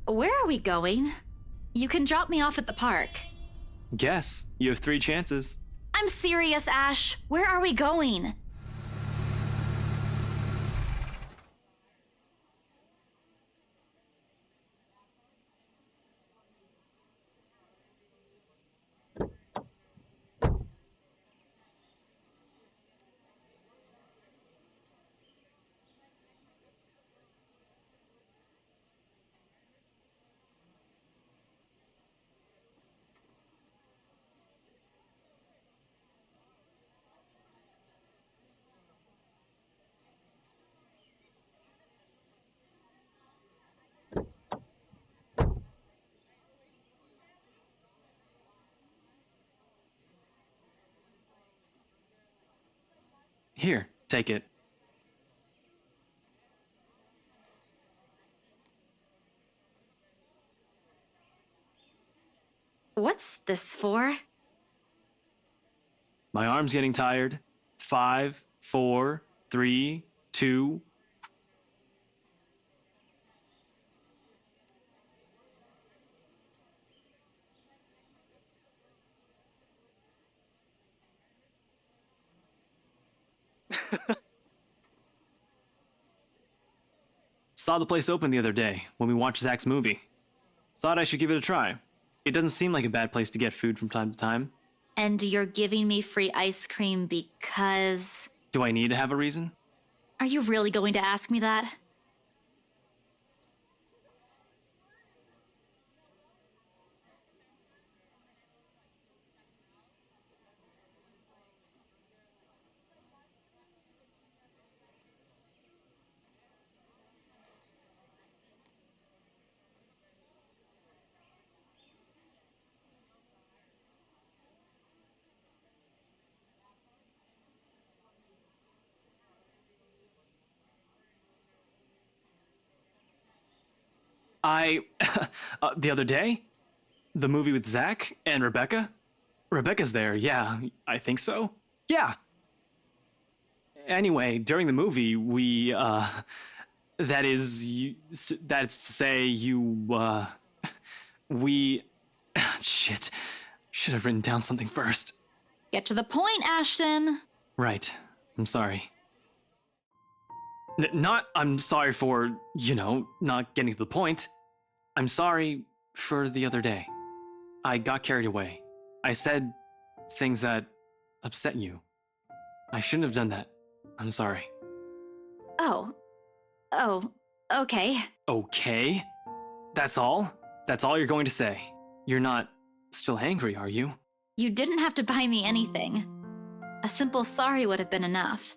Where are we going? You can drop me off at the park. Guess. You have 3 chances. I'm serious, Ash. Where are we going? Here, take it. What's this for? My arm's getting tired. 5, 4, 3, 2. Saw the place open the other day when we watched Zach's movie. Thought I should give it a try. It doesn't seem like a bad place to get food from time to time. And you're giving me free ice cream because... Do I need to have a reason? Are you really going to ask me that? The other day? The movie with Zach and Rebecca? Rebecca's there, yeah, I think so. Yeah. Anyway, during the movie, that's to say, shit. Should have written down something first. Get to the point, Ashton. Right. I'm sorry. I'm sorry for, not getting to the point. I'm sorry for the other day. I got carried away. I said things that upset you. I shouldn't have done that. I'm sorry. Oh, okay. Okay? That's all? That's all you're going to say? You're not still angry, are you? You didn't have to buy me anything. A simple sorry would have been enough.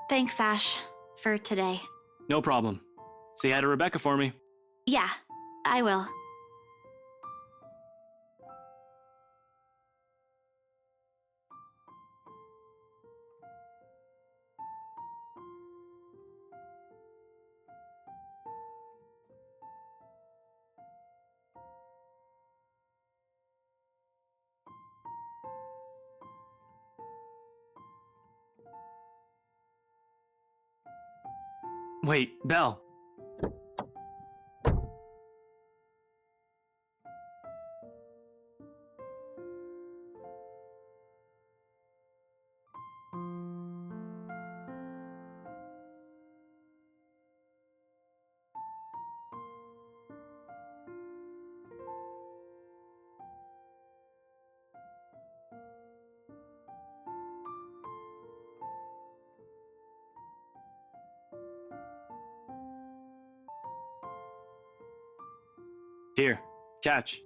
Thanks, Ash, for today. No problem. Say hi to Rebecca for me. Yeah, I will. Wait, Belle. Here, catch.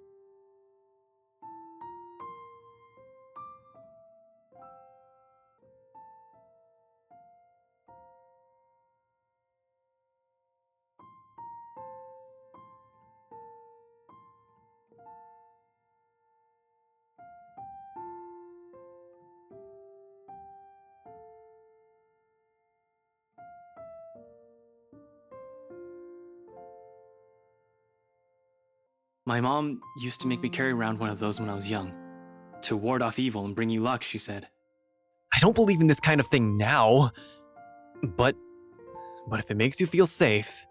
My mom used to make me carry around one of those when I was young, to ward off evil and bring you luck, she said. I don't believe in this kind of thing now. But if it makes you feel safe,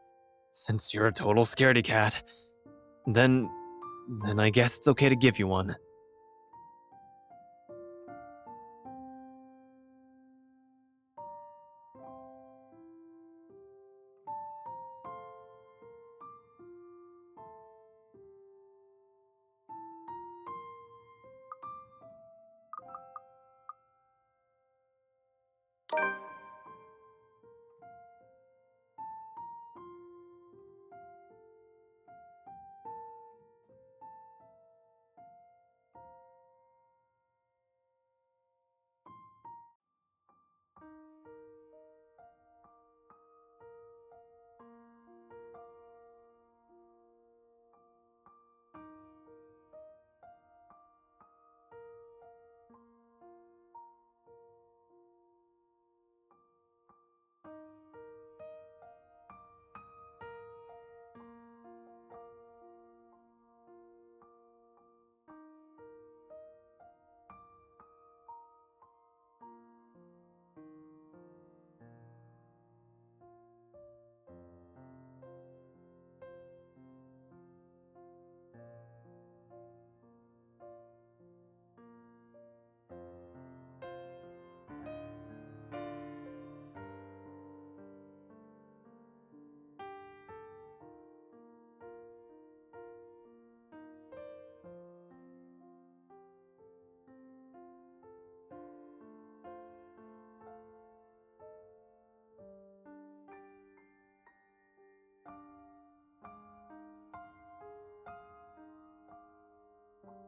since you're a total scaredy cat, then I guess it's okay to give you one.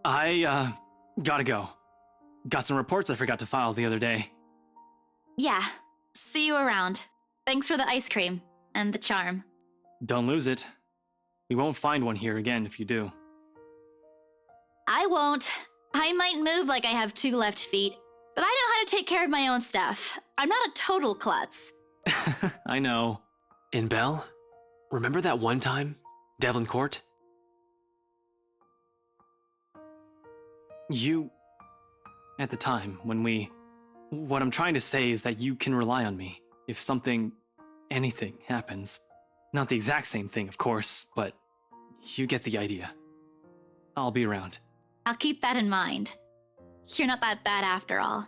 I, gotta go. Got some reports I forgot to file the other day. Yeah, see you around. Thanks for the ice cream and the charm. Don't lose it. We won't find one here again if you do. I won't. I might move like I have 2 left feet, but I know how to take care of my own stuff. I'm not a total klutz. I know. And Belle, remember that one time? Devlin Court? You... At the time, when we... What I'm trying to say is that you can rely on me if something... anything happens. Not the exact same thing, of course, but you get the idea. I'll be around. I'll keep that in mind. You're not that bad after all.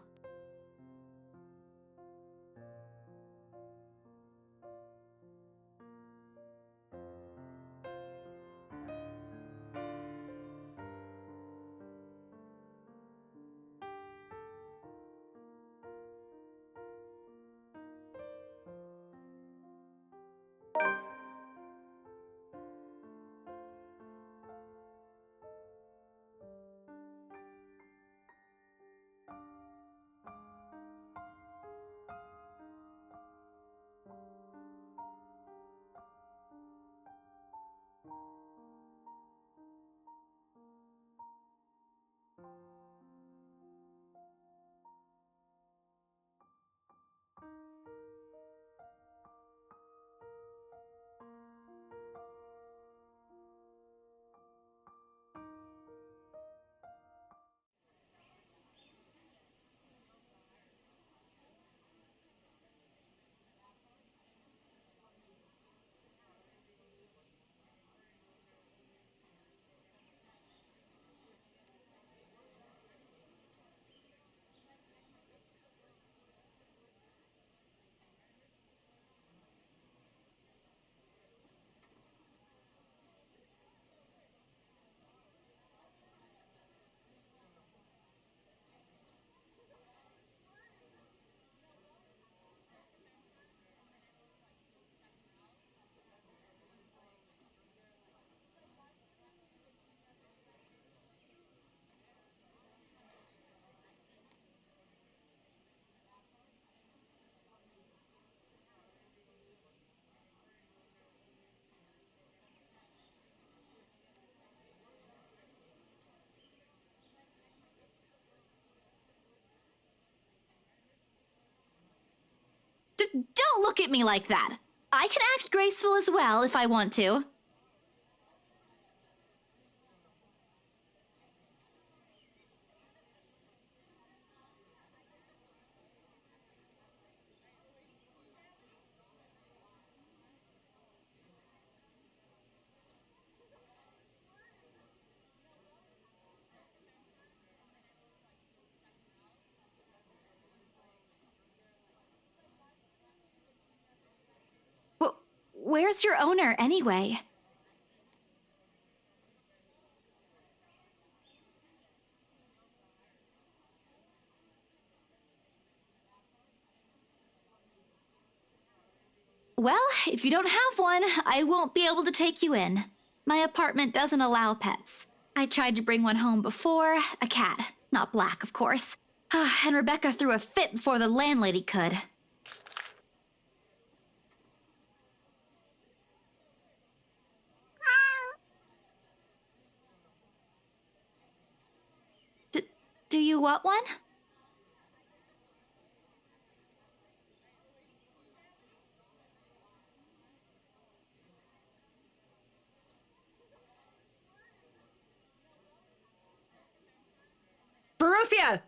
Don't look at me like that. I can act graceful as well if I want to. Where's your owner, anyway? Well, if you don't have one, I won't be able to take you in. My apartment doesn't allow pets. I tried to bring one home before, a cat. Not black, of course. And Rebecca threw a fit before the landlady could. Do you want one? Baruthia!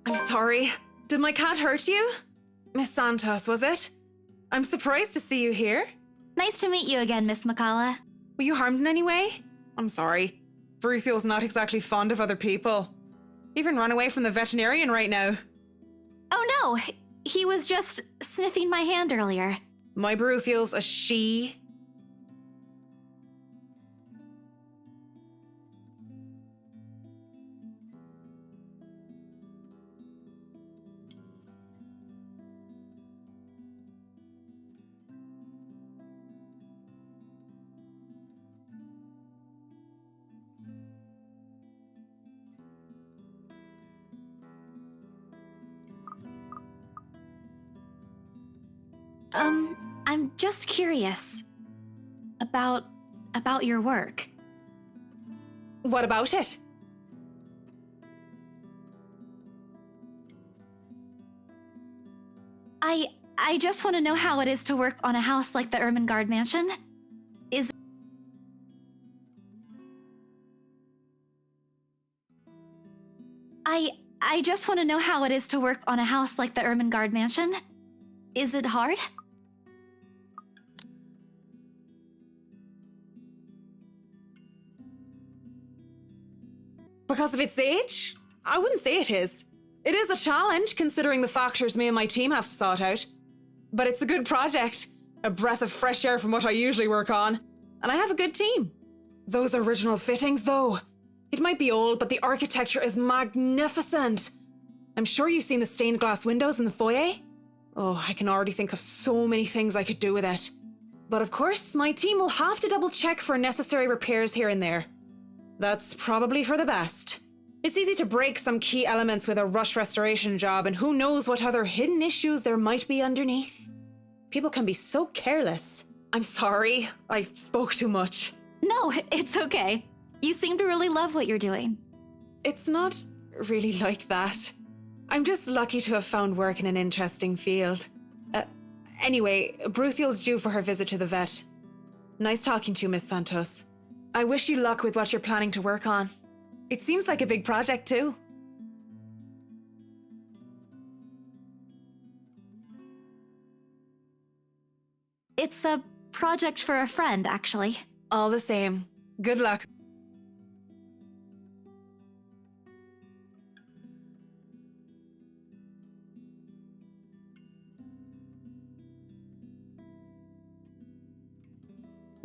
I'm sorry. Did my cat hurt you? Miss Santos, was it? I'm surprised to see you here. Nice to meet you again, Miss McCullough. Were you harmed in any way? I'm sorry. Baruthiel's not exactly fond of other people. Even run away from the veterinarian right now. Oh no, he was just sniffing my hand earlier. My Baruthiel's a she. I'm just curious. About your work. What about it? I just want to know how it is to work on a house like the Ermengarde Mansion. I just want to know how it is to work on a house like the Ermengarde Mansion. Is it hard? Because of its age? I wouldn't say it is. It is a challenge, considering the factors me and my team have to sort out. But it's a good project. A breath of fresh air from what I usually work on. And I have a good team. Those original fittings, though. It might be old, but the architecture is magnificent. I'm sure you've seen the stained glass windows in the foyer. Oh, I can already think of so many things I could do with it. But of course, my team will have to double check for necessary repairs here and there. That's probably for the best. It's easy to break some key elements with a rush restoration job, and who knows what other hidden issues there might be underneath. People can be so careless. I'm sorry, I spoke too much. No, it's okay. You seem to really love what you're doing. It's not really like that. I'm just lucky to have found work in an interesting field. Anyway, Baruthiel's due for her visit to the vet. Nice talking to you, Miss Santos. I wish you luck with what you're planning to work on. It seems like a big project, too. It's a project for a friend, actually. All the same. Good luck.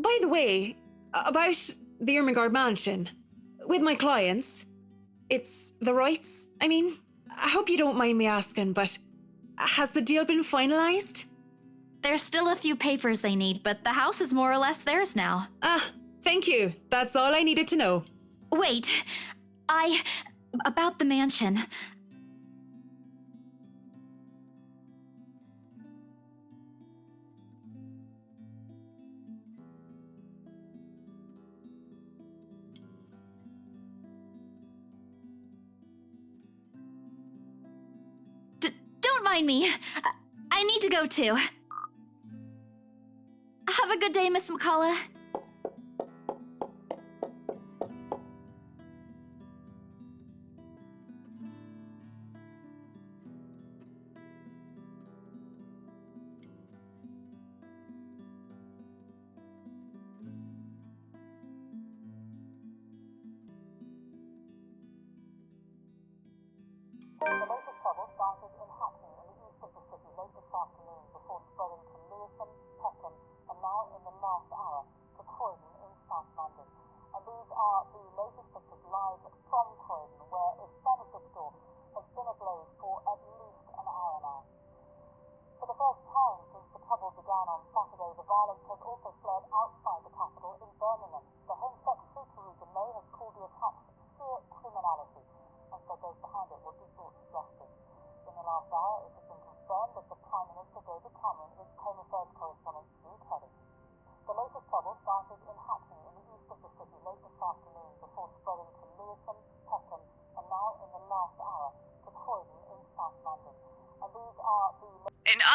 By the way, about the Ermengarde Mansion, with my clients, it's the rights. I mean, I hope you don't mind me asking, but has the deal been finalized? There's still a few papers they need, but the house is more or less theirs now. Thank you. That's all I needed to know. Wait, about the mansion. Don't mind me. I need to go too. Have a good day, Miss McCullough.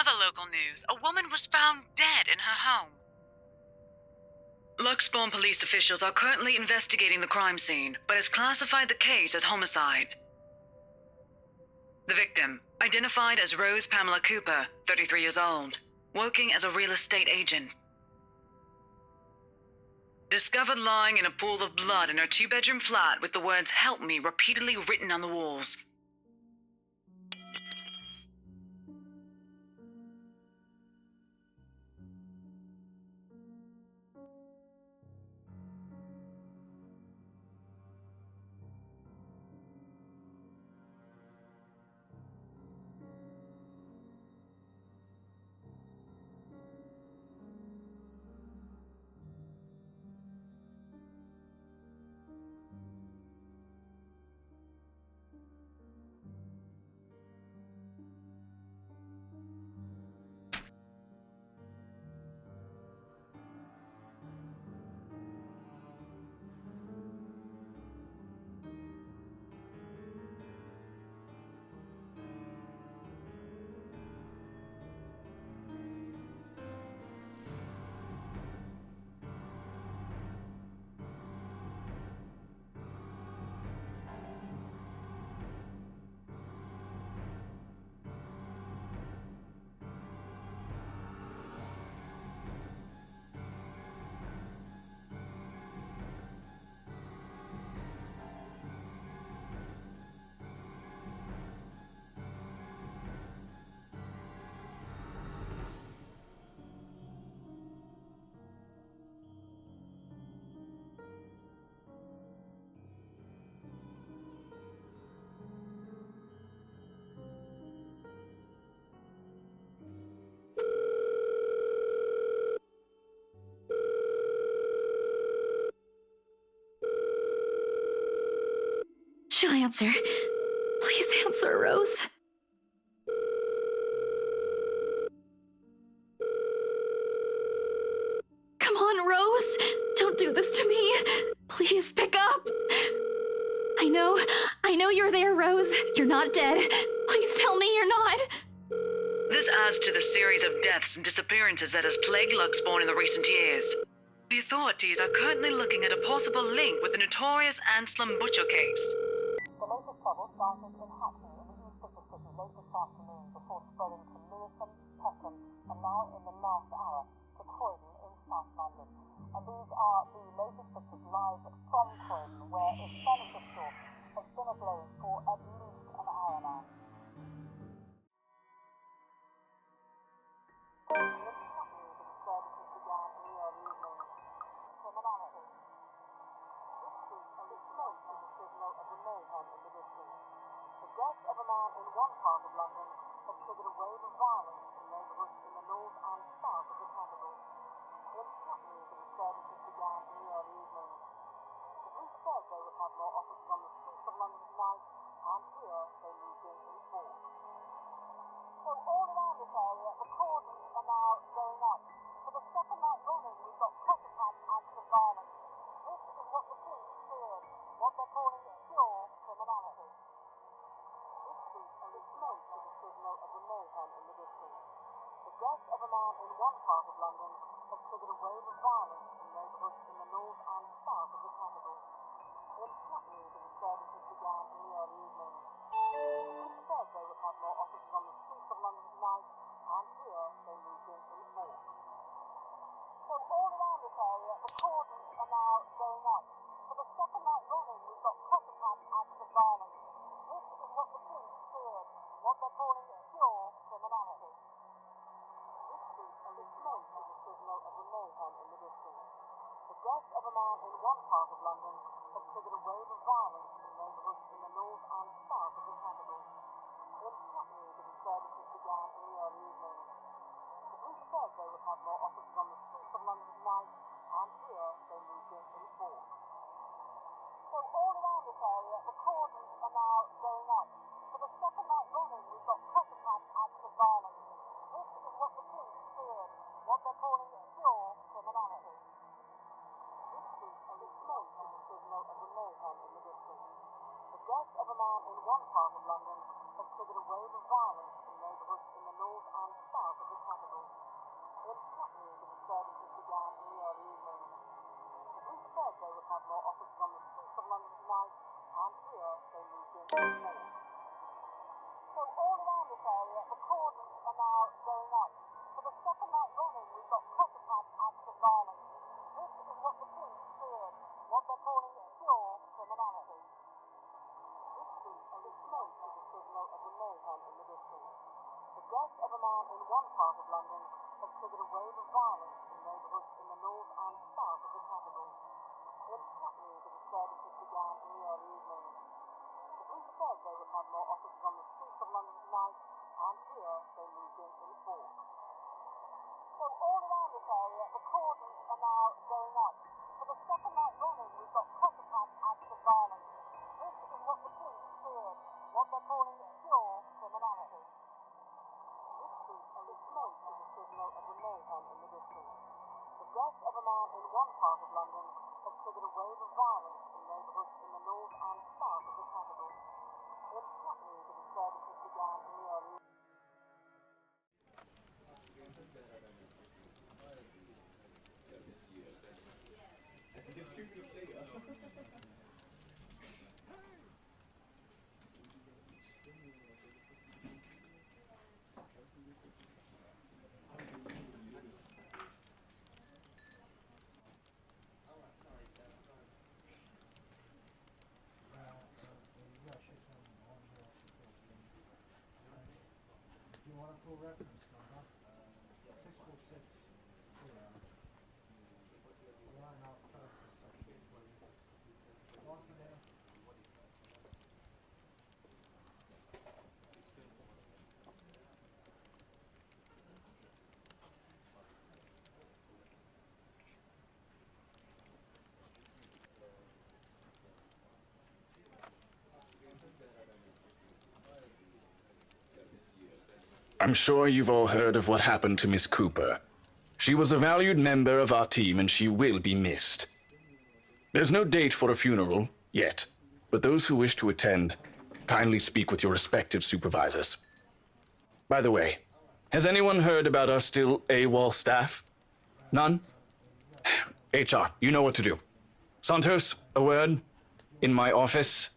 other local news, a woman was found dead in her home. Luxbourne police officials are currently investigating the crime scene, but has classified the case as homicide. The victim, identified as Rose Pamela Cooper, 33 years old, working as a real estate agent. Discovered lying in a pool of blood in her two-bedroom flat with the words "Help me" repeatedly written on the walls. She'll answer. Please answer, Rose. Come on, Rose. Don't do this to me. Please pick up. I know you're there, Rose. You're not dead. Please tell me you're not. This adds to the series of deaths and disappearances that has plagued Luxbourne in the recent years. The authorities are currently looking at a possible link with the notorious Anselm Butcher case. The latest trouble started in Hackney in the east of the city late this afternoon before spreading to Lewisham, Peckham, and now in the last hour to Croydon in South London. And these are the latest pictures live from Croydon, where a furniture store has been ablaze for at least an hour now. Services began in the early evening. Criminality. This street and the smoke is a signal of the mayhem in the distance. The death of a man in one part of London has triggered a wave of violence in neighbourhoods in the north and south of the capital. In Hackney, the disturbances began in the early evening. The police said they would have more officers on the streets of London tonight, and here they moved in force. So all around this area, the cordons are now going up. For the second night running, we've got copycat acts of violence. This is what the police feared, what they're calling pure criminality. This street and the smoke is a signal of the mayhem in the distance. The death of a man in one part of London has triggered a wave of violence in neighbourhoods in the north and south of the capital. In Hackney, the disturbances began in the early evening. The police said they would have more officers on the streets of London tonight, and here they moved in force. So all around this area, the cordons are now going up. For the second night running, we've got copycat acts of violence. This is what the police feared, what they're calling pure criminality. This street and the smoke is a signal of the mayhem in the distance. The death of a man in one part of London has triggered a wave of violence in neighbourhoods in the north and south of the capital. In Hackney, the disturbances began in the early evening. The police said they would have more officers on the streets of London tonight, and here they moved in force. So all around this area, the cordons are now going up. For the second night running, we've got copycat acts of violence. This is what the police feared, what they're calling pure criminality. This street and the smoke is a signal of the mayhem in the distance. The death of a man in one part of London has triggered a wave of violence in neighbourhoods in the north and south of have more offices on the streets of London tonight, and here they moved in with more. So all around this area, the cordons are now going up. For the second night running, we've got copycat acts of violence. This is what the police feared, what they're calling pure criminality. This street, a smoke, is a signal of the mayhem in the distance. The death of a man in one part of London has triggered a wave of violence in neighbourhoods in the north and south of the capital. In Hackney, the disturbances began in the early evening. The police said they would have more officers on the streets of London tonight, and here they moved in force. So all around this area, the cordons are now going up. For the second night running, we've got copycat acts of violence. This is what the police feared, what they're calling pure criminality. This street, a smoke, is a signal of the mayhem in the distance. The death of a man in one part of London has triggered a wave of violence in neighbourhoods in the north and south of the capital. In Hackney, the disturbances began in the early evening. Do you want a full reference number? 646. Line up closest section, please. One for there. I'm sure you've all heard of what happened to Miss Cooper. She was a valued member of our team and she will be missed. There's no date for a funeral yet, but those who wish to attend, kindly speak with your respective supervisors. By the way, has anyone heard about our still AWOL staff? None? HR, you know what to do. Santos, a word? In my office?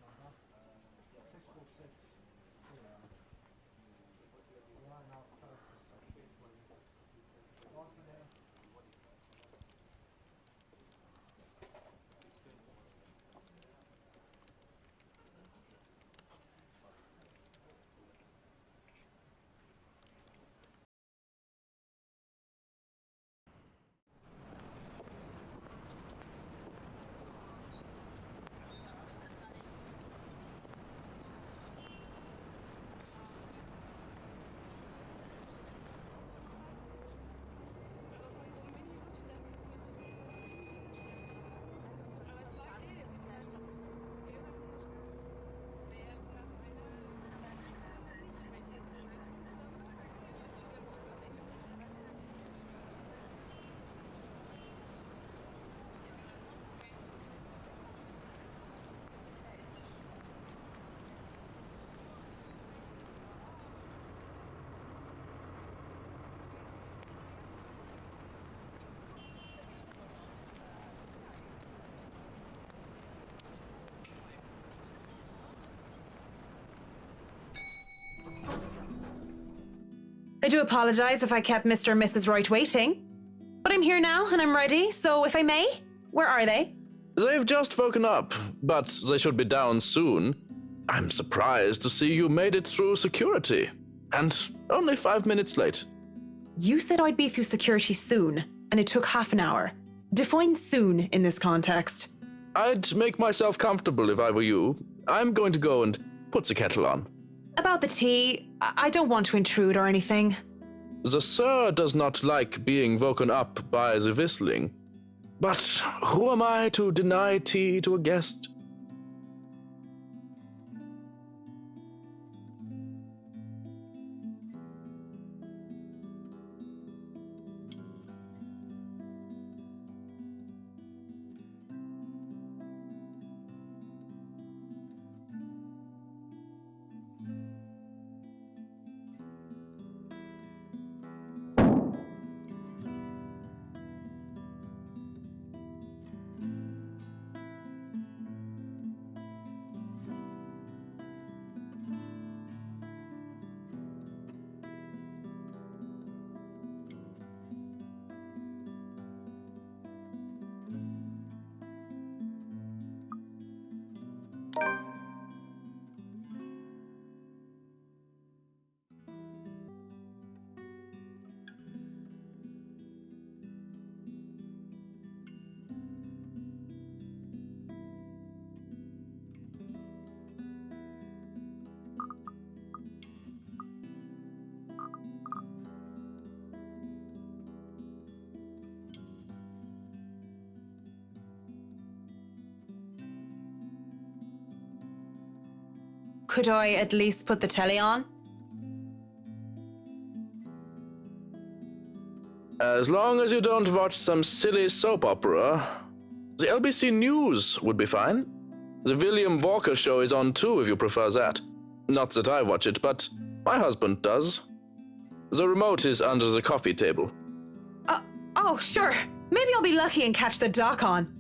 I do apologize if I kept Mr. and Mrs. Wright waiting. But I'm here now and I'm ready, so if I may, where are they? They've just woken up, but they should be down soon. I'm surprised to see you made it through security. And only 5 minutes late. You said I'd be through security soon, and it took half an hour. Define soon in this context. I'd make myself comfortable if I were you. I'm going to go and put the kettle on. About the tea, I don't want to intrude or anything. The sir does not like being woken up by the whistling. But who am I to deny tea to a guest? Could I at least put the telly on? As long as you don't watch some silly soap opera, the LBC News would be fine. The William Walker Show is on too if you prefer that. Not that I watch it, but my husband does. The remote is under the coffee table. Oh, sure. Maybe I'll be lucky and catch the doc on.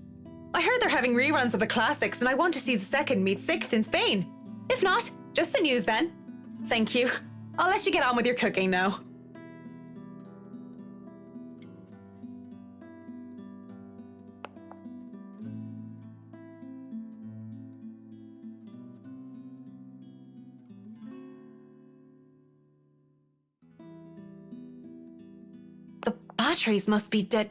I heard they're having reruns of the classics and I want to see the second meet sixth in Spain. If not, just the news then. Thank you. I'll let you get on with your cooking now. The batteries must be dead.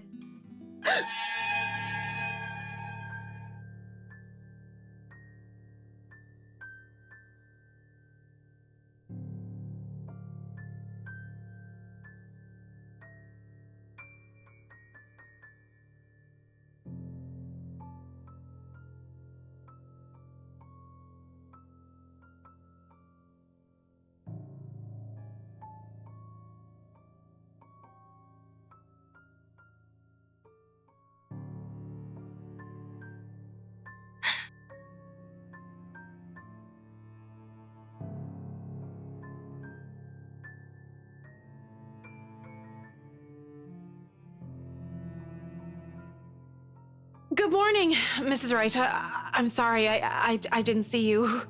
Good morning, Mrs. Wright. I'm sorry, I didn't see you.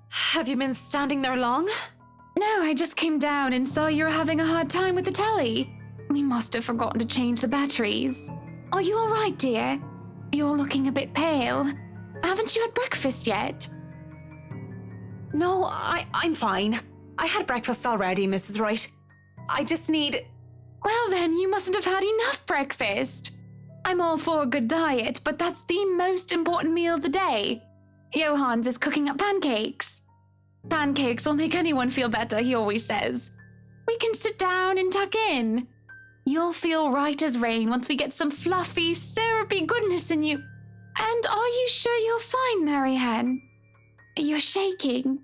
Have you been standing there long? No, I just came down and saw you were having a hard time with the telly. We must have forgotten to change the batteries. Are you all right, dear? You're looking a bit pale. Haven't you had breakfast yet? No, I'm fine. I had breakfast already, Mrs. Wright. I just need... Well then, you mustn't have had enough breakfast. I'm all for a good diet, but that's the most important meal of the day. Johans is cooking up pancakes. Pancakes will make anyone feel better, he always says. We can sit down and tuck in. You'll feel right as rain once we get some fluffy, syrupy goodness in you. And are you sure you're fine, Marianne? You're shaking.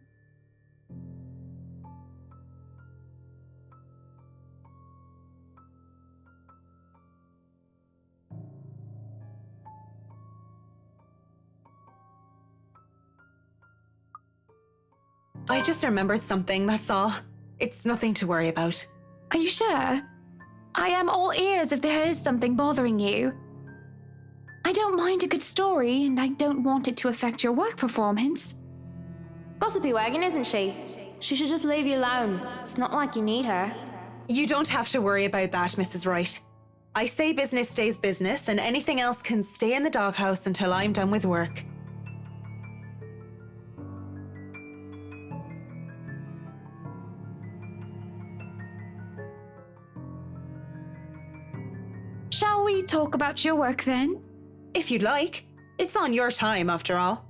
I just remembered something, that's all. It's nothing to worry about. Are you sure? I am all ears if there is something bothering you. I don't mind a good story, and I don't want it to affect your work performance. Gossipy wagon, isn't she? She should just leave you alone. It's not like you need her. You don't have to worry about that, Mrs. Wright. I say business stays business, and anything else can stay in the doghouse until I'm done with work. Shall we talk about your work then? If you'd like. It's on your time, after all.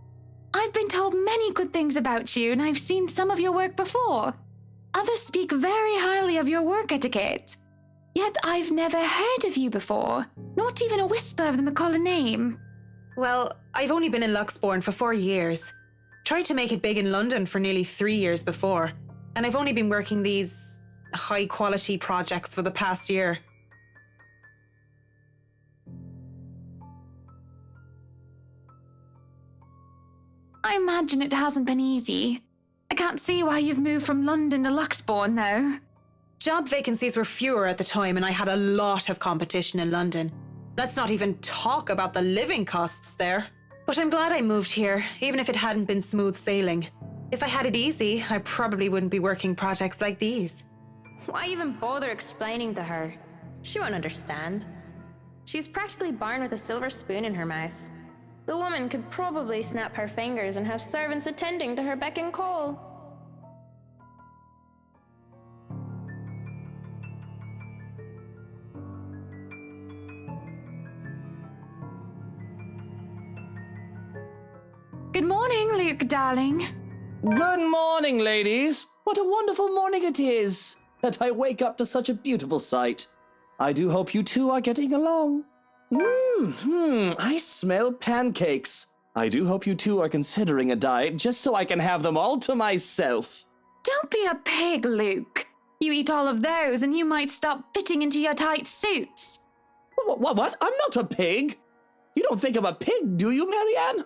I've been told many good things about you, and I've seen some of your work before. Others speak very highly of your work etiquette. Yet I've never heard of you before, not even a whisper of the McCullough name. Well, I've only been in Luxbourne for 4 years. Tried to make it big in London for nearly 3 years before, and I've only been working these high-quality projects for the past year. I imagine it hasn't been easy. I can't see why you've moved from London to Luxbourne, though. Job vacancies were fewer at the time, and I had a lot of competition in London. Let's not even talk about the living costs there. But I'm glad I moved here, even if it hadn't been smooth sailing. If I had it easy, I probably wouldn't be working projects like these. Why even bother explaining to her? She won't understand. She's practically born with a silver spoon in her mouth. The woman could probably snap her fingers and have servants attending to her beck and call. Good morning, Luke, darling. Good morning, ladies. What a wonderful morning it is that I wake up to such a beautiful sight. I do hope you two are getting along. I smell pancakes. I do hope you two are considering a diet just so I can have them all to myself. Don't be a pig, Luke. You eat all of those and you might stop fitting into your tight suits. What? I'm not a pig. You don't think I'm a pig, do you, Marianne?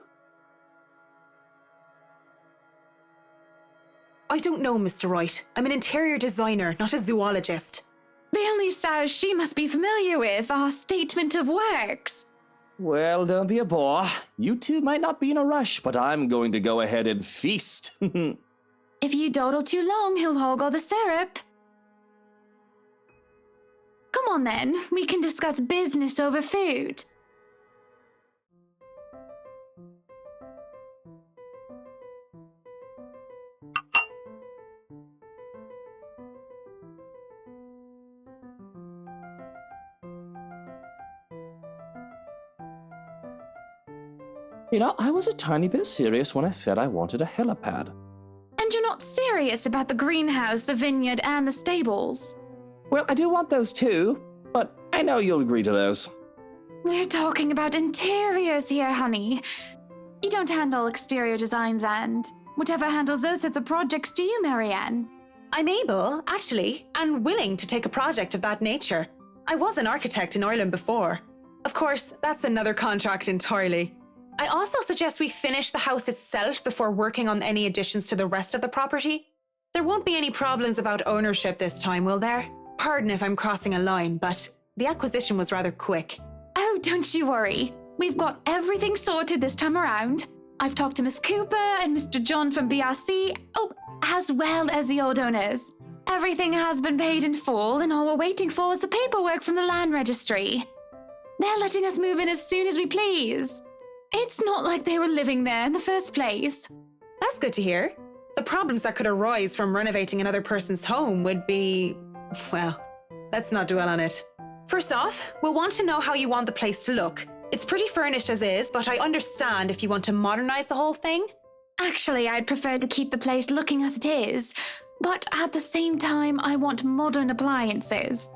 I don't know, Mr. Wright. I'm an interior designer, not a zoologist. The only sows she must be familiar with are statement of works. Well, don't be a bore. You two might not be in a rush, but I'm going to go ahead and feast. If you dawdle too long, he'll hog all the syrup. Come on then, we can discuss business over food. You know, I was a tiny bit serious when I said I wanted a helipad. And you're not serious about the greenhouse, the vineyard, and the stables? Well, I do want those too, but I know you'll agree to those. We're talking about interiors here, honey. You don't handle exterior designs and whatever handles those sorts of projects do you, Marianne? I'm able, actually, and willing to take a project of that nature. I was an architect in Ireland before. Of course, that's another contract entirely. I also suggest we finish the house itself before working on any additions to the rest of the property. There won't be any problems about ownership this time, will there? Pardon if I'm crossing a line, but the acquisition was rather quick. Oh, don't you worry. We've got everything sorted this time around. I've talked to Miss Cooper and Mr. John from BRC, as well as the old owners. Everything has been paid in full, and all we're waiting for is the paperwork from the land registry. They're letting us move in as soon as we please. It's not like they were living there in the first place. That's good to hear. The problems that could arise from renovating another person's home would be... well, let's not dwell on it. First off, we'll want to know how you want the place to look. It's pretty furnished as is, but I understand if you want to modernize the whole thing. Actually, I'd prefer to keep the place looking as it is, but at the same time, I want modern appliances.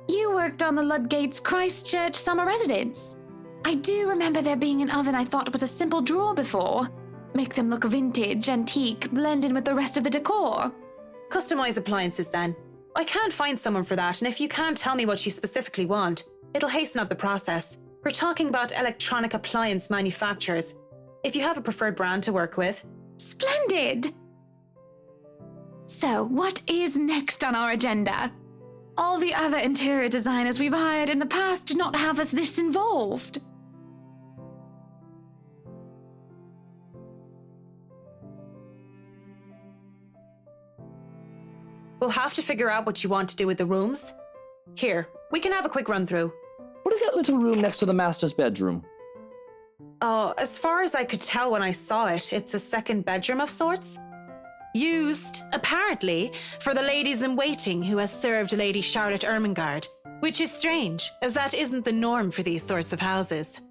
You worked on the Ludgate's Christchurch summer residence. I do remember there being an oven I thought was a simple drawer before. Make them look vintage, antique, blend in with the rest of the decor. Customize appliances then. I can't find someone for that, and if you can't tell me what you specifically want, it'll hasten up the process. We're talking about electronic appliance manufacturers. If you have a preferred brand to work with. Splendid! So, what is next on our agenda? All the other interior designers we've hired in the past did not have us this involved. We'll have to figure out what you want to do with the rooms. Here, we can have a quick run through. What is that little room next to the master's bedroom? Oh, as far as I could tell when I saw it, it's a second bedroom of sorts. Used, apparently, for the ladies-in-waiting who has served Lady Charlotte Ermengarde, which is strange, as that isn't the norm for these sorts of houses.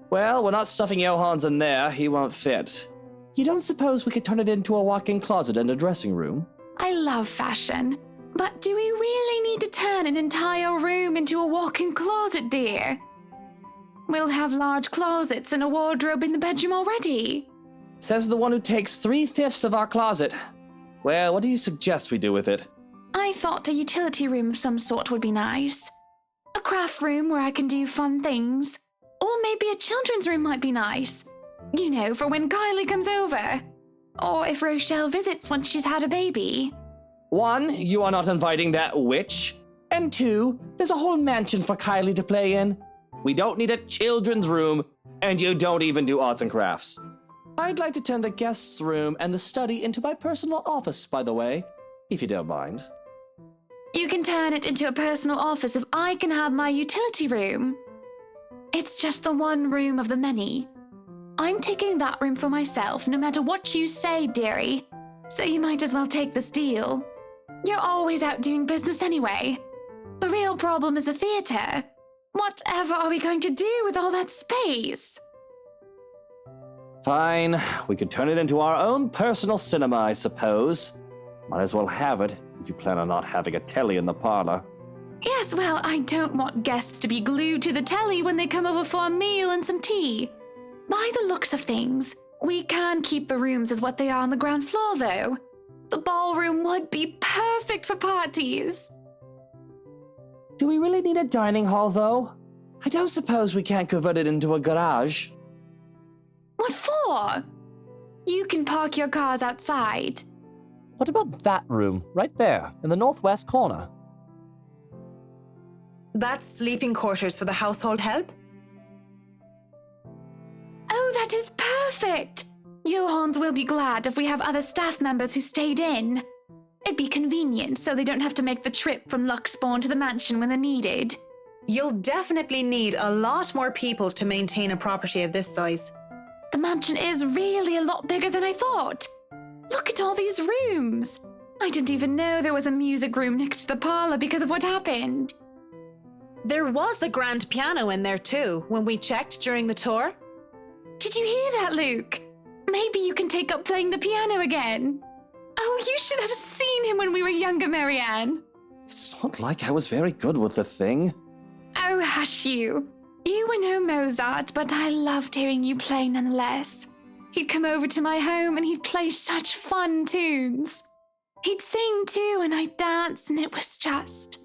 Well, we're not stuffing Johans in there. He won't fit. You don't suppose we could turn it into a walk-in closet and a dressing room? I love fashion, but do we really need to turn an entire room into a walk-in closet, dear? We'll have large closets and a wardrobe in the bedroom already. Says the one who takes 3/5 of our closet. Well, what do you suggest we do with it? I thought a utility room of some sort would be nice. A craft room where I can do fun things. Or maybe a children's room might be nice. You know, for when Kylie comes over. Or if Rochelle visits once she's had a baby. 1, you are not inviting that witch. And 2, there's a whole mansion for Kylie to play in. We don't need a children's room, and you don't even do arts and crafts. I'd like to turn the guest's room and the study into my personal office, by the way, if you don't mind. You can turn it into a personal office if I can have my utility room. It's just the one room of the many. I'm taking that room for myself, no matter what you say, dearie. So you might as well take this deal. You're always out doing business anyway. The real problem is the theatre. Whatever are we going to do with all that space? Fine, we could turn it into our own personal cinema, I suppose. Might as well have it, if you plan on not having a telly in the parlor. Yes, well, I don't want guests to be glued to the telly when they come over for a meal and some tea. By the looks of things, we can keep the rooms as what they are on the ground floor, though. The ballroom would be perfect for parties. Do we really need a dining hall, though? I don't suppose we can't convert it into a garage. What for? You can park your cars outside. What about that room, right there, in the northwest corner? That's sleeping quarters for the household help? Oh, that is perfect! Johans will be glad if we have other staff members who stayed in. It'd be convenient so they don't have to make the trip from Luxbourne to the mansion when they're needed. You'll definitely need a lot more people to maintain a property of this size. The mansion is really a lot bigger than I thought. Look at all these rooms. I didn't even know there was a music room next to the parlor because of what happened. There was a grand piano in there too, when we checked during the tour. Did you hear that, Luke? Maybe you can take up playing the piano again. Oh, you should have seen him when we were younger, Marianne. It's not like I was very good with the thing. Oh, hush you. You were no Mozart, but I loved hearing you play nonetheless. He'd come over to my home and he'd play such fun tunes. He'd sing too and I'd dance and it was just...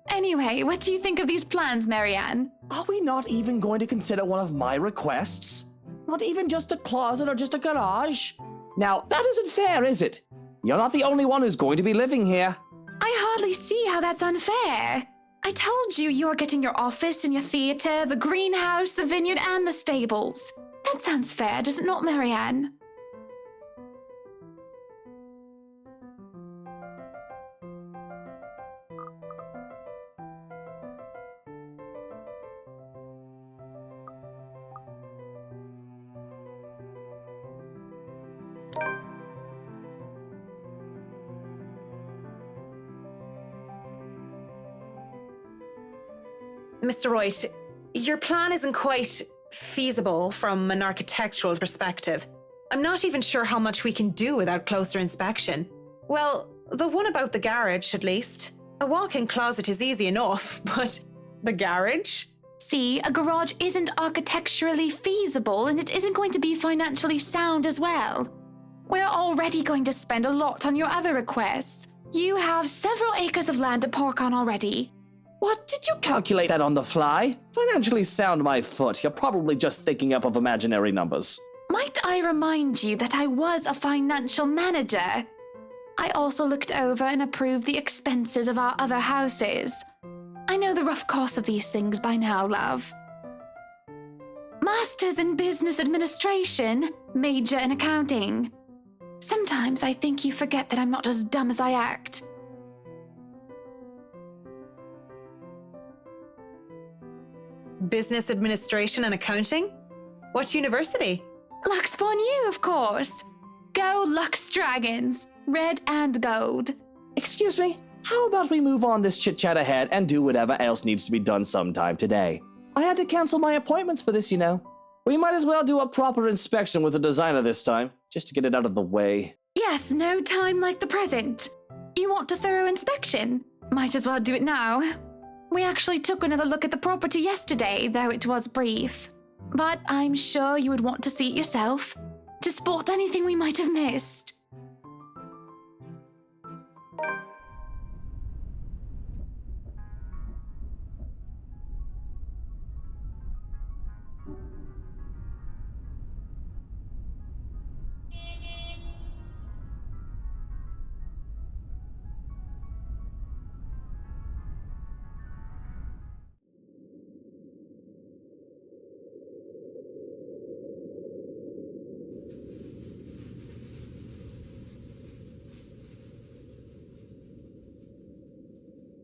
Anyway, what do you think of these plans, Marianne? Are we not even going to consider one of my requests? Not even just a closet or just a garage? Now, that isn't fair, is it? You're not the only one who's going to be living here. I hardly see how that's unfair. I told you you're getting your office and your theatre, the greenhouse, the vineyard, and the stables. That sounds fair, does it not, Marianne? Mr. Wright, your plan isn't quite feasible from an architectural perspective. I'm not even sure how much we can do without closer inspection. Well, the one about the garage, at least. A walk-in closet is easy enough, but the garage? See, a garage isn't architecturally feasible and it isn't going to be financially sound as well. We're already going to spend a lot on your other requests. You have several acres of land to park on already. What? Did you calculate that on the fly? Financially sound my foot. You're probably just thinking up of imaginary numbers. Might I remind you that I was a financial manager? I also looked over and approved the expenses of our other houses. I know the rough cost of these things by now, love. Masters in Business Administration, major in accounting. Sometimes I think you forget that I'm not as dumb as I act. Business Administration and Accounting? What university? Luxbourne U, of course. Go Lux Dragons, red and gold. Excuse me, how about we move on this chit-chat ahead and do whatever else needs to be done sometime today? I had to cancel my appointments for this, you know. We might as well do a proper inspection with the designer this time, just to get it out of the way. Yes, no time like the present. You want a thorough inspection? Might as well do it now. We actually took another look at the property yesterday, though it was brief. But I'm sure you would want to see it yourself, to spot anything we might have missed.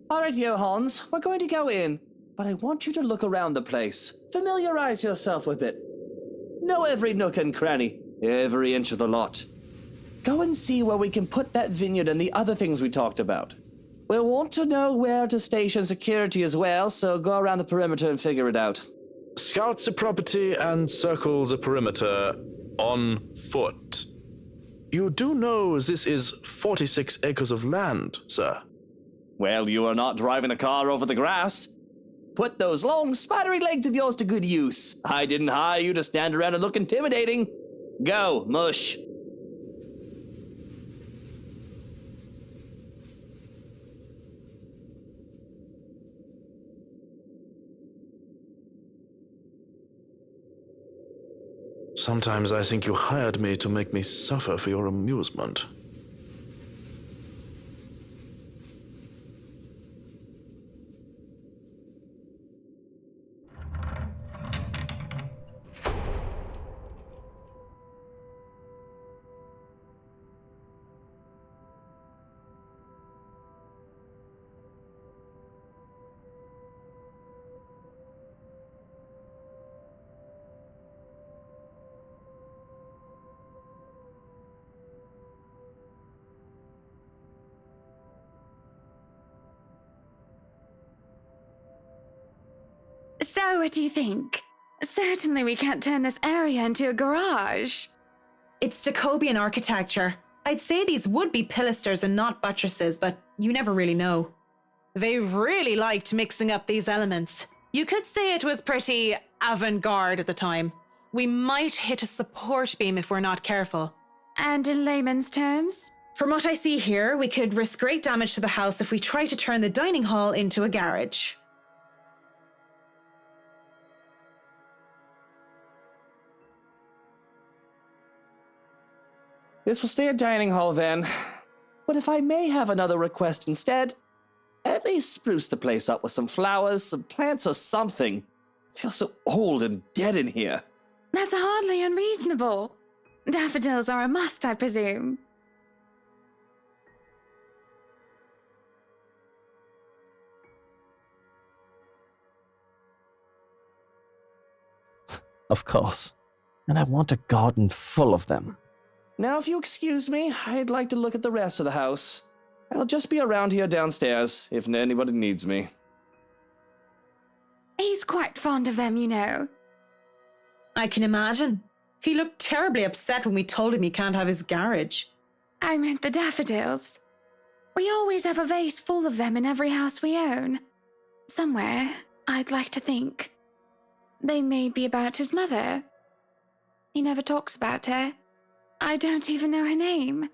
Alright, Johans, we're going to go in, but I want you to look around the place. Familiarize yourself with it. Know every nook and cranny, every inch of the lot. Go and see where we can put that vineyard and the other things we talked about. We'll want to know where to station security as well, so go around the perimeter and figure it out. Scout the property and circle the perimeter on foot. You do know this is 46 acres of land, sir. Well, you are not driving a car over the grass. put those long, spidery legs of yours to good use. I didn't hire you to stand around and look intimidating. Go, mush. Sometimes I think you hired me to make me suffer for your amusement. So, what do you think? Certainly we can't turn this area into a garage. It's Jacobean architecture. I'd say these would be pilasters and not buttresses, but you never really know. They really liked mixing up these elements. You could say it was pretty avant-garde at the time. We might hit a support beam if we're not careful. And in layman's terms? From what I see here, we could risk great damage to the house if we try to turn the dining hall into a garage. This will stay a dining hall then. But if I may have another request instead, at least spruce the place up with some flowers, some plants or something. It feels so old and dead in here. That's hardly unreasonable. Daffodils are a must, I presume. Of course. And I want a garden full of them. Now, if you excuse me, I'd like to look at the rest of the house. I'll just be around here downstairs, if anybody needs me. He's quite fond of them, you know. I can imagine. He looked terribly upset when we told him he can't have his garage. I meant the daffodils. We always have a vase full of them in every house we own. Somewhere, I'd like to think. They may be about his mother. He never talks about her. I don't even know her name.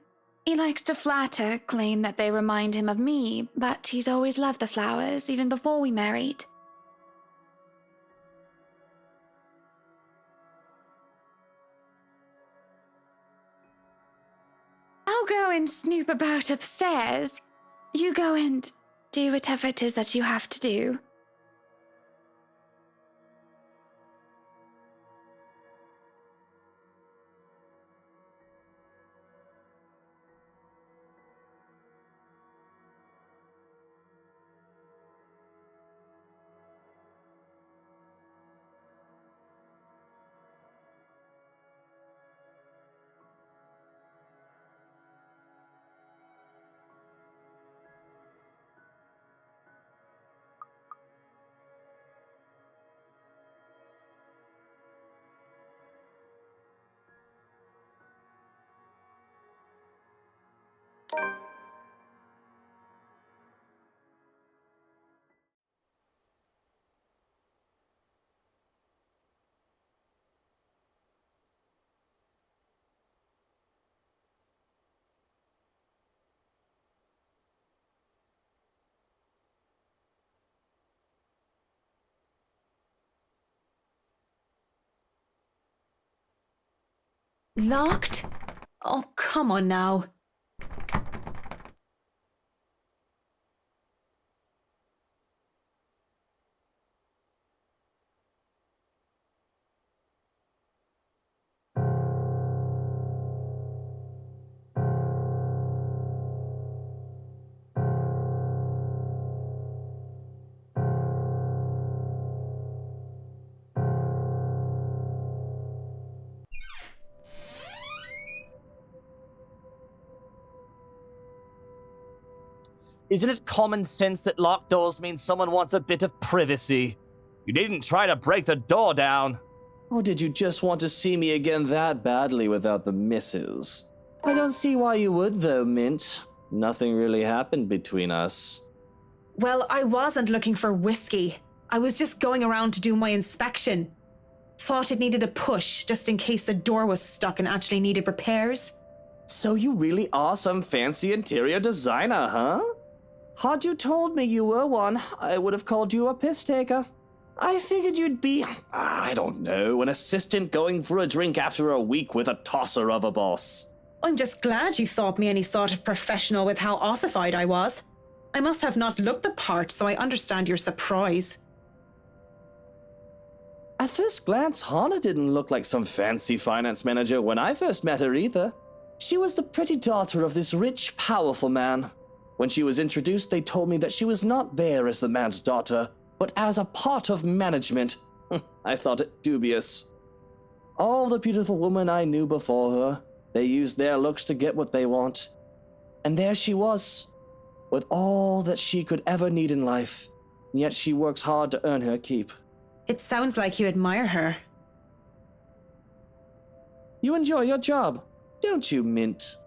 He likes to flatter, claim that they remind him of me, but he's always loved the flowers, even before we married. I'll go and snoop about upstairs. You go and do whatever it is that you have to do. Locked? Oh, come on now. Isn't it common sense that locked doors mean someone wants a bit of privacy? You didn't try to break the door down. Or did you just want to see me again that badly without the misses? I don't see why you would though, Mint. Nothing really happened between us. Well, I wasn't looking for whiskey. I was just going around to do my inspection. Thought it needed a push, just in case the door was stuck and actually needed repairs. So you really are some fancy interior designer, huh? Had you told me you were one, I would have called you a piss taker. I figured you'd be, I don't know, an assistant going for a drink after a week with a tosser of a boss. I'm just glad you thought me any sort of professional with how ossified I was. I must have not looked the part, so I understand your surprise. At first glance, Hana didn't look like some fancy finance manager when I first met her either. She was the pretty daughter of this rich, powerful man. When she was introduced, they told me that she was not there as the man's daughter, but as a part of management. I thought it dubious. All the beautiful women I knew before her, they used their looks to get what they want. And there she was, with all that she could ever need in life, and yet she works hard to earn her keep. It sounds like you admire her. You enjoy your job, don't you, Mint?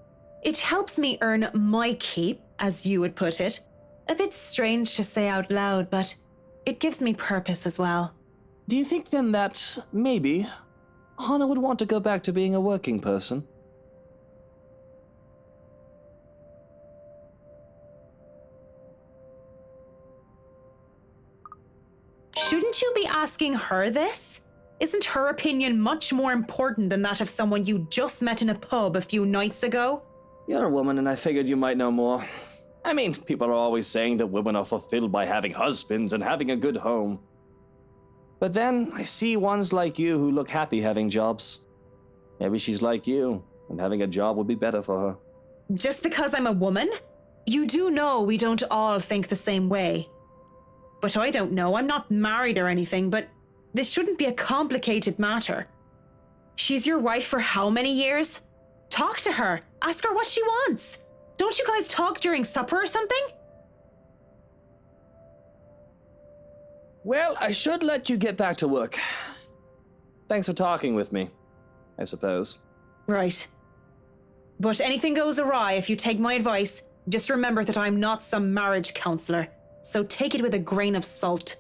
It helps me earn my keep, as you would put it. A bit strange to say out loud, but it gives me purpose as well. Do you think then that, maybe, Hana would want to go back to being a working person? Shouldn't you be asking her this? Isn't her opinion much more important than that of someone you just met in a pub a few nights ago? You're a woman and I figured you might know more. I mean, people are always saying that women are fulfilled by having husbands and having a good home. But then I see ones like you who look happy having jobs. Maybe she's like you, and having a job would be better for her. Just because I'm a woman? You do know we don't all think the same way. But I don't know, I'm not married or anything, but this shouldn't be a complicated matter. She's your wife for how many years? Talk to her, ask her what she wants. Don't you guys talk during supper or something? Well, I should let you get back to work. Thanks for talking with me, I suppose. Right. But anything goes awry if you take my advice, just remember that I'm not some marriage counselor, so take it with a grain of salt.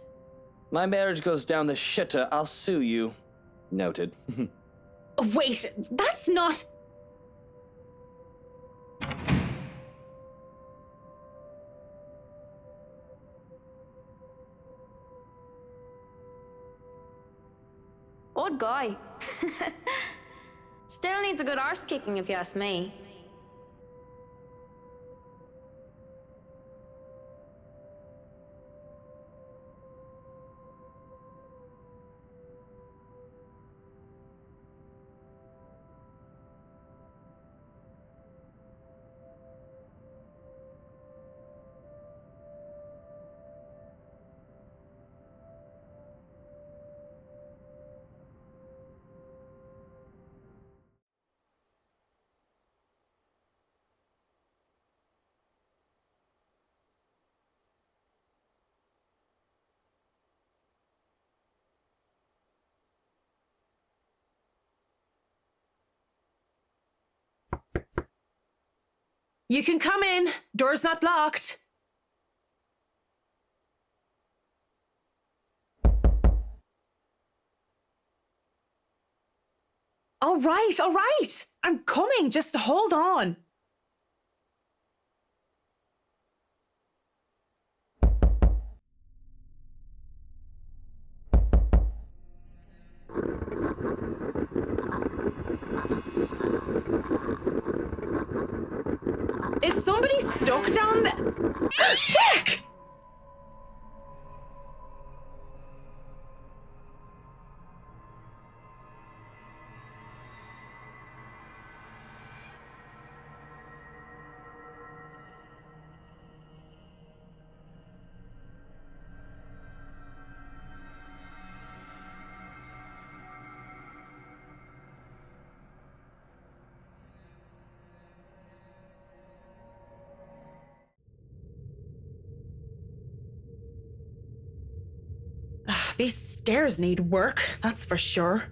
My marriage goes down the shitter, I'll sue you. Noted. Wait, that's not... Odd guy. Still needs a good arse kicking if you ask me. You can come in. Door's not locked. All right. I'm coming. Just hold on. Is somebody stuck down there? Fuck! These stairs need work, that's for sure.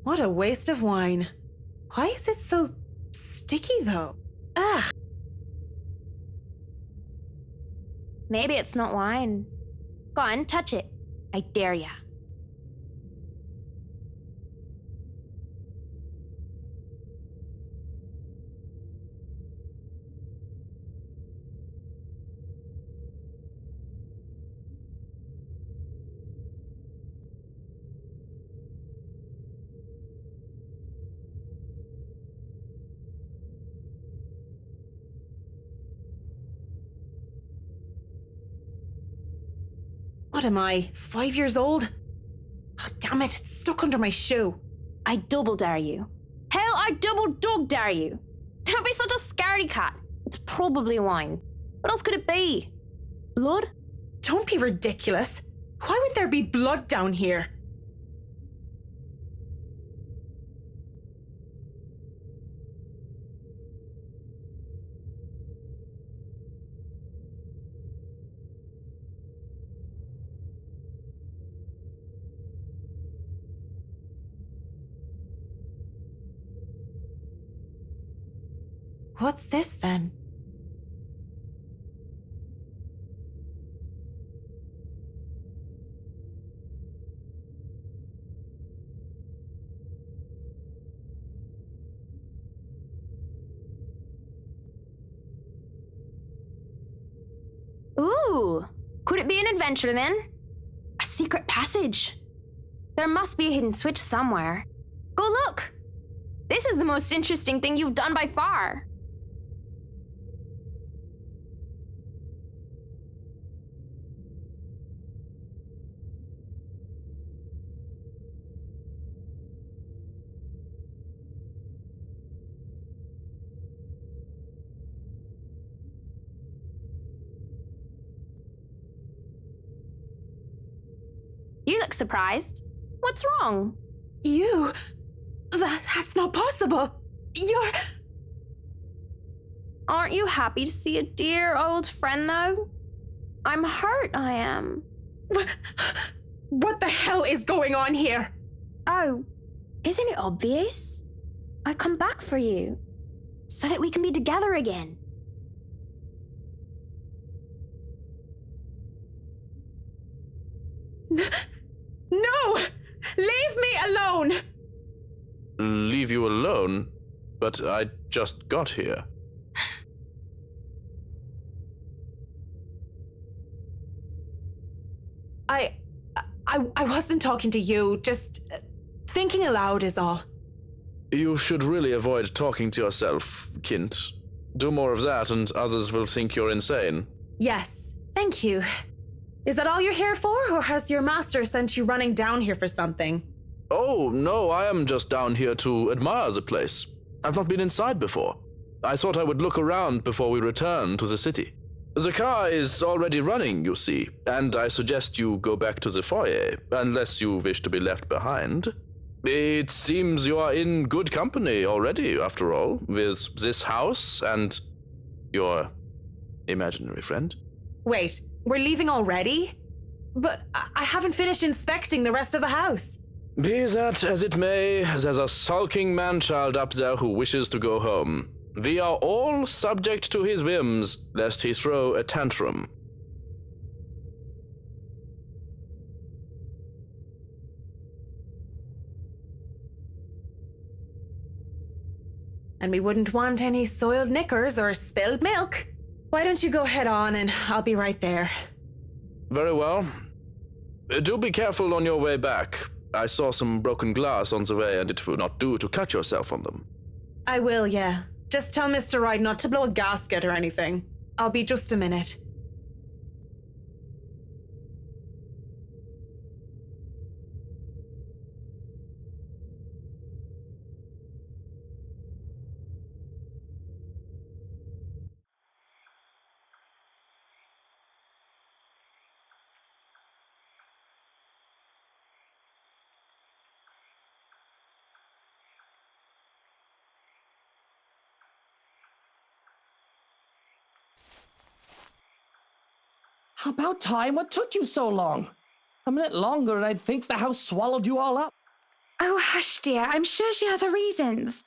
What a waste of wine. Why is it so sticky though? Ugh. Maybe it's not wine. Go on, touch it. I dare ya. What am I, 5 years old? Oh, damn it, it's stuck under my shoe. I double dare you. Hell, I double dog dare you. Don't be such a scaredy cat. It's probably wine. What else could it be? Blood? Don't be ridiculous. Why would there be blood down here? What's this then? Ooh, could it be an adventure then? A secret passage? There must be a hidden switch somewhere. Go look! This is the most interesting thing you've done by far. You look surprised. What's wrong? You? That's not possible. You're... Aren't you happy to see a dear old friend, though? I'm hurt, I am. What the hell is going on here? Oh, isn't it obvious? I come back for you, so that we can be together again. No! Leave me alone! Leave you alone? But I just got here. I wasn't talking to you, just thinking aloud is all. You should really avoid talking to yourself, Kint. Do more of that and others will think you're insane. Yes, thank you. Is that all you're here for, or has your master sent you running down here for something? Oh, no, I am just down here to admire the place. I've not been inside before. I thought I would look around before we return to the city. The car is already running, you see, and I suggest you go back to the foyer, unless you wish to be left behind. It seems you are in good company already, after all, with this house and your imaginary friend. Wait, we're leaving already? But I haven't finished inspecting the rest of the house. Be that as it may, there's a sulking man-child up there who wishes to go home. We are all subject to his whims, lest he throw a tantrum. And we wouldn't want any soiled knickers or spilled milk. Why don't you go head on and I'll be right there. Very well. Do be careful on your way back. I saw some broken glass on the way and it would not do to cut yourself on them. I will, yeah. Just tell Mr. Wright not to blow a gasket or anything. I'll be just a minute. About time, what took you so long? A minute longer and I'd think the house swallowed you all up. Oh, hush, dear. I'm sure she has her reasons.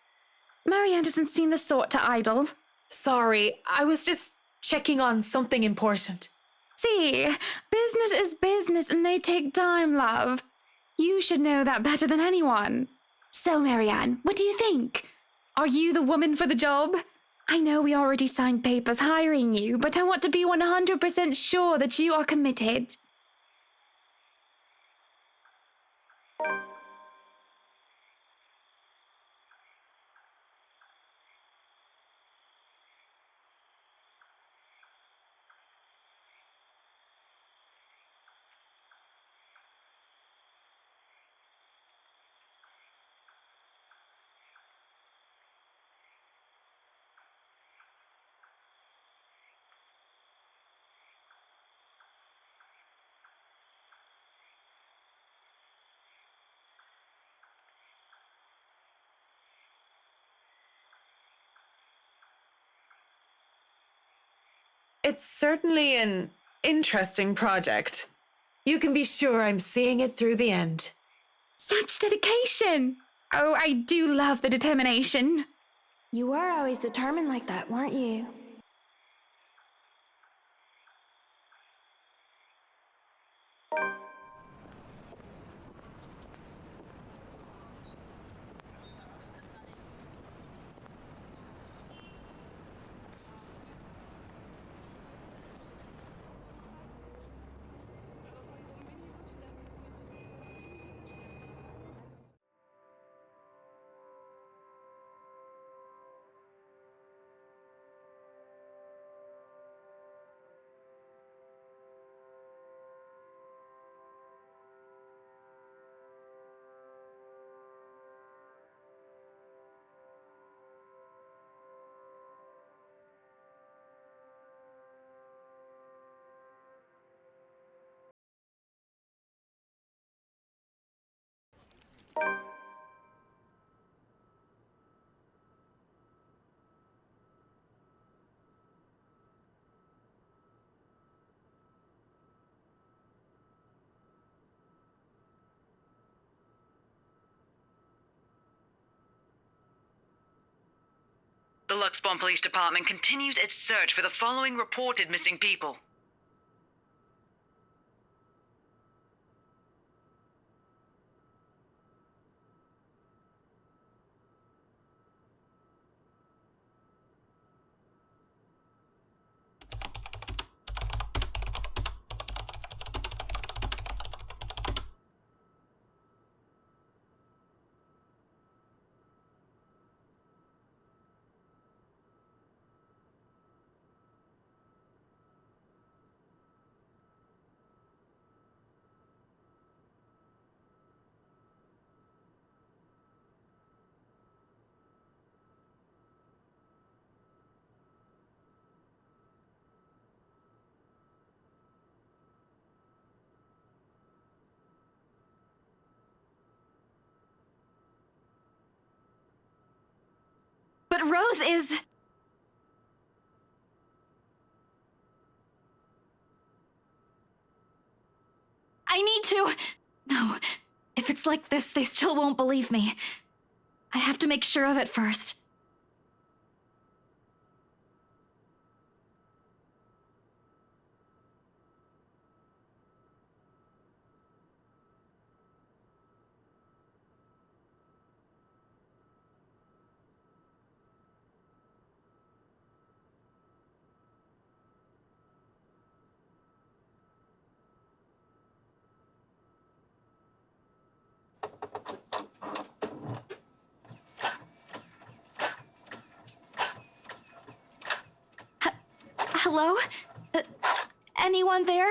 Marianne doesn't seem the sort to idle. Sorry, I was just checking on something important. See, business is business and they take time, love. You should know that better than anyone. So, Marianne, what do you think? Are you the woman for the job? I know we already signed papers hiring you, but I want to be 100% sure that you are committed. It's certainly an interesting project. You can be sure I'm seeing it through the end. Such dedication! Oh, I do love the determination. You were always determined like that, weren't you? The Luxbourne Police Department continues its search for the following reported missing people. But Rose is... I need to... No, if it's like this, they still won't believe me. I have to make sure of it first. Hello? Anyone there?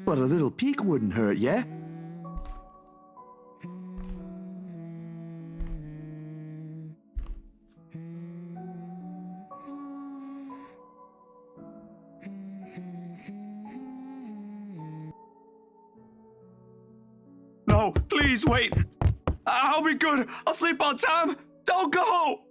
But a little peek wouldn't hurt, yeah? No, please wait. I'll be good. I'll sleep on time. Don't go.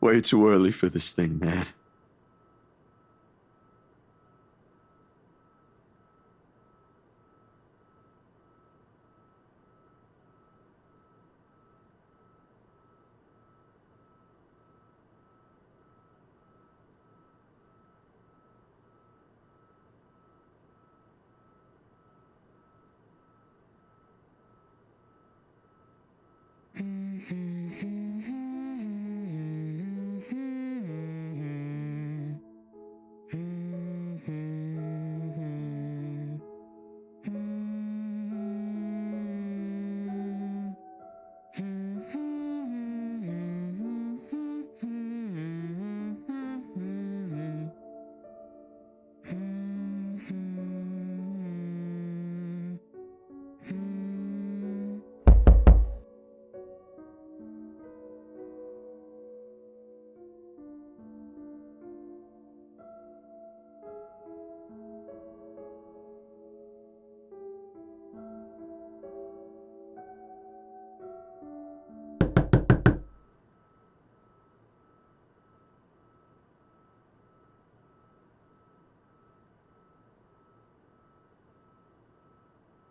Way too early for this thing, man.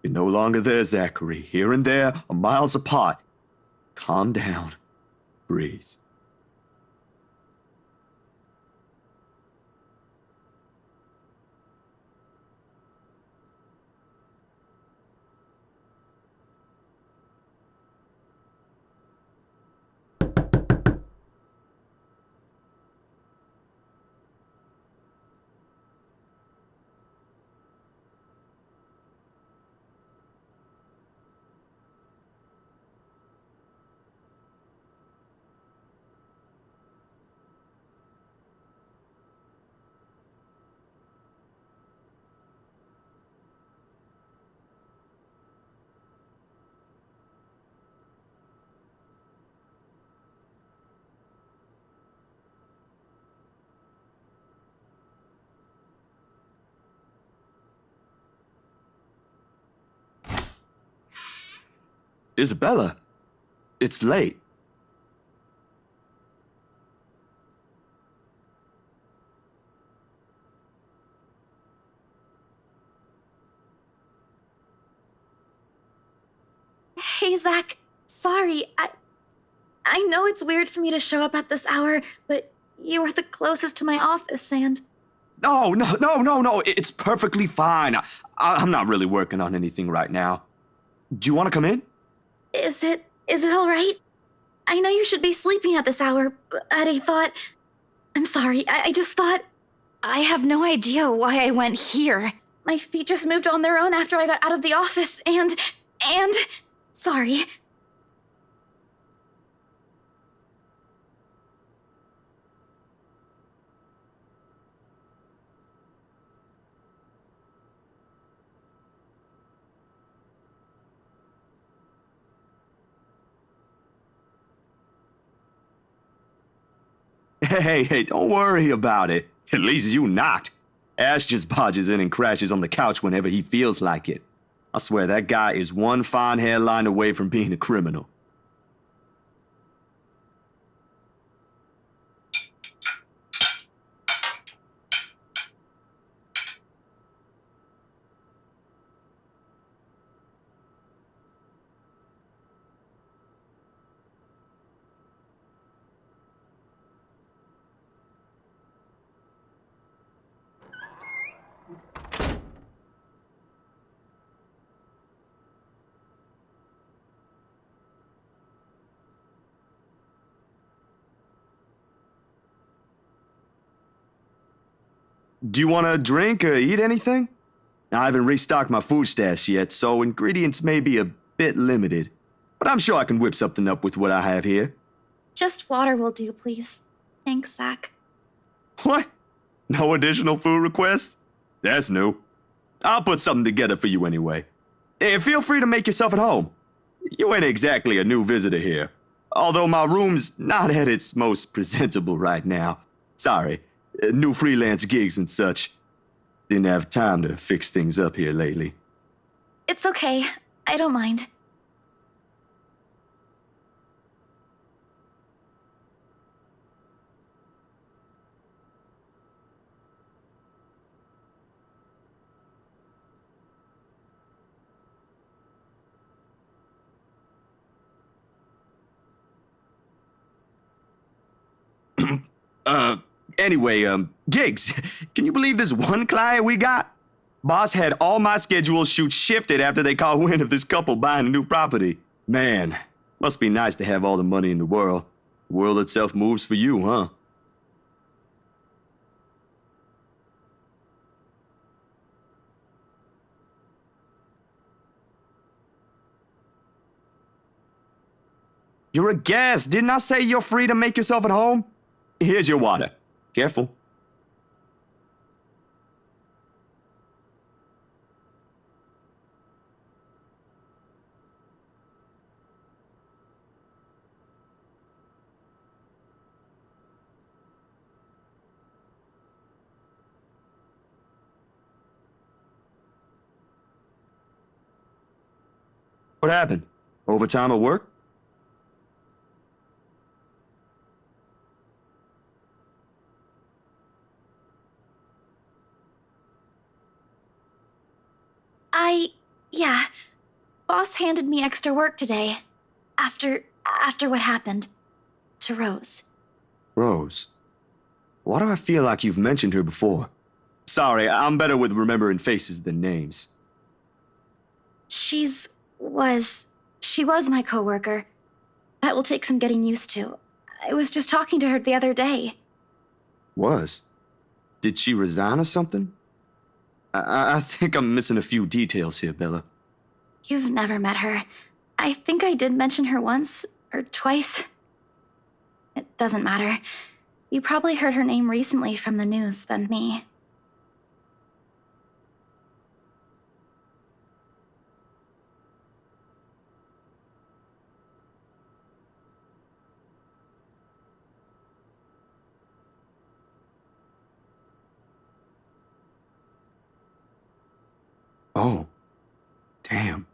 You're no longer there, Zachary. Here and there are miles apart. Calm down. Breathe. Isabella, it's late. Hey, Zach. Sorry, I know it's weird for me to show up at this hour, but you were the closest to my office, and... No, no. It's perfectly fine. I'm not really working on anything right now. Do you want to come in? Is it all right? I know you should be sleeping at this hour, but I thought... I'm sorry, I just thought... I have no idea why I went here. My feet just moved on their own after I got out of the office, and... Sorry. Hey, don't worry about it. At least you not. Ash just barges in and crashes on the couch whenever he feels like it. I swear that guy is one fine hairline away from being a criminal. Do you want to drink or eat anything? I haven't restocked my food stash yet, so ingredients may be a bit limited. But I'm sure I can whip something up with what I have here. Just water will do, please. Thanks, Zach. What? No additional food requests? That's new. I'll put something together for you anyway. And feel free to make yourself at home. You ain't exactly a new visitor here. Although my room's not at its most presentable right now. Sorry. New freelance gigs and such. Didn't have time to fix things up here lately. It's okay. I don't mind. Anyway, gigs. Can you believe this one client we got? Boss had all my schedule shoots shifted after they caught wind of this couple buying a new property. Man, must be nice to have all the money in the world. The world itself moves for you, huh? You're a guest. Didn't I say you're free to make yourself at home? Here's your water. Careful. What happened? Overtime at work? Yeah. Boss handed me extra work today. After what happened. To Rose. Rose? Why do I feel like you've mentioned her before? Sorry, I'm better with remembering faces than names. She was my coworker. That will take some getting used to. I was just talking to her the other day. Was? Did she resign or something? I think I'm missing a few details here, Bella. You've never met her. I think I did mention her once or twice. It doesn't matter. You probably heard her name recently from the news than me. Oh, damn.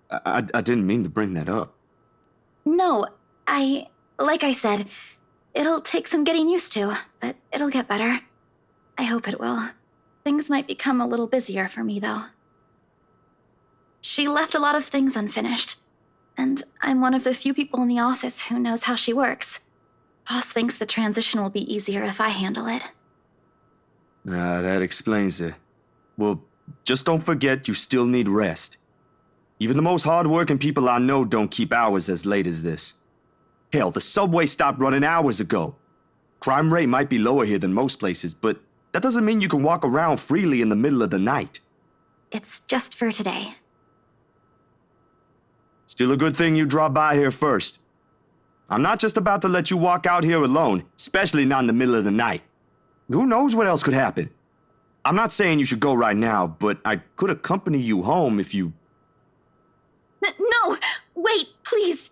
I didn't mean to bring that up. No, like I said, it'll take some getting used to, but it'll get better. I hope it will. Things might become a little busier for me, though. She left a lot of things unfinished, and I'm one of the few people in the office who knows how she works. Boss thinks the transition will be easier if I handle it. That explains it. Well, just don't forget you still need rest. Even the most hardworking people I know don't keep hours as late as this. Hell, the subway stopped running hours ago. Crime rate might be lower here than most places, but that doesn't mean you can walk around freely in the middle of the night. It's just for today. Still a good thing you dropped by here first. I'm not just about to let you walk out here alone, especially not in the middle of the night. Who knows what else could happen? I'm not saying you should go right now, but I could accompany you home if you... No! Wait, please!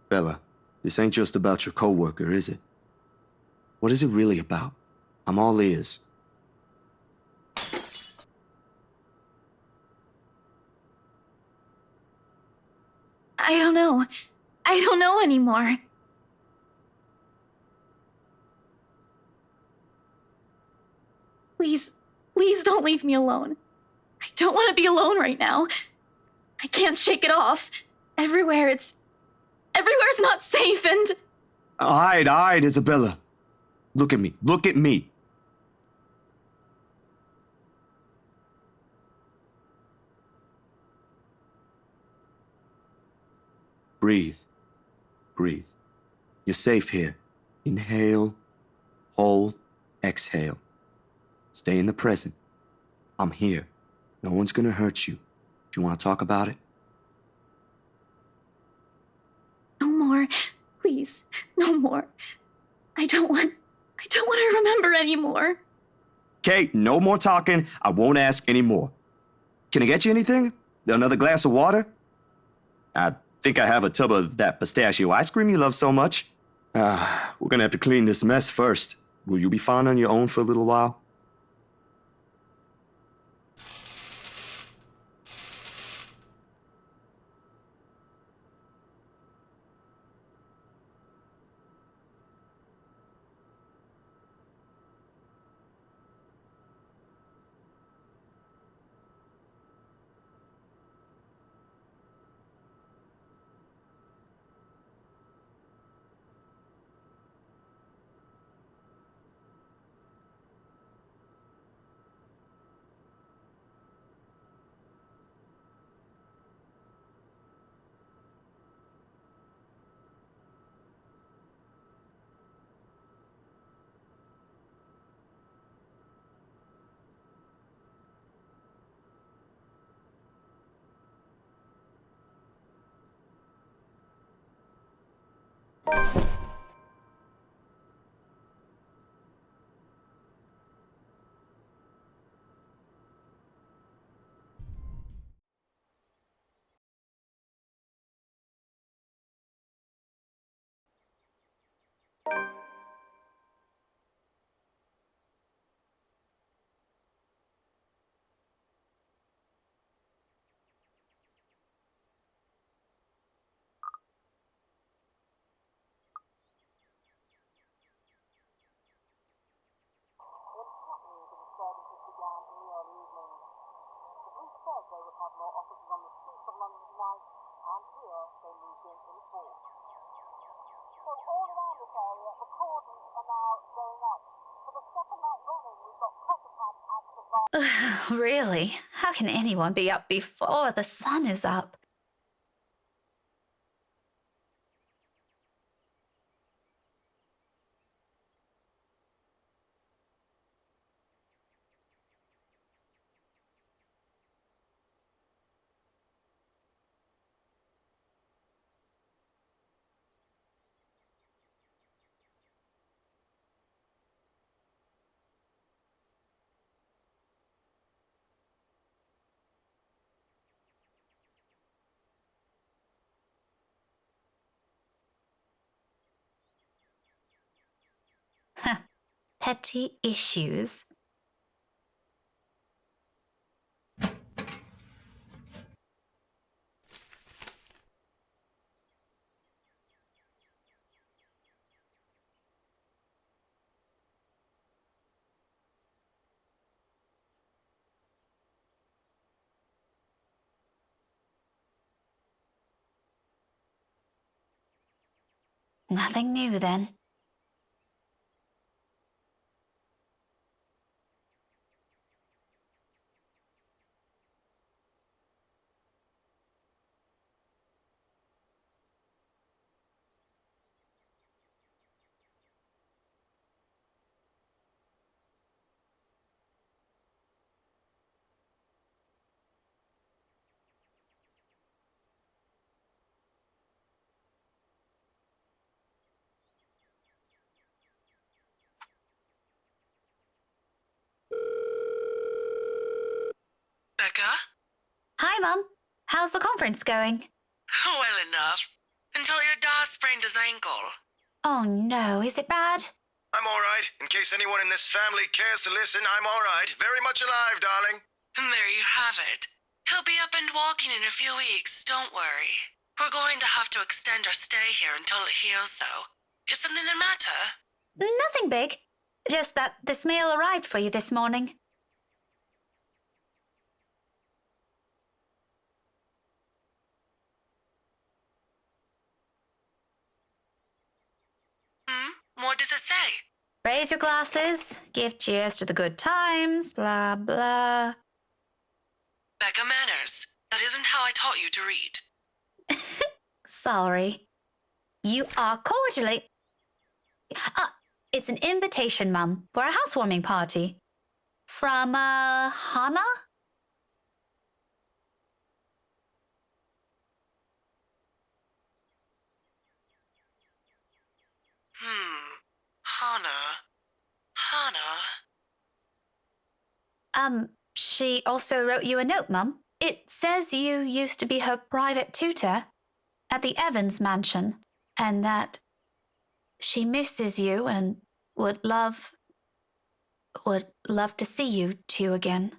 Bella, this ain't just about your coworker, is it? What is it really about? I'm all ears. I don't know. I don't know anymore. Please, please don't leave me alone. I don't want to be alone right now. I can't shake it off. Everywhere's not safe and... All right, Isabella. Look at me. Look at me. Breathe. Breathe. You're safe here. Inhale, hold, exhale. Stay in the present. I'm here. No one's gonna hurt you. Do you want to talk about it? No more. Please, no more. I don't want to remember anymore. Kate, no more talking. I won't ask anymore. Can I get you anything? Another glass of water? I think I have a tub of that pistachio ice cream you love so much. We're gonna have to clean this mess first. Will you be fine on your own for a little while? Really? How can anyone be up before the sun is up? petty issues. Nothing new then. Becca? Hi, Mum. How's the conference going? Well enough. Until your dad sprained his ankle. Oh no, is it bad? I'm all right. In case anyone in this family cares to listen, I'm all right. Very much alive, darling. And there you have it. He'll be up and walking in a few weeks, don't worry. We're going to have to extend our stay here until it heals, though. Is something the matter? Nothing big. Just that this mail arrived for you this morning. What does it say? Raise your glasses, give cheers to the good times, blah, blah. Becca manners. That isn't how I taught you to read. Sorry. You are cordially... it's an invitation, Mum, for a housewarming party. From, Hannah? Hannah. She also wrote you a note, Mum. It says you used to be her private tutor at the Evans mansion, and that she misses you and would love to see you two again.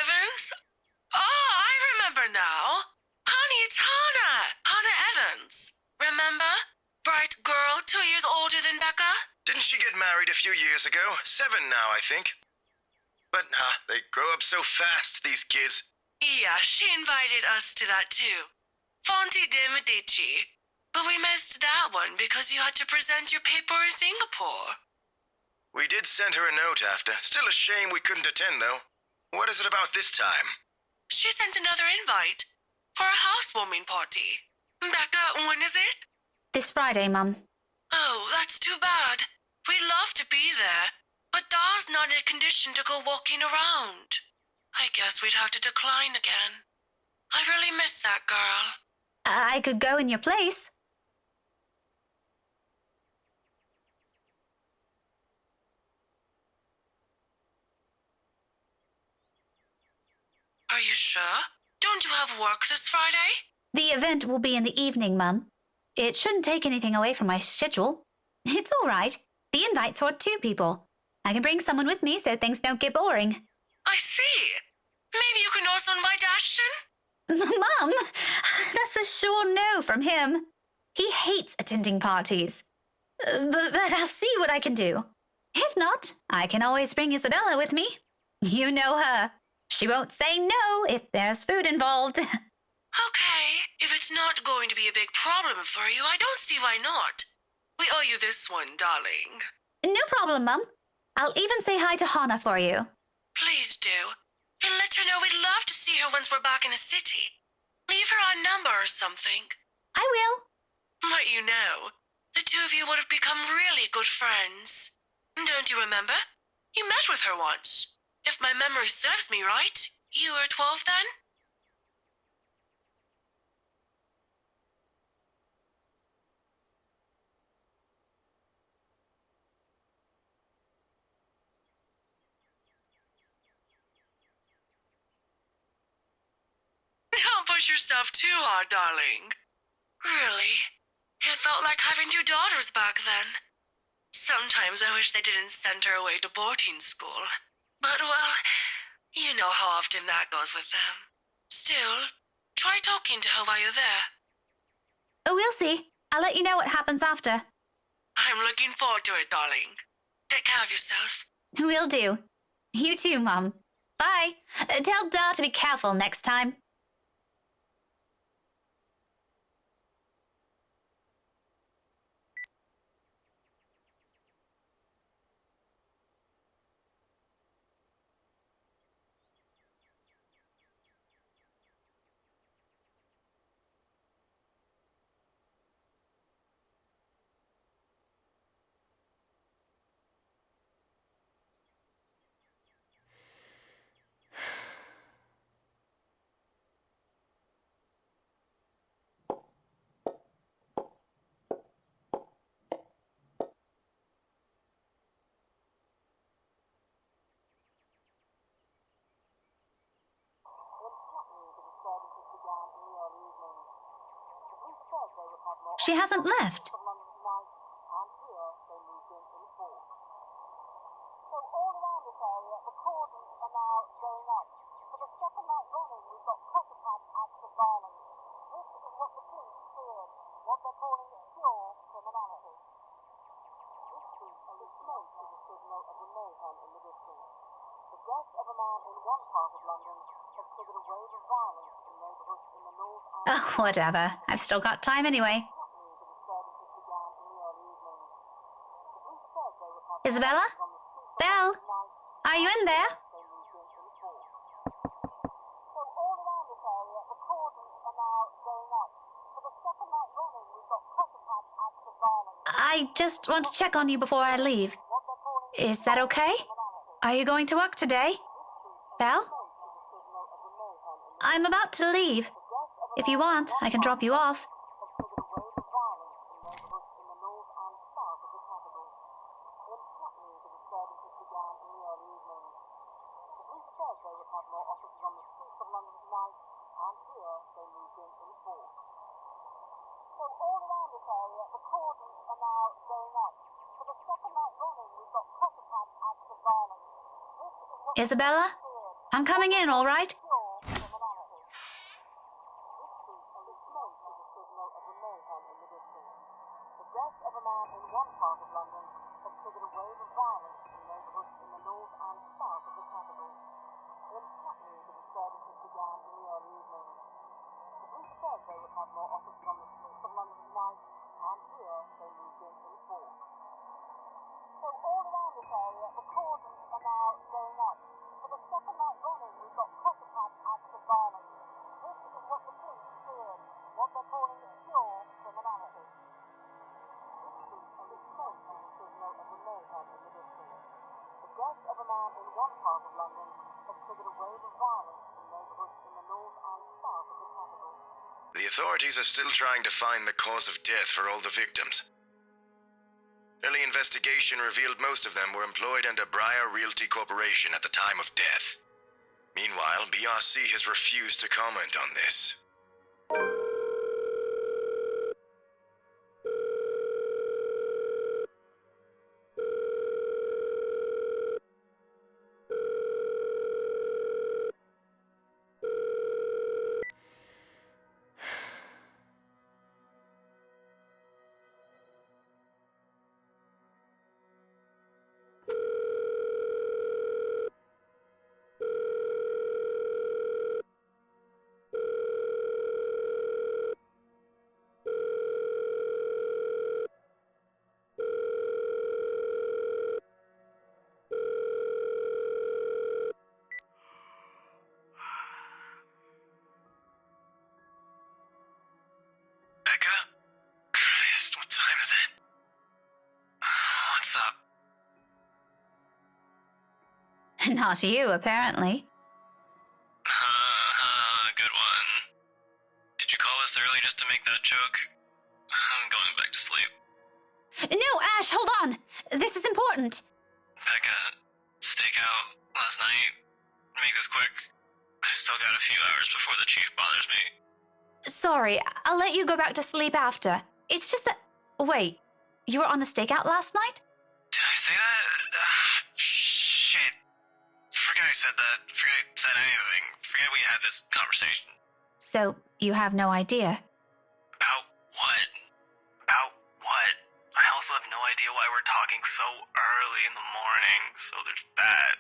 Evans? Oh, I remember now. Honey, it's Hannah. Hannah Evans. Remember? Bright girl, 2 years older than Becca? Didn't she get married a few years ago? 7 now, I think. But they grow up so fast, these kids. Yeah, she invited us to that too. Fonte de Medici. But we missed that one because you had to present your paper in Singapore. We did send her a note after. Still a shame we couldn't attend, though. What is it about this time? She sent another invite for a housewarming party. Becca, when is it? This Friday, Mum. Oh, that's too bad. We'd love to be there, but Da's not in a condition to go walking around. I guess we'd have to decline again. I really miss that girl. I could go in your place. Are you sure? Don't you have work this Friday? The event will be in the evening, Mum. It shouldn't take anything away from my schedule. It's all right. The invite's for 2 people. I can bring someone with me so things don't get boring. I see. Maybe you can also invite Ashton? Mum, that's a sure no from him. He hates attending parties. But I'll see what I can do. If not, I can always bring Isabella with me. You know her. She won't say no if there's food involved. Okay, if it's not going to be a big problem for you, I don't see why not. We owe you this one, darling. No problem, Mum. I'll even say hi to Hannah for you. Please do. And let her know we'd love to see her once we're back in the city. Leave her a number or something. I will. But you know, the 2 of you would have become really good friends. Don't you remember? You met with her once. If my memory serves me right, you were 12 then? push yourself too hard, darling. Really? It felt like having two daughters back then. Sometimes I wish they didn't send her away to boarding school. But, well, you know how often that goes with them. Still, try talking to her while you're there. Oh, we'll see. I'll let you know what happens after. I'm looking forward to it, darling. Take care of yourself. Will do. You too, Mom. Bye. Tell Da to be careful next time. She hasn't left. Oh, whatever. I've still got time anyway. Isabella? Belle? Are you in there? I just want to check on you before I leave. Is that okay? Are you going to work today? Belle? I'm about to leave. If you want, I can drop you off. Isabella? I'm coming in, all right? The authorities are still trying to find the cause of death for all the victims. Early investigation revealed most of them were employed under Briar Realty Corporation at the time of death. Meanwhile, BRC has refused to comment on this. Not you, apparently. Good one. Did you call this early just to make that joke? I'm going back to sleep. No, Ash, hold on. This is important. Becca, stakeout last night. Make this quick. I've still got a few hours before the chief bothers me. Sorry, I'll let you go back to sleep after. It's just that... Wait, you were on a stakeout last night? Did I say that? Shit. Forget I said that. Forget I said anything. Forget we had this conversation. So, you have no idea? About what? About what? I also have no idea why we're talking so early in the morning, so there's that.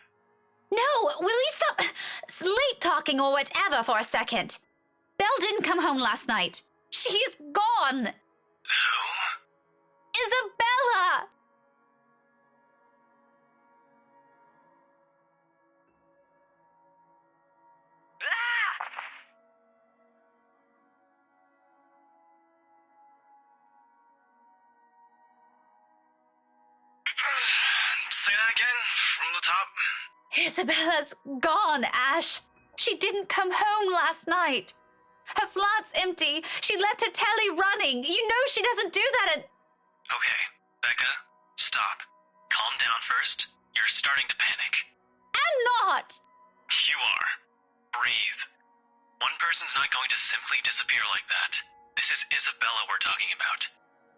No, will you stop sleep talking or whatever for a second? Belle didn't come home last night. She's gone. Who? Isabella! Say that again, from the top. Isabella's gone, Ash. She didn't come home last night. Her flat's empty. She left her telly running. You know she doesn't do that at... Okay, Becca, stop. Calm down first. You're starting to panic. I'm not! You are. Breathe. One person's not going to simply disappear like that. This is Isabella we're talking about.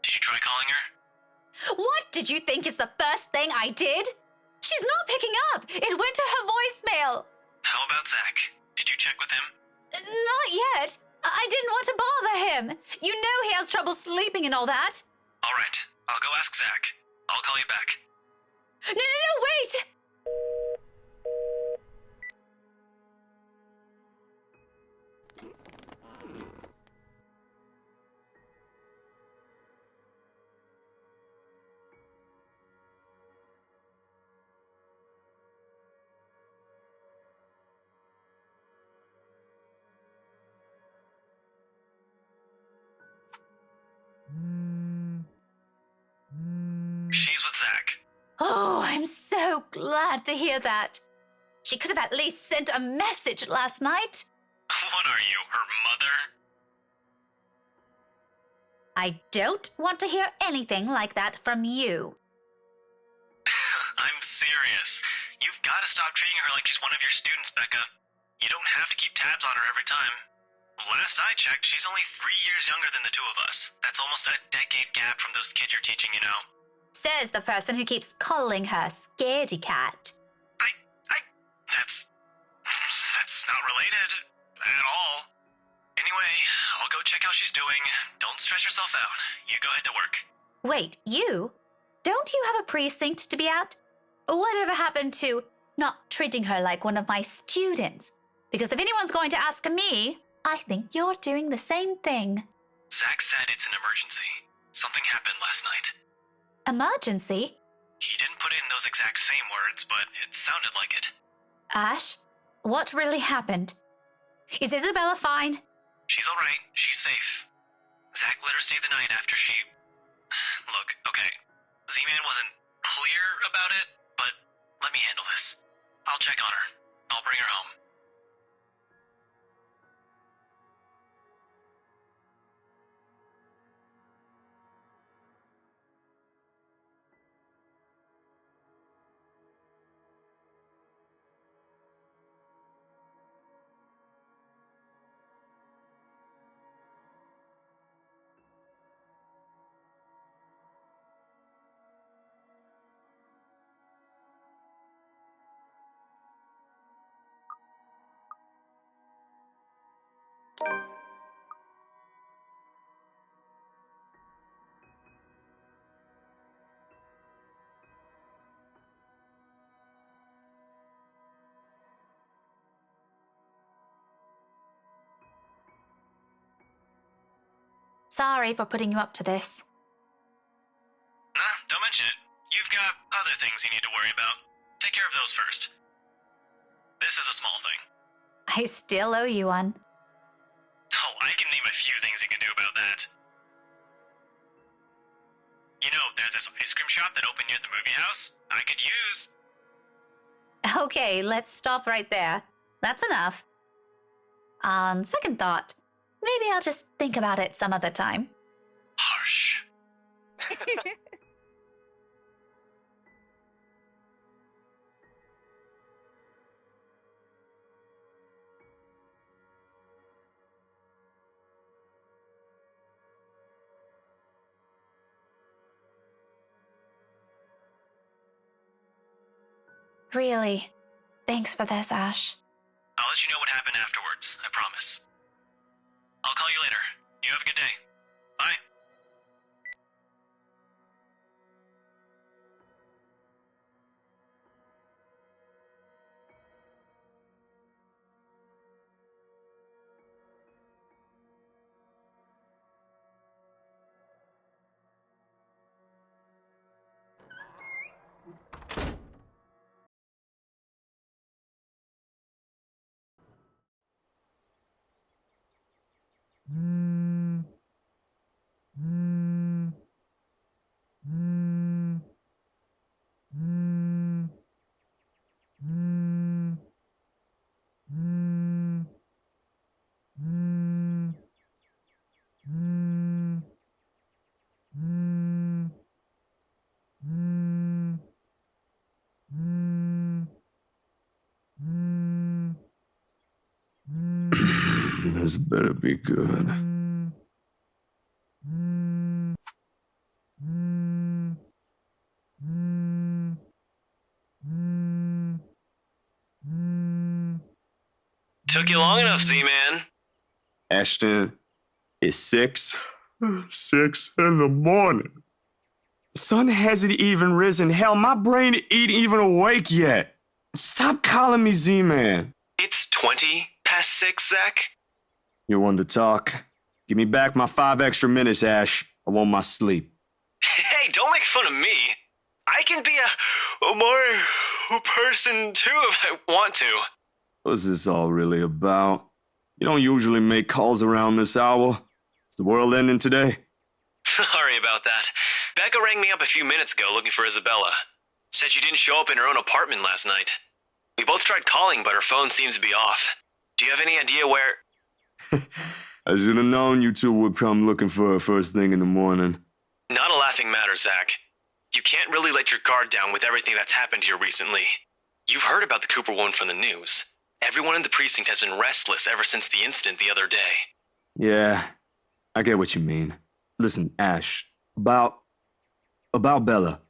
Did you try calling her? What did you think is the first thing I did? She's not picking up. It went to her voicemail. How about Zach? Did you check with him? Not yet. I didn't want to bother him. You know he has trouble sleeping and all that. All right, I'll go ask Zach. I'll call you back. No, wait! She's with Zach. Oh, I'm so glad to hear that. She could have at least sent a message last night. What are you, her mother? I don't want to hear anything like that from you. I'm serious. You've got to stop treating her like she's one of your students, Becca. You don't have to keep tabs on her every time. Last I checked, she's only 3 years younger than the two of us. That's almost a decade gap from those kids you're teaching, you know. Says the person who keeps calling her Scaredy Cat. That's not related at all. Anyway, I'll go check how she's doing. Don't stress yourself out. You go ahead to work. Wait, you? Don't you have a precinct to be at? Whatever happened to not treating her like one of my students? Because if anyone's going to ask me, I think you're doing the same thing. Zach said it's an emergency. Something happened last night. Emergency? He didn't put in those exact same words, but it sounded like it. Ash, what really happened? Is Isabella fine? She's alright. She's safe. Zach let her stay the night after she... Look, okay. Z-Man wasn't clear about it, but let me handle this. I'll check on her. I'll bring her home. Sorry for putting you up to this. Nah, don't mention it. You've got other things you need to worry about. Take care of those first. This is a small thing. I still owe you one. Oh, I can name a few things you can do about that. You know, there's this ice cream shop that opened near the movie house. I could use... Okay, let's stop right there. That's enough. On second thought, maybe I'll just think about it some other time. Harsh. Really. Thanks for this, Ash. I'll let you know what happened afterwards, I promise. I'll call you later. You have a good day. Bye. This better be good. Took you long enough, Z-Man. Ashton, it's 6 in the morning. The sun hasn't even risen. Hell, my brain ain't even awake yet. Stop calling me Z-Man. It's 20 past 6, Zach. You're one to talk. Give me back my 5 extra minutes, Ash. I want my sleep. Hey, don't make fun of me. I can be a more person too if I want to. What's this all really about? You don't usually make calls around this hour. Is the world ending today? Sorry about that. Becca rang me up a few minutes ago looking for Isabella. Said she didn't show up in her own apartment last night. We both tried calling, but her phone seems to be off. Do you have any idea where... I should have known you two would come looking for her first thing in the morning. Not a laughing matter, Zach. You can't really let your guard down with everything that's happened here recently. You've heard about the Cooper wound from the news. Everyone in the precinct has been restless ever since the incident the other day. Yeah, I get what you mean. Listen, Ash, about Bella.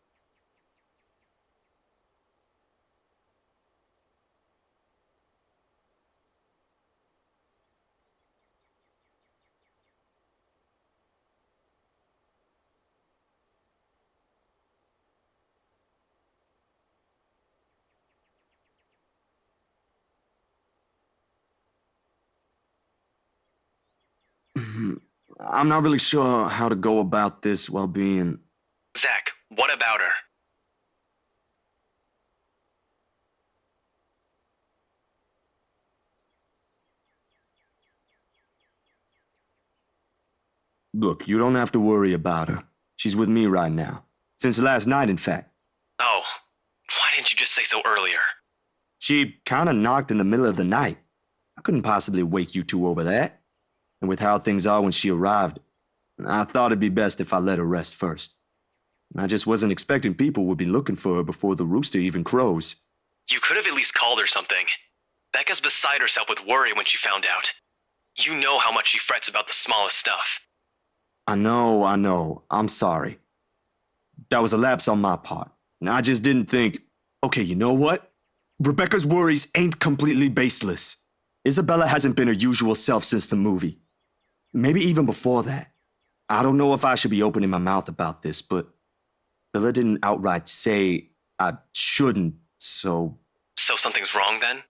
I'm not really sure how to go about this while being... Zach, what about her? Look, you don't have to worry about her. She's with me right now. Since last night, in fact. Oh, why didn't you just say so earlier? She kinda knocked in the middle of the night. I couldn't possibly wake you two over that. And with how things are when she arrived, I thought it'd be best if I let her rest first. I just wasn't expecting people would be looking for her before the rooster even crows. You could have at least called her something. Becca's beside herself with worry when she found out. You know how much she frets about the smallest stuff. I know. I'm sorry. That was a lapse on my part. And I just didn't think, okay, you know what? Rebecca's worries ain't completely baseless. Isabella hasn't been her usual self since the movie. Maybe even before that. I don't know if I should be opening my mouth about this, but Bella didn't outright say I shouldn't, so... So something's wrong then?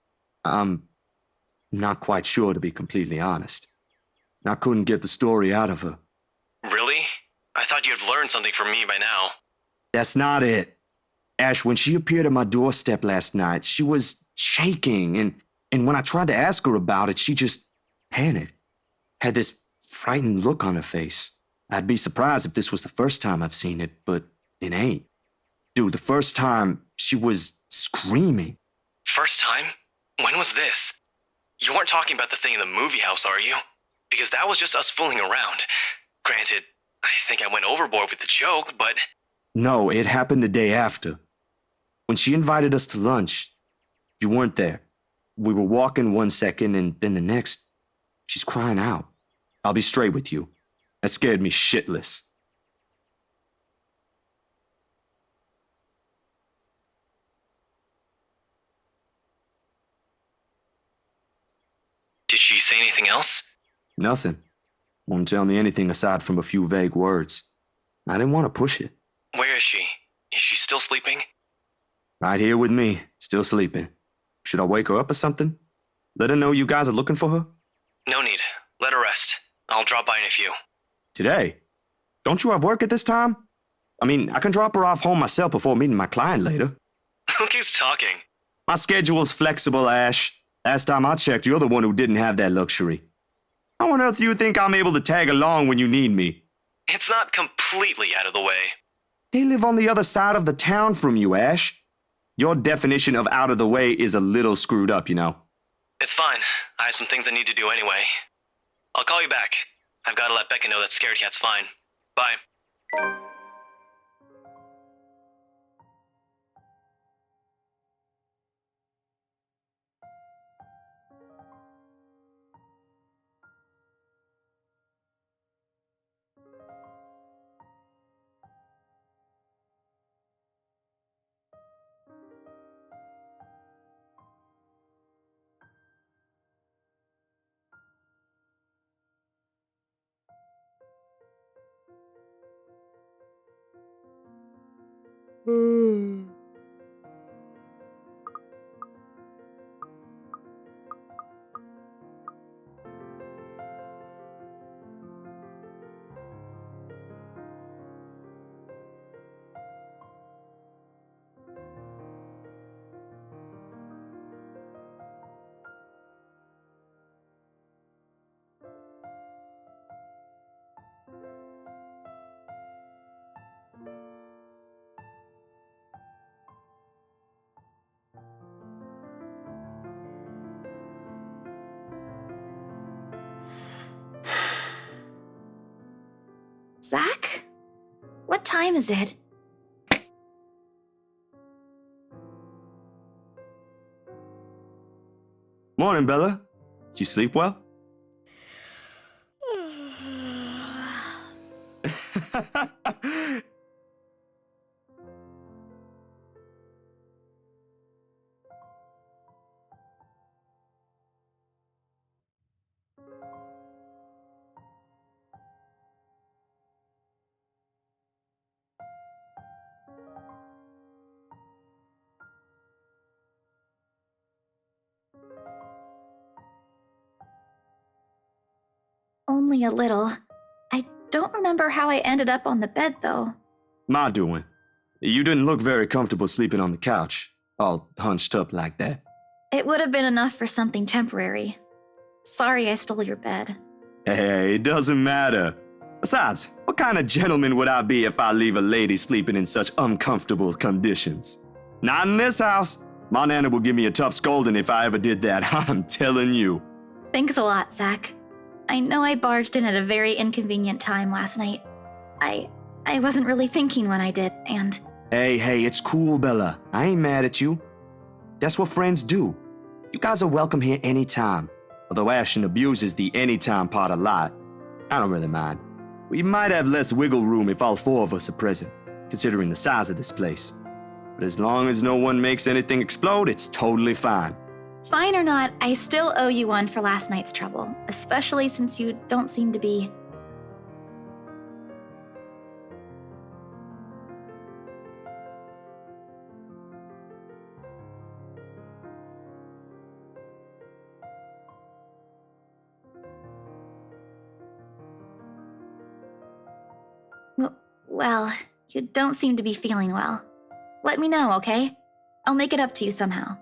I'm not quite sure, to be completely honest. I couldn't get the story out of her. Really? I thought you'd have learned something from me by now. That's not it. Ash, when she appeared at my doorstep last night, she was shaking, and when I tried to ask her about it, she just panicked. Had this frightened look on her face. I'd be surprised if this was the first time I've seen it, but it ain't. Dude, the first time, she was screaming. First time? When was this? You weren't talking about the thing in the movie house, are you? Because that was just us fooling around. Granted, I think I went overboard with the joke, but... No, it happened the day after. When she invited us to lunch, you weren't there. We were walking one second, and then the next, she's crying out. I'll be straight with you. That scared me shitless. Did she say anything else? Nothing. Won't tell me anything aside from a few vague words. I didn't want to push it. Where is she? Is she still sleeping? Right here with me, still sleeping. Should I wake her up or something? Let her know you guys are looking for her? No need. Let her rest. I'll drop by in a few. Today? Don't you have work at this time? I mean, I can drop her off home myself before meeting my client later. Look who's talking. My schedule's flexible, Ash. Last time I checked, you're the one who didn't have that luxury. How on earth do you think I'm able to tag along when you need me? It's not completely out of the way. They live on the other side of the town from you, Ash. Your definition of out of the way is a little screwed up, you know. It's fine. I have some things I need to do anyway. I'll call you back. I've got to let Becca know that Scared Cat's fine. Bye. Zach? What time is it? Morning, Bella. Did you sleep well? Only a little. I don't remember how I ended up on the bed, though. My doing. You didn't look very comfortable sleeping on the couch, all hunched up like that. It would have been enough for something temporary. Sorry I stole your bed. Hey, it doesn't matter. Besides, what kind of gentleman would I be if I leave a lady sleeping in such uncomfortable conditions? Not in this house. My nana would give me a tough scolding if I ever did that, I'm telling you. Thanks a lot, Zach. I know I barged in at a very inconvenient time last night. I wasn't really thinking when I did, and... Hey, it's cool, Bella. I ain't mad at you. That's what friends do. You guys are welcome here anytime. Although Ashton abuses the anytime part a lot. I don't really mind. We might have less wiggle room if all four of us are present, considering the size of this place. But as long as no one makes anything explode, it's totally fine. Fine or not, I still owe you one for last night's trouble, especially since you don't seem to be... Well, you don't seem to be feeling well. Let me know, okay? I'll make it up to you somehow.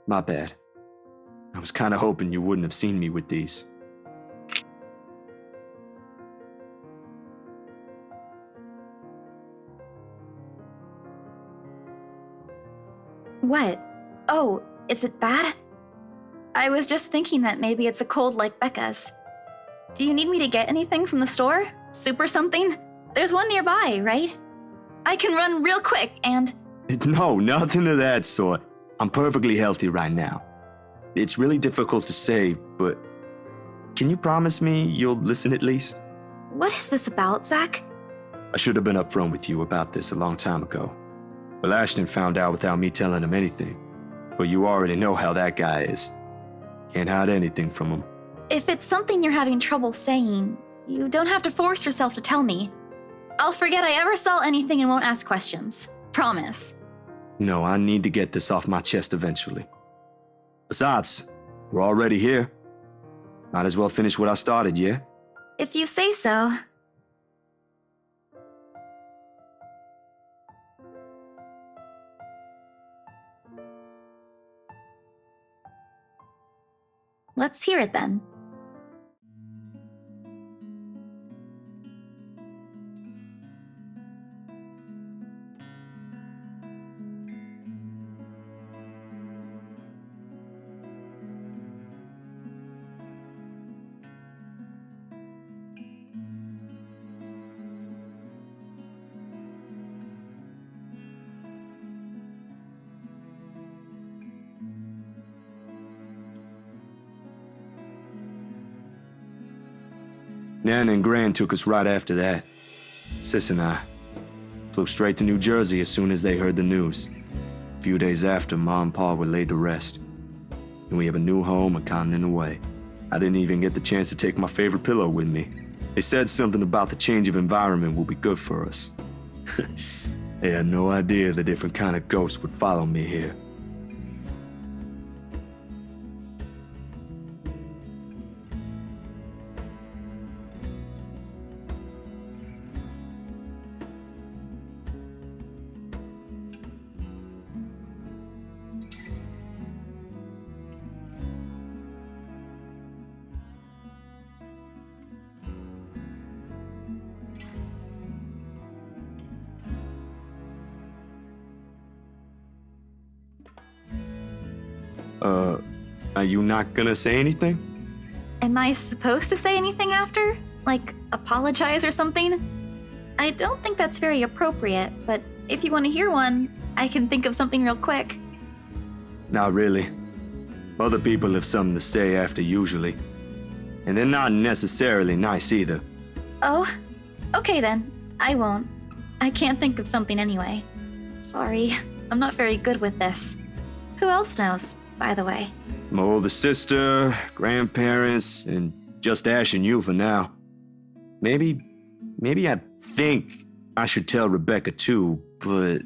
My bad. I was kinda hoping you wouldn't have seen me with these. What? Oh, is it bad? I was just thinking that maybe it's a cold like Becca's. Do you need me to get anything from the store? Soup or something? There's one nearby, right? I can run real quick and... No, nothing of that sort. I'm perfectly healthy right now. It's really difficult to say, but can you promise me you'll listen at least? What is this about, Zach? I should have been upfront with you about this a long time ago. Well, Ashton found out without me telling him anything. But you already know how that guy is. Can't hide anything from him. If it's something you're having trouble saying, you don't have to force yourself to tell me. I'll forget I ever saw anything and won't ask questions. Promise. No, I need to get this off my chest eventually. Besides, we're already here. Might as well finish what I started, yeah? If you say so. Let's hear it then. Nan and Gran took us right after that. Sis and I flew straight to New Jersey as soon as they heard the news. A few days after, Ma and Pa were laid to rest. And we have a new home a continent away. I didn't even get the chance to take my favorite pillow with me. They said something about the change of environment will be good for us. They had no idea the different kind of ghosts would follow me here. Are you not gonna say anything? Am I supposed to say anything after? Like, apologize or something? I don't think that's very appropriate, but if you want to hear one, I can think of something real quick. Not really. Other people have something to say after usually. And they're not necessarily nice either. Oh? Okay then. I won't. I can't think of something anyway. Sorry. I'm not very good with this. Who else knows, by the way? My older sister, grandparents, and just Ash and you for now. Maybe I think I should tell Rebecca too, but...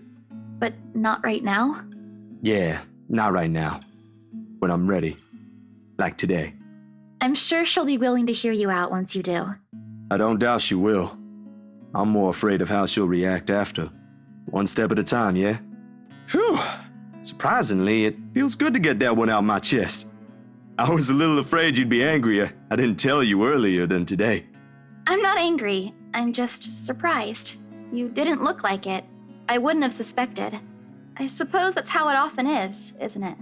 But not right now? Yeah, not right now. When I'm ready. Like today. I'm sure she'll be willing to hear you out once you do. I don't doubt she will. I'm more afraid of how she'll react after. One step at a time, yeah? Whew! Surprisingly, it feels good to get that one out my chest. I was a little afraid you'd be angrier. I didn't tell you earlier than today. I'm not angry. I'm just surprised. You didn't look like it. I wouldn't have suspected. I suppose that's how it often is, isn't it?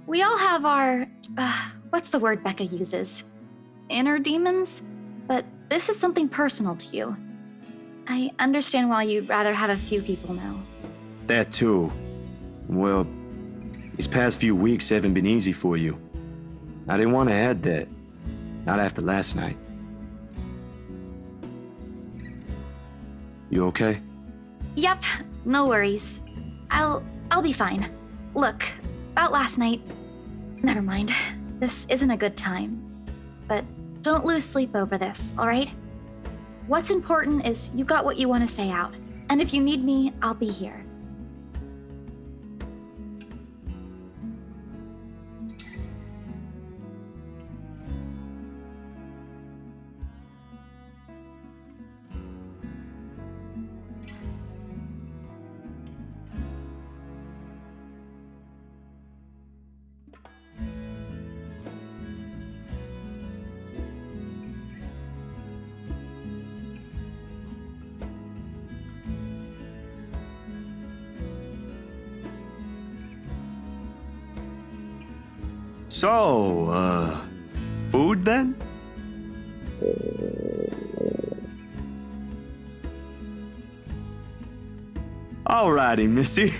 We all have our... what's the word Becca uses? Inner demons? But this is something personal to you. I understand why you'd rather have a few people know. That too. Well, these past few weeks haven't been easy for you. I didn't want to add that. Not after last night. You okay? Yep, no worries. I'll be fine. Look, about last night... Never mind. This isn't a good time. But don't lose sleep over this, alright? What's important is you got what you want to say out. And if you need me, I'll be here. So, food then? Alrighty, Missy.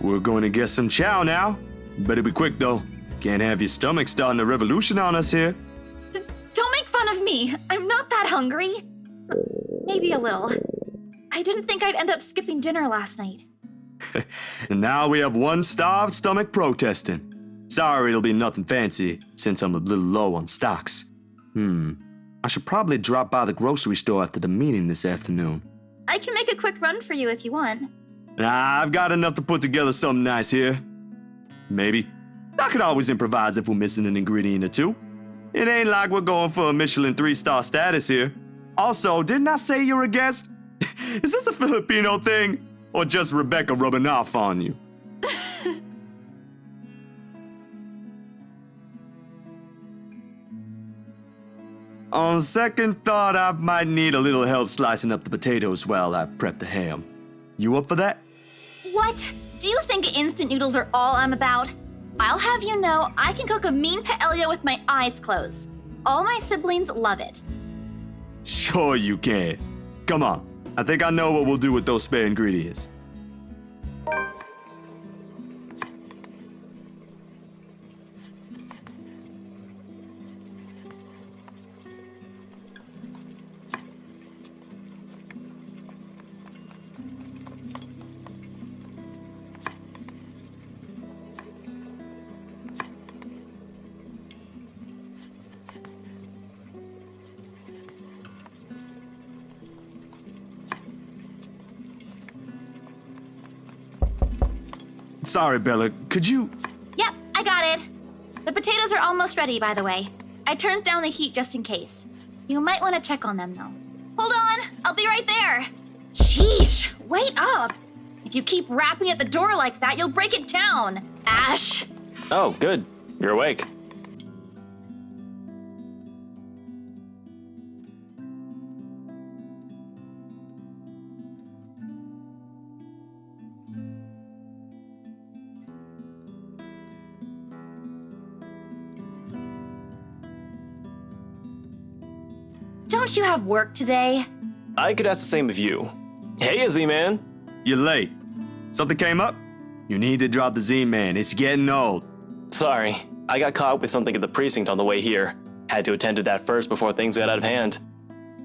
We're going to get some chow now. Better be quick, though. Can't have your stomach starting a revolution on us here. Don't make fun of me. I'm not that hungry. Maybe a little. I didn't think I'd end up skipping dinner last night. And now we have one starved stomach protesting. Sorry, it'll be nothing fancy, since I'm a little low on stocks. I should probably drop by the grocery store after the meeting this afternoon. I can make a quick run for you if you want. Nah, I've got enough to put together something nice here. Maybe. I could always improvise if we're missing an ingredient or two. It ain't like we're going for a Michelin 3-star status here. Also, didn't I say you're a guest? Is this a Filipino thing? Or just Rebecca rubbing off on you? On second thought, I might need a little help slicing up the potatoes while I prep the ham. You up for that? What? Do you think instant noodles are all I'm about? I'll have you know I can cook a mean paella with my eyes closed. All my siblings love it. Sure you can. Come on. I think I know what we'll do with those spare ingredients. Sorry, Bella. Could you... Yep, I got it. The potatoes are almost ready, by the way. I turned down the heat just in case. You might want to check on them, though. Hold on, I'll be right there. Sheesh, wait up. If you keep rapping at the door like that, you'll break it down. Ash. Oh, good. You're awake. Don't you have work today? I could ask the same of you. Hey, Z-Man. You're late. Something came up? You need to drop the Z-Man. It's getting old. Sorry, I got caught up with something at the precinct on the way here. Had to attend to that first before things got out of hand.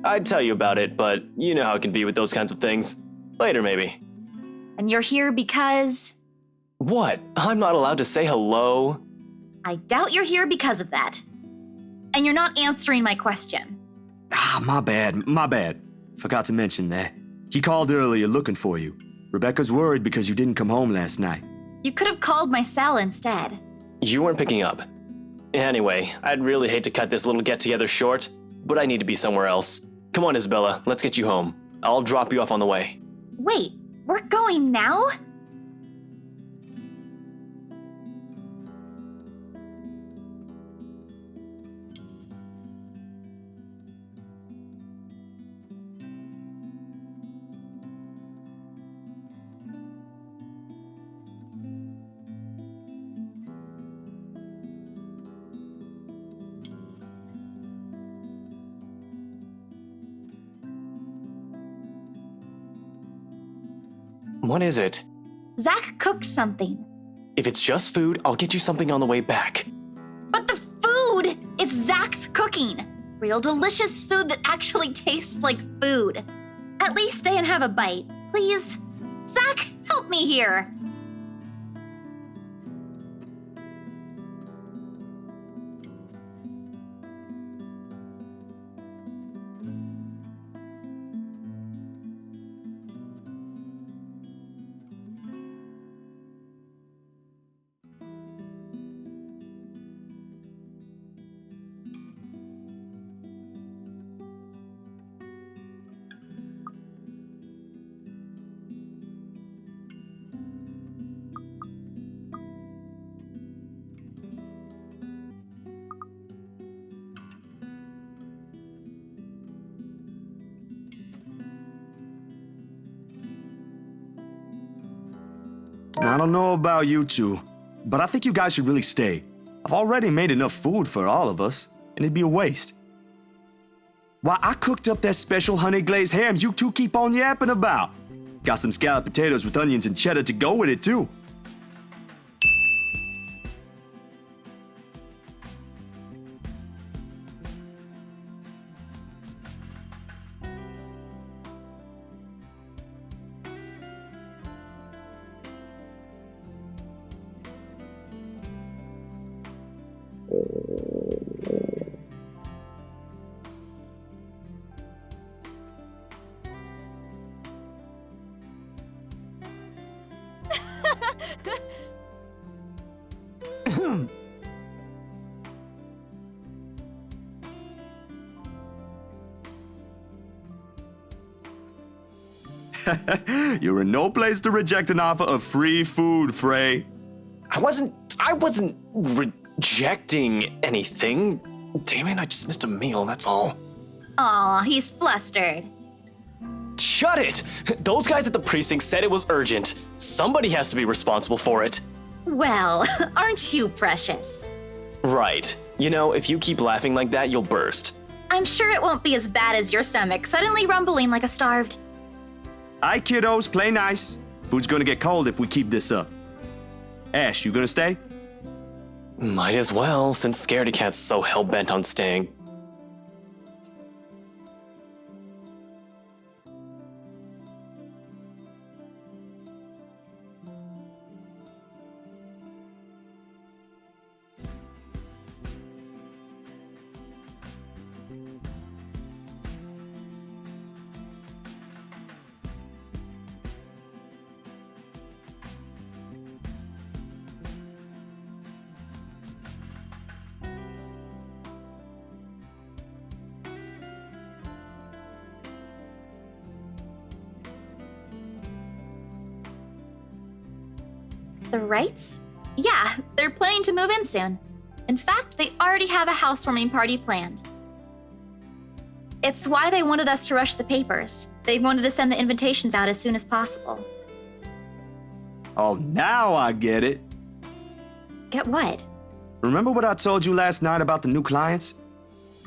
I'd tell you about it, but you know how it can be with those kinds of things. Later, maybe. And you're here because... What? I'm not allowed to say hello? I doubt you're here because of that. And you're not answering my question. Ah, my bad. Forgot to mention that. He called earlier looking for you. Rebecca's worried because you didn't come home last night. You could have called my cell instead. You weren't picking up. Anyway, I'd really hate to cut this little get-together short, but I need to be somewhere else. Come on, Isabella, let's get you home. I'll drop you off on the way. Wait, we're going now? What is it? Zach cooked something. If it's just food, I'll get you something on the way back. But the food! It's Zach's cooking. Real delicious food that actually tastes like food. At least stay and have a bite, please. Zach, help me here. I don't know about you two, but I think you guys should really stay. I've already made enough food for all of us, and it'd be a waste. Why, I cooked up that special honey glazed ham you two keep on yapping about. Got some scalloped potatoes with onions and cheddar to go with it, too. You're in no place to reject an offer of free food, Frey. I wasn't rejecting anything. Damn it, I just missed a meal, that's all. Aw, he's flustered. Shut it! Those guys at the precinct said it was urgent. Somebody has to be responsible for it. Well, aren't you precious? Right. You know, if you keep laughing like that, you'll burst. I'm sure it won't be as bad as your stomach suddenly rumbling like a starved. Aye, kiddos, play nice. Food's gonna get cold if we keep this up. Ash, you gonna stay? Might as well, since Scaredy Cat's so hell-bent on staying. The Wrights? Yeah, they're planning to move in soon. In fact, they already have a housewarming party planned. It's why they wanted us to rush the papers. They wanted to send the invitations out as soon as possible. Oh, now I get it. Get what? Remember what I told you last night about the new clients?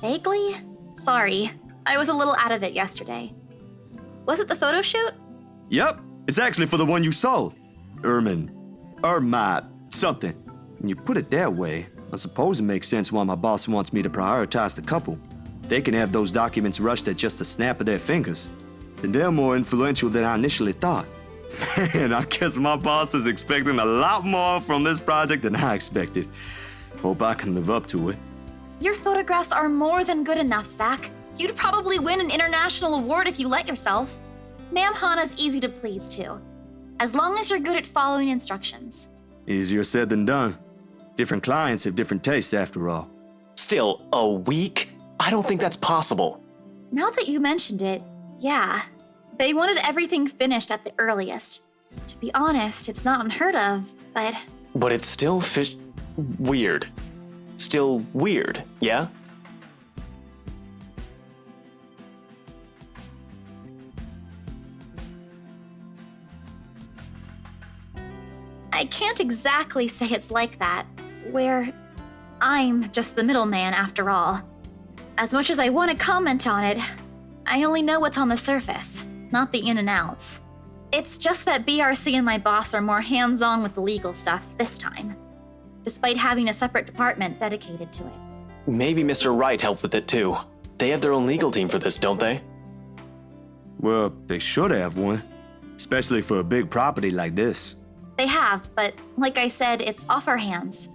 Vaguely? Sorry, I was a little out of it yesterday. Was it the photo shoot? Yep, it's actually for the one you sold. Something. When you put it that way, I suppose it makes sense why my boss wants me to prioritize the couple. They can have those documents rushed at just a snap of their fingers. Then they're more influential than I initially thought. Man, I guess my boss is expecting a lot more from this project than I expected. Hope I can live up to it. Your photographs are more than good enough, Zach. You'd probably win an international award if you let yourself. Ma'am Hana's easy to please, too. As long as you're good at following instructions. Easier said than done. Different clients have different tastes, after all. Still, a week? I don't think that's possible. Now that you mentioned it, yeah. They wanted everything finished at the earliest. To be honest, it's not unheard of, but... But it's still weird. Still weird, yeah? I can't exactly say it's like that, where I'm just the middleman after all. As much as I want to comment on it, I only know what's on the surface, not the in and outs. It's just that BRC and my boss are more hands-on with the legal stuff this time, despite having a separate department dedicated to it. Maybe Mr. Wright helped with it too. They have their own legal team for this, don't they? Well, they should have one, especially for a big property like this. They have, but like I said, it's off our hands.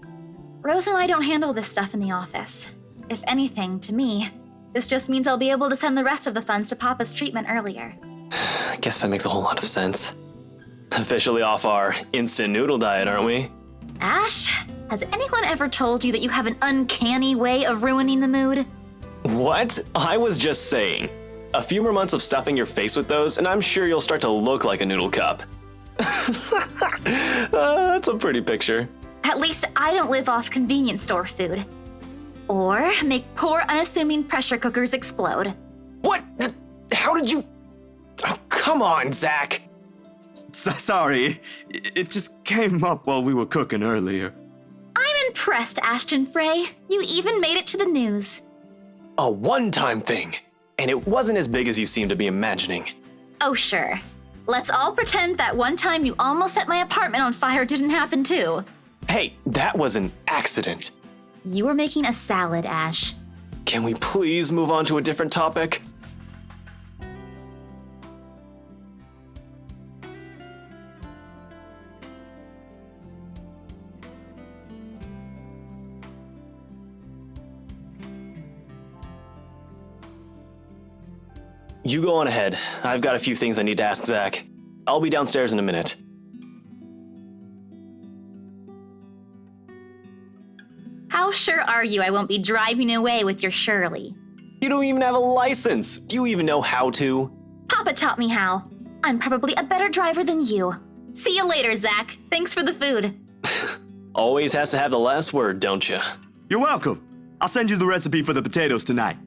Rose and I don't handle this stuff in the office. If anything, to me, this just means I'll be able to send the rest of the funds to Papa's treatment earlier. I guess that makes a whole lot of sense. Officially off our instant noodle diet, aren't we? Ash, has anyone ever told you that you have an uncanny way of ruining the mood? What? I was just saying. A few more months of stuffing your face with those, and I'm sure you'll start to look like a noodle cup. That's a pretty picture. At least I don't live off convenience store food. Or make poor, unassuming pressure cookers explode. What? How did you... Oh, come on, Zach. Sorry, it just came up while we were cooking earlier. I'm impressed, Ashton Frey. You even made it to the news. A one-time thing. And it wasn't as big as you seem to be imagining. Oh, sure. Let's all pretend that one time you almost set my apartment on fire didn't happen too. Hey, that was an accident. You were making a salad, Ash. Can we please move on to a different topic? You go on ahead. I've got a few things I need to ask Zach. I'll be downstairs in a minute. How sure are you I won't be driving away with your Shirley? You don't even have a license. Do you even know how to? Papa taught me how. I'm probably a better driver than you. See you later, Zach. Thanks for the food. Always has to have the last word, don't you? You're welcome. I'll send you the recipe for the potatoes tonight.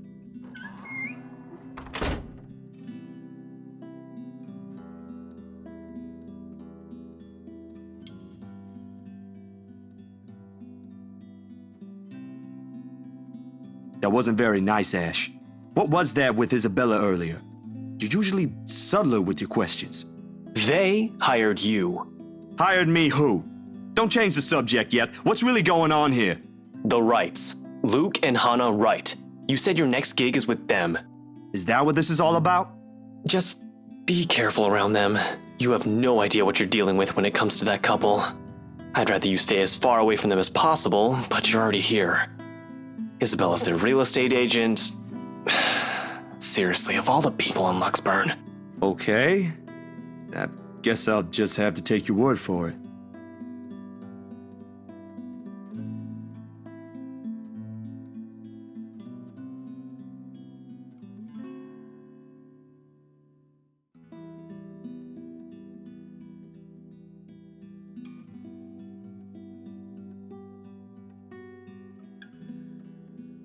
That wasn't very nice, Ash. What was that with Isabella earlier? You're usually subtler with your questions. They hired you. Hired me who? Don't change the subject yet. What's really going on here? The Wrights. Luke and Hannah Wright. You said your next gig is with them. Is that what this is all about? Just be careful around them. You have no idea what you're dealing with when it comes to that couple. I'd rather you stay as far away from them as possible, but you're already here. Isabella's their real estate agent. Seriously, of all the people in Luxburn. Okay. I guess I'll just have to take your word for it.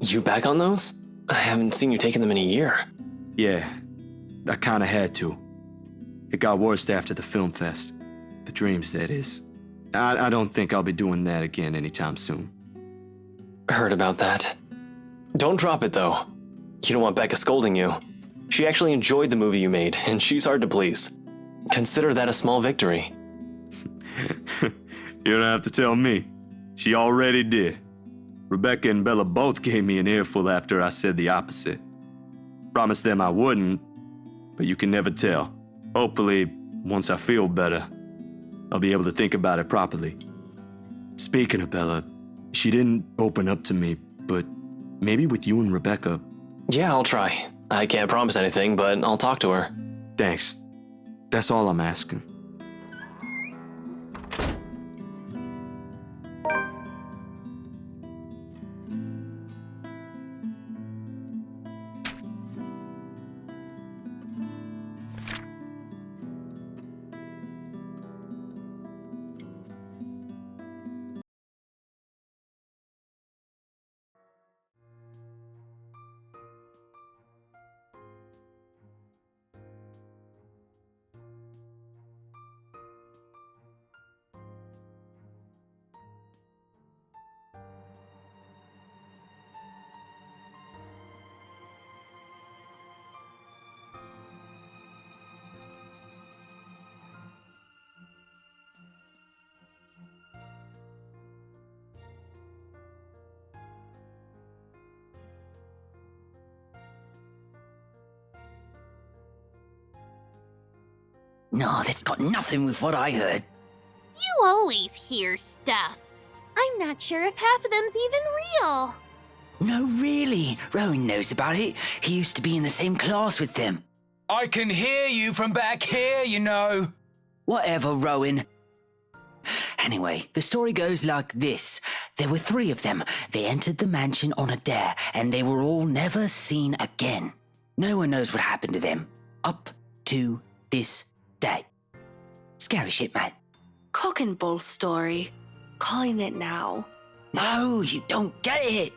You back on those? I haven't seen you taking them in a year. Yeah, I kinda had to. It got worse after the film fest. The dreams, that is. I don't think I'll be doing that again anytime soon. Heard about that. Don't drop it, though. You don't want Becca scolding you. She actually enjoyed the movie you made, and she's hard to please. Consider that a small victory. You don't have to tell me. She already did. Rebecca and Bella both gave me an earful after I said the opposite. Promised them I wouldn't, but you can never tell. Hopefully, once I feel better, I'll be able to think about it properly. Speaking of Bella, she didn't open up to me, but maybe with you and Rebecca. Yeah, I'll try. I can't promise anything, but I'll talk to her. Thanks. That's all I'm asking. No, that's got nothing with what I heard. You always hear stuff. I'm not sure if half of them's even real. No, really. Rowan knows about it. He used to be in the same class with them. I can hear you from back here, you know. Whatever, Rowan. Anyway, the story goes like this. There were 3 of them. They entered the mansion on a dare, and they were all never seen again. No one knows what happened to them. Up to this day. Scary shit, man. Cock and bull story. Calling it now. No, you don't get it.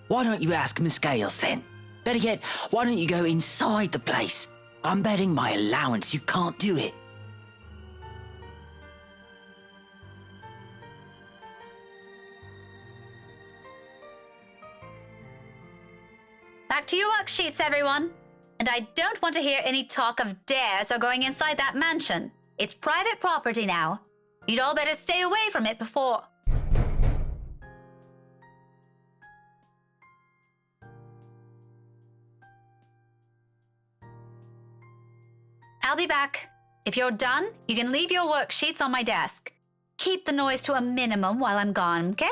Why don't you ask Miss Gales then? Better yet, why don't you go inside the place? I'm betting my allowance you can't do it. to your worksheets, everyone. And I don't want to hear any talk of dares or going inside that mansion. It's private property now. You'd all better stay away from it before... I'll be back. If you're done, you can leave your worksheets on my desk. Keep the noise to a minimum while I'm gone, okay?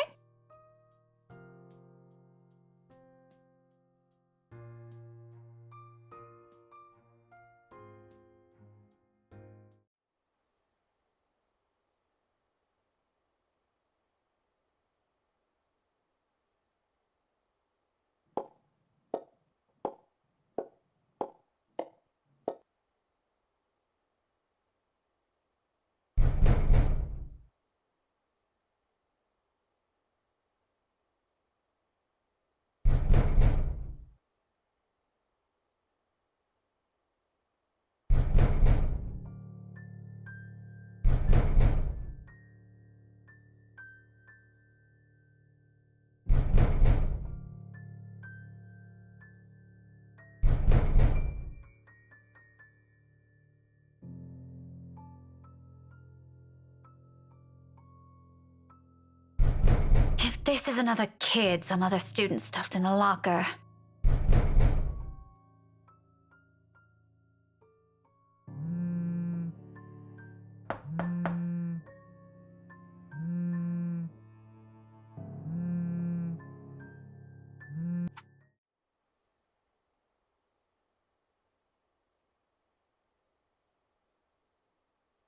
If this is another kid some other student stuffed in a locker...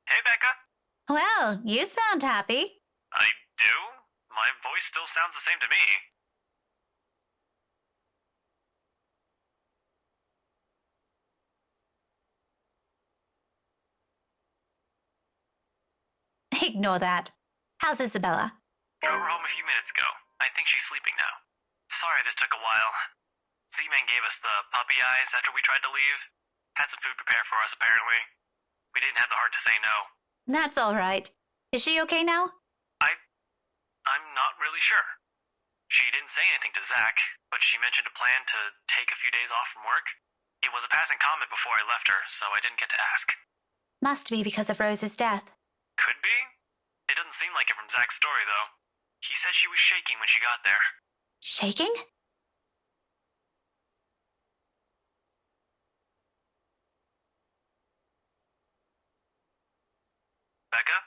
Hey, Becca. Well, you sound happy. I do? My voice still sounds the same to me. Ignore that. How's Isabella? Drove her home a few minutes ago. I think she's sleeping now. Sorry this took a while. Z-Man gave us the puppy eyes after we tried to leave. Had some food prepared for us, apparently. We didn't have the heart to say no. That's all right. Is she okay now? I'm not really sure. She didn't say anything to Zach, but she mentioned a plan to take a few days off from work. It was a passing comment before I left her, so I didn't get to ask. Must be because of Rose's death. Could be. It doesn't seem like it from Zach's story, though. He said she was shaking when she got there. Shaking? Becca?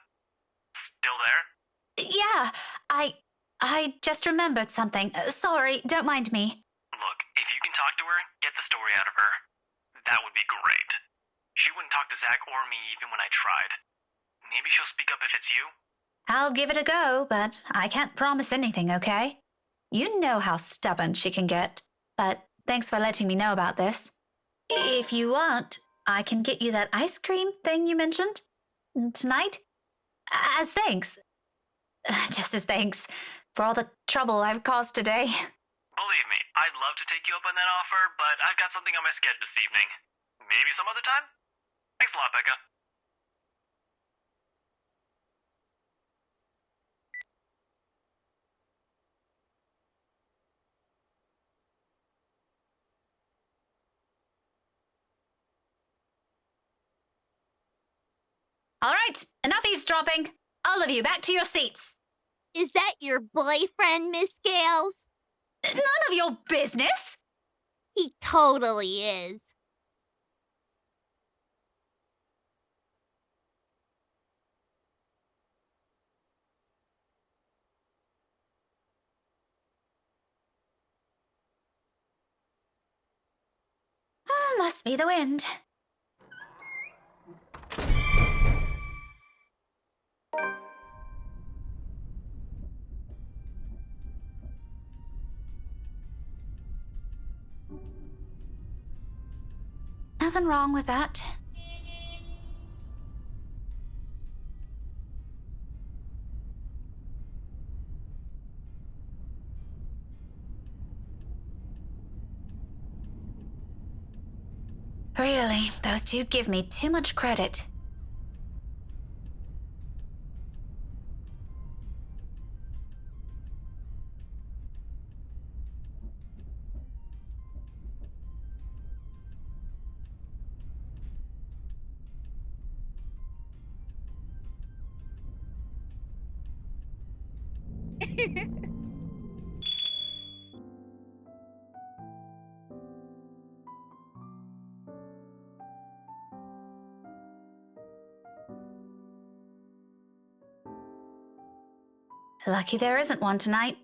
Still there? Yeah, I just remembered something. Sorry, don't mind me. Look, if you can talk to her, get the story out of her. That would be great. She wouldn't talk to Zach or me even when I tried. Maybe she'll speak up if it's you? I'll give it a go, but I can't promise anything, okay? You know how stubborn she can get. But thanks for letting me know about this. If you want, I can get you that ice cream thing you mentioned tonight. As thanks. Just as thanks for all the trouble I've caused today. Believe me, I'd love to take you up on that offer, but I've got something on my schedule this evening. Maybe some other time? Thanks a lot, Becca. All right, enough eavesdropping. All of you, back to your seats. Is that your boyfriend, Miss Gales? None of your business. He totally is. Must be the wind. Nothing wrong with that. Really, those two give me too much credit. Lucky there isn't one tonight.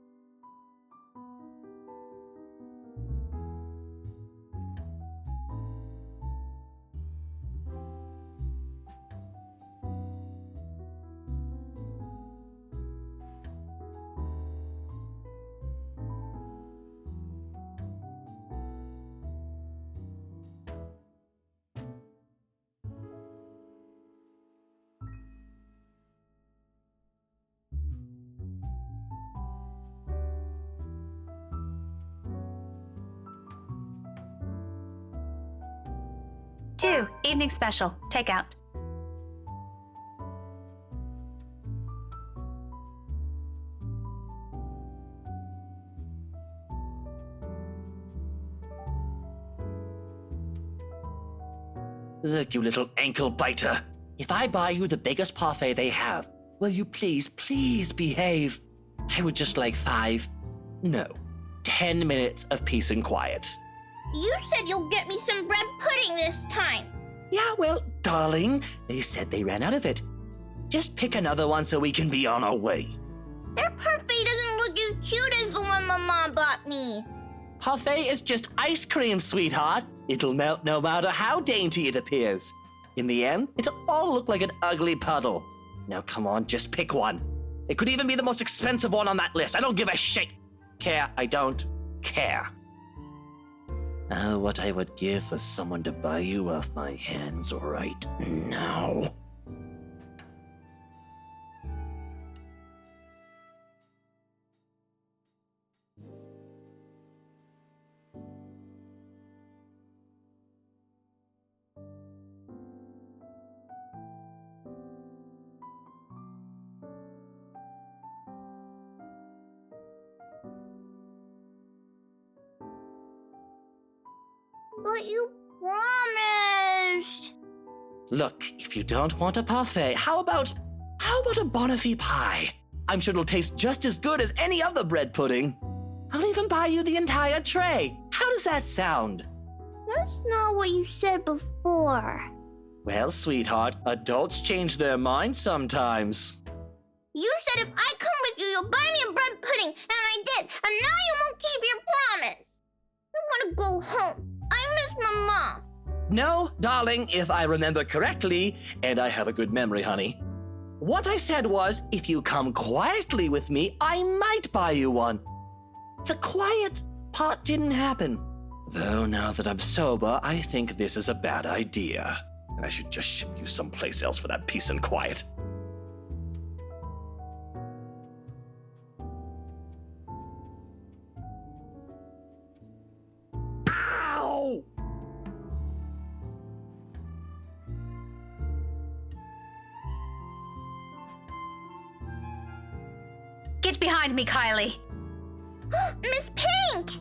Two, evening special, takeout. Look, you little ankle biter. If I buy you the biggest parfait they have, will you please behave? I would just like 10 minutes of peace and quiet. You said you'll get me some bread pudding this time. Yeah, well, darling, they said they ran out of it. Just pick another one so we can be on our way. Their parfait doesn't look as cute as the one my mom bought me. Parfait is just ice cream, sweetheart. It'll melt no matter how dainty it appears. In the end, it'll all look like an ugly puddle. Now come on, just pick one. It could even be the most expensive one on that list. I don't give a shit. I don't care. Oh, what I would give for someone to buy you off my hands right now. But you promised. Look, if you don't want a parfait, how about a Bonifay pie? I'm sure it'll taste just as good as any other bread pudding. I'll even buy you the entire tray. How does that sound? That's not what you said before. Well, sweetheart, adults change their minds sometimes. You said if I come with you, you'll buy me a bread pudding, and I did, and now you won't keep your promise. I want to go home. I miss my mom. No, darling, if I remember correctly, and I have a good memory, honey. What I said was, if you come quietly with me, I might buy you one. The quiet part didn't happen. Though now that I'm sober, I think this is a bad idea. And I should just ship you someplace else for that peace and quiet. Ow! Get behind me, Kylie. Miss Pink!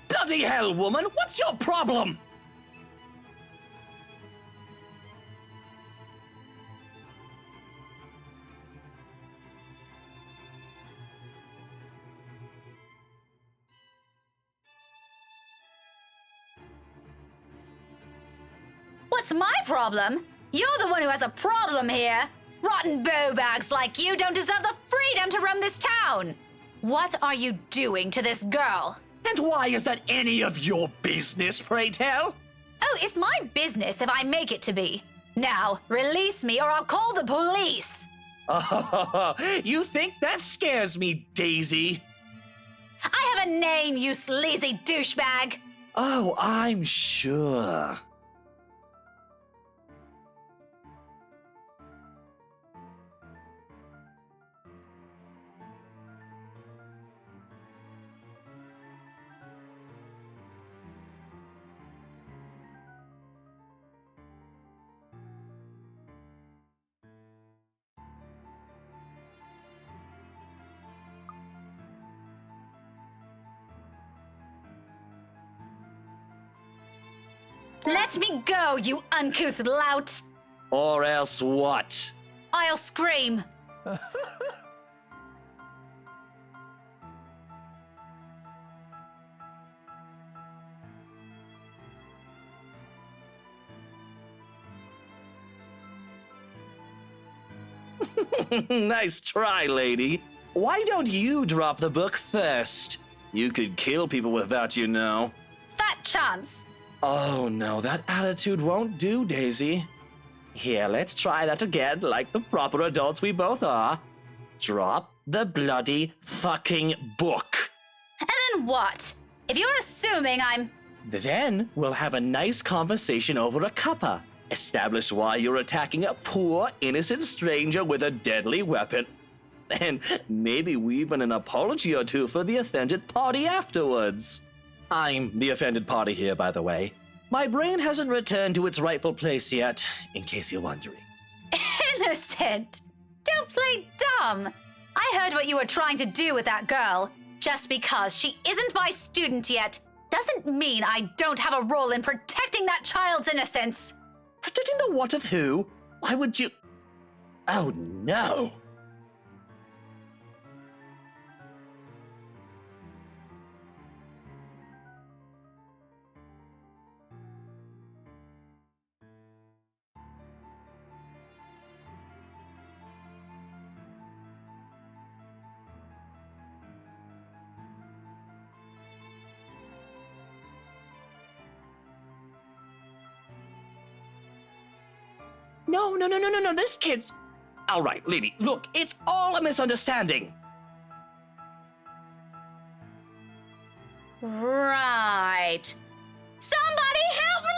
Bloody hell, woman! What's your problem? What's my problem? You're the one who has a problem here. Rotten bowbags like you don't deserve the freedom to run this town. What are you doing to this girl? And why is that any of your business, pray tell? Oh, it's my business if I make it to be. Now, release me or I'll call the police. Oh, you think that scares me, Daisy? I have a name, you sleazy douchebag. Oh, I'm sure. Let me go, you uncouth lout! Or else what? I'll scream. Nice try, lady. Why don't you drop the book first? You could kill people with that, you know. Fat chance. Oh no, that attitude won't do, Daisy. Here, let's try that again, like the proper adults we both are. Drop the bloody fucking book. And then what? If you're assuming I'm... Then we'll have a nice conversation over a cuppa. Establish why you're attacking a poor, innocent stranger with a deadly weapon. And maybe even an apology or two for the offended party afterwards. I'm the offended party here, by the way. My brain hasn't returned to its rightful place yet, in case you're wondering. Innocent! Don't play dumb! I heard what you were trying to do with that girl. Just because she isn't my student yet doesn't mean I don't have a role in protecting that child's innocence. Protecting the what of who? Why would you... Oh no! No, this kid's... All right, lady, look, it's all a misunderstanding. Right. Somebody help me!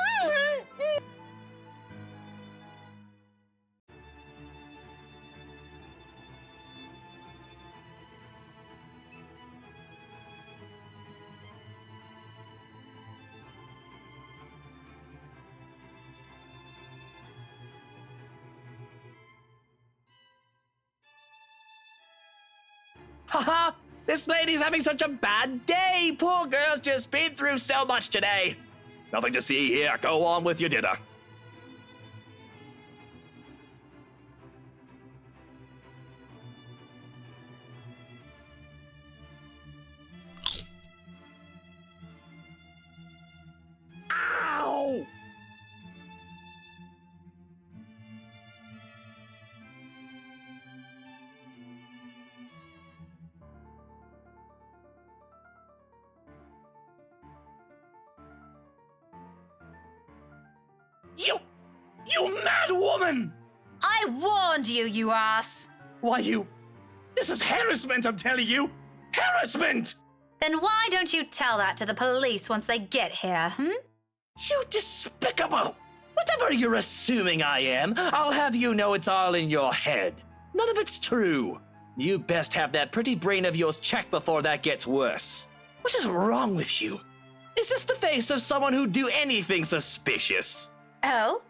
Haha! This lady's having such a bad day! Poor girl's just been through so much today! Nothing to see here. Go on with your dinner. Ow! You mad woman! I warned you, you ass! Why, this is harassment, I'm telling you! Harassment! Then why don't you tell that to the police once they get here, You despicable! Whatever you're assuming I am, I'll have you know it's all in your head. None of it's true. You best have that pretty brain of yours checked before that gets worse. What is wrong with you? Is this the face of someone who'd do anything suspicious? Oh?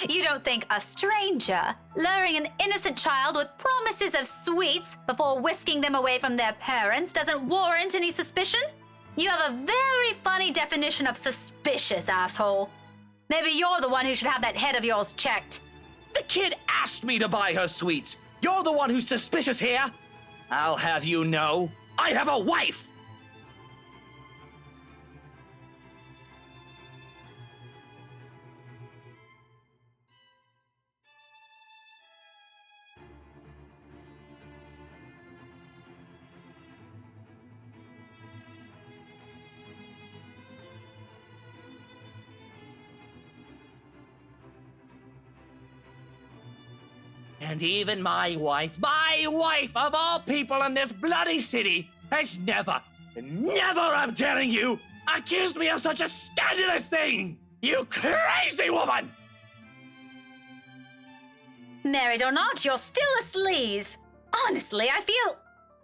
You don't think a stranger luring an innocent child with promises of sweets before whisking them away from their parents doesn't warrant any suspicion? You have a very funny definition of suspicious, asshole. Maybe you're the one who should have that head of yours checked. The kid asked me to buy her sweets. You're the one who's suspicious here. I'll have you know, I have a wife! And even my wife of all people in this bloody city, has never, I'm telling you, accused me of such a scandalous thing! You crazy woman! Married or not, you're still a sleaze. Honestly, I feel...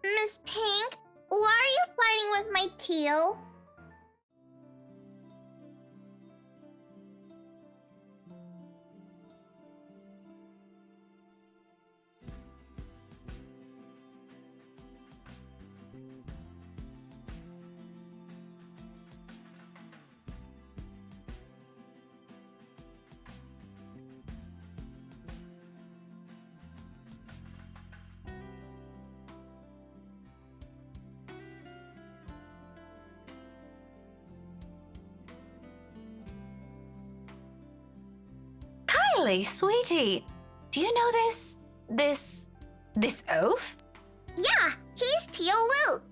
Miss Pink, why are you fighting with my teal? Really, sweetie? Do you know this oaf? Yeah, he's Tio Luke.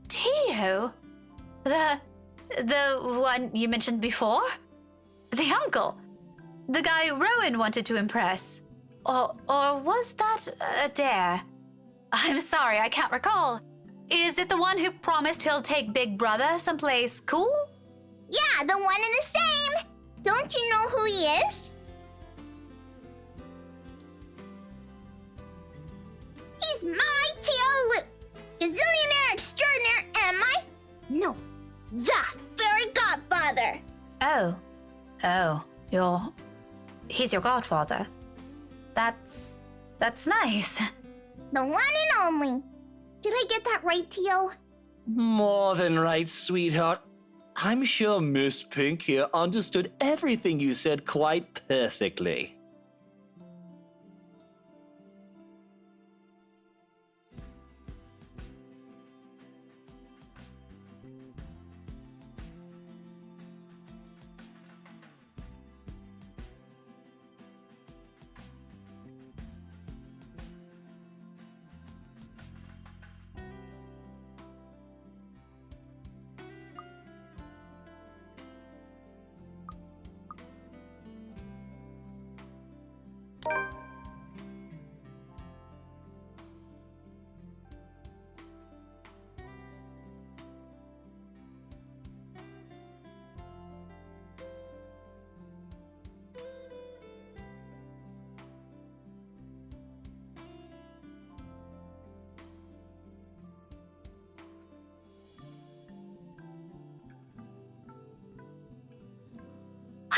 Tio? The one you mentioned before? The uncle? The guy Rowan wanted to impress? Or was that a dare? I'm sorry, I can't recall. Is it the one who promised he'll take Big Brother someplace cool? Yeah, the one in the same. Don't you know who he is? He's my Tio Luke. Gazillionaire extraordinaire, am I? No, the fairy godfather. He's your godfather. That's nice. The one and only. Did I get that right, Tio? More than right, sweetheart. I'm sure Miss Pink here understood everything you said quite perfectly.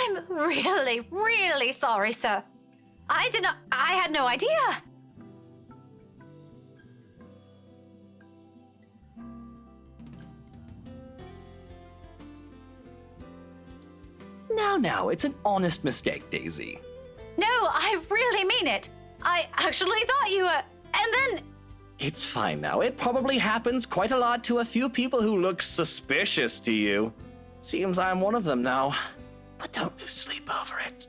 I'm really, really sorry, sir. I had no idea. Now, it's an honest mistake, Daisy. No, I really mean it. I actually thought you were... And then... It's fine now. It probably happens quite a lot to a few people who look suspicious to you. Seems I'm one of them now. But don't lose sleep over it.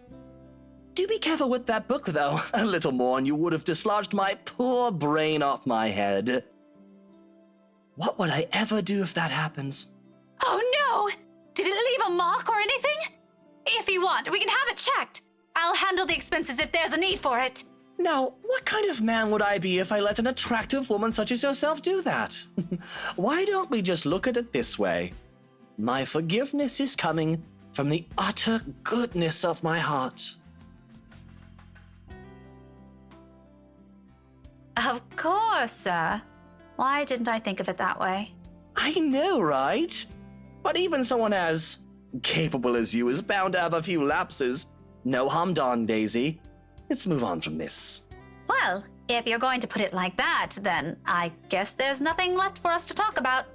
Do be careful with that book, though. A little more and you would have dislodged my poor brain off my head. What would I ever do if that happens? Oh no! Did it leave a mark or anything? If you want, we can have it checked. I'll handle the expenses if there's a need for it. Now, what kind of man would I be if I let an attractive woman such as yourself do that? Why don't we just look at it this way? My forgiveness is coming from the utter goodness of my heart. Of course, sir. Why didn't I think of it that way? I know, right? But even someone as capable as you is bound to have a few lapses. No harm done, Daisy. Let's move on from this. Well, if you're going to put it like that, then I guess there's nothing left for us to talk about.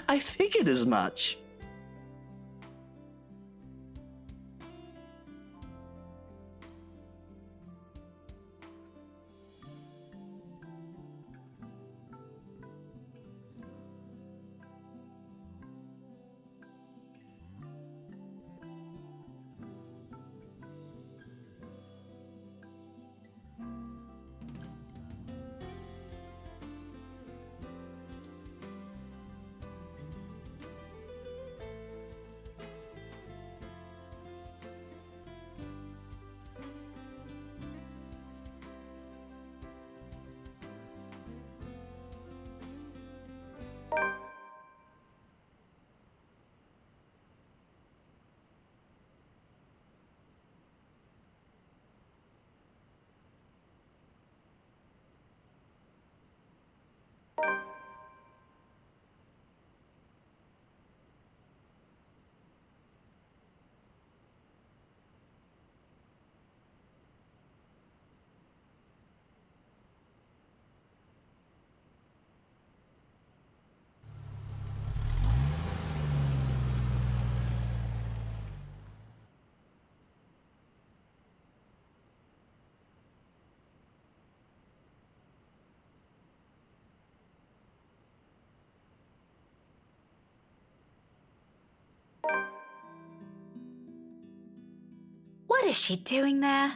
I figured as much. is she doing there?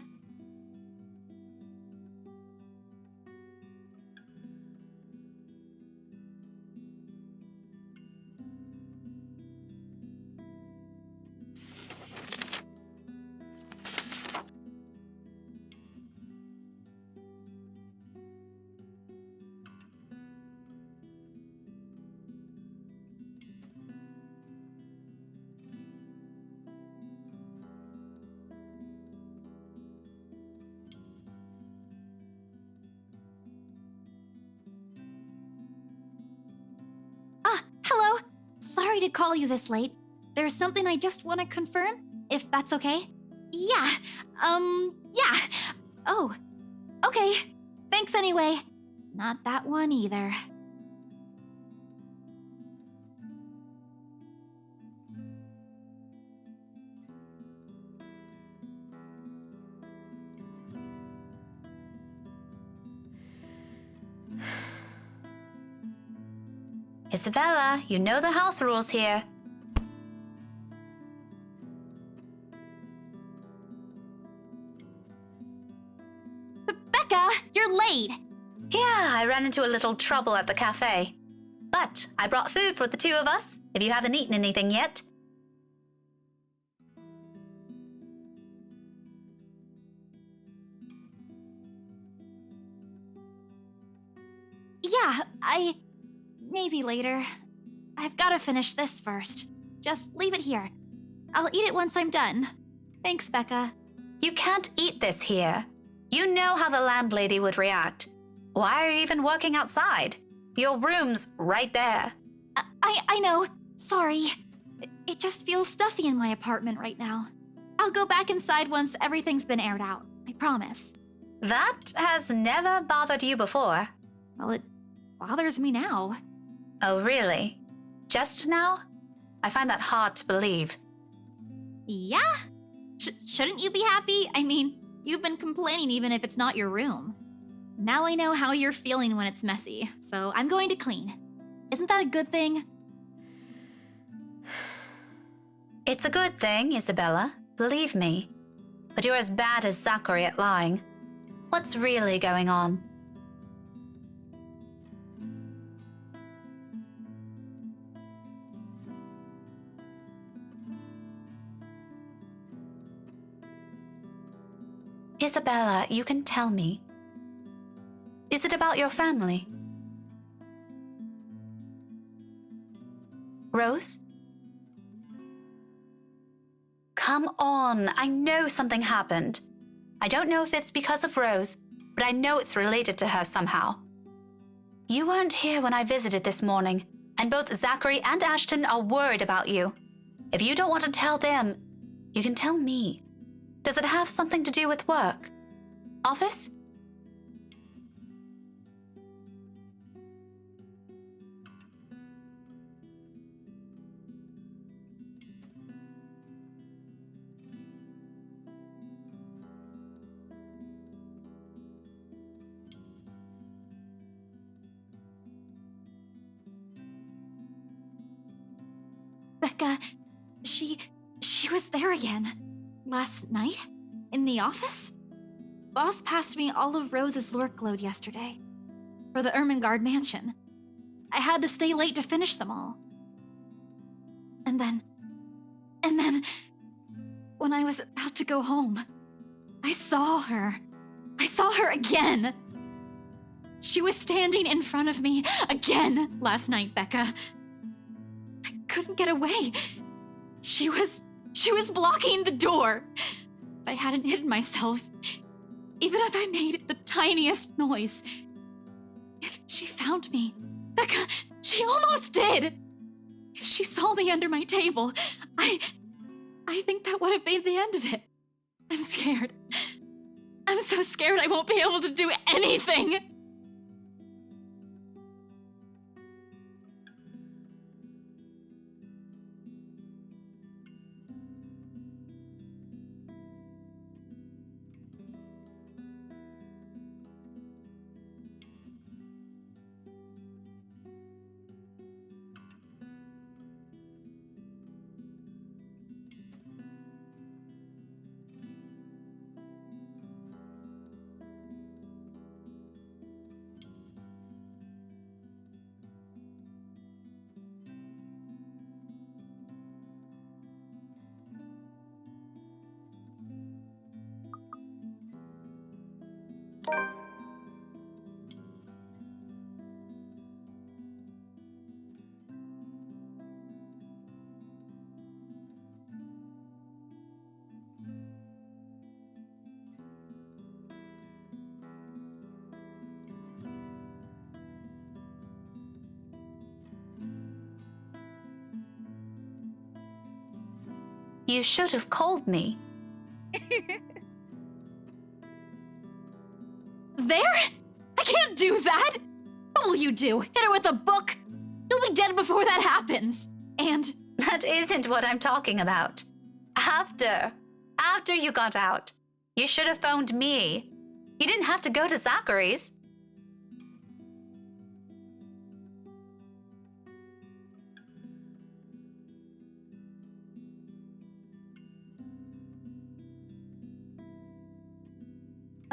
Hello. Sorry to call you this late. There's something I just want to confirm, if that's okay. Yeah. Yeah. Oh. Okay. Thanks anyway. Not that one either. Isabella, you know the house rules here. Becca, you're late. Yeah, I ran into a little trouble at the cafe. But I brought food for the two of us, if you haven't eaten anything yet. Yeah, maybe later. I've gotta finish this first. Just leave it here. I'll eat it once I'm done. Thanks, Becca. You can't eat this here. You know how the landlady would react. Why are you even working outside? Your room's right there. I know. Sorry. It just feels stuffy in my apartment right now. I'll go back inside once everything's been aired out. I promise. That has never bothered you before. Well, it bothers me now. Oh, really? Just now? I find that hard to believe. Yeah? Shouldn't you be happy? I mean, you've been complaining even if it's not your room. Now I know how you're feeling when it's messy, so I'm going to clean. Isn't that a good thing? It's a good thing, Isabella. Believe me. But you're as bad as Zachary at lying. What's really going on? Isabella, you can tell me. Is it about your family? Rose? Come on, I know something happened. I don't know if it's because of Rose, but I know it's related to her somehow. You weren't here when I visited this morning, and both Zachary and Ashton are worried about you. If you don't want to tell them, you can tell me. Does it have something to do with work? Office? Becca, she was there again. Last night? In the office? Boss passed me all of Rose's lurk load yesterday. For the Ermengarde mansion. I had to stay late to finish them all. And then, when I was about to go home, I saw her. I saw her again. She was standing in front of me again last night, Becca. I couldn't get away. She was blocking the door. If I hadn't hidden myself, even if I made the tiniest noise, if she found me, Becca, she almost did. If she saw me under my table, I think that would have been the end of it. I'm scared. I'm so scared I won't be able to do anything. You should have called me. There? I can't do that! What will you do? Hit her with a book? You'll be dead before that happens. And that isn't what I'm talking about. After you got out, you should have phoned me. You didn't have to go to Zachary's.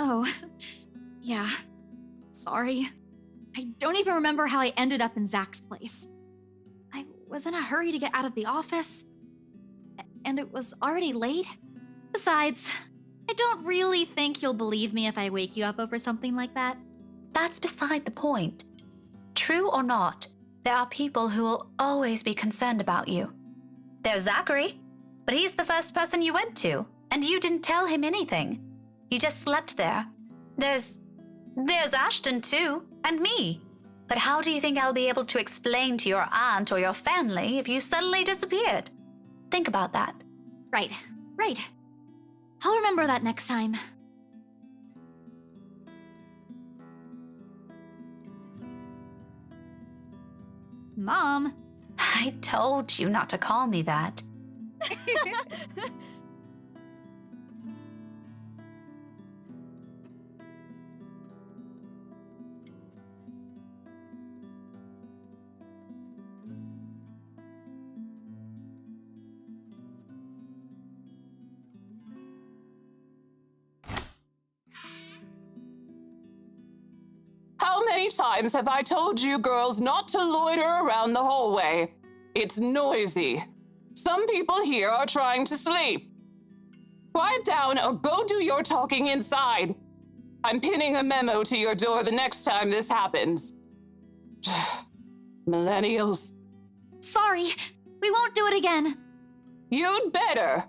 oh, yeah. Sorry. I don't even remember how I ended up in Zach's place. I was in a hurry to get out of the office, and it was already late. Besides, I don't really think you'll believe me if I wake you up over something like that. That's beside the point. True or not, there are people who will always be concerned about you. There's Zachary, but he's the first person you went to, and you didn't tell him anything. You just slept there. There's Ashton too, and me. But how do you think I'll be able to explain to your aunt or your family if you suddenly disappeared? Think about that. Right. I'll remember that next time. Mom. I told you not to call me that. How many times have I told you girls not to loiter around the hallway? It's noisy. Some people here are trying to sleep. Quiet down or go do your talking inside. I'm pinning a memo to your door the next time this happens. Millennials. Sorry, we won't do it again. You'd better.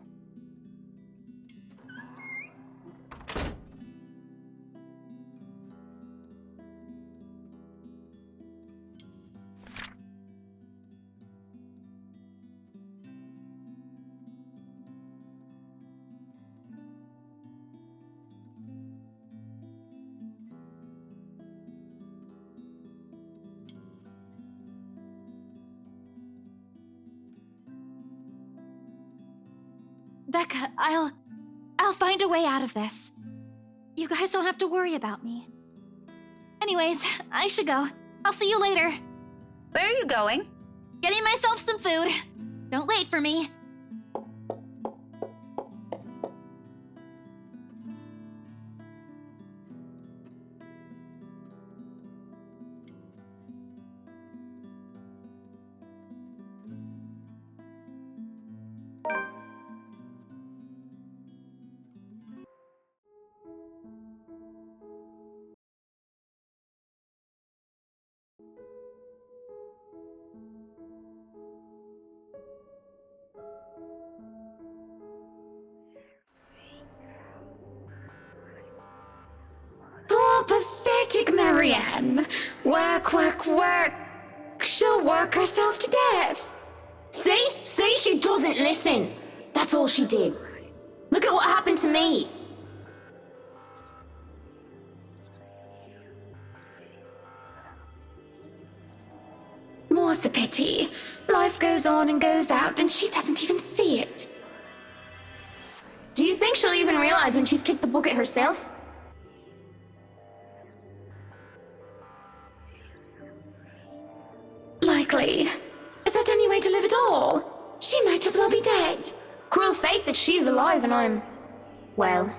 Becca, I'll find a way out of this. You guys don't have to worry about me. Anyways, I should go. I'll see you later. Where are you going? Getting myself some food. Don't wait for me. Poor pathetic Marianne. Work, work, work. She'll work herself to death. See, she doesn't listen. That's all she did. Look at what happened to me. More's the pity. Life goes on and goes out, and she doesn't even see it. Do you think she'll even realize when she's kicked the bucket herself? Likely. Is that any way to live at all? She might as well be dead. Cruel fate that she's alive and I'm... well...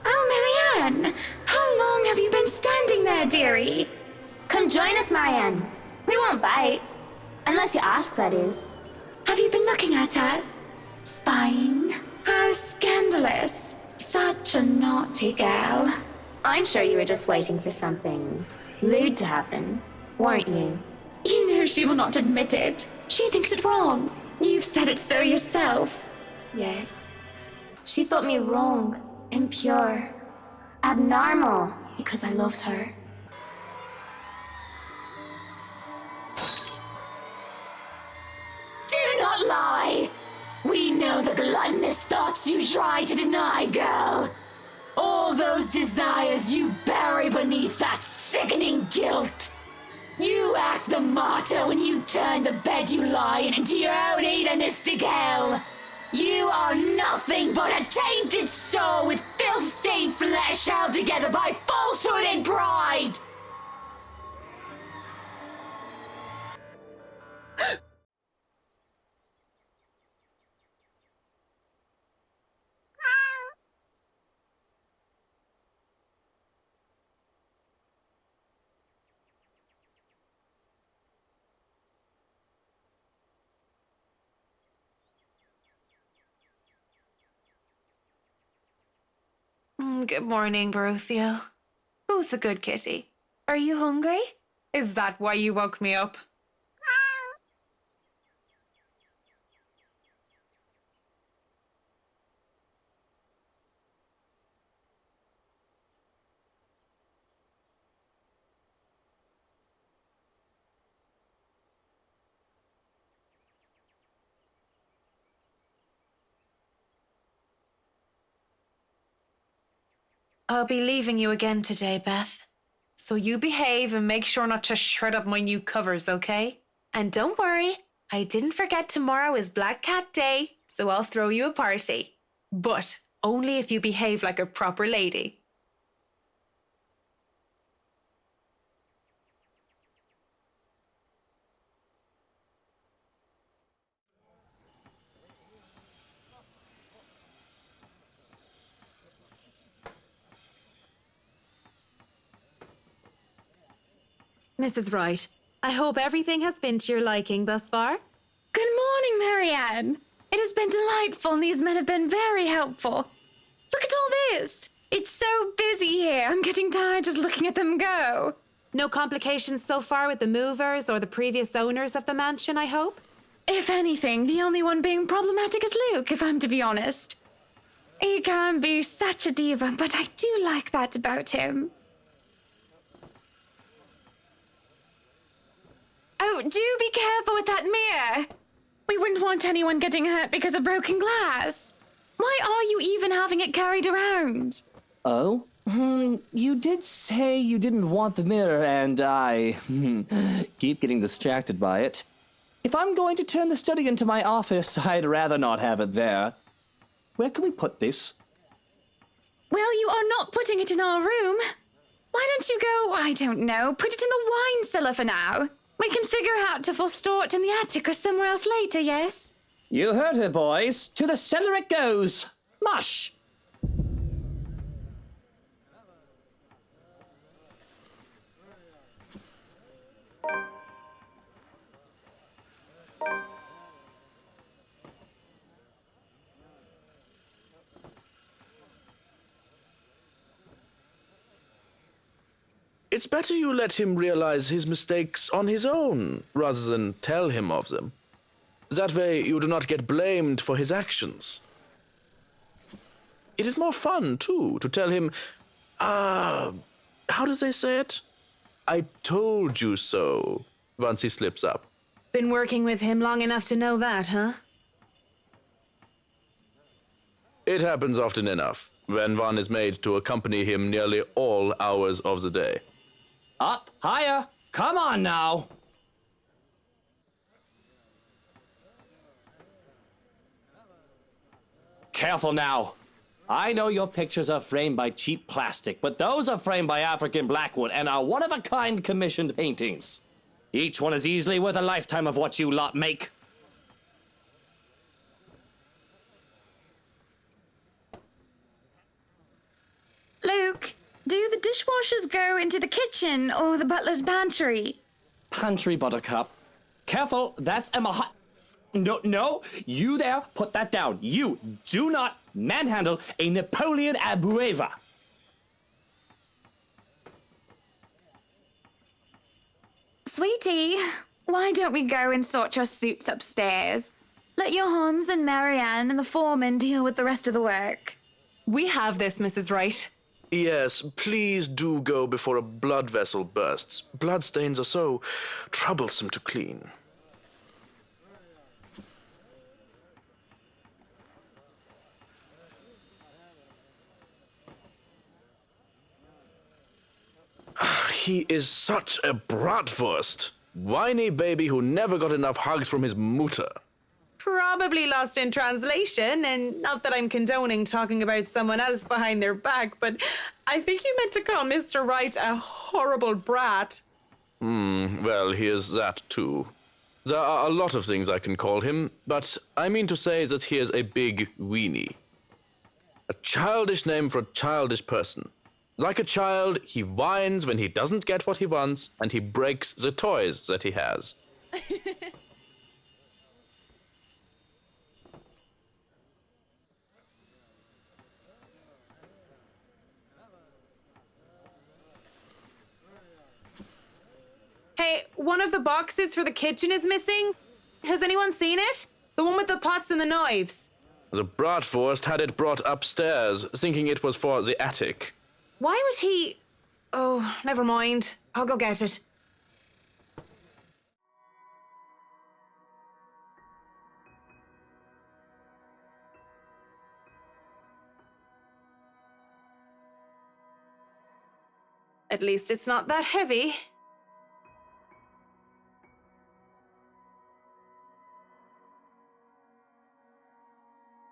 Oh, Marianne! How long have you been standing there, dearie? Come join us, Marianne. We won't bite. Unless you ask, that is. Have you been looking at us? Spying? How scandalous. Such a naughty girl. I'm sure you were just waiting for something lewd to happen, weren't you? You know she will not admit it. She thinks it wrong. You've said it so yourself. Yes. She thought me wrong, impure, abnormal, because I loved her. Do not lie! We know the gluttonous thoughts you try to deny, girl. All those desires you bury beneath that sickening guilt. You act the martyr when you turn the bed you lie in into your own hedonistic hell. You are nothing but a tainted soul with filth-stained flesh held together by falsehood and pride. Good morning, Baruthiel. Who's the good kitty? Are you hungry? Is that why you woke me up? I'll be leaving you again today, Beth. So you behave and make sure not to shred up my new covers, okay? And don't worry, I didn't forget tomorrow is Black Cat Day, so I'll throw you a party. But only if you behave like a proper lady. Mrs. Wright, I hope everything has been to your liking thus far. Good morning, Marianne. It has been delightful, and these men have been very helpful. Look at all this. It's so busy here. I'm getting tired just looking at them go. No complications so far with the movers or the previous owners of the mansion, I hope? If anything, the only one being problematic is Luke, if I'm to be honest. He can be such a diva, but I do like that about him. Oh, do be careful with that mirror. We wouldn't want anyone getting hurt because of broken glass. Why are you even having it carried around? Oh? You did say you didn't want the mirror, and I keep getting distracted by it. If I'm going to turn the study into my office, I'd rather not have it there. Where can we put this? Well, you are not putting it in our room. Why don't you go, I don't know, put it in the wine cellar for now? We can figure out if we'll store it in the attic or somewhere else later, yes? You heard her, boys. To the cellar it goes. Mush! It's better you let him realize his mistakes on his own, rather than tell him of them. That way you do not get blamed for his actions. It is more fun, too, to tell him, how does they say it? I told you so, once he slips up. Been working with him long enough to know that, huh? It happens often enough, when one is made to accompany him nearly all hours of the day. Up, higher, come on now. Careful now. I know your pictures are framed by cheap plastic, but those are framed by African blackwood and are one-of-a-kind commissioned paintings. Each one is easily worth a lifetime of what you lot make. Luke, do the dishwashers go into the kitchen or the butler's pantry? Pantry, Buttercup. Careful, that's Emma Hot. No, you there, put that down. You do not manhandle a Napoleon Abueva. Sweetie, why don't we go and sort your suits upstairs? Let your Hans and Marianne and the foreman deal with the rest of the work. We have this, Mrs. Wright. Yes, please do go before a blood vessel bursts. Bloodstains are so troublesome to clean. He is such a bratwurst. Whiny baby who never got enough hugs from his mutter. Probably lost in translation, and not that I'm condoning talking about someone else behind their back, but I think you meant to call Mr. Wright a horrible brat. Well, here's that too. There are a lot of things I can call him, but I mean to say that he is a big weenie. A childish name for a childish person. Like a child, he whines when he doesn't get what he wants, and he breaks the toys that he has. Hey, one of the boxes for the kitchen is missing. Has anyone seen it? The one with the pots and the knives. The bratwurst had it brought upstairs, thinking it was for the attic. Why would he... Oh, never mind. I'll go get it. At least it's not that heavy.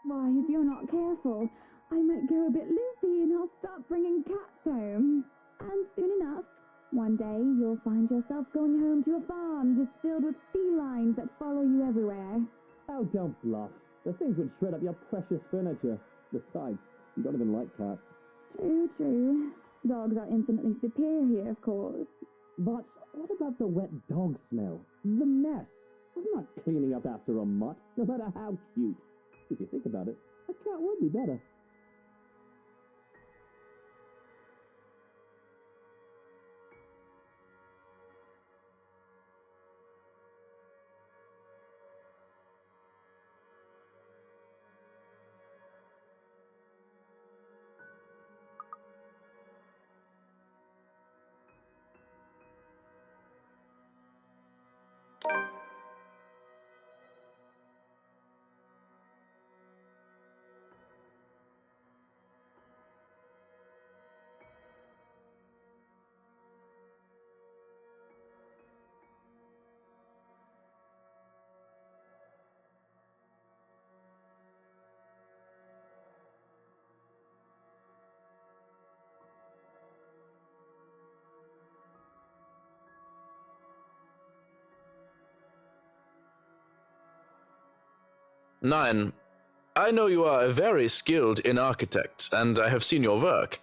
Why, if you're not careful, I might go a bit loopy and I'll start bringing cats home. And soon enough, one day you'll find yourself going home to a farm just filled with felines that follow you everywhere. Oh, don't bluff. The things would shred up your precious furniture. Besides, you don't even like cats. True, true. Dogs are infinitely superior, of course. But what about the wet dog smell? The mess. I'm not cleaning up after a mutt, no matter how cute. If you think about it, a cat would be better. Nine, I know you are a very skilled architect, and I have seen your work.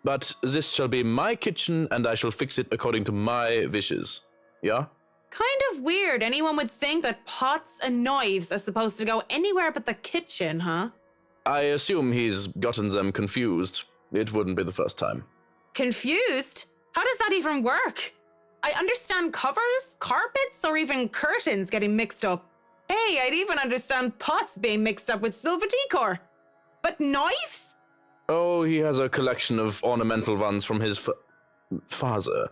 But this shall be my kitchen, and I shall fix it according to my wishes. Yeah? Kind of weird. Anyone would think that pots and knives are supposed to go anywhere but the kitchen, huh? I assume he's gotten them confused. It wouldn't be the first time. Confused? How does that even work? I understand covers, carpets, or even curtains getting mixed up. Hey, I'd even understand pots being mixed up with silver decor. But knives? Oh, he has a collection of ornamental ones from his father.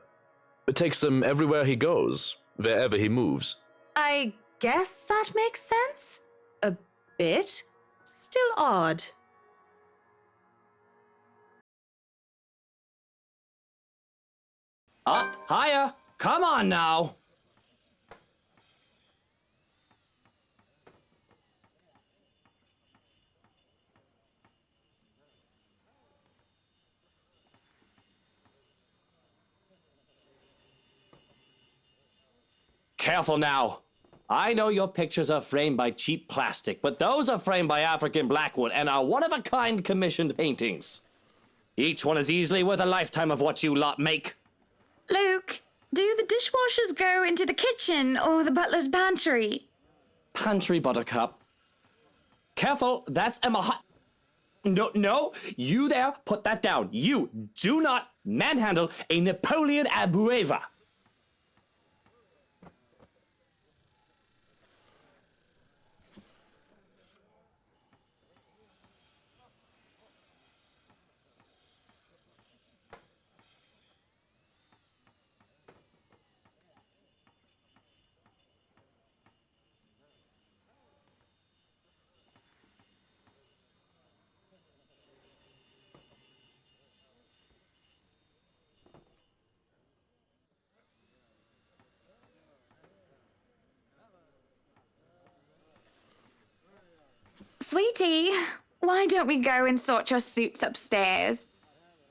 It takes them everywhere he goes, wherever he moves. I guess that makes sense. A bit. Still odd. Up, higher! Come on now! Careful now. I know your pictures are framed by cheap plastic, but those are framed by African blackwood and are one-of-a-kind commissioned paintings. Each one is easily worth a lifetime of what you lot make. Luke, do the dishwashers go into the kitchen or the butler's pantry? Pantry, Buttercup. Careful, that's Emma No, you there, put that down. You do not manhandle a Napoleon Abueva. Sweetie, why don't we go and sort your suits upstairs?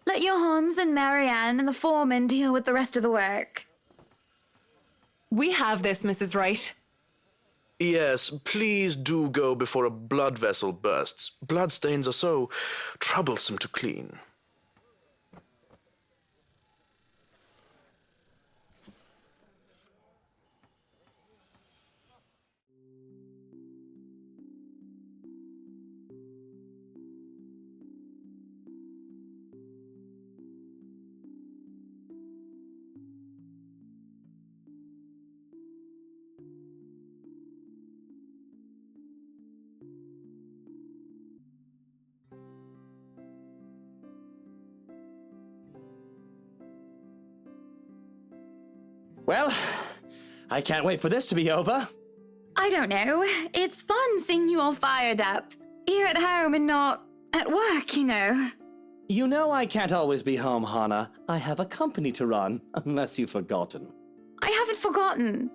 Let your Hans and Marianne and the foreman deal with the rest of the work. We have this, Mrs. Wright. Yes, please do go before a blood vessel bursts. Bloodstains are so troublesome to clean. Well, I can't wait for this to be over. I don't know. It's fun seeing you all fired up. Here at home and not at work, you know. You know I can't always be home, Hannah. I have a company to run, unless you've forgotten. I haven't forgotten.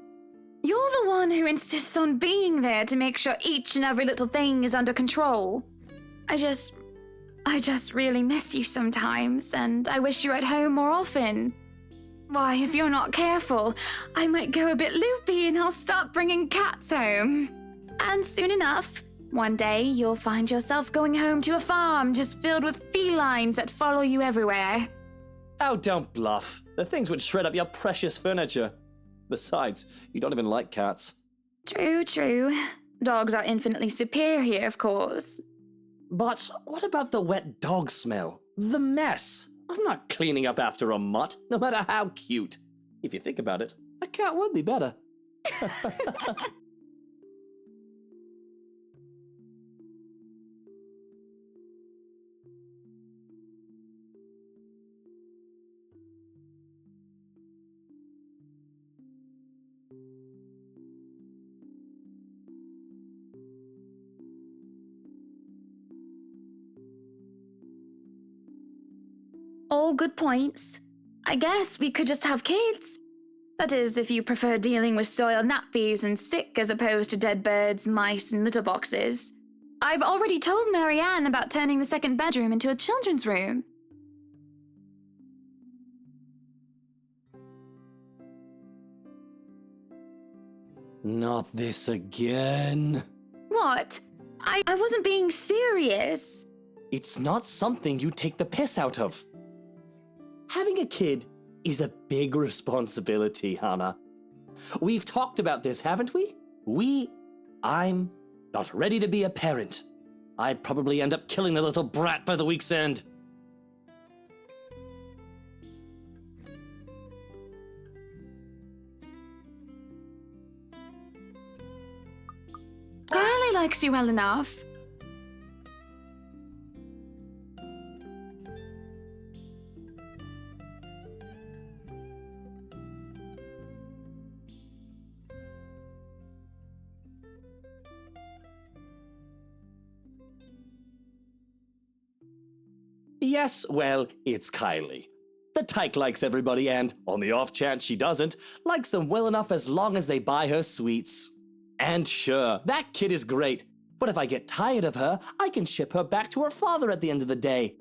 You're the one who insists on being there to make sure each and every little thing is under control. I just really miss you sometimes, and I wish you were at home more often. Why, if you're not careful, I might go a bit loopy and I'll start bringing cats home. And soon enough, one day you'll find yourself going home to a farm just filled with felines that follow you everywhere. Oh, don't bluff. The things would shred up your precious furniture. Besides, you don't even like cats. True, true. Dogs are infinitely superior, of course. But what about the wet dog smell? The mess? I'm not cleaning up after a mutt, no matter how cute. If you think about it, a cat would be better. All good points. I guess we could just have kids. That is, if you prefer dealing with soiled nappies and sick as opposed to dead birds, mice, and litter boxes. I've already told Marianne about turning the second bedroom into a children's room. Not this again. What? I wasn't being serious. It's not something you take the piss out of. Having a kid is a big responsibility, Hannah. We've talked about this, haven't we? I'm not ready to be a parent. I'd probably end up killing the little brat by the week's end. Carly likes you well enough. Yes, well, it's Kylie. The tyke likes everybody and, on the off chance she doesn't, likes them well enough as long as they buy her sweets. And sure, that kid is great, but if I get tired of her, I can ship her back to her father at the end of the day.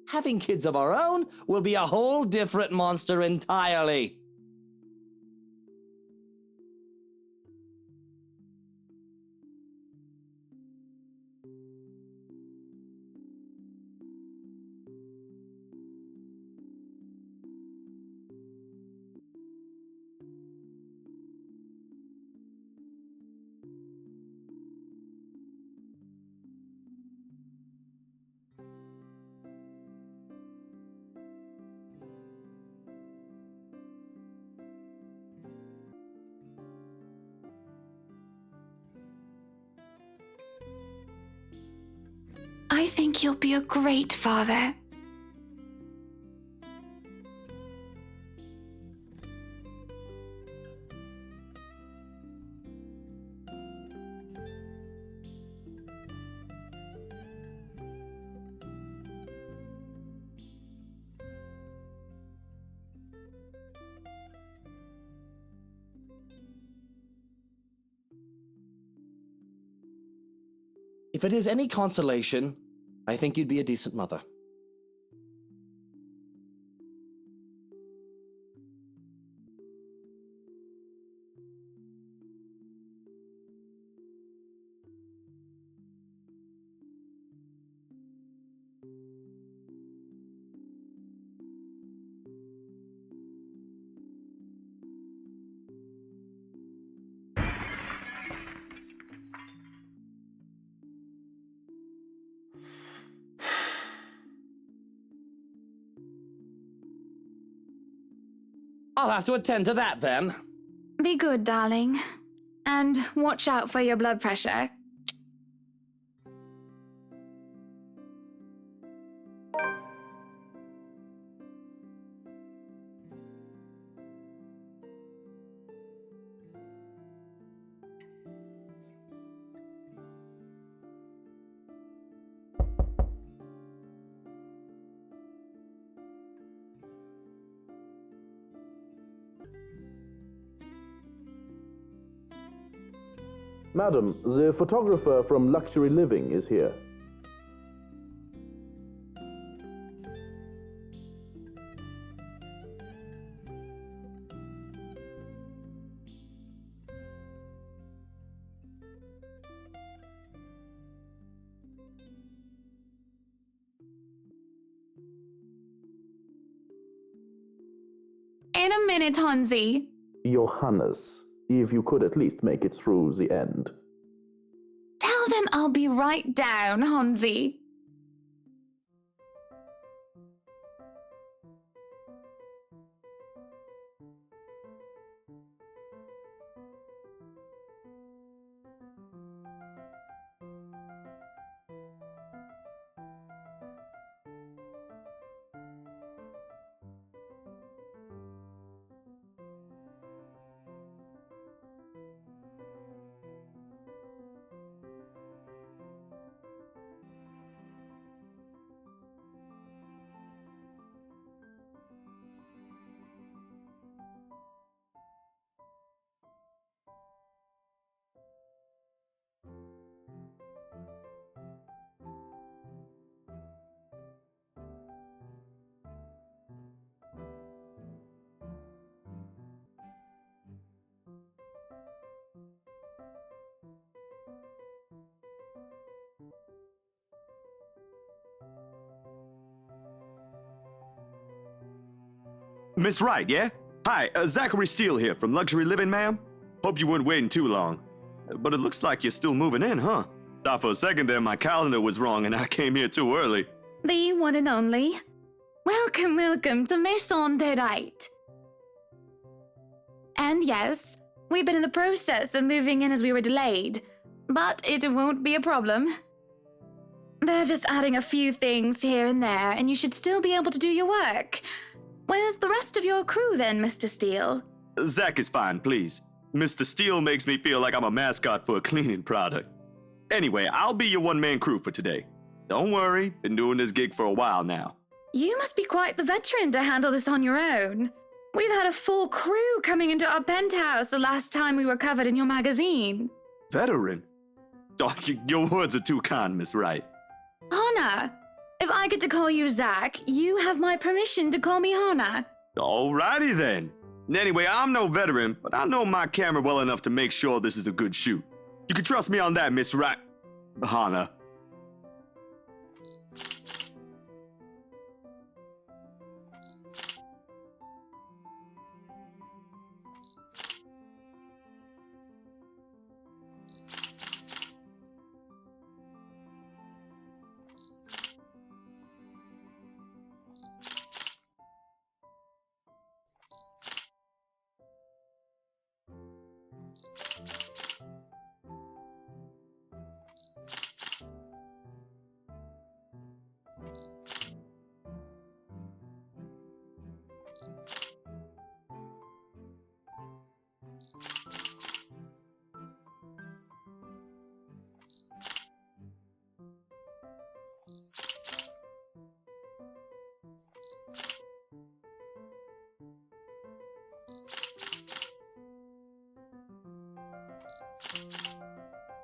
Having kids of our own will be a whole different monster entirely. I think you'll be a great father. If it is any consolation, I think you'd be a decent mother. I'll have to attend to that then. Be good, darling. And watch out for your blood pressure. Madam, the photographer from Luxury Living is here. In a minute, Hansi. Johannes, if you could at least make it through the end. Tell them I'll be right down, Hansi. Miss Wright, yeah? Hi, Zachary Steele here from Luxury Living, ma'am. Hope you weren't waiting too long. But it looks like you're still moving in, huh? Thought for a second there my calendar was wrong and I came here too early. The one and only. Welcome, welcome to Maison de Right. And yes, we've been in the process of moving in as we were delayed, but it won't be a problem. They're just adding a few things here and there, and you should still be able to do your work. Where's the rest of your crew then, Mr. Steele? Zach is fine, please. Mr. Steele makes me feel like I'm a mascot for a cleaning product. Anyway, I'll be your one-man crew for today. Don't worry, been doing this gig for a while now. You must be quite the veteran to handle this on your own. We've had a full crew coming into our penthouse the last time we were covered in your magazine. Veteran? Oh, your words are too kind, Miss Wright. Hannah, if I get to call you Zach, you have my permission to call me Hannah. Alrighty then. Anyway, I'm no veteran, but I know my camera well enough to make sure this is a good shoot. You can trust me on that, Miss Wright. Hannah.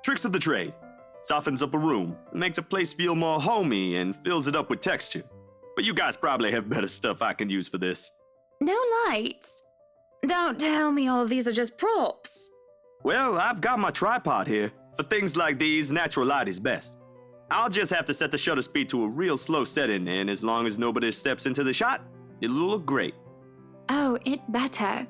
Tricks of the trade. Softens up a room, makes a place feel more homey, and fills it up with texture. But you guys probably have better stuff I can use for this. No lights? Don't tell me all of these are just props. Well, I've got my tripod here. For things like these, natural light is best. I'll just have to set the shutter speed to a real slow setting, and as long as nobody steps into the shot, it'll look great. Oh, it better.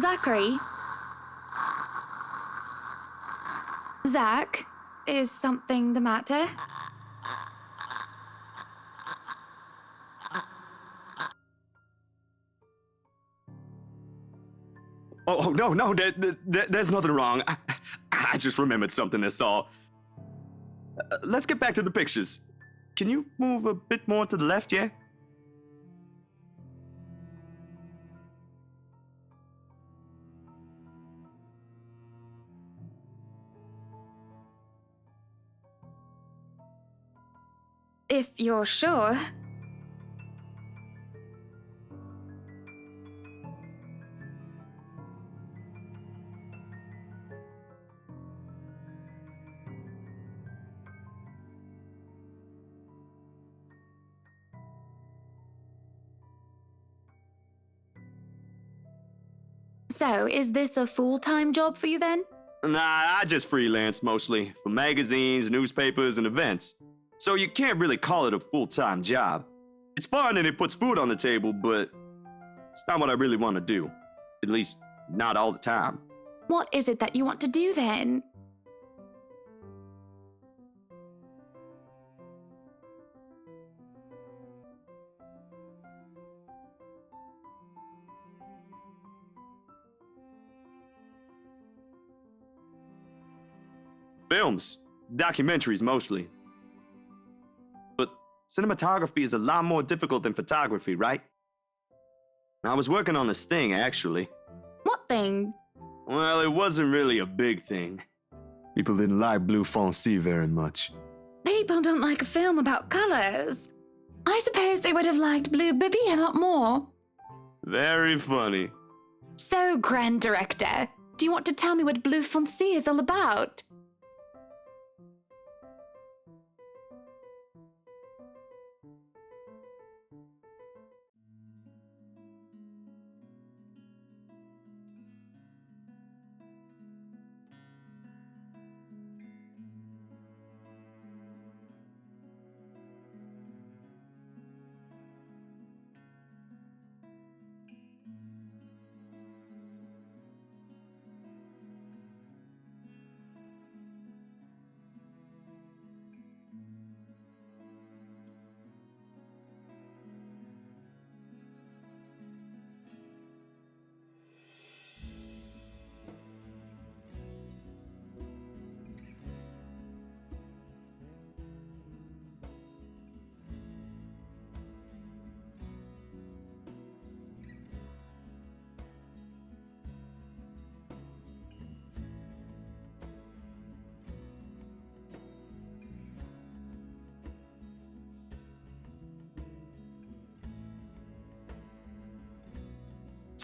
Zachary? Zach, is something the matter? Oh no, there's nothing wrong. I just remembered something, that's all. Let's get back to the pictures. Can you move a bit more to the left, yeah? If you're sure. So, is this a full-time job for you then? Nah, I just freelance mostly, for magazines, newspapers, and events. So you can't really call it a full-time job. It's fun and it puts food on the table, but it's not what I really want to do. At least, not all the time. What is it that you want to do then? Films, documentaries mostly. But cinematography is a lot more difficult than photography, right? I was working on this thing, actually. What thing? Well, it wasn't really a big thing. People didn't like Blue Fonzie very much. People don't like a film about colors. I suppose they would have liked Blue Bibby a lot more. Very funny. So, Grand Director, do you want to tell me what Blue Fonzie is all about?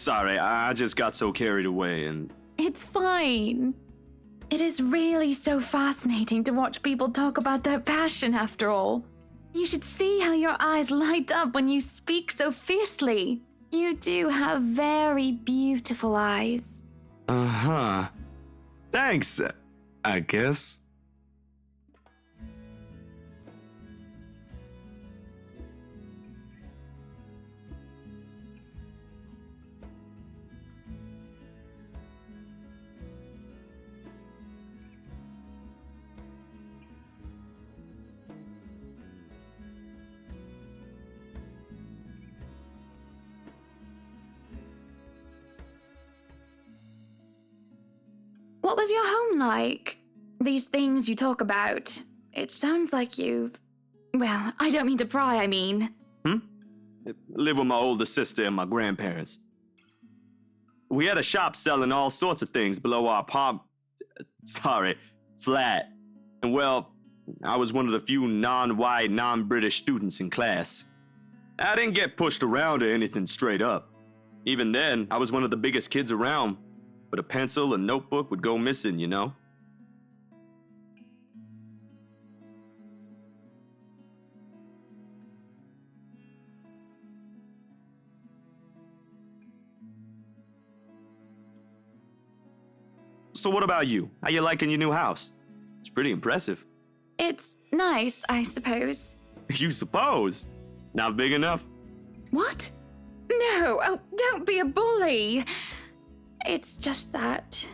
Sorry, I just got so carried away and... It's fine. It is really so fascinating to watch people talk about their passion after all. You should see how your eyes light up when you speak so fiercely. You do have very beautiful eyes. Uh-huh. Thanks, I guess. What was your home like? These things you talk about. It sounds like you've... Well, I don't mean to pry, I mean. Live with my older sister and my grandparents. We had a shop selling all sorts of things below our flat. And well, I was one of the few non-white, non-British students in class. I didn't get pushed around or anything straight up. Even then, I was one of the biggest kids around, but a pencil and notebook would go missing, you know? So what about you? How you liking your new house? It's pretty impressive. It's nice, I suppose. You suppose? Not big enough? What? No, oh, don't be a bully. It's just that...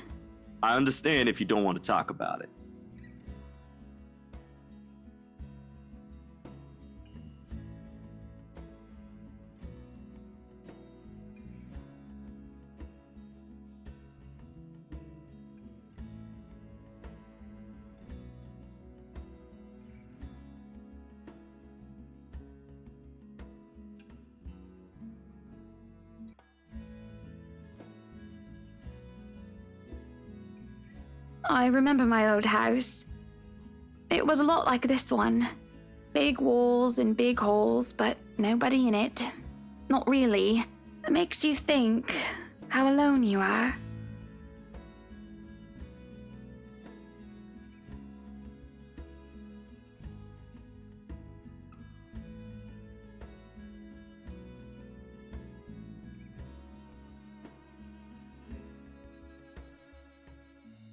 I understand if you don't want to talk about it. I remember my old house. It was a lot like this one. Big walls and big halls, but nobody in it. Not really. It makes you think how alone you are.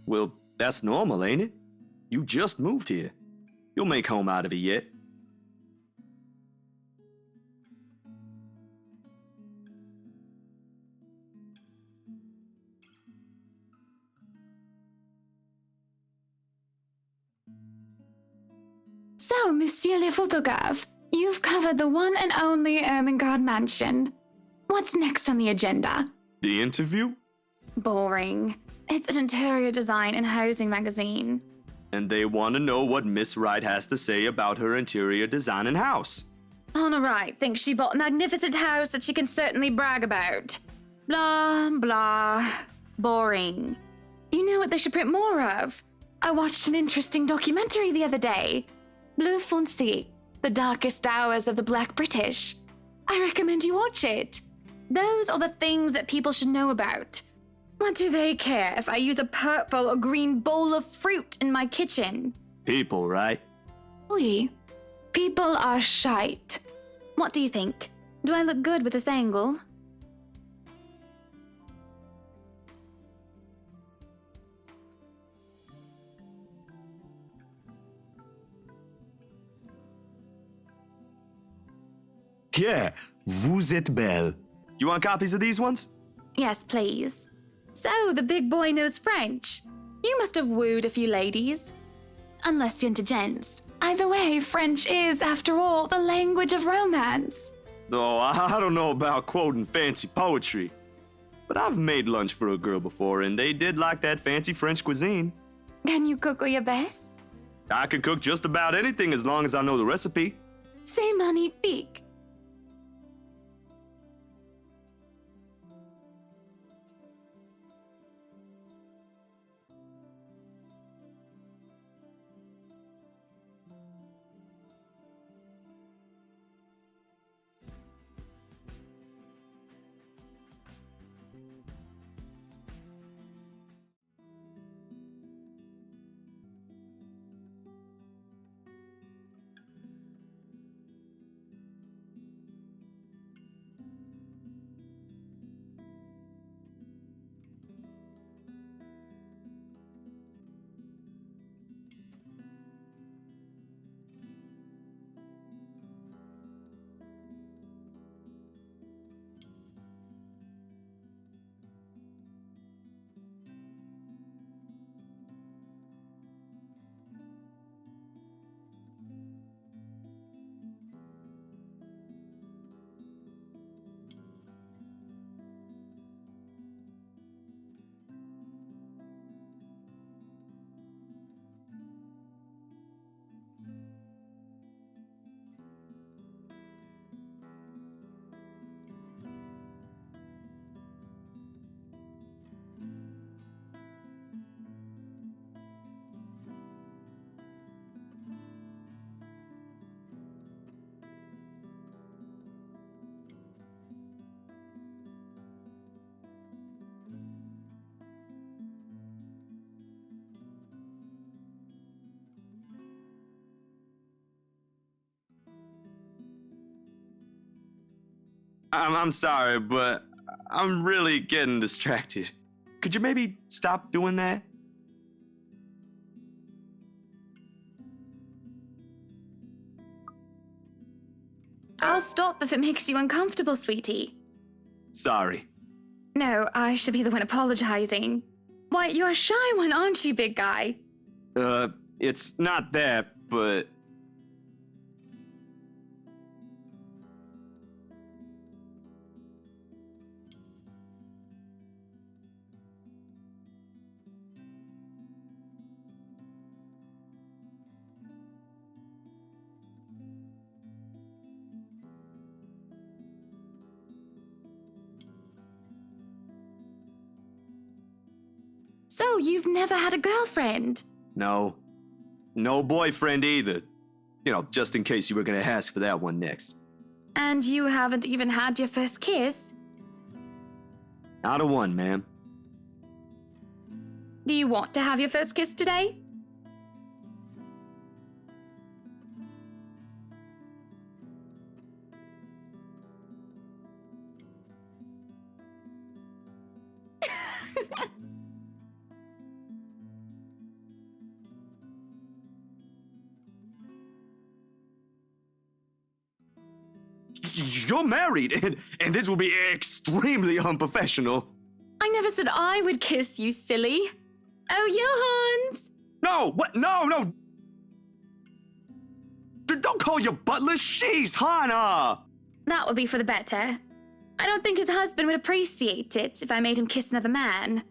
Well, that's normal, ain't it? You just moved here. You'll make home out of it yet. So, Monsieur le Photographe, you've covered the one and only Ermengarde Mansion. What's next on the agenda? The interview? Boring. It's an interior design and housing magazine. And they want to know what Miss Wright has to say about her interior design and house. Honor Wright thinks she bought a magnificent house that she can certainly brag about. Blah, blah. Boring. You know what they should print more of? I watched an interesting documentary the other day. Bleu Foncé, The Darkest Hours of the Black British. I recommend you watch it. Those are the things that people should know about. What do they care if I use a purple or green bowl of fruit in my kitchen? People, right? Oui. People are shite. What do you think? Do I look good with this angle? Yeah, vous êtes belle. You want copies of these ones? Yes, please. So, the big boy knows French. You must have wooed a few ladies. Unless you're into gents. Either way, French is, after all, the language of romance. Oh, I don't know about quoting fancy poetry. But I've made lunch for a girl before, and they did like that fancy French cuisine. Can you cook your best? I can cook just about anything as long as I know the recipe. C'est magnifique. I'm sorry, but I'm really getting distracted. Could you maybe stop doing that? I'll stop if it makes you uncomfortable, sweetie. Sorry. No, I should be the one apologizing. Why, you're a shy one, aren't you, big guy? It's not that, but... So, you've never had a girlfriend? No. No boyfriend either. You know, just in case you were gonna ask for that one next. And you haven't even had your first kiss? Not a one, ma'am. Do you want to have your first kiss today? You're married, and this will be extremely unprofessional. I never said I would kiss you, silly. Oh, Johans! No, what? No! Don't call your butler. She's Hannah. That would be for the better. I don't think his husband would appreciate it if I made him kiss another man.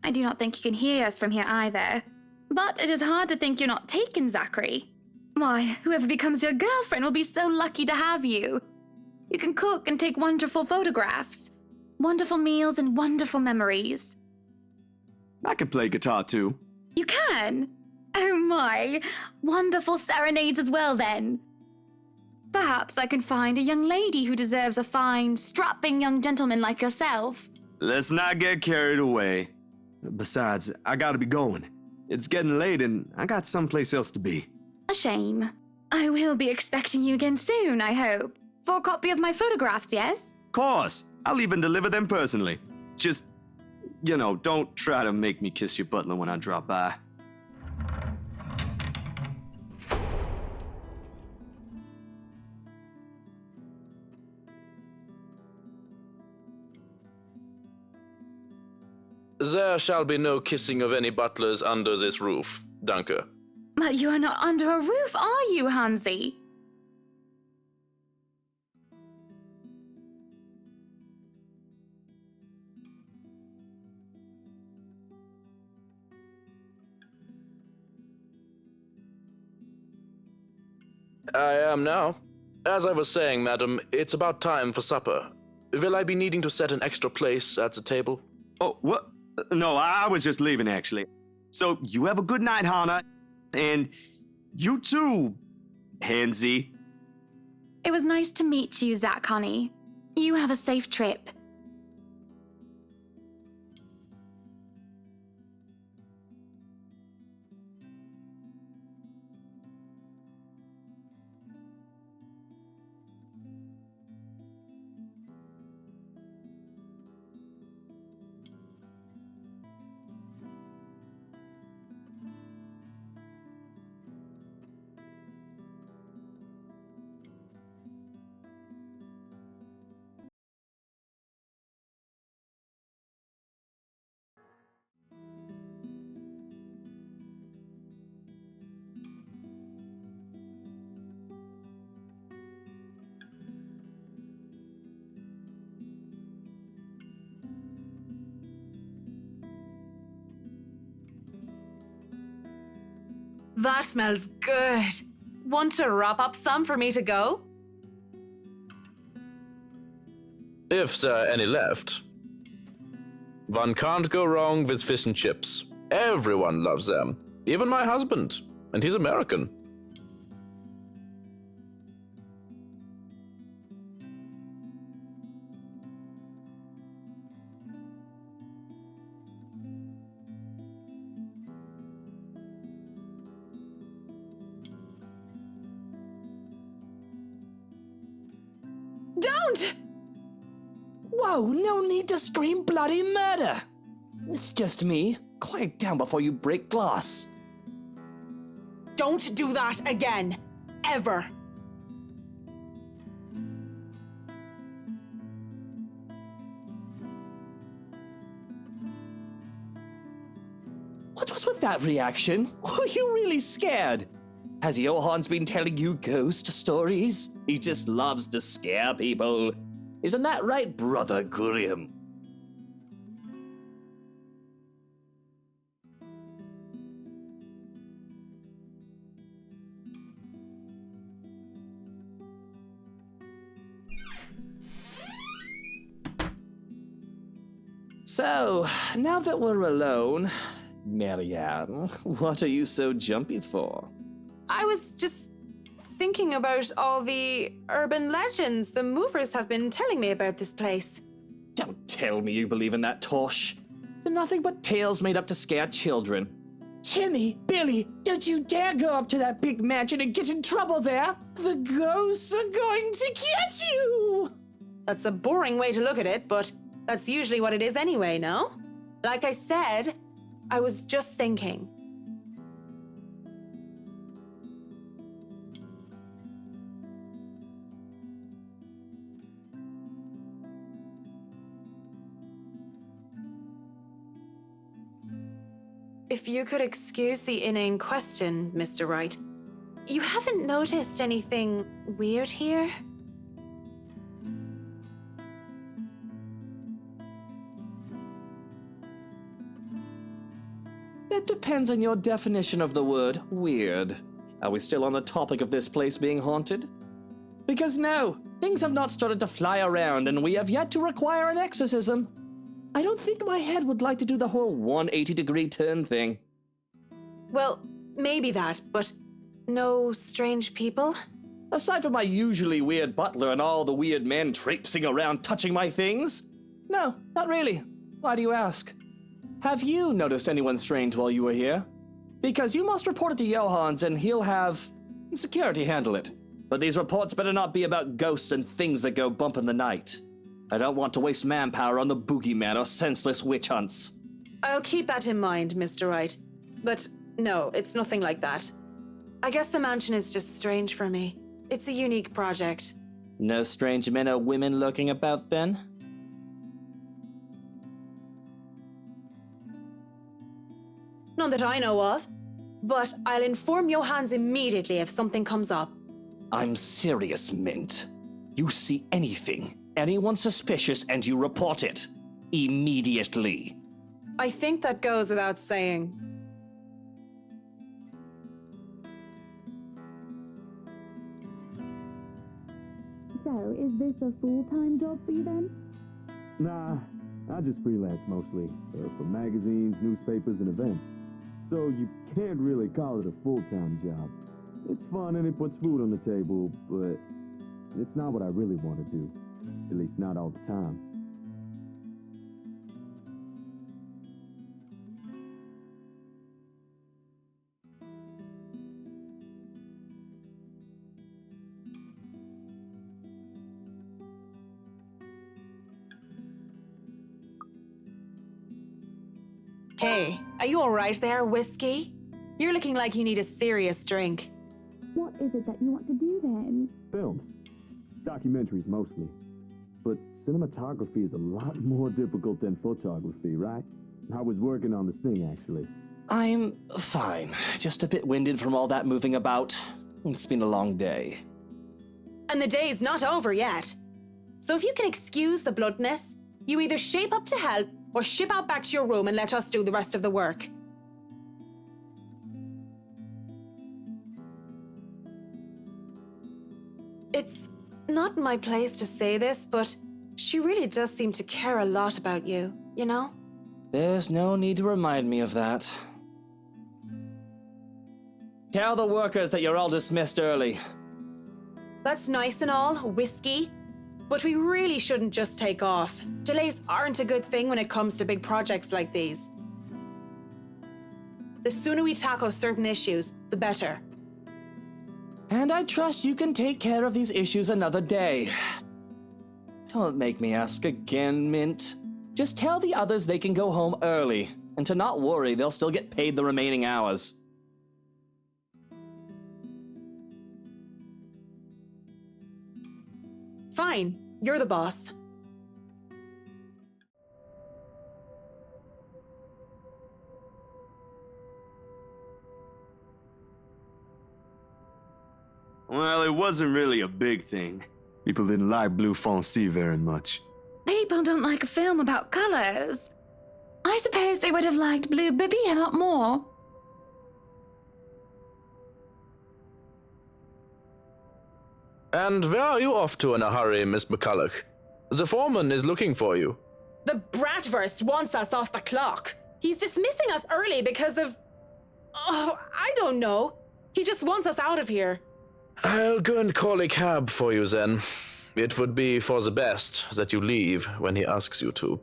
I do not think he can hear us from here either. But it is hard to think you're not taken, Zachary. Why, whoever becomes your girlfriend will be so lucky to have you. You can cook and take wonderful photographs. Wonderful meals and wonderful memories. I can play guitar too. You can? Oh my. Wonderful serenades as well then. Perhaps I can find a young lady who deserves a fine, strapping young gentleman like yourself. Let's not get carried away. Besides, I gotta be going. It's getting late and I got someplace else to be. A shame. I will be expecting you again soon, I hope. For a copy of my photographs, yes? Course. I'll even deliver them personally. Just, you know, don't try to make me kiss your butler when I drop by. There shall be no kissing of any butlers under this roof, Danke. But you are not under a roof, are you, Hansi? I am now. As I was saying, madam, it's about time for supper. Will I be needing to set an extra place at the table? Oh, what? No, I was just leaving, actually. So, you have a good night, Hannah. And you too, Hansi. It was nice to meet you, Zach, honey. You have a safe trip. That smells good. Want to wrap up some for me to go? If there are any left. One can't go wrong with fish and chips. Everyone loves them. Even my husband. And he's American. Don't! Whoa, no need to scream bloody murder! It's just me. Quiet down before you break glass. Don't do that again. Ever. What was with that reaction? Were you really scared? Has Johan's been telling you ghost stories? He just loves to scare people. Isn't that right, Brother Gurium? So, now that we're alone, Marianne, what are you so jumpy for? I was just thinking about all the urban legends the movers have been telling me about this place. Don't tell me you believe in that tosh. They're nothing but tales made up to scare children. Timmy, Billy, don't you dare go up to that big mansion and get in trouble there. The ghosts are going to get you. That's a boring way to look at it, but that's usually what it is anyway, no? Like I said, I was just thinking. If you could excuse the inane question, Mr. Wright, you haven't noticed anything weird here? That depends on your definition of the word weird. Are we still on the topic of this place being haunted? Because no, things have not started to fly around and we have yet to require an exorcism. I don't think my head would like to do the whole 180-degree turn thing. Well, maybe that, but no strange people? Aside from my usually weird butler and all the weird men traipsing around touching my things? No, not really. Why do you ask? Have you noticed anyone strange while you were here? Because you must report it to Johans and he'll have security handle it. But these reports better not be about ghosts and things that go bump in the night. I don't want to waste manpower on the boogeyman or senseless witch hunts. I'll keep that in mind, Mr. Wright. But no, it's nothing like that. I guess the mansion is just strange for me. It's a unique project. No strange men or women lurking about then? None that I know of. But I'll inform Johans immediately if something comes up. I'm serious, Mint. You see anything, anyone suspicious, and you report it. Immediately. I think that goes without saying. So, is this a full-time job for you then? Nah, I just freelance mostly, for magazines, newspapers, and events. So you can't really call it a full-time job. It's fun and it puts food on the table, but it's not what I really want to do. At least not all the time. Hey, are you alright there, Whiskey? You're looking like you need a serious drink. What is it that you want to do then? Films. Documentaries mostly. But cinematography is a lot more difficult than photography, right? I was working on this thing, actually. I'm fine. Just a bit winded from all that moving about. It's been a long day. And the day's not over yet. So if you can excuse the bloodness, you either shape up to help or ship out back to your room and let us do the rest of the work. It's not my place to say this, but she really does seem to care a lot about you, you know? There's no need to remind me of that. Tell the workers that you're all dismissed early. That's nice and all, Whiskey. But we really shouldn't just take off. Delays aren't a good thing when it comes to big projects like these. The sooner we tackle certain issues, the better. And I trust you can take care of these issues another day. Don't make me ask again, Mint. Just tell the others they can go home early, and to not worry, they'll still get paid the remaining hours. Fine, you're the boss. Well, it wasn't really a big thing. People didn't like Blue Foncé very much. People don't like a film about colors. I suppose they would have liked Blue Bibby a lot more. And where are you off to in a hurry, Miss McCulloch? The foreman is looking for you. The Bratwurst wants us off the clock. He's dismissing us early because of... Oh, I don't know. He just wants us out of here. I'll go and call a cab for you then. It would be for the best that you leave when he asks you to.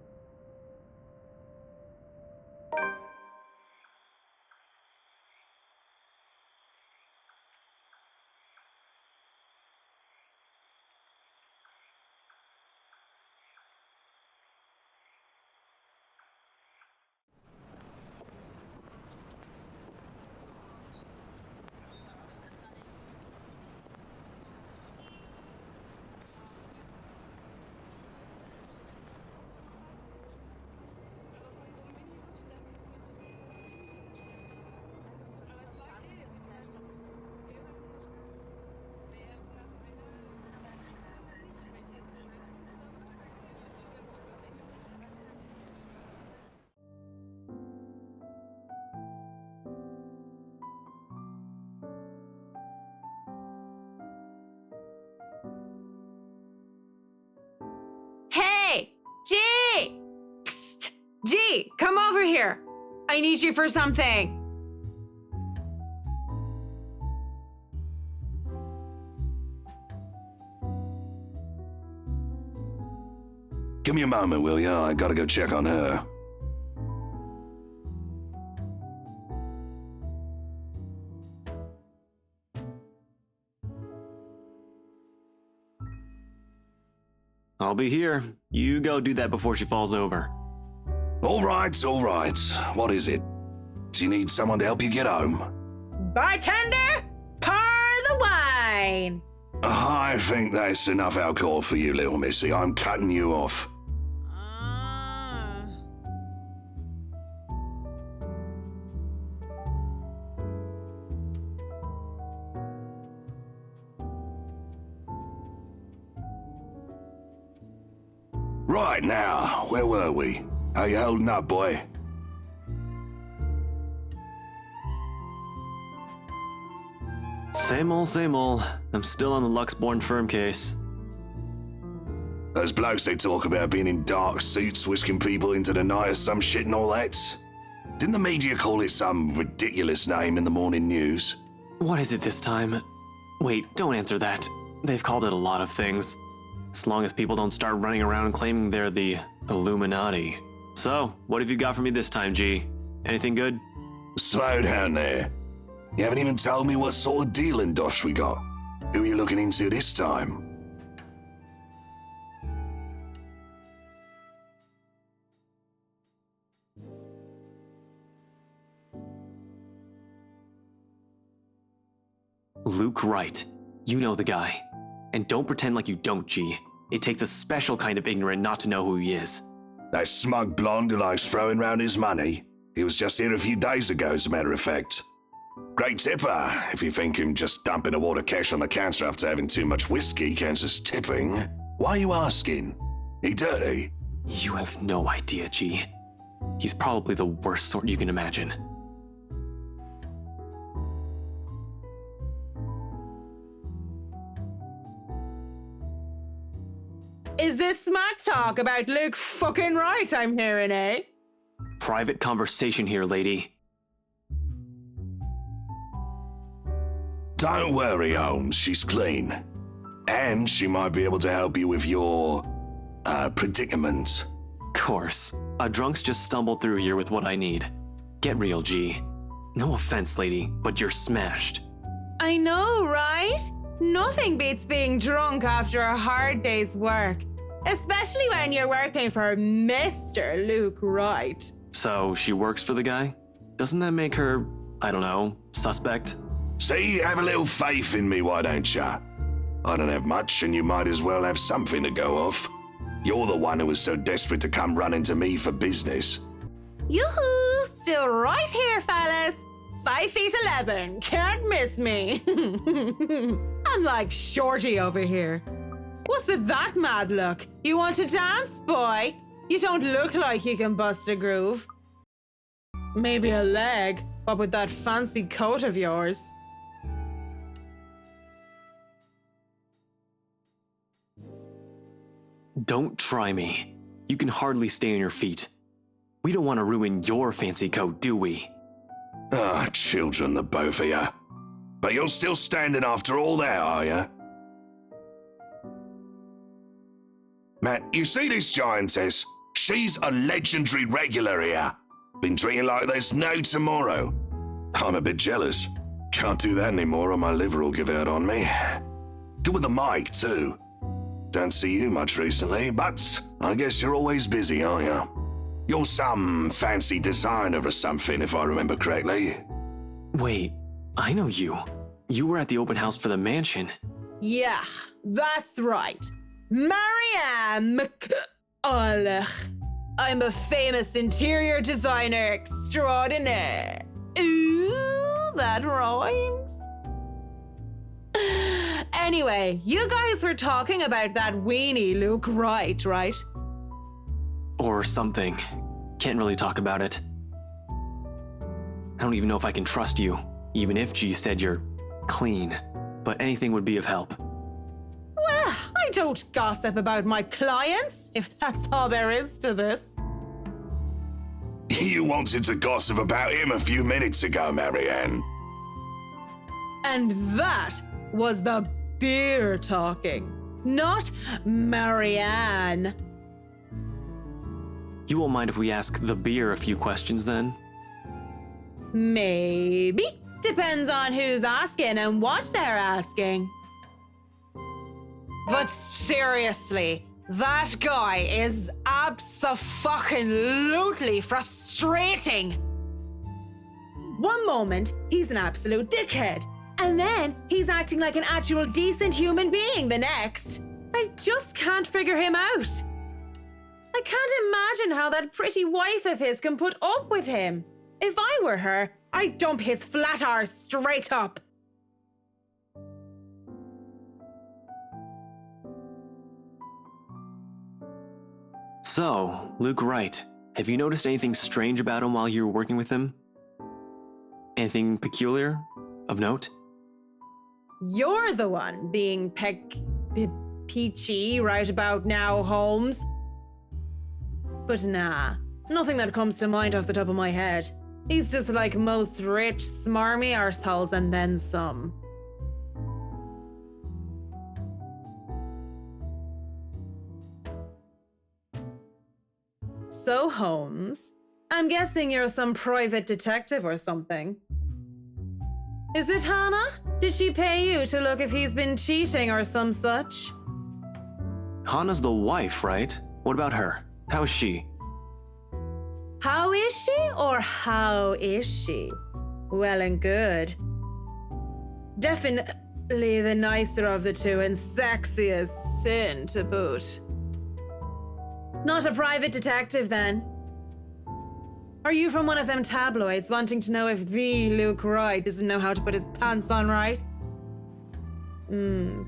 Hey! G! Psst! G, come over here. I need you for something. Give me a moment, will ya? I gotta go check on her. I'll be here. You go do that before she falls over. All right. What is it? Do you need someone to help you get home? Bartender, pour the wine. I think that's enough alcohol for you, little missy. I'm cutting you off. Right now, where were we? How you holding up, boy? Same old. I'm still on the Luxborn firm case. Those blokes they talk about being in dark suits, whisking people into the night or some shit and all that. Didn't the media call it some ridiculous name in the morning news? What is it this time? Wait, don't answer that. They've called it a lot of things. As long as people don't start running around claiming they're the Illuminati. So, what have you got for me this time, G? Anything good? Slow down there. You haven't even told me what sort of dealing dosh we got. Who are you looking into this time? Luke Wright. You know the guy. And don't pretend like you don't, G. It takes a special kind of ignorant not to know who he is. That smug blonde who likes throwing round his money. He was just here a few days ago, as a matter of fact. Great tipper, if you think him just dumping a wad of cash on the counter after having too much whiskey counts as tipping. Why are you asking? He dirty? You have no idea, G. He's probably the worst sort you can imagine. Is this smack talk about Luke fucking Wright I'm hearing, eh? Private conversation here, lady. Don't worry, Holmes, she's clean. And she might be able to help you with your, predicament. Course. A drunk's just stumbled through here with what I need. Get real, G. No offense, lady, but you're smashed. I know, right? Nothing beats being drunk after a hard day's work. Especially when you're working for Mr. Luke Wright. So she works for the guy? Doesn't that make her, I don't know, suspect? See, have a little faith in me, why don't ya? I don't have much, and you might as well have something to go off. You're the one who was so desperate to come running to me for business. Yoo-hoo! Still right here, fellas. 5'11", can't miss me. Unlike Shorty over here. What's with that mad look? You want to dance, boy? You don't look like you can bust a groove. Maybe a leg, what with that fancy coat of yours? Don't try me. You can hardly stay on your feet. We don't want to ruin your fancy coat, do we? Ah, children, the both of you. But you're still standing after all that, are you? Matt, you see this giantess? She's a legendary regular here. Been treating like there's no tomorrow. I'm a bit jealous. Can't do that anymore or my liver will give out on me. Good with the mic, too. Don't see you much recently, but I guess you're always busy, aren't you? You're some fancy designer or something, if I remember correctly. Wait, I know you. You were at the open house for the mansion. Yeah, that's right. Marianne McCulloch. I'm a famous interior designer extraordinaire. Ooh, that rhymes. Anyway, you guys were talking about that weenie Luke Wright, right? Or something. Can't really talk about it. I don't even know if I can trust you, even if G said you're clean. But anything would be of help. Well, I don't gossip about my clients, if that's all there is to this. You wanted to gossip about him a few minutes ago, Marianne. And that was the beer talking, not Marianne. You won't mind if we ask the beer a few questions then? Maybe. Depends on who's asking and what they're asking. But seriously, that guy is abso-fucking-lutely frustrating. One moment, he's an absolute dickhead. And then he's acting like an actual decent human being the next. I just can't figure him out. I can't imagine how that pretty wife of his can put up with him. If I were her, I'd dump his flat arse straight up. So, Luke Wright, have you noticed anything strange about him while you were working with him? Anything peculiar? Of note? You're the one being peachy right about now, Holmes. But nah, nothing that comes to mind off the top of my head. He's just like most rich, smarmy arseholes and then some. So, Holmes, I'm guessing you're some private detective or something. Is it Hannah? Did she pay you to look if he's been cheating or some such? Hannah's the wife, right? What about her? How is she? How is she or how is she? Well and good. Definitely the nicer of the two and sexy as sin to boot. Not a private detective then? Are you from one of them tabloids wanting to know if the Luke Wright doesn't know how to put his pants on right?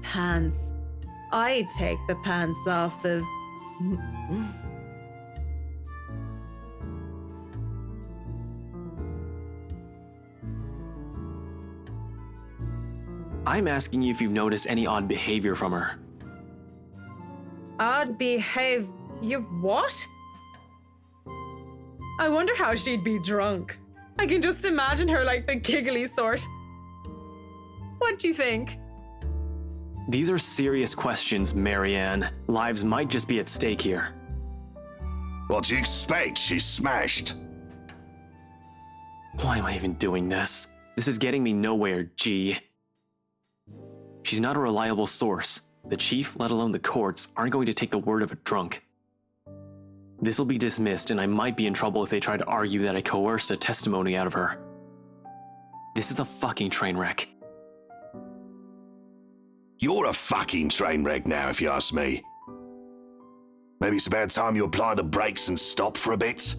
Pants. I'd take the pants off of... I'm asking you if you've noticed any odd behavior from her. Odd behavior... What? I wonder how she'd be drunk. I can just imagine her like the giggly sort. What do you think? These are serious questions, Marianne. Lives might just be at stake here. What do you expect? She's smashed. Why am I even doing this? This is getting me nowhere, G. She's not a reliable source. The chief, let alone the courts, aren't going to take the word of a drunk. This'll be dismissed, and I might be in trouble if they try to argue that I coerced a testimony out of her. This is a fucking train wreck. You're a fucking train wreck now, if you ask me. Maybe it's about time you apply the brakes and stop for a bit.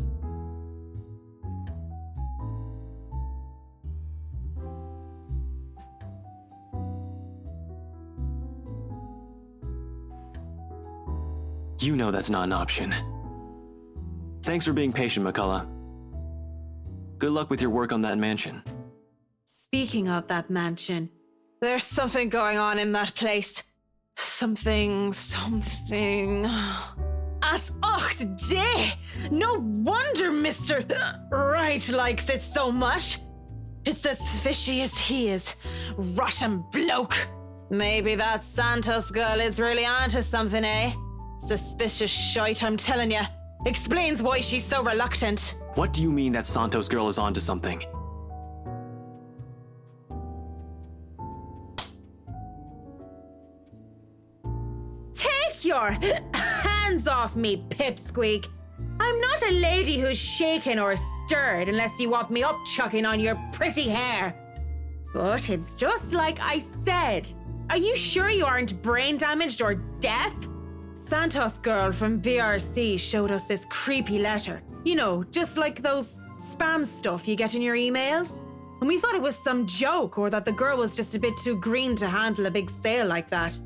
You know that's not an option. Thanks for being patient, McCullough. Good luck with your work on that mansion. Speaking of that mansion, there's something going on in that place. Something. As ocht day! No wonder Mr. Right likes it so much. It's as fishy as he is. Rotten bloke. Maybe that Santos girl is really onto something, eh? Suspicious shite, I'm telling you. Explains why she's so reluctant. What do you mean that Santos girl is onto something? Take your hands off me, pipsqueak. I'm not a lady who's shaken or stirred unless you want me up-chucking on your pretty hair. But it's just like I said. Are you sure you aren't brain damaged or deaf? Santos girl from BRC showed us this creepy letter. You know, just like those spam stuff you get in your emails. And we thought it was some joke or that the girl was just a bit too green to handle a big sale like that.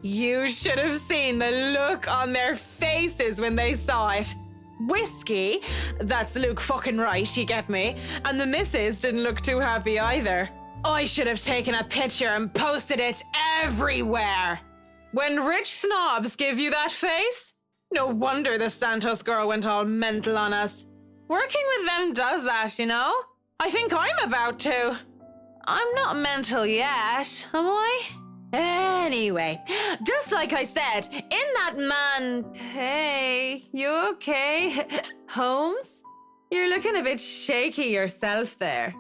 You should have seen the look on their faces when they saw it. Whiskey, that's Luke fucking right, you get me? And the missus didn't look too happy either. I should have taken a picture and posted it everywhere. When rich snobs give you that face, no wonder the Santos girl went all mental on us. Working with them does that, you know? I think I'm about to. I'm not mental yet, am I? Anyway, just like I said, in that man... Hey, you okay? Holmes? You're looking a bit shaky yourself there.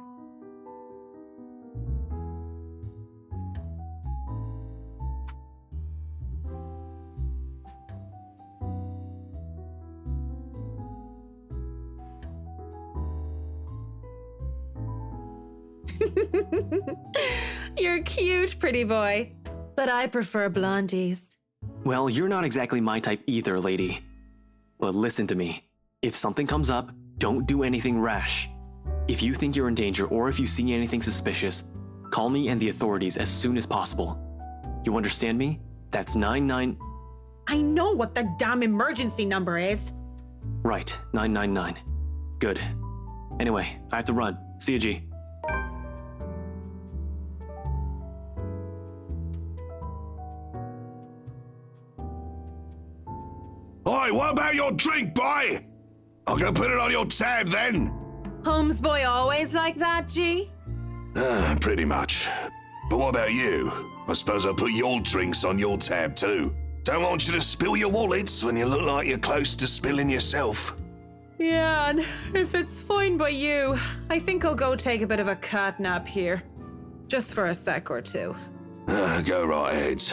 You're cute, pretty boy. But I prefer blondies. Well, you're not exactly my type either, lady. But listen to me. If something comes up, don't do anything rash. If you think you're in danger or if you see anything suspicious, call me and the authorities as soon as possible. You understand me? That's 99... I know what the damn emergency number is. Right, 999. Good. Anyway, I have to run. See you, G. Oi, what about your drink, boy? I'll go put it on your tab then. Holmes boy always like that, G? Pretty much. But what about you? I suppose I'll put your drinks on your tab too. Don't want you to spill your wallets when you look like you're close to spilling yourself. Yeah, and if it's fine by you, I think I'll go take a bit of a cat nap here. Just for a sec or two. Go right ahead.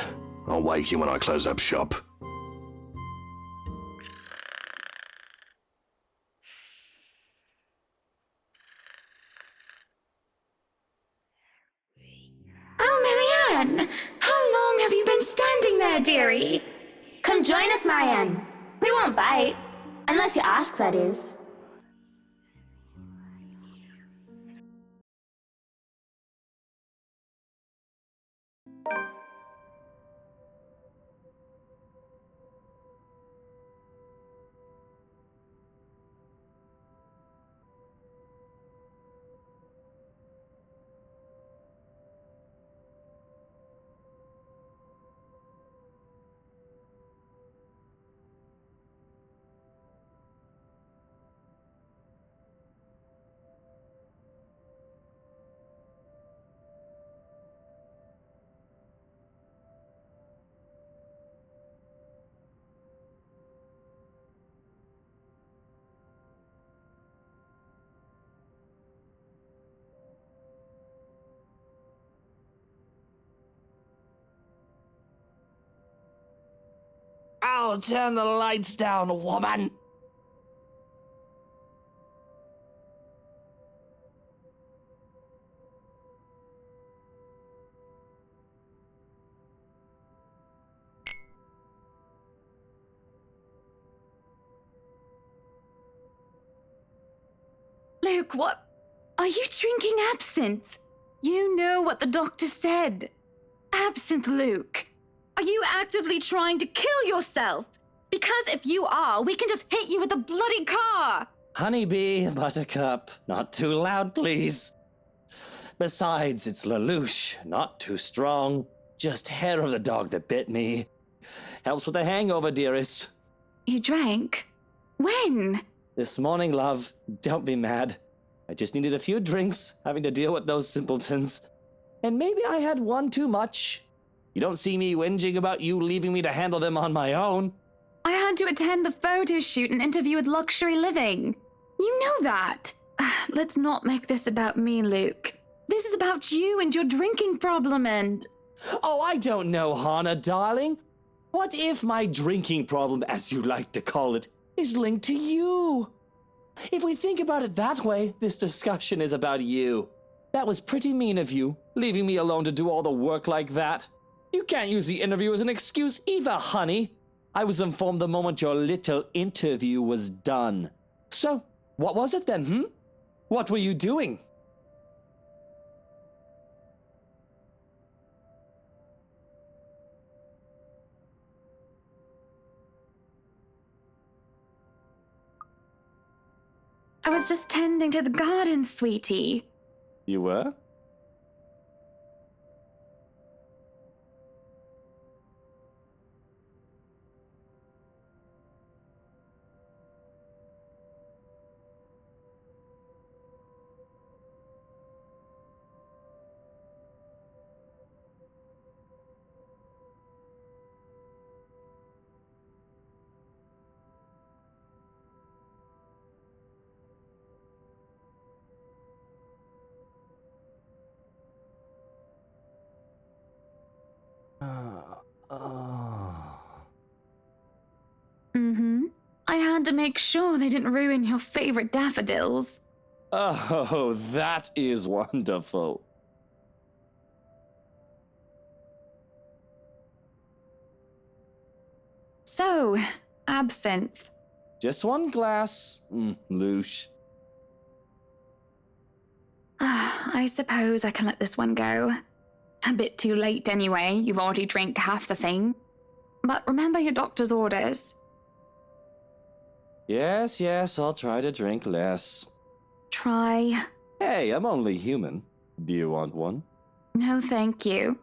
I'll wake you when I close up shop. Oh, Marianne! How long have you been standing there, dearie? Come join us, Marianne. We won't bite. Unless you ask, that is. Now turn the lights down, woman! Luke, what? Are you drinking absinthe? You know what the doctor said. Absinthe, Luke. Are you actively trying to kill yourself? Because if you are, we can just hit you with a bloody car. Honeybee, Buttercup, not too loud, please. Besides, it's Lelouch, not too strong. Just hair of the dog that bit me. Helps with the hangover, dearest. You drank? When? This morning, love. Don't be mad. I just needed a few drinks, having to deal with those simpletons. And maybe I had one too much. You don't see me whinging about you leaving me to handle them on my own. I had to attend the photo shoot and interview with Luxury Living. You know that. Let's not make this about me, Luke. This is about you and your drinking problem and... Oh, I don't know, Hannah, darling. What if my drinking problem, as you like to call it, is linked to you? If we think about it that way, this discussion is about you. That was pretty mean of you, leaving me alone to do all the work like that. You can't use the interview as an excuse either, honey. I was informed the moment your little interview was done. So, what was it then, What were you doing? I was just tending to the garden, sweetie. You were? I had to make sure they didn't ruin your favorite daffodils. Oh, that is wonderful. So, absinthe. Just one glass, Loosh. I suppose I can let this one go. A bit too late anyway, you've already drank half the thing. But remember your doctor's orders. Yes, I'll try to drink less. Try. Hey, I'm only human. Do you want one? No, thank you.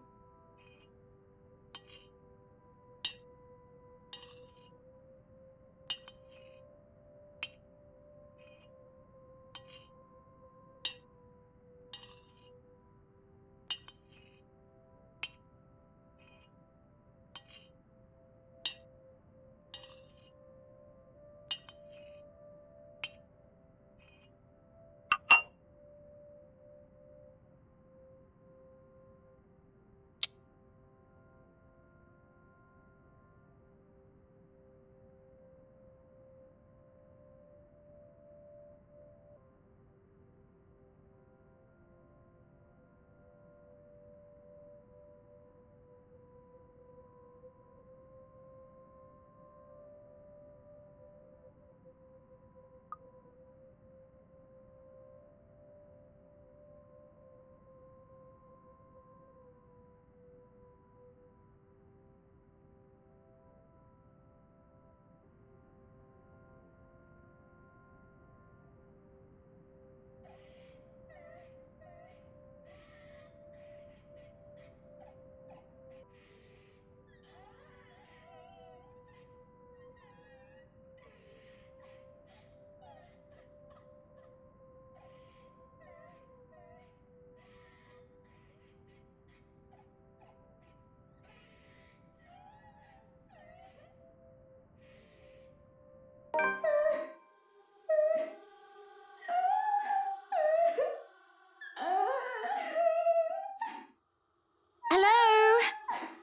Hello?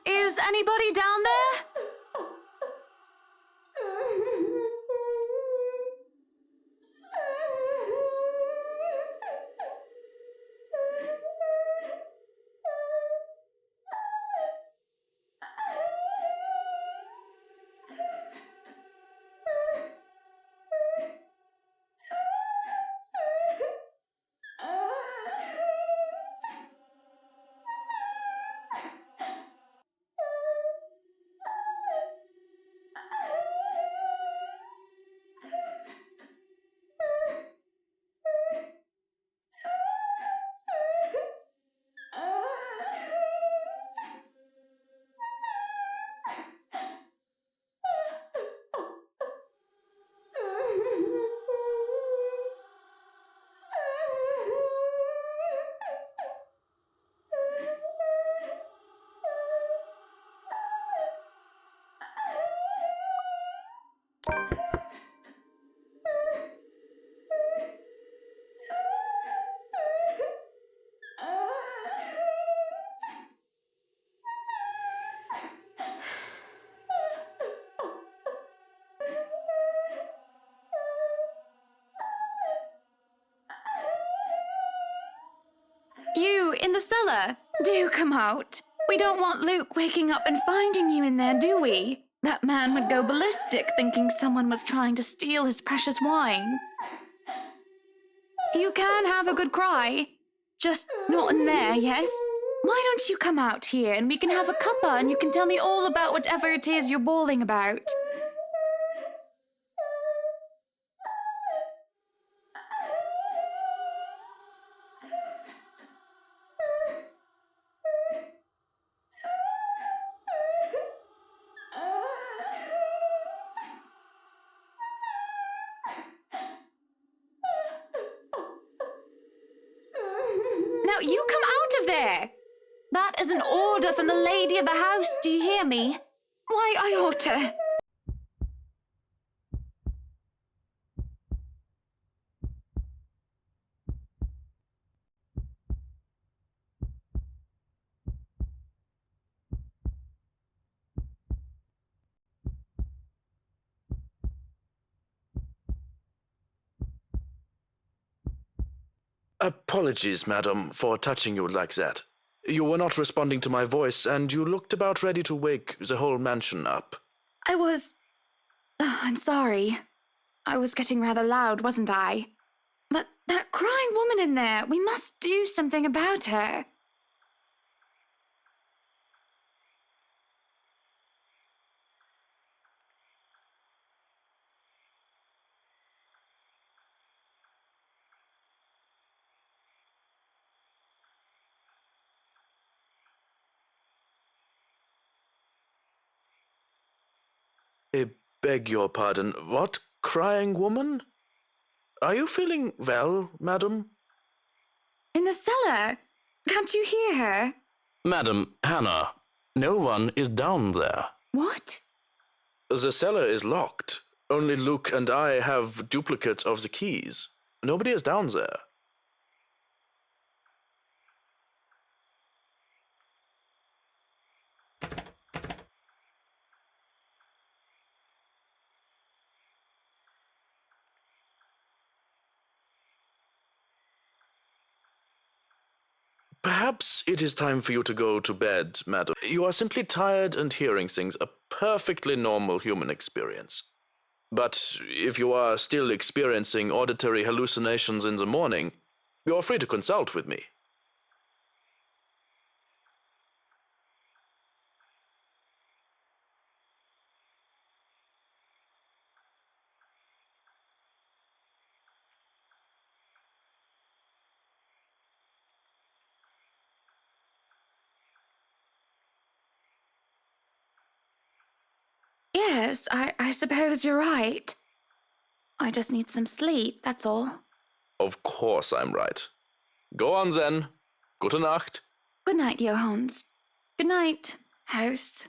Is anybody down there? You, in the cellar! Do come out! We don't want Luke waking up and finding you in there, do we? That man would go ballistic thinking someone was trying to steal his precious wine. You can have a good cry. Just not in there, yes? Why don't you come out here and we can have a cuppa and you can tell me all about whatever it is you're bawling about? Now you come out of there! That is an order from the lady of the house, do you hear me? Why, I ought to... Apologies, madam, for touching you like that. You were not responding to my voice, and you looked about ready to wake the whole mansion up. I was... I'm sorry. I was getting rather loud, wasn't I? But that crying woman in there, we must do something about her. I beg your pardon. What crying woman? Are you feeling well, madam? In the cellar. Can't you hear her? Madam Hannah, no one is down there. What? The cellar is locked. Only Luke and I have duplicates of the keys. Nobody is down there. Perhaps it is time for you to go to bed, madam. You are simply tired and hearing things, a perfectly normal human experience. But if you are still experiencing auditory hallucinations in the morning, you are free to consult with me. Yes, I suppose you're right. I just need some sleep, that's all. Of course I'm right. Go on then. Gute Nacht. Good night, Johannes. Good night, house.